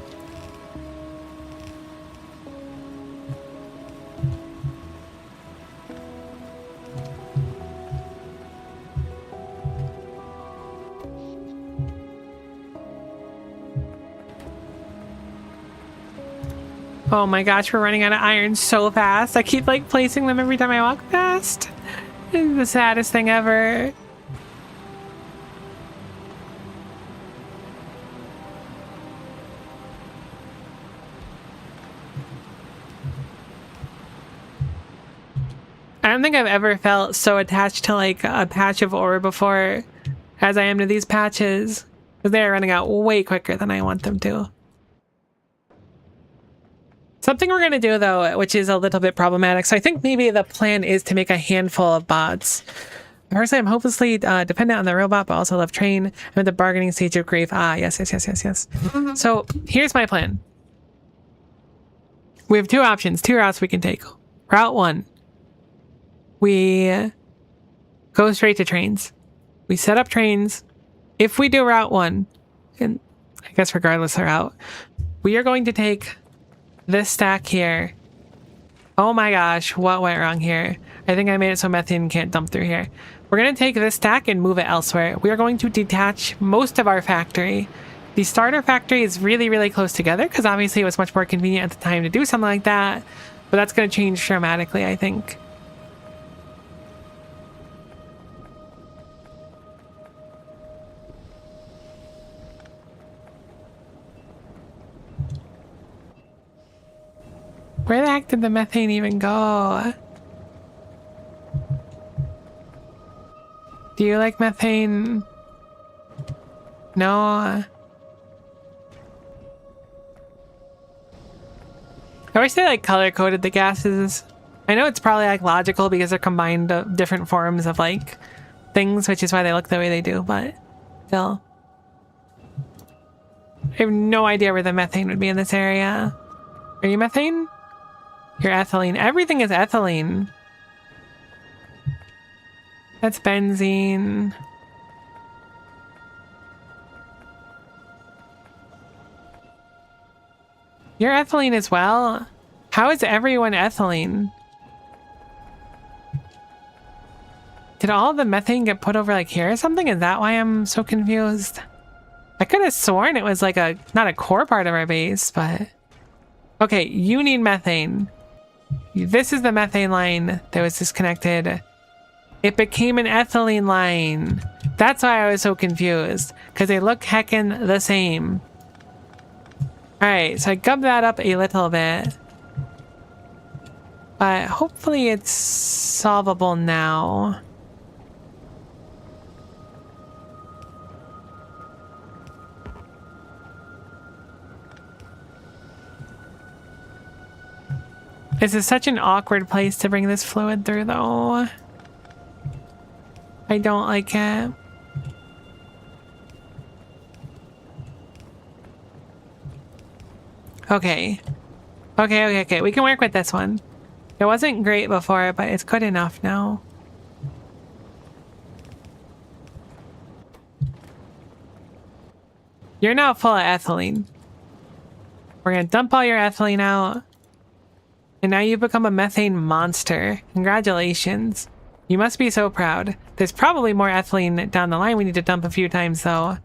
Oh my gosh, we're running out of iron so fast. I keep like placing them every time I walk past. It's the saddest thing ever. I don't think I've ever felt so attached to like a patch of ore before as I am to these patches, because they're running out way quicker than I want them to. Something we're going to do, though, which is a little bit problematic. So I think maybe the plan is to make a handful of bots. Personally, I'm hopelessly dependent on the robot, but also love train. I'm at the bargaining stage of grief. Ah, yes. So here's my plan. We have two options, two routes we can take. Route 1. We go straight to trains. We set up trains. If we do Route 1, and I guess regardless of route, we are going to take this stack here. Oh my gosh, what went wrong here? I think I made it so methane can't dump through here. We're going to take this stack and move it elsewhere. We are going to detach most of our factory. The starter factory is really, really close together because obviously it was much more convenient at the time to do something like that. But that's going to change dramatically, I think. Where the heck did the methane even go? Do you like methane? No. I wish they like color coded the gases. I know it's probably like logical because they're combined different forms of like things, which is why they look the way they do, but still. I have no idea where the methane would be in this area. Are you methane? You're ethylene. Everything is ethylene. That's benzene. You're ethylene as well? How is everyone ethylene? Did all the methane get put over like here or something? Is that why I'm so confused? I could have sworn it was like a, not a core part of our base, but... Okay, you need methane. This is the methane line that was disconnected. It became an ethylene line. That's why I was so confused, because they look heckin' the same. Alright, so I gubbed that up a little bit. But hopefully it's solvable now. This is such an awkward place to bring this fluid through, though. I don't like it. Okay. Okay. We can work with this one. It wasn't great before, but it's good enough now. You're now full of ethylene. We're gonna dump all your ethylene out. And now you've become a methane monster. Congratulations. You must be so proud. There's probably more ethylene down the line we need to dump a few times, though.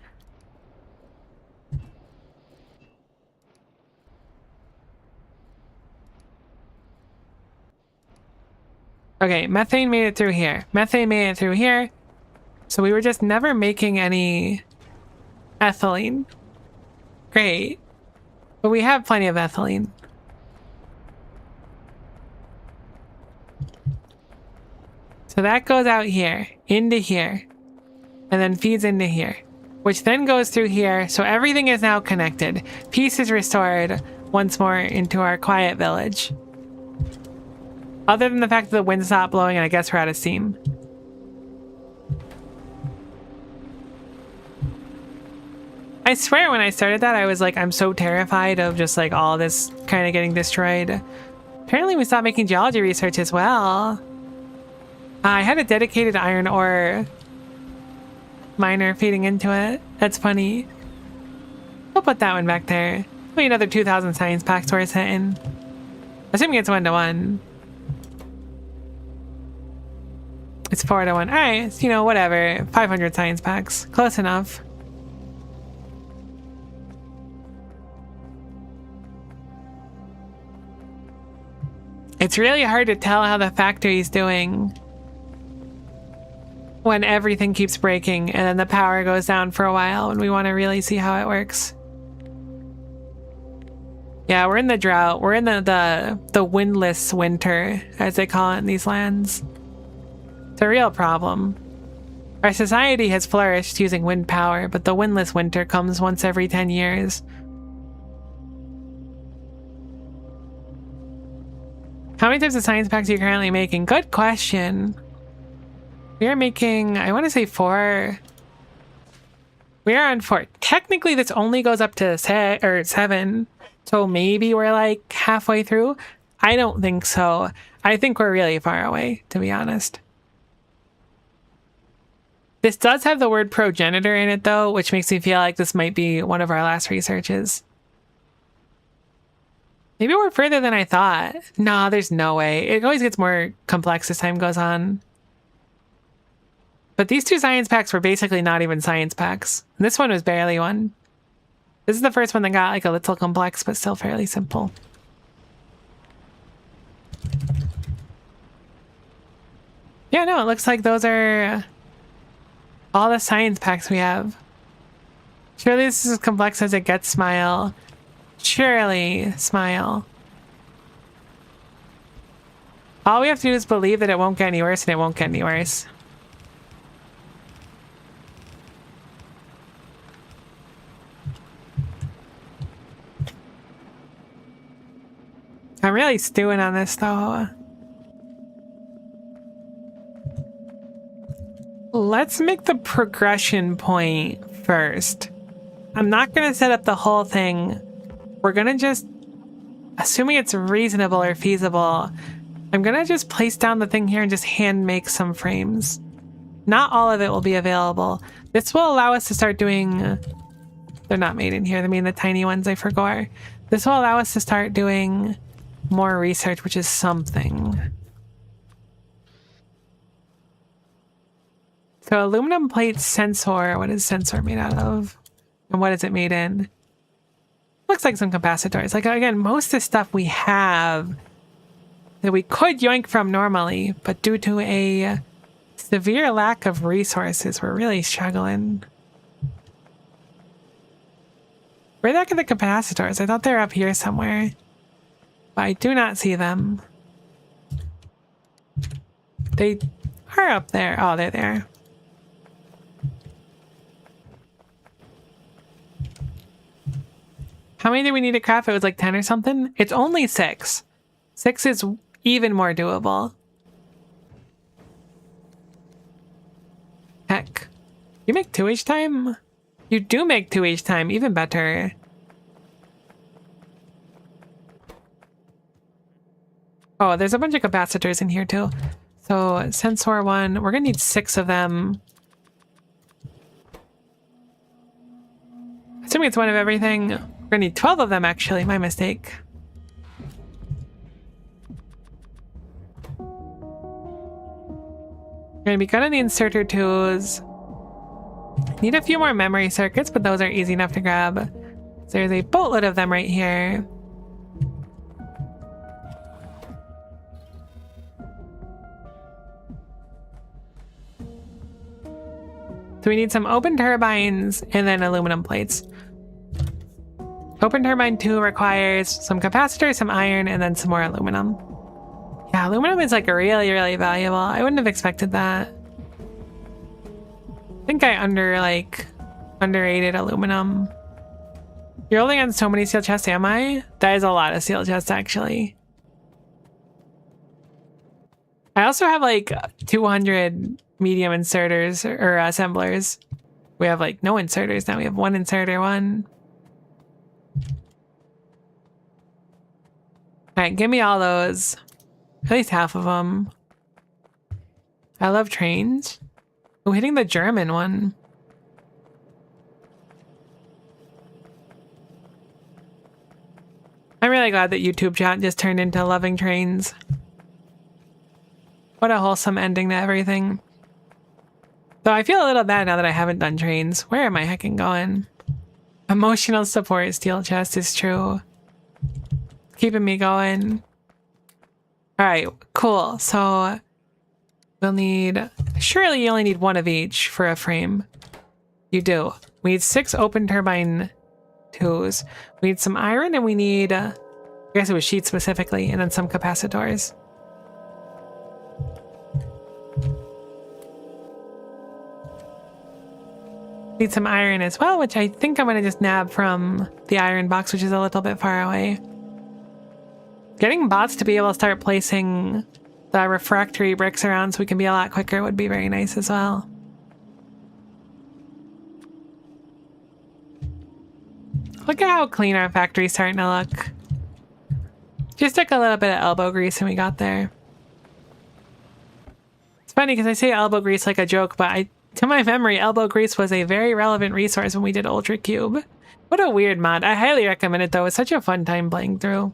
Okay, methane made it through here. Methane made it through here. So we were just never making any ethylene. Great. But we have plenty of ethylene. So that goes out here, into here, and then feeds into here, which then goes through here. So everything is now connected. Peace is restored once more into our quiet village. Other than the fact that the wind stopped blowing and I guess we're out of steam. I swear when I started that, I was like, I'm so terrified of just like all this kind of getting destroyed. Apparently we stopped making geology research as well. I had a dedicated iron ore miner feeding into it. That's funny. I'll put that one back there. Maybe another 2,000 science packs worth hitting. Assuming it's 1-to-1. It's 4-to-1. Alright, you know, whatever. 500 science packs. Close enough. It's really hard to tell how the factory's doing when everything keeps breaking and then the power goes down for a while and we want to really see how it works. Yeah, we're in the drought. We're in the windless winter, as they call it in these lands. It's a real problem. Our society has flourished using wind power, but the windless winter comes once every 10 years. How many types of science packs are you currently making? Good question. We are making, I want to say 4. We are on 4. Technically, this only goes up to 7. So maybe we're like halfway through. I don't think so. I think we're really far away, to be honest. This does have the word progenitor in it, though, which makes me feel like this might be one of our last researches. Maybe we're further than I thought. Nah, there's no way. It always gets more complex as time goes on. But these 2 science packs were basically not even science packs. This one was barely one. This is the first one that got like a little complex, but still fairly simple. Yeah, no, it looks like those are all the science packs we have. Surely this is as complex as it gets, Smile. Surely, Smile. All we have to do is believe that it won't get any worse, and it won't get any worse. I'm really stewing on this, though. Let's make the progression point first. I'm not going to set up the whole thing. We're going to just, assuming it's reasonable or feasible, I'm going to just place down the thing here and just hand make some frames. Not all of it will be available. This will allow us to start doing... They're not made in here. I mean, the tiny ones I forgot. This will allow us to start doing more research, which is something. So aluminum plate sensor. What is sensor made out of? And what is it made in? Looks like some capacitors. Like, again, most of the stuff we have that we could yoink from normally, but due to a severe lack of resources, we're really struggling. Where the heck are the capacitors? I thought they were up here somewhere. But I do not see them. They are up there. Oh, they're there. How many do we need to craft? It was like 10 or something? It's only 6. 6 is even more doable. Heck. You make 2 each time? You do make 2 each time. Even better. Oh, there's a bunch of capacitors in here too. So sensor 1, we're gonna need 6 of them. Assuming it's one of everything, we're gonna need 12 of them actually, my mistake. We're gonna be gutting the inserter 2s. Need a few more memory circuits, but those are easy enough to grab. So there's a boatload of them right here. So we need some open turbines and then aluminum plates. Open turbine 2 requires some capacitors, some iron, and then some more aluminum. Yeah, aluminum is like really, really valuable. I wouldn't have expected that. I think I underrated aluminum. You're holding on so many steel chests, am I? That is a lot of steel chests, actually. I also have like 200 medium inserters or assemblers. We have like no inserters now. We have 1 inserter, 1. All right, give me all those. At least half of them. I love trains. Oh, hitting the German one. I'm really glad that YouTube chat just turned into loving trains. What a wholesome ending to everything. Though I feel a little bad now that I haven't done trains. Where am I hecking going? Emotional support steel chest is true. Keeping me going. Alright, cool. So we'll need... Surely you only need 1 of each for a frame. You do. We need 6 open turbine 2s. We need some iron and we need... I guess it was sheets specifically, and then some capacitors. Need some iron as well, which I think I'm going to just nab from the iron box, which is a little bit far away. Getting bots to be able to start placing the refractory bricks around so we can be a lot quicker would be very nice as well. Look at how clean our factory's starting to look. Just took a little bit of elbow grease and we got there. It's funny because I say elbow grease like a joke, but to my memory, elbow grease was a very relevant resource when we did Ultra Cube. What a weird mod. I highly recommend it though. It's such a fun time playing through.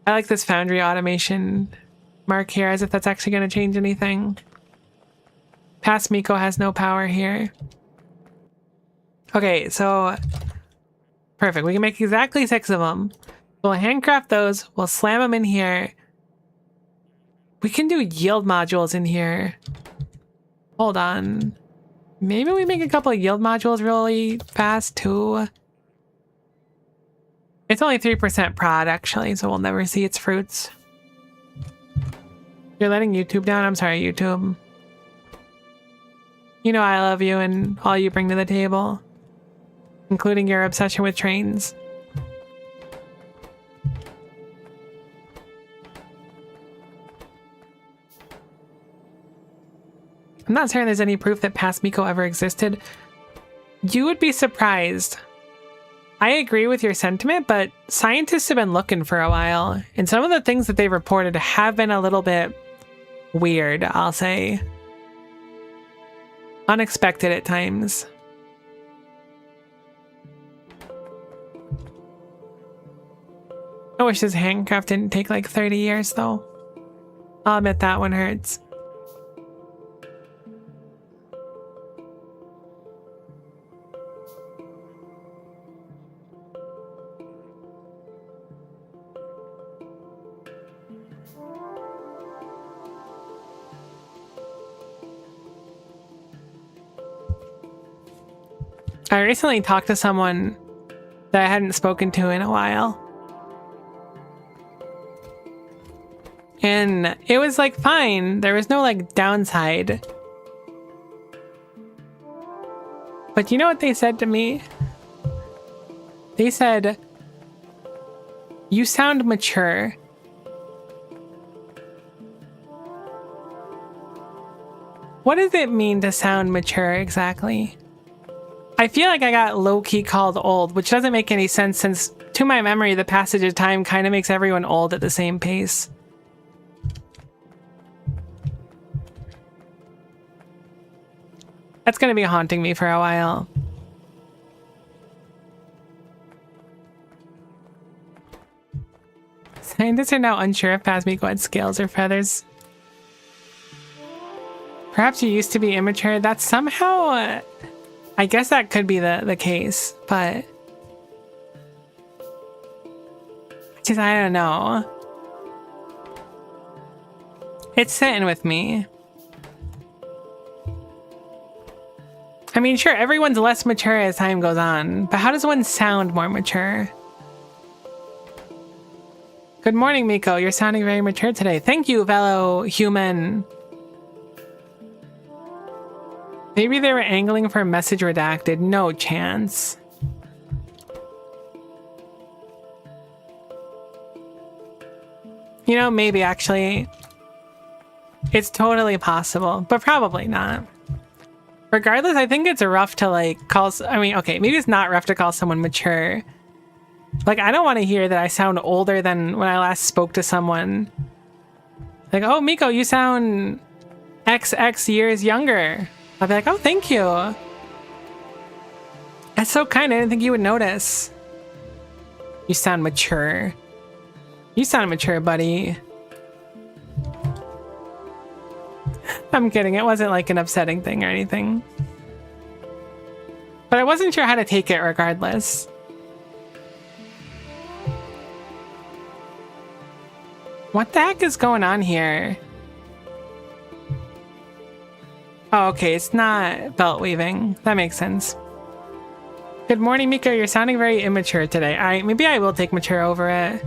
I like this foundry automation mark here as if that's actually going to change anything. Past Miko has no power here. Okay, so perfect. We can make exactly 6 of them. We'll handcraft those. We'll slam them in here. We can do yield modules in here. Hold on. Maybe we make a couple of yield modules really fast too. It's only 3% prod, actually, so we'll never see its fruits. You're letting YouTube down? I'm sorry, YouTube. You know I love you and all you bring to the table, including your obsession with trains. I'm not certain there's any proof that past Miko ever existed. You would be surprised. I agree with your sentiment, but scientists have been looking for a while, and some of the things that they've reported have been a little bit weird, I'll say. Unexpected at times. I wish this handcraft didn't take like 30 years, though. I'll admit that one hurts. I recently talked to someone that I hadn't spoken to in a while. And it was like fine. There was no like downside. But you know what they said to me? They said, "You sound mature." What does it mean to sound mature exactly? I feel like I got low-key called old, which doesn't make any sense since, to my memory, the passage of time kind of makes everyone old at the same pace. That's going to be haunting me for a while. Scientists are now unsure if past Miko had scales or feathers. Perhaps you used to be immature. That's somehow... I guess that could be the case, but... just, I don't know. It's sitting with me. I mean, sure, everyone's less mature as time goes on, but how does one sound more mature? Good morning, Miko. You're sounding very mature today. Thank you, fellow human. Maybe they were angling for a message redacted. No chance. You know, maybe actually. It's totally possible, but probably not. Regardless, I think it's rough to like call... I mean, okay, maybe it's not rough to call someone mature. Like, I don't want to hear that I sound older than when I last spoke to someone. Like, oh, Miko, you sound XX years younger. I'll be like, oh, thank you. That's so kind. I didn't think you would notice. You sound mature. You sound mature, buddy. I'm kidding. It wasn't like an upsetting thing or anything. But I wasn't sure how to take it regardless. What the heck is going on here? Oh, okay, it's not belt weaving. That makes sense. Good morning, Miko. You're sounding very immature today. Maybe I will take mature over it.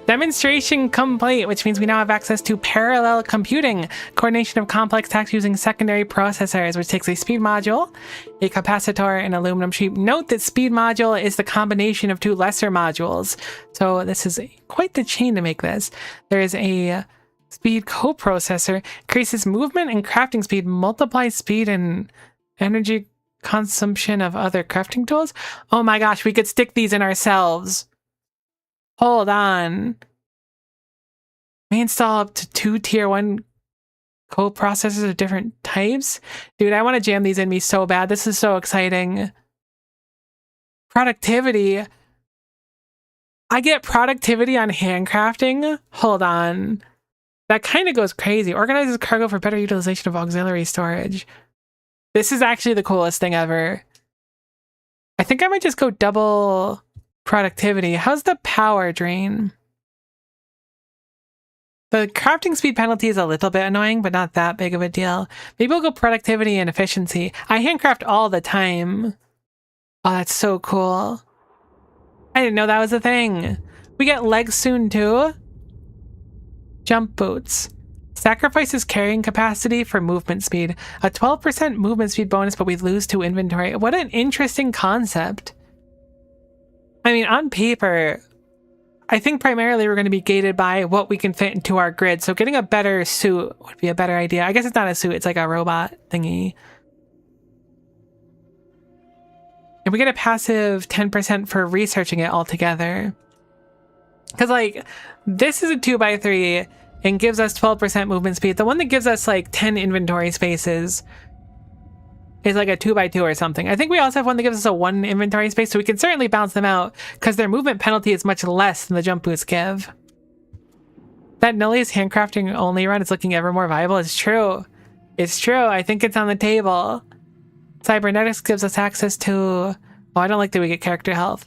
Demonstration complete, which means we now have access to parallel computing. Coordination of complex tasks using secondary processors, which takes a speed module, a capacitor, and aluminum sheet. Note that speed module is the combination of two lesser modules. So this is quite the chain to make this. There is a speed coprocessor, increases movement and crafting speed, multiplies speed and energy consumption of other crafting tools. Oh my gosh, we could stick these in ourselves. Hold on. May install up to 2 tier 1 coprocessors of different types. Dude, I want to jam these in me so bad. This is so exciting. Productivity. I get productivity on handcrafting. Hold on. That kind of goes crazy. Organizes cargo for better utilization of auxiliary storage. This is actually the coolest thing ever. I think I might just go double productivity. How's the power drain? The crafting speed penalty is a little bit annoying, but not that big of a deal. Maybe we'll go productivity and efficiency. I handcraft all the time. Oh, that's so cool. I didn't know that was a thing. We get legs soon too. Jump boots. Sacrifices carrying capacity for movement speed. A 12% movement speed bonus, but we lose to inventory. What an interesting concept. I mean, on paper, I think primarily we're going to be gated by what we can fit into our grid. So getting a better suit would be a better idea. I guess it's not a suit. It's like a robot thingy. And we get a passive 10% for researching it altogether. Because, like, this is a 2x3 and gives us 12% movement speed. The one that gives us, like, 10 inventory spaces is like a 2x2 or something. I think we also have one that gives us a 1 inventory space, so we can certainly bounce them out because their movement penalty is much less than the jump boots give. That Nullius handcrafting only run is looking ever more viable. It's true. It's true. I think it's on the table. Cybernetics gives us access to... Oh, I don't like that we get character health.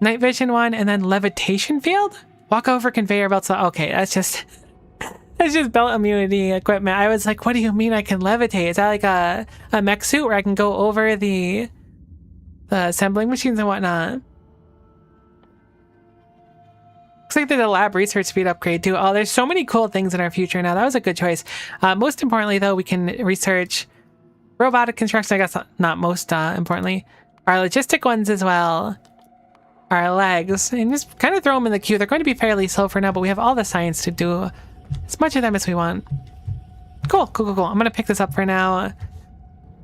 Night vision one, and then levitation field? Walk over conveyor belts. Okay, that's just... It's just belt immunity equipment. I was like, what do you mean I can levitate? Is that like a mech suit where I can go over the assembling machines and whatnot? Looks like there's a lab research speed upgrade too. Oh, there's so many cool things in our future now. That was a good choice. Most importantly though, we can research robotic construction. I guess not most importantly. Our logistic ones as well. Our legs. And just kind of throw them in the queue. They're going to be fairly slow for now, but we have all the science to do as much of them as we want. Cool, cool, cool, cool. I'm going to pick this up for now.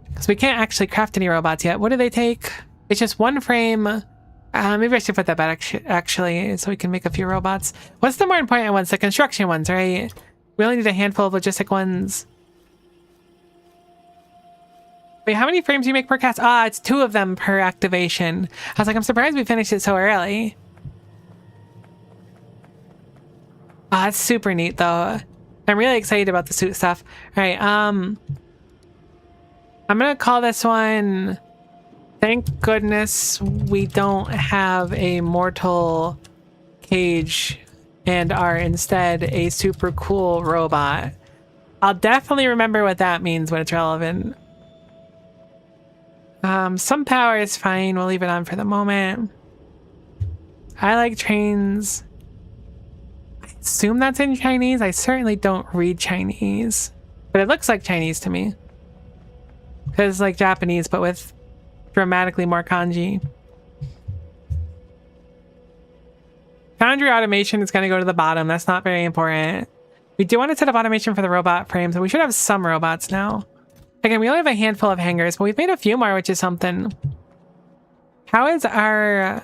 Because we can't actually craft any robots yet. What do they take? It's just 1 frame. Maybe I should put that back actually, so we can make a few robots. What's the more important ones? The construction ones, right? We only need a handful of logistic ones. Wait, how many frames do you make per cast? Ah, it's 2 of them per activation. I was like, I'm surprised we finished it so early. Ah, that's super neat though. I'm really excited about the suit stuff. All right, I'm gonna call this one, thank goodness we don't have a mortal cage and are instead a super cool robot. I'll definitely remember what that means when it's relevant. Some power is fine. We'll leave it on for the moment. I like trains. I assume that's in Chinese. I certainly don't read Chinese, but it looks like Chinese to me. It's like Japanese, but with dramatically more kanji. Foundry automation is going to go to the bottom. That's not very important. We do want to set up automation for the robot frames, and we should have some robots now. Again, we only have a handful of hangars, but we've made a few more, which is something. How is our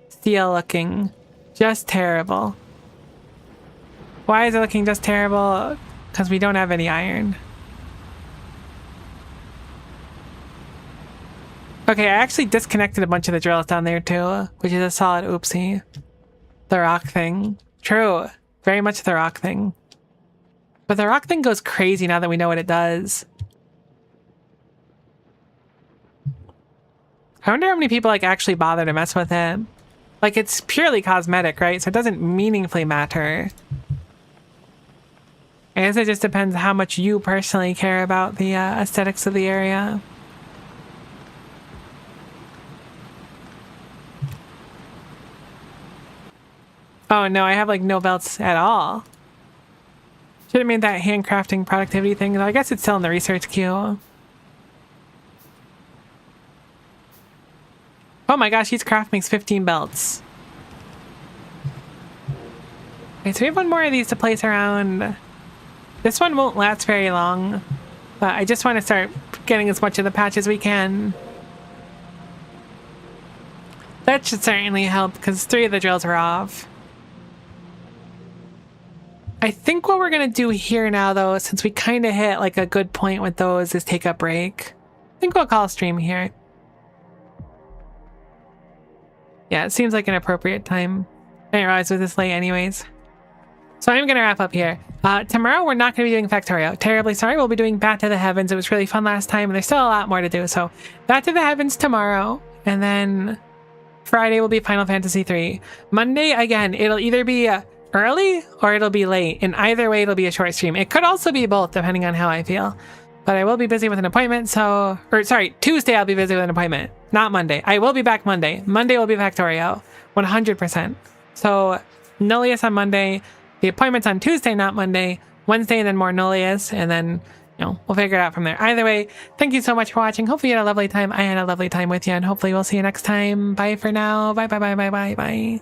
steel looking? Just terrible. Why is it looking just terrible? Because we don't have any iron. Okay, I actually disconnected a bunch of the drills down there too, which is a solid oopsie. The rock thing. True. Very much the rock thing. But the rock thing goes crazy now that we know what it does. I wonder how many people like actually bother to mess with it. Like, it's purely cosmetic, right? So it doesn't meaningfully matter. I guess it just depends how much you personally care about the aesthetics of the area. Oh no, I have like no belts at all. Should have made that handcrafting productivity thing. I guess it's still in the research queue. Oh my gosh, each craft makes 15 belts. Okay, so we have one more of these to place around. This one won't last very long, but I just want to start getting as much of the patch as we can. That should certainly help, because 3 of the drills are off. I think what we're going to do here now, though, since we kind of hit like a good point with those, is take a break. I think we'll call a stream here. Yeah, it seems like an appropriate time. I didn't realize it was this late anyways. So I'm going to wrap up here. Tomorrow we're not going to be doing Factorio. Terribly sorry. We'll be doing Bat to the Heavens. It was really fun last time, and there's still a lot more to do. So Bat to the Heavens tomorrow, and then Friday will be Final Fantasy III. Monday, again, it'll either be early or it'll be late. In either way, it'll be a short stream. It could also be both, depending on how I feel. But I will be busy with an appointment, or sorry, Tuesday I'll be busy with an appointment, not Monday. I will be back Monday. Monday will be Factorio, 100%. So Nullius on Monday, the appointment's on Tuesday, not Monday. Wednesday, and then more Nullius, and then, we'll figure it out from there. Either way, thank you so much for watching. Hopefully you had a lovely time. I had a lovely time with you, and hopefully we'll see you next time. Bye for now. Bye, bye, bye, bye, bye, bye.